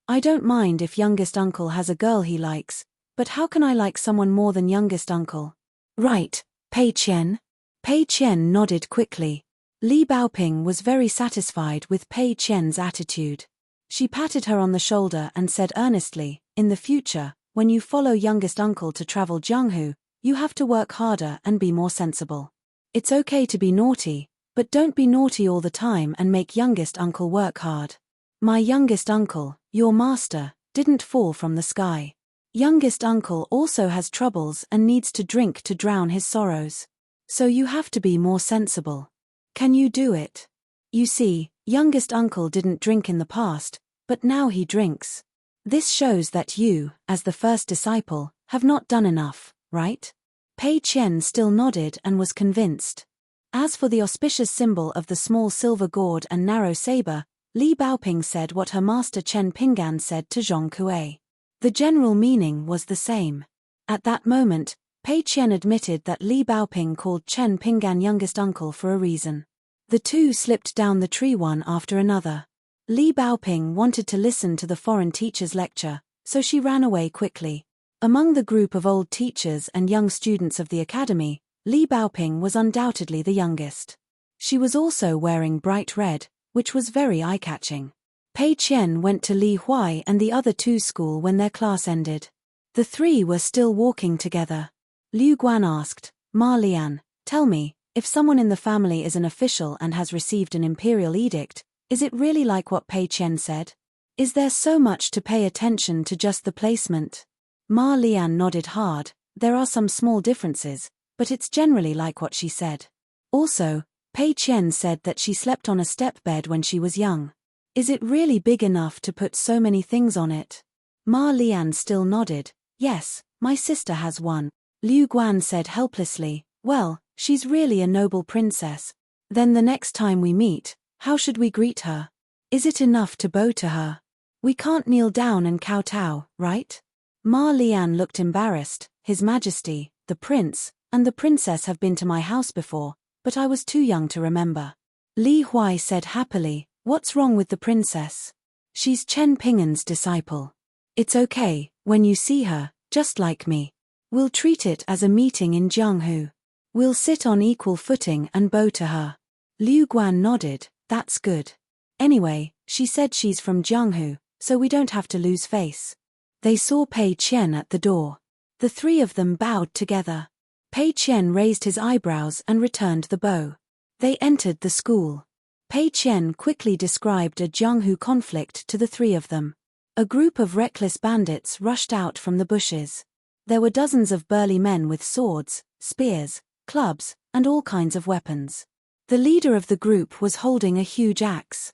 I don't mind if youngest uncle has a girl he likes, but how can I like someone more than youngest uncle?" "Right, Pei Qian." Pei Qian nodded quickly. Li Baoping was very satisfied with Pei Qian's attitude. She patted her on the shoulder and said earnestly, "In the future, when you follow youngest uncle to travel Jianghu, you have to work harder and be more sensible. It's okay to be naughty, but don't be naughty all the time and make youngest uncle work hard. My youngest uncle, your master, didn't fall from the sky. Youngest uncle also has troubles and needs to drink to drown his sorrows. So you have to be more sensible. Can you do it? You see, youngest uncle didn't drink in the past, but now he drinks. This shows that you, as the first disciple, have not done enough, right?" Pei Qian still nodded and was convinced. As for the auspicious symbol of the small silver gourd and narrow saber, Li Baoping said what her master Chen Pinggan said to Zhong Kuei. The general meaning was the same. At that moment, Pei Qian admitted that Li Baoping called Chen Pinggan youngest uncle for a reason. The two slipped down the tree one after another. Li Baoping wanted to listen to the foreign teacher's lecture, so she ran away quickly. Among the group of old teachers and young students of the academy, Li Baoping was undoubtedly the youngest. She was also wearing bright red, which was very eye-catching. Pei Qian went to Li Huai and the other two school when their class ended. The three were still walking together. Liu Guan asked, Ma Lian, tell me, if someone in the family is an official and has received an imperial edict, is it really like what Pei Qian said? Is there so much to pay attention to just the placement? Ma Lian nodded hard. There are some small differences, but it's generally like what she said. Also, Pei Qian said that she slept on a step bed when she was young. Is it really big enough to put so many things on it? Ma Lian still nodded. Yes, my sister has one. Liu Guan said helplessly, well, she's really a noble princess. Then the next time we meet, how should we greet her? Is it enough to bow to her? We can't kneel down and kowtow, right? Ma Lian looked embarrassed. His Majesty, the prince, and the princess have been to my house before, but I was too young to remember. Li Huai said happily, what's wrong with the princess? She's Chen Ping'an's disciple. It's okay, when you see her, just like me. We'll treat it as a meeting in Jianghu. We'll sit on equal footing and bow to her. Liu Guan nodded, that's good. Anyway, she said she's from Jianghu, so we don't have to lose face. They saw Pei Qian at the door. The three of them bowed together. Pei Qian raised his eyebrows and returned the bow. They entered the school. Pei Qian quickly described a Jianghu conflict to the three of them. A group of reckless bandits rushed out from the bushes. There were dozens of burly men with swords, spears, clubs, and all kinds of weapons. The leader of the group was holding a huge axe.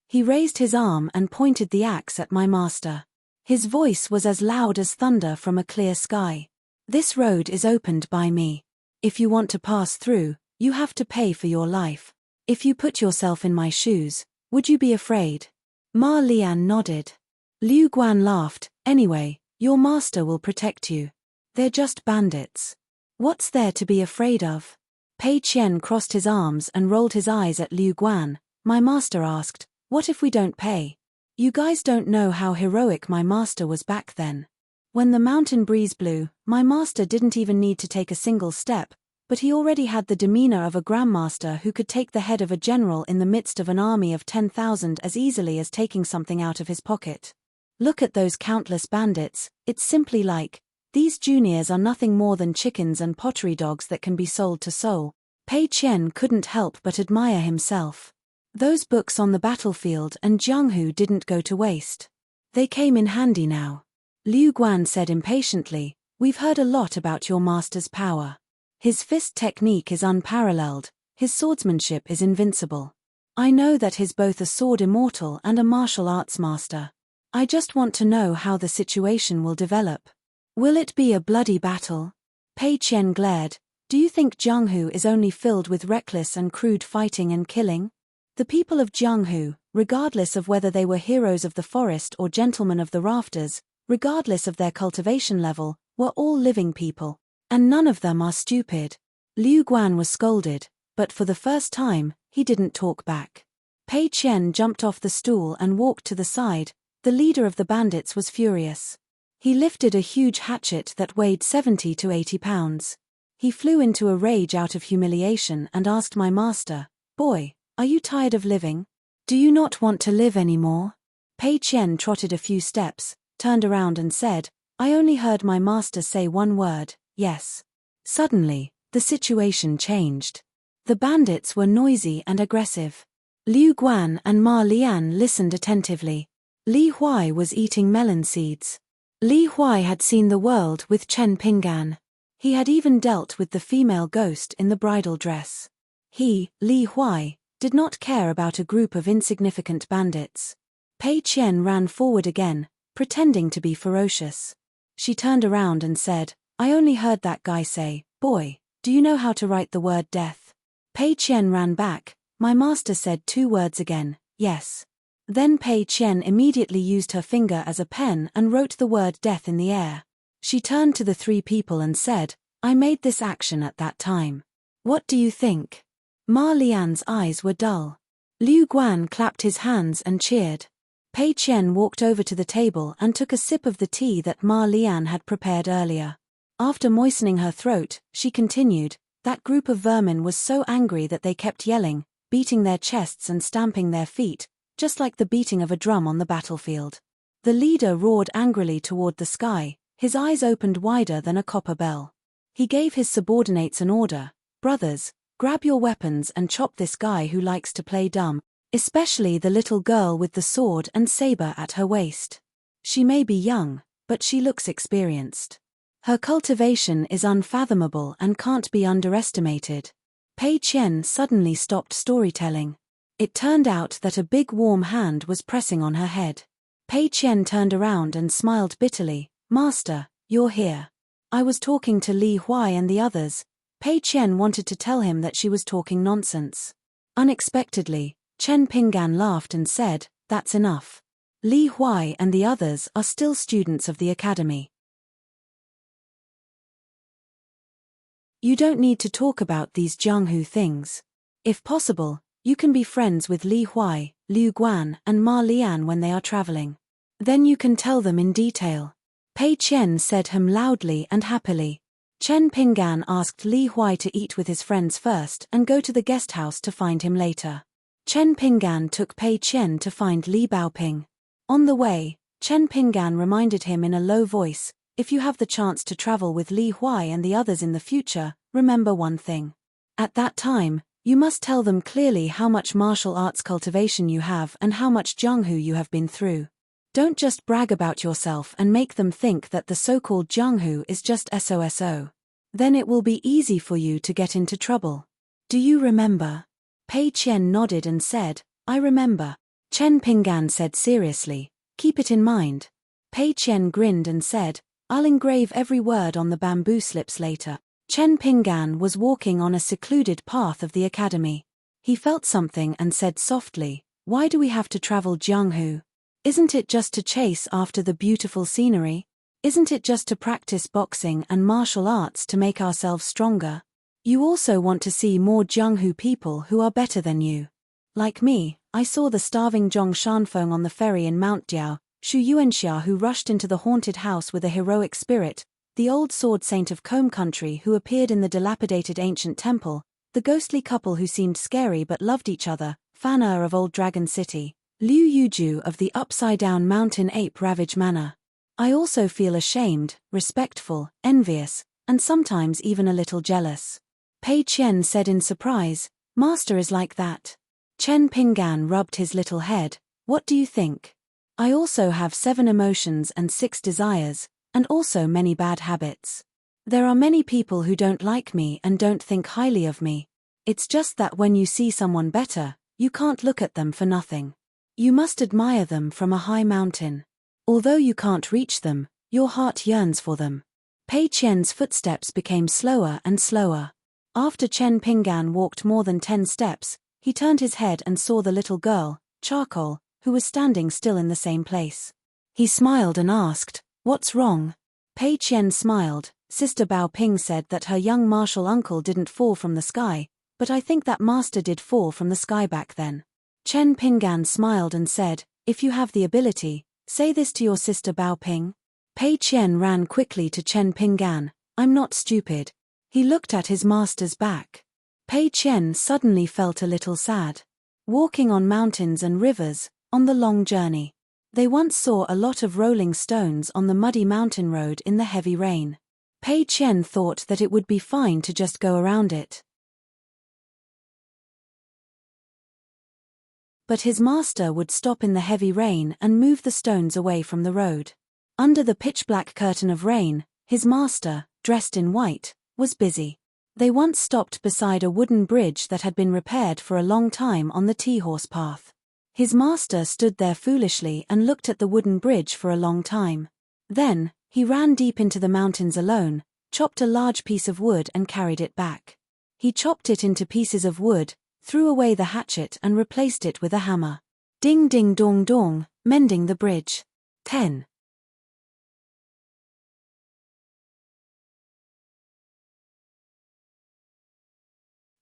He raised his arm and pointed the axe at my master. His voice was as loud as thunder from a clear sky. This road is opened by me. If you want to pass through, you have to pay for your life. If you put yourself in my shoes, would you be afraid? Ma Lian nodded. Liu Guan laughed, anyway, your master will protect you. They're just bandits. What's there to be afraid of? Pei Qian crossed his arms and rolled his eyes at Liu Guan. My master asked, what if we don't pay? You guys don't know how heroic my master was back then. When the mountain breeze blew, my master didn't even need to take a single step, but he already had the demeanor of a grandmaster who could take the head of a general in the midst of an army of 10,000 as easily as taking something out of his pocket. Look at those countless bandits, it's simply like, these juniors are nothing more than chickens and pottery dogs that can be sold to Seoul. Pei Qian couldn't help but admire himself. Those books on the battlefield and Jianghu didn't go to waste. They came in handy now. Liu Guan said impatiently, we've heard a lot about your master's power. His fist technique is unparalleled, his swordsmanship is invincible. I know that he's both a sword immortal and a martial arts master. I just want to know how the situation will develop. Will it be a bloody battle? Pei Qian glared. Do you think Jianghu is only filled with reckless and crude fighting and killing? The people of Jianghu, regardless of whether they were heroes of the forest or gentlemen of the rafters, regardless of their cultivation level, were all living people. And none of them are stupid. Liu Guan was scolded, but for the first time, he didn't talk back. Pei Qian jumped off the stool and walked to the side. The leader of the bandits was furious. He lifted a huge hatchet that weighed 70 to 80 pounds. He flew into a rage out of humiliation and asked my master, boy, are you tired of living? Do you not want to live anymore? Pei Qian trotted a few steps, turned around and said, I only heard my master say one word, yes. Suddenly, the situation changed. The bandits were noisy and aggressive. Liu Guan and Ma Lian listened attentively. Li Huai was eating melon seeds. Li Huai had seen the world with Chen Ping'an. He had even dealt with the female ghost in the bridal dress. He, Li Huai, did not care about a group of insignificant bandits. Pei Qian ran forward again, pretending to be ferocious. She turned around and said, I only heard that guy say, boy, do you know how to write the word death? Pei Qian ran back. My master said 2 words again, yes. Then Pei Qian immediately used her finger as a pen and wrote the word death in the air. She turned to the 3 people and said, I made this action at that time. What do you think? Ma Lian's eyes were dull. Liu Guan clapped his hands and cheered. Pei Qian walked over to the table and took a sip of the tea that Ma Lian had prepared earlier. After moistening her throat, she continued, "That group of vermin was so angry that they kept yelling, beating their chests and stamping their feet, just like the beating of a drum on the battlefield. The leader roared angrily toward the sky, his eyes opened wider than a copper bell. He gave his subordinates an order, 'Brothers, grab your weapons and chop this guy who likes to play dumb, especially the little girl with the sword and saber at her waist. She may be young, but she looks experienced. Her cultivation is unfathomable and can't be underestimated.'" Pei Qian suddenly stopped storytelling. It turned out that a big warm hand was pressing on her head. Pei Qian turned around and smiled bitterly. "Master, you're here." "I was talking to Li Huai and the others." Pei Qian wanted to tell him that she was talking nonsense. Unexpectedly, Chen Pinggan laughed and said, "That's enough. Li Huai and the others are still students of the academy. You don't need to talk about these Jianghu things. If possible, you can be friends with Li Huai, Liu Guan and Ma Lian when they are traveling. Then you can tell them in detail." Pei Qian said loudly and happily. Chen Pinggan asked Li Huai to eat with his friends first and go to the guest house to find him later. Chen Pinggan took Pei Qian to find Li Baoping. On the way, Chen Pinggan reminded him in a low voice, "If you have the chance to travel with Li Huai and the others in the future, remember one thing. At that time, you must tell them clearly how much martial arts cultivation you have and how much Jianghu you have been through. Don't just brag about yourself and make them think that the so-called Jianghu is just SOSO. Then it will be easy for you to get into trouble. Do you remember?" Pei Qian nodded and said, "I remember." Chen Pinggan said seriously, "Keep it in mind." Pei Qian grinned and said, "I'll engrave every word on the bamboo slips later." Chen Pinggan was walking on a secluded path of the academy. He felt something and said softly, "Why do we have to travel Jianghu? Isn't it just to chase after the beautiful scenery? Isn't it just to practice boxing and martial arts to make ourselves stronger? You also want to see more Jianghu people who are better than you. Like me, I saw the starving Zhong Shanfeng on the ferry in Mount Diao, Xu Yuanxia who rushed into the haunted house with a heroic spirit, the old sword saint of Combe country who appeared in the dilapidated ancient temple, the ghostly couple who seemed scary but loved each other, Fan Er of Old Dragon City, Liu Yuju of the upside-down mountain ape Ravage Manor. I also feel ashamed, respectful, envious, and sometimes even a little jealous." Pei Qian said in surprise, "Master is like that." Chen Pinggan rubbed his little head, "What do you think? I also have 7 emotions and 6 desires, and also many bad habits. There are many people who don't like me and don't think highly of me. It's just that when you see someone better, you can't look at them for nothing. You must admire them from a high mountain. Although you can't reach them, your heart yearns for them." Pei Qian's footsteps became slower and slower. After Chen Pinggan walked more than 10 steps, he turned his head and saw the little girl, Charcoal, who was standing still in the same place. He smiled and asked, "What's wrong?" Pei Qian smiled. "Sister Bao Ping said that her young martial uncle didn't fall from the sky, but I think that master did fall from the sky back then." Chen Pinggan smiled and said, "If you have the ability, say this to your sister Bao Ping." Pei Qian ran quickly to Chen Pinggan. "I'm not stupid." He looked at his master's back. Pei Qian suddenly felt a little sad. Walking on mountains and rivers, on the long journey. They once saw a lot of rolling stones on the muddy mountain road in the heavy rain. Pei Qian thought that it would be fine to just go around it. But his master would stop in the heavy rain and move the stones away from the road. Under the pitch-black curtain of rain, his master, dressed in white, was busy. They once stopped beside a wooden bridge that had been repaired for a long time on the tea-horse path. His master stood there foolishly and looked at the wooden bridge for a long time. Then, he ran deep into the mountains alone, chopped a large piece of wood and carried it back. He chopped it into pieces of wood, threw away the hatchet and replaced it with a hammer. Ding ding dong dong, mending the bridge. 10.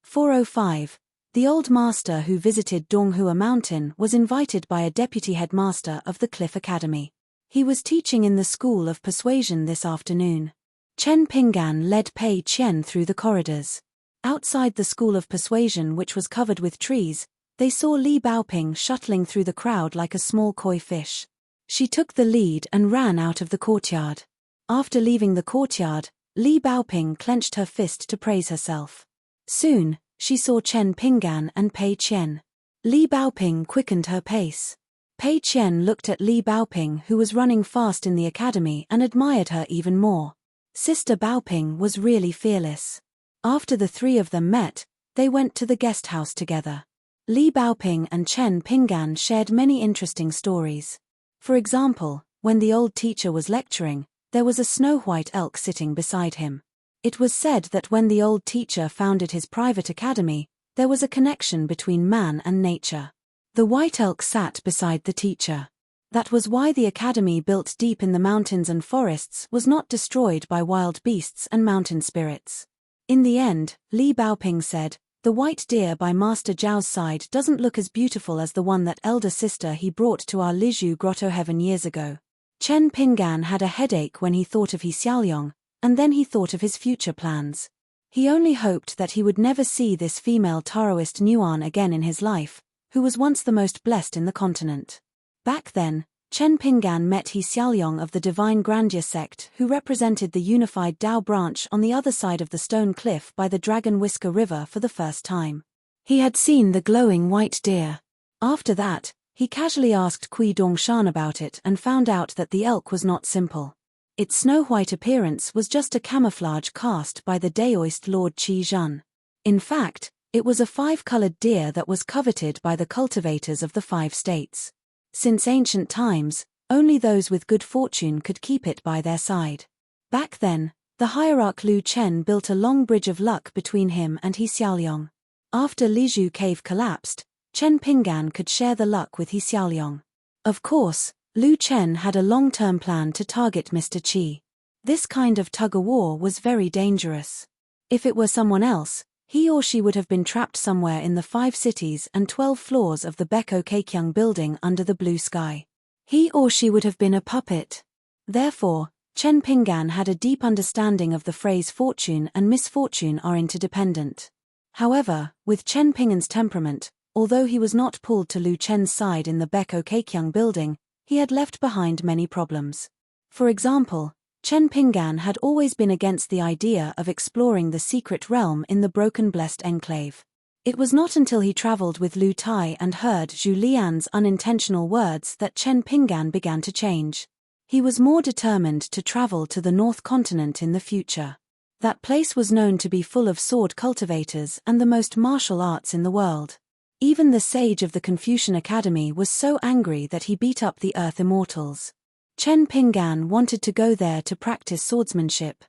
"405. The old master who visited Donghua Mountain was invited by a deputy headmaster of the Cliff Academy. He was teaching in the School of Persuasion this afternoon. Chen Pinggan led Pei Qian through the corridors. Outside the School of Persuasion, which was covered with trees, they saw Li Baoping shuttling through the crowd like a small koi fish. She took the lead and ran out of the courtyard. After leaving the courtyard, Li Baoping clenched her fist to praise herself. Soon, she saw Chen Pinggan and Pei Qian. Li Baoping quickened her pace. Pei Qian looked at Li Baoping, who was running fast in the academy, and admired her even more. Sister Baoping was really fearless. After the three of them met, they went to the guest house together. Li Baoping and Chen Pinggan shared many interesting stories. For example, when the old teacher was lecturing, there was a snow-white elk sitting beside him. It was said that when the old teacher founded his private academy, there was a connection between man and nature. The white elk sat beside the teacher. That was why the academy, built deep in the mountains and forests, was not destroyed by wild beasts and mountain spirits. In the end, Li Baoping said, "The white deer by Master Zhao's side doesn't look as beautiful as the one that elder sister he brought to our Lizhu grotto heaven years ago." Chen Pinggan had a headache when he thought of He Xiaoyong, and then he thought of his future plans. He only hoped that he would never see this female Taoist Nuan again in his life, who was once the most blessed in the continent. Back then, Chen Pinggan met He Xiaoyong of the Divine Grandeur sect, who represented the unified Dao branch on the other side of the stone cliff by the Dragon Whisker River for the first time. He had seen the glowing white deer. After that, he casually asked Kui Dongshan about it and found out that the elk was not simple. Its snow-white appearance was just a camouflage cast by the Daoist Lord Qi Zhen. In fact, it was a five-colored deer that was coveted by the cultivators of the 5 states. Since ancient times, only those with good fortune could keep it by their side. Back then, the hierarch Lu Chen built a long bridge of luck between him and He Xiaoyong. After Lizhu Cave collapsed, Chen Pinggan could share the luck with He Xiaoyong. Of course, Lu Chen had a long-term plan to target Mr. Qi. This kind of tug-of-war was very dangerous. If it were someone else, he or she would have been trapped somewhere in the 5 cities and 12 floors of the Beko Keikyang building under the blue sky. He or she would have been a puppet. Therefore, Chen Pinggan had a deep understanding of the phrase fortune and misfortune are interdependent. However, with Chen Pinggan's temperament, although he was not pulled to Lu Chen's side in the Beko Keikyang building, he had left behind many problems. For example, Chen Pinggan had always been against the idea of exploring the secret realm in the Broken Blessed Enclave. It was not until he traveled with Lu Tai and heard Zhu Lian's unintentional words that Chen Pinggan began to change. He was more determined to travel to the North Continent in the future. That place was known to be full of sword cultivators and the most martial arts in the world. Even the sage of the Confucian Academy was so angry that he beat up the Earth Immortals. Chen Pinggan wanted to go there to practice swordsmanship.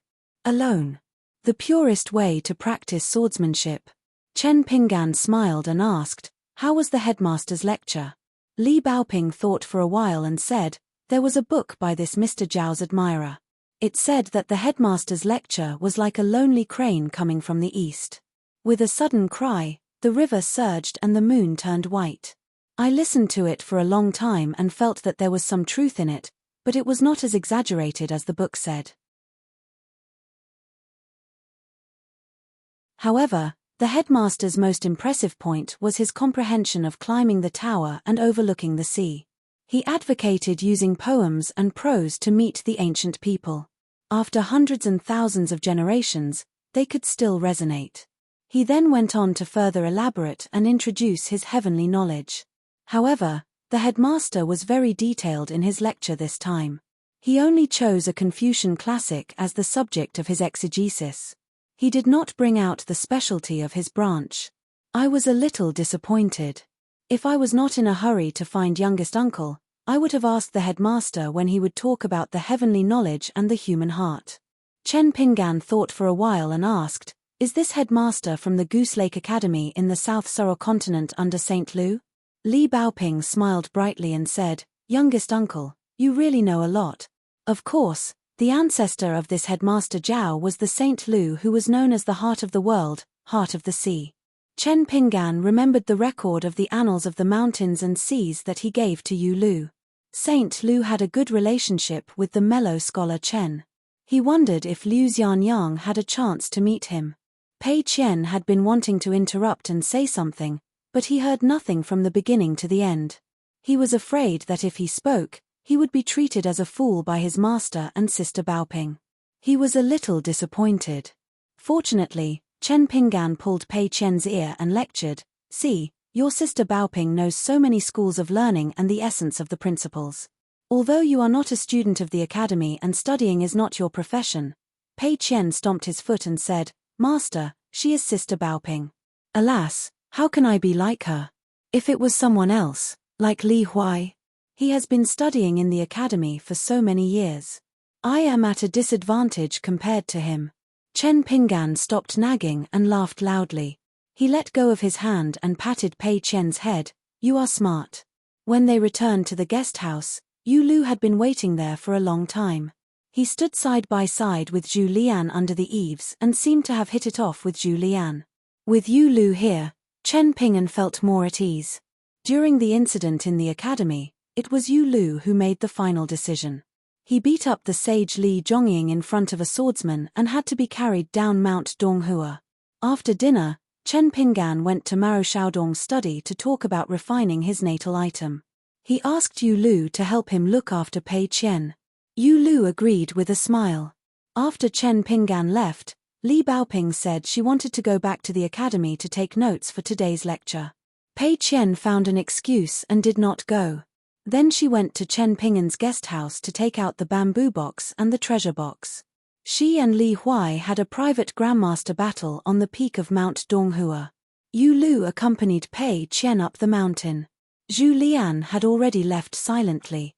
Alone. The purest way to practice swordsmanship. Chen Pinggan smiled and asked, "How was the headmaster's lecture?" Li Baoping thought for a while and said, "There was a book by this Mr. Zhao's admirer. It said that the headmaster's lecture was like a lonely crane coming from the east. With a sudden cry, the river surged and the moon turned white. I listened to it for a long time and felt that there was some truth in it, but it was not as exaggerated as the book said." However, the headmaster's most impressive point was his comprehension of climbing the tower and overlooking the sea. He advocated using poems and prose to meet the ancient people. After hundreds and thousands of generations, they could still resonate. He then went on to further elaborate and introduce his heavenly knowledge. However, the headmaster was very detailed in his lecture this time. He only chose a Confucian classic as the subject of his exegesis. He did not bring out the specialty of his branch. I was a little disappointed. If I was not in a hurry to find youngest uncle, I would have asked the headmaster when he would talk about the heavenly knowledge and the human heart. Chen Pinggan thought for a while and asked, "Is this headmaster from the Goose Lake Academy in the South Soro continent under St. Lu?" Li Baoping smiled brightly and said, "Youngest uncle, you really know a lot. Of course, the ancestor of this headmaster Zhao was the St. Lu who was known as the Heart of the World, Heart of the Sea. Chen Pinggan remembered the record of the annals of the mountains and seas that he gave to Yu Lu. Saint Lu had a good relationship with the mellow scholar Chen. He wondered if Liu Xianyang had a chance to meet him. Pei Qian had been wanting to interrupt and say something, but he heard nothing from the beginning to the end. He was afraid that if he spoke, he would be treated as a fool by his master and sister Baoping. He was a little disappointed. Fortunately, Chen Pinggan pulled Pei Qian's ear and lectured, "See, your sister Baoping knows so many schools of learning and the essence of the principles. Although you are not a student of the academy and studying is not your profession." Pei Qian stomped his foot and said, "Master, she is sister Baoping. Alas, how can I be like her? If it was someone else, like Li Huai. He has been studying in the academy for so many years. I am at a disadvantage compared to him." Chen Pinggan stopped nagging and laughed loudly. He let go of his hand and patted Pei Qian's head. "You are smart." When they returned to the guest house, Yu Lu had been waiting there for a long time. He stood side by side with Zhu Lian under the eaves and seemed to have hit it off with Zhu Lian. With Yu Lu here, Chen Pinggan felt more at ease. During the incident in the academy, it was Yu Lu who made the final decision. He beat up the sage Li Zhongying in front of a swordsman and had to be carried down Mount Donghua. After dinner, Chen Pinggan went to Mao Xiaodong's study to talk about refining his natal item. He asked Yu Lu to help him look after Pei Qian. Yu Lu agreed with a smile. After Chen Pinggan left, Li Baoping said she wanted to go back to the academy to take notes for today's lecture. Pei Qian found an excuse and did not go. Then she went to Chen Pinggan's guest house to take out the bamboo box and the treasure box. She and Li Huai had a private grandmaster battle on the peak of Mount Donghua. Yu Lu accompanied Pei Qian up the mountain. Zhu Lian had already left silently.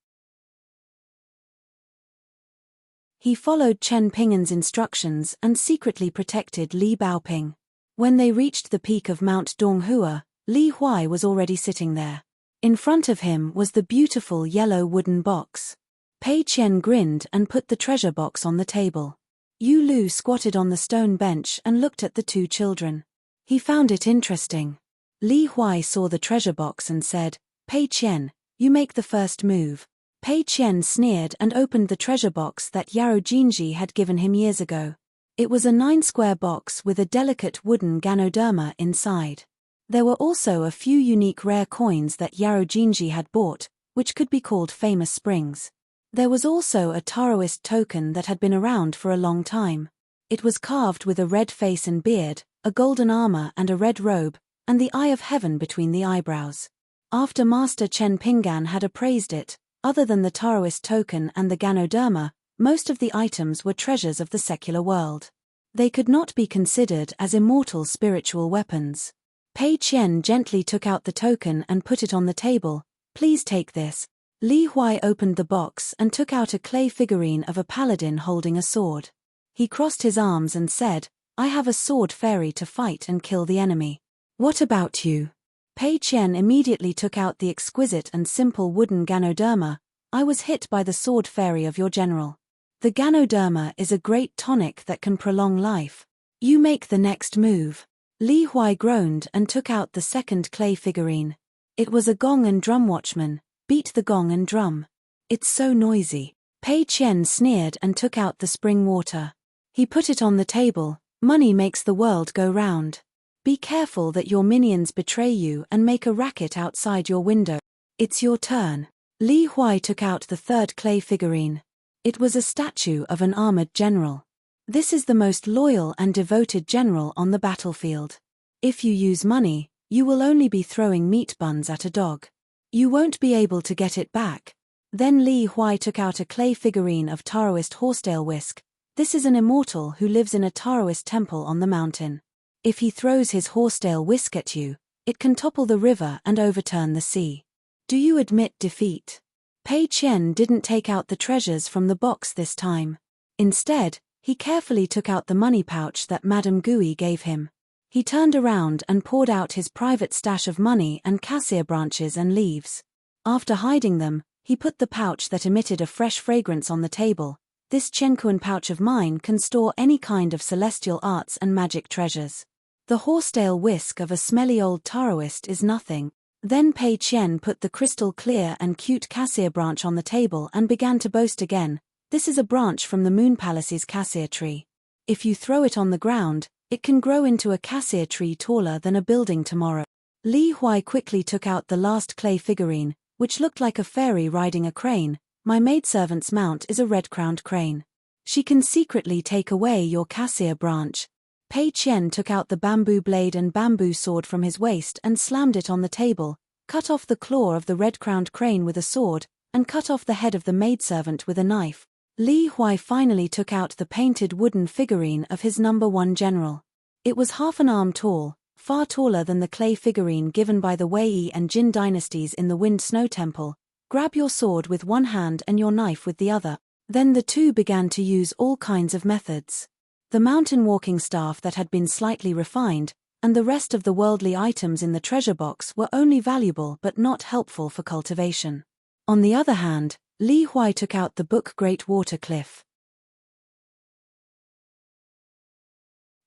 He followed Chen Pinggan's instructions and secretly protected Li Baoping. When they reached the peak of Mount Donghua, Li Huai was already sitting there. In front of him was the beautiful yellow wooden box. Pei Qian grinned and put the treasure box on the table. Yu Lu squatted on the stone bench and looked at the two children. He found it interesting. Li Huai saw the treasure box and said, "Pei Qian, you make the first move." Pei Qian sneered and opened the treasure box that Yarou Jinji had given him years ago. It was a 9-square box with a delicate wooden ganoderma inside. There were also a few unique rare coins that Yarou Jinji had bought, which could be called famous springs. There was also a Taoist token that had been around for a long time. It was carved with a red face and beard, a golden armor and a red robe, and the eye of heaven between the eyebrows. After Master Chen Pinggan had appraised it, other than the Taoist token and the ganoderma, most of the items were treasures of the secular world. They could not be considered as immortal spiritual weapons. Pei Qian gently took out the token and put it on the table. "Please take this." Li Huai opened the box and took out a clay figurine of a paladin holding a sword. He crossed his arms and said, "I have a sword fairy to fight and kill the enemy. What about you?" Pei Qian immediately took out the exquisite and simple wooden ganoderma. "I was hit by the sword fairy of your general. The ganoderma is a great tonic that can prolong life. You make the next move." Li Huai groaned and took out the second clay figurine. It was a gong and drum watchman. "Beat the gong and drum. It's so noisy." Pei Qian sneered and took out the spring water. He put it on the table. "Money makes the world go round. Be careful that your minions betray you and make a racket outside your window. It's your turn." Li Huai took out the third clay figurine. It was a statue of an armored general. This is the most loyal and devoted general on the battlefield. If you use money, you will only be throwing meat buns at a dog. You won't be able to get it back. Then Li Huai took out a clay figurine of Taoist Horsetail Whisk. This is an immortal who lives in a Taoist temple on the mountain. If he throws his horsetail whisk at you, it can topple the river and overturn the sea. Do you admit defeat? Pei Qian didn't take out the treasures from the box this time. Instead, he carefully took out the money pouch that Madame Gui gave him. He turned around and poured out his private stash of money and cassia branches and leaves. After hiding them, he put the pouch that emitted a fresh fragrance on the table. "This Chenkuan pouch of mine can store any kind of celestial arts and magic treasures. The horsetail whisk of a smelly old taoist is nothing. Then Pei Qian put the crystal clear and cute cassia branch on the table and began to boast again. This is a branch from the Moon Palace's cassia tree. If you throw it on the ground, it can grow into a cassia tree taller than a building tomorrow. Li Huai quickly took out the last clay figurine, which looked like a fairy riding a crane. My maidservant's mount is a red-crowned crane. She can secretly take away your cassia branch. Pei Qian took out the bamboo blade and bamboo sword from his waist and slammed it on the table, cut off the claw of the red-crowned crane with a sword, and cut off the head of the maidservant with a knife. Li Huai finally took out the painted wooden figurine of his #1 general. It was half an arm tall, far taller than the clay figurine given by the Wei and Jin dynasties in the Wind Snow Temple. Grab your sword with one hand and your knife with the other. Then the two began to use all kinds of methods. The mountain walking staff that had been slightly refined, and the rest of the worldly items in the treasure box were only valuable but not helpful for cultivation. On the other hand, Li Huai took out the book Great Water Cliff.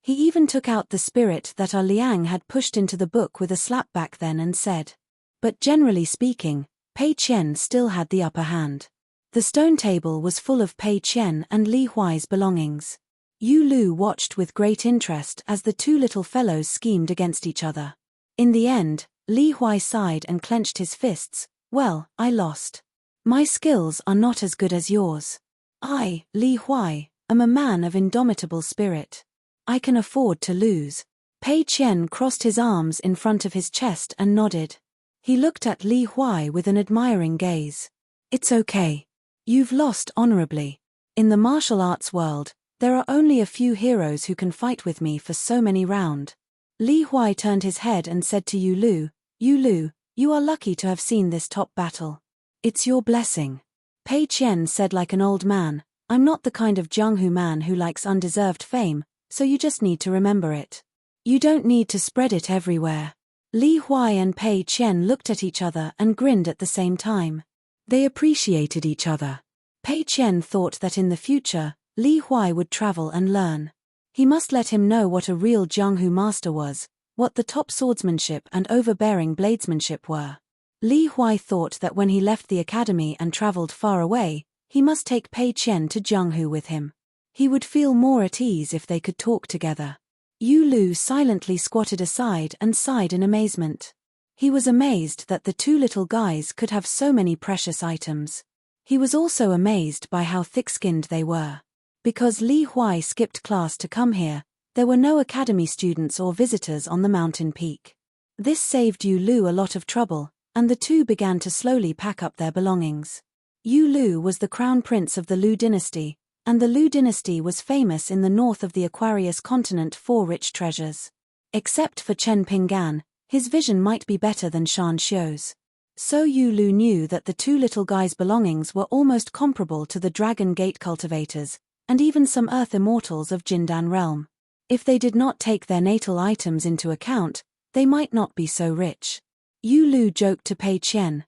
He even took out the spirit that Liang had pushed into the book with a slap back then and said. But generally speaking, Pei Qian still had the upper hand. The stone table was full of Pei Qian and Li Huai's belongings. Yu Lu watched with great interest as the two little fellows schemed against each other. In the end, Li Huai sighed and clenched his fists. Well, I lost. My skills are not as good as yours. I, Li Huai, am a man of indomitable spirit. I can afford to lose. Pei Qian crossed his arms in front of his chest and nodded. He looked at Li Huai with an admiring gaze. It's okay. You've lost honorably. In the martial arts world, there are only a few heroes who can fight with me for so many rounds. Li Huai turned his head and said to Yu Lu, you are lucky to have seen this top battle. It's your blessing. Pei Qian said like an old man, I'm not the kind of Jianghu man who likes undeserved fame, so you just need to remember it. You don't need to spread it everywhere. Li Huai and Pei Qian looked at each other and grinned at the same time. They appreciated each other. Pei Qian thought that in the future, Li Huai would travel and learn. He must let him know what a real Jianghu master was, what the top swordsmanship and overbearing bladesmanship were. Li Huai thought that when he left the academy and traveled far away, he must take Pei Qian to Jianghu with him. He would feel more at ease if they could talk together. Yu Lu silently squatted aside and sighed in amazement. He was amazed that the two little guys could have so many precious items. He was also amazed by how thick-skinned they were. Because Li Huai skipped class to come here, there were no academy students or visitors on the mountain peak. This saved Yu Lu a lot of trouble, and the two began to slowly pack up their belongings. Yu Lu was the crown prince of the Lu dynasty, and the Lu dynasty was famous in the north of the Aquarius continent for rich treasures. Except for Chen Pinggan, his vision might be better than Shan Xiu's. So Yu Lu knew that the two little guys' belongings were almost comparable to the Dragon Gate cultivators, and even some Earth Immortals of Jindan realm. If they did not take their natal items into account, they might not be so rich. Yu Lu joked to Pei Qian,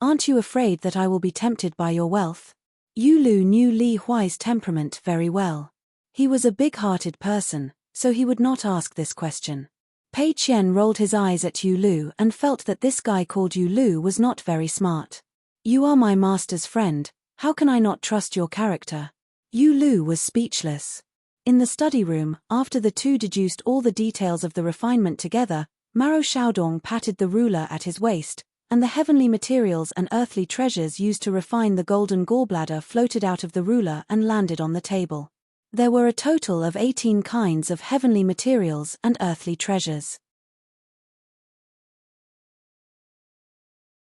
aren't you afraid that I will be tempted by your wealth? Yu Lu knew Li Huai's temperament very well. He was a big-hearted person, so he would not ask this question. Pei Qian rolled his eyes at Yu Lu and felt that this guy called Yu Lu was not very smart. You are my master's friend, how can I not trust your character? Yu Lu was speechless. In the study room, after the two deduced all the details of the refinement together, Maro Xiaodong patted the ruler at his waist, and the heavenly materials and earthly treasures used to refine the golden gallbladder floated out of the ruler and landed on the table. There were a total of 18 kinds of heavenly materials and earthly treasures.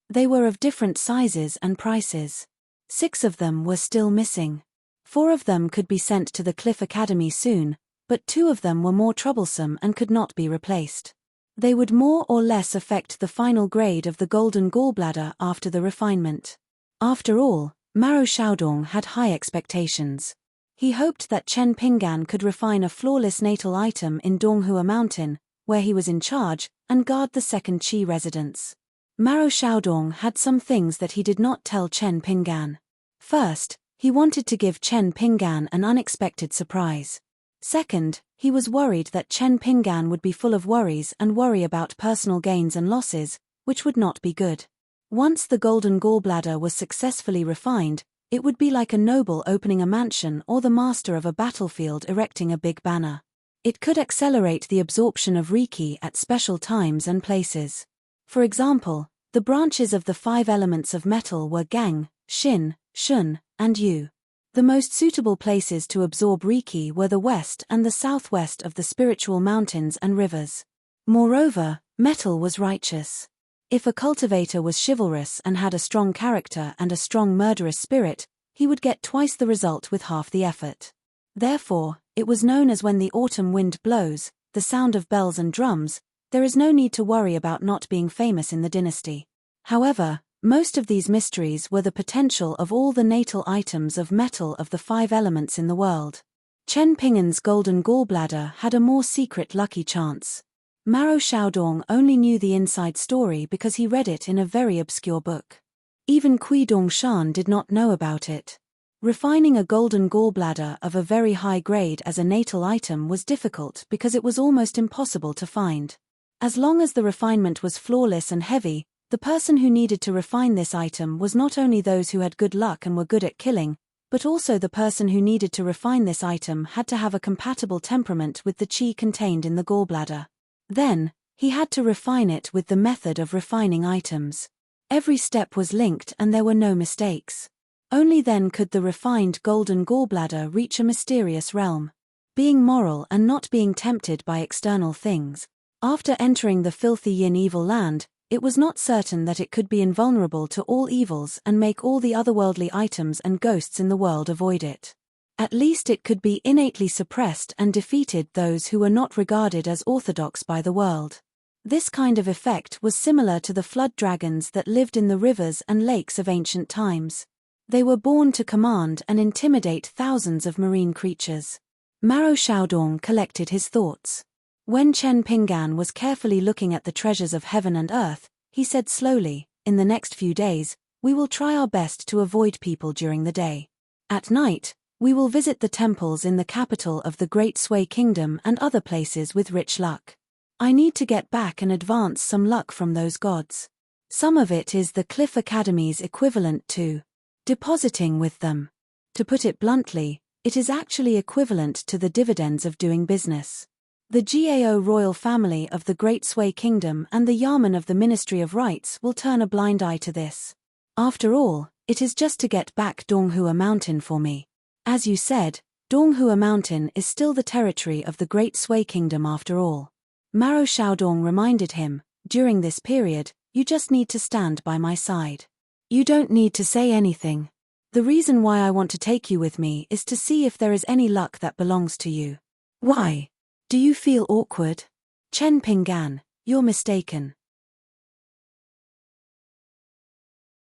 They were of different sizes and prices. 6 of them were still missing. 4 of them could be sent to the Cliff Academy soon, but 2 of them were more troublesome and could not be replaced. They would more or less affect the final grade of the golden gallbladder after the refinement. After all, Maro Xiaodong had high expectations. He hoped that Chen Pinggan could refine a flawless natal item in Donghua Mountain, where he was in charge, and guard the second Qi residence. Maro Xiaodong had some things that he did not tell Chen Pinggan. First, he wanted to give Chen Pinggan an unexpected surprise. Second, He was worried that Chen Pinggan would be full of worries and worry about personal gains and losses, which would not be good. Once the golden gallbladder was successfully refined, it would be like a noble opening a mansion or the master of a battlefield erecting a big banner. It could accelerate the absorption of Reiki at special times and places. For example, the branches of the 5 elements of metal were Gang, Shin, Shun, and Yu. The most suitable places to absorb Reiki were the west and the southwest of the spiritual mountains and rivers. Moreover, metal was righteous. If a cultivator was chivalrous and had a strong character and a strong murderous spirit, he would get twice the result with half the effort. Therefore, it was known as when the autumn wind blows, the sound of bells and drums, there is no need to worry about not being famous in the dynasty. However, most of these mysteries were the potential of all the natal items of metal of the 5 elements in the world. Chen Pinggan's golden gallbladder had a more secret lucky chance. Maro Xiaodong only knew the inside story because he read it in a very obscure book. Even Kui Dongshan did not know about it. Refining a golden gallbladder of a very high grade as a natal item was difficult because it was almost impossible to find. As long as the refinement was flawless and heavy, the person who needed to refine this item was not only those who had good luck and were good at killing, but also the person who needed to refine this item had to have a compatible temperament with the qi contained in the gallbladder. Then, he had to refine it with the method of refining items. Every step was linked and there were no mistakes. Only then could the refined golden gallbladder reach a mysterious realm. Being moral and not being tempted by external things, after entering the filthy yin evil land, it was not certain that it could be invulnerable to all evils and make all the otherworldly items and ghosts in the world avoid it. At least it could be innately suppressed and defeated those who were not regarded as orthodox by the world. This kind of effect was similar to the flood dragons that lived in the rivers and lakes of ancient times. They were born to command and intimidate thousands of marine creatures. Maro Xiaodong collected his thoughts. When Chen Pinggan was carefully looking at the treasures of heaven and earth, he said slowly, "In the next few days, we will try our best to avoid people during the day. At night, we will visit the temples in the capital of the Great Sui Kingdom and other places with rich luck. I need to get back and advance some luck from those gods. Some of it is the Cliff Academy's equivalent to depositing with them. To put it bluntly, it is actually equivalent to the dividends of doing business. The Gao royal family of the Great Sui Kingdom and the Yamen of the Ministry of Rights will turn a blind eye to this. After all, it is just to get back Donghua Mountain for me. As you said, Donghua Mountain is still the territory of the Great Sui Kingdom after all." Maro Xiaodong reminded him, "During this period, you just need to stand by my side. You don't need to say anything. The reason why I want to take you with me is to see if there is any luck that belongs to you." "Why? Do you feel awkward?" "Chen Pinggan, you're mistaken.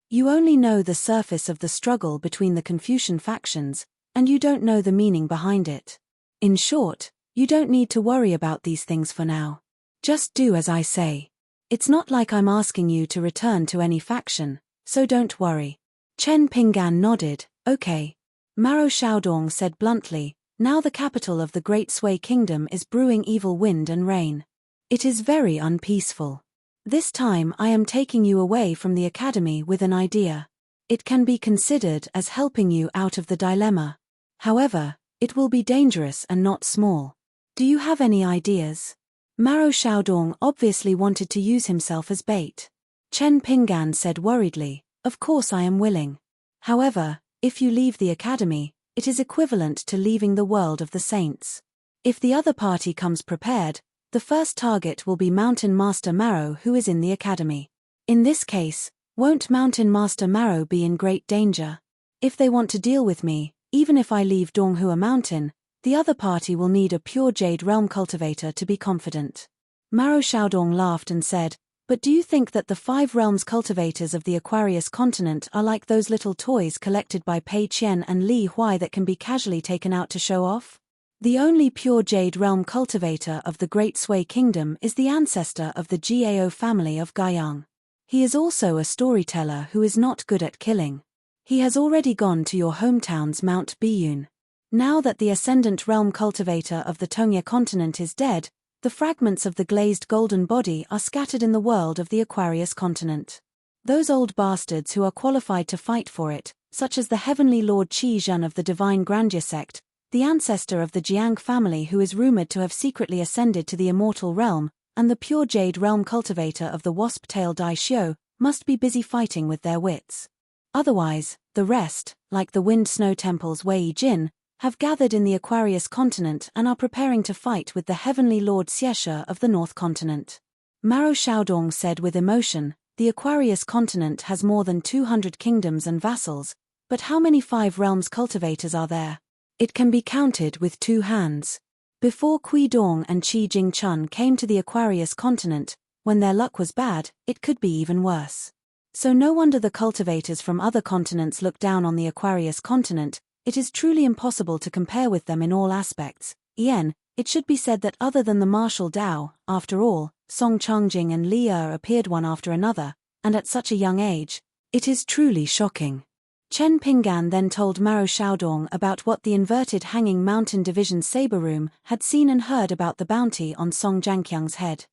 You only know the surface of the struggle between the Confucian factions, and you don't know the meaning behind it. In short, you don't need to worry about these things for now. Just do as I say. It's not like I'm asking you to return to any faction, so don't worry." Chen Pinggan nodded, "Okay." Maro Xiaodong said bluntly, "Now the capital of the Great Sui Kingdom is brewing evil wind and rain. It is very unpeaceful. This time I am taking you away from the academy with an idea. It can be considered as helping you out of the dilemma. However, it will be dangerous and not small. Do you have any ideas?" Maro Xiaodong obviously wanted to use himself as bait. Chen Pinggan said worriedly, "Of course I am willing. However, if you leave the academy, it is equivalent to leaving the world of the saints. If the other party comes prepared, the first target will be Mountain Master Maro, who is in the academy. In this case, won't Mountain Master Maro be in great danger? If they want to deal with me, even if I leave Donghua Mountain, the other party will need a pure Jade Realm cultivator to be confident." Maro Xiaodong laughed and said, "But do you think that the 5 realms cultivators of the Aquarius continent are like those little toys collected by Pei Qian and Li Huai that can be casually taken out to show off? The only pure Jade Realm cultivator of the Great Sui Kingdom is the ancestor of the Gao family of Guiyang. He is also a storyteller who is not good at killing. He has already gone to your hometowns Mount Biyun. Now that the ascendant realm cultivator of the Tongya continent is dead, the fragments of the glazed golden body are scattered in the world of the Aquarius continent. Those old bastards who are qualified to fight for it, such as the heavenly Lord Qi Zhen of the Divine Grandeur sect, the ancestor of the Jiang family who is rumored to have secretly ascended to the immortal realm, and the pure jade realm cultivator of the wasp-tail Dai Xiu, must be busy fighting with their wits. Otherwise, the rest, like the wind-snow temple's Wei Jin, have gathered in the Aquarius continent and are preparing to fight with the heavenly Lord Xieshe of the North continent. Maro Xiaodong said with emotion, the Aquarius continent has more than 200 kingdoms and vassals, but how many five realms cultivators are there? It can be counted with 2 hands. Before Kui Dong and Qi Jingchun came to the Aquarius continent, when their luck was bad, it could be even worse. So no wonder the cultivators from other continents look down on the Aquarius continent. It is truly impossible to compare with them in all aspects. It should be said that other than the martial Dao, after all, Song Changjing and Li Er appeared one after another, and at such a young age. It is truly shocking. Chen Pinggan then told Maro Xiaodong about what the inverted hanging mountain division saber room had seen and heard about the bounty on Song Jianqiang's head.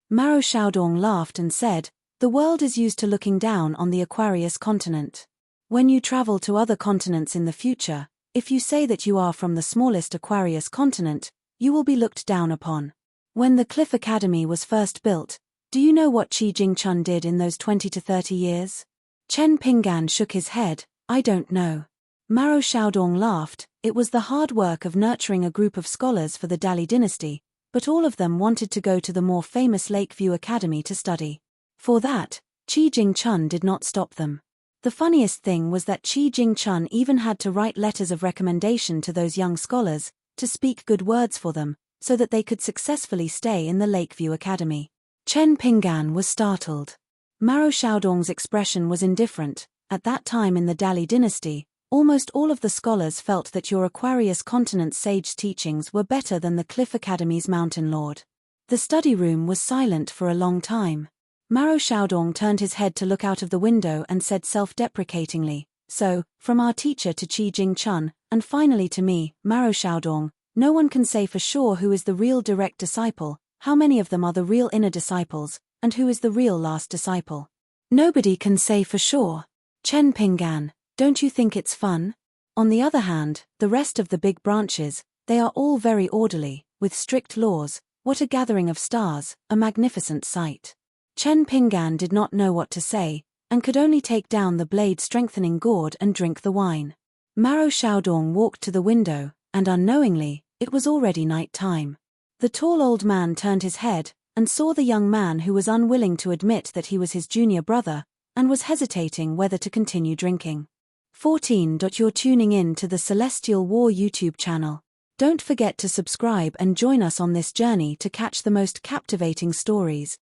Maro Xiaodong laughed and said, the world is used to looking down on the Aquarius continent. When you travel to other continents in the future, if you say that you are from the smallest Aquarius continent, you will be looked down upon. When the Cliff Academy was first built, do you know what Qi Jingchun did in those 20 to 30 years? Chen Pinggan shook his head, I don't know. Maro Xiaodong laughed, it was the hard work of nurturing a group of scholars for the Dali dynasty, but all of them wanted to go to the more famous Lakeview Academy to study. For that, Qi Jingchun did not stop them. The funniest thing was that Qi Jingchun even had to write letters of recommendation to those young scholars, to speak good words for them, so that they could successfully stay in the Lakeview Academy. Chen Pinggan was startled. Maro Xiaodong's expression was indifferent. At that time in the Dali dynasty, almost all of the scholars felt that your Aquarius continent sage teachings were better than the Cliff Academy's Mountain Lord. The study room was silent for a long time. Maro Xiaodong turned his head to look out of the window and said self-deprecatingly, so, from our teacher to Qi Jingchun, and finally to me, Maro Xiaodong, no one can say for sure who is the real direct disciple, how many of them are the real inner disciples, and who is the real last disciple. Nobody can say for sure. Chen Pinggan, don't you think it's fun? On the other hand, the rest of the big branches, they are all very orderly, with strict laws. What a gathering of stars, a magnificent sight. Chen Pinggan did not know what to say, and could only take down the blade-strengthening gourd and drink the wine. Maro Xiaodong walked to the window, and unknowingly, it was already night time. The tall old man turned his head, and saw the young man who was unwilling to admit that he was his junior brother, and was hesitating whether to continue drinking. 14. You're tuning in to the Celestial War YouTube channel. Don't forget to subscribe and join us on this journey to catch the most captivating stories.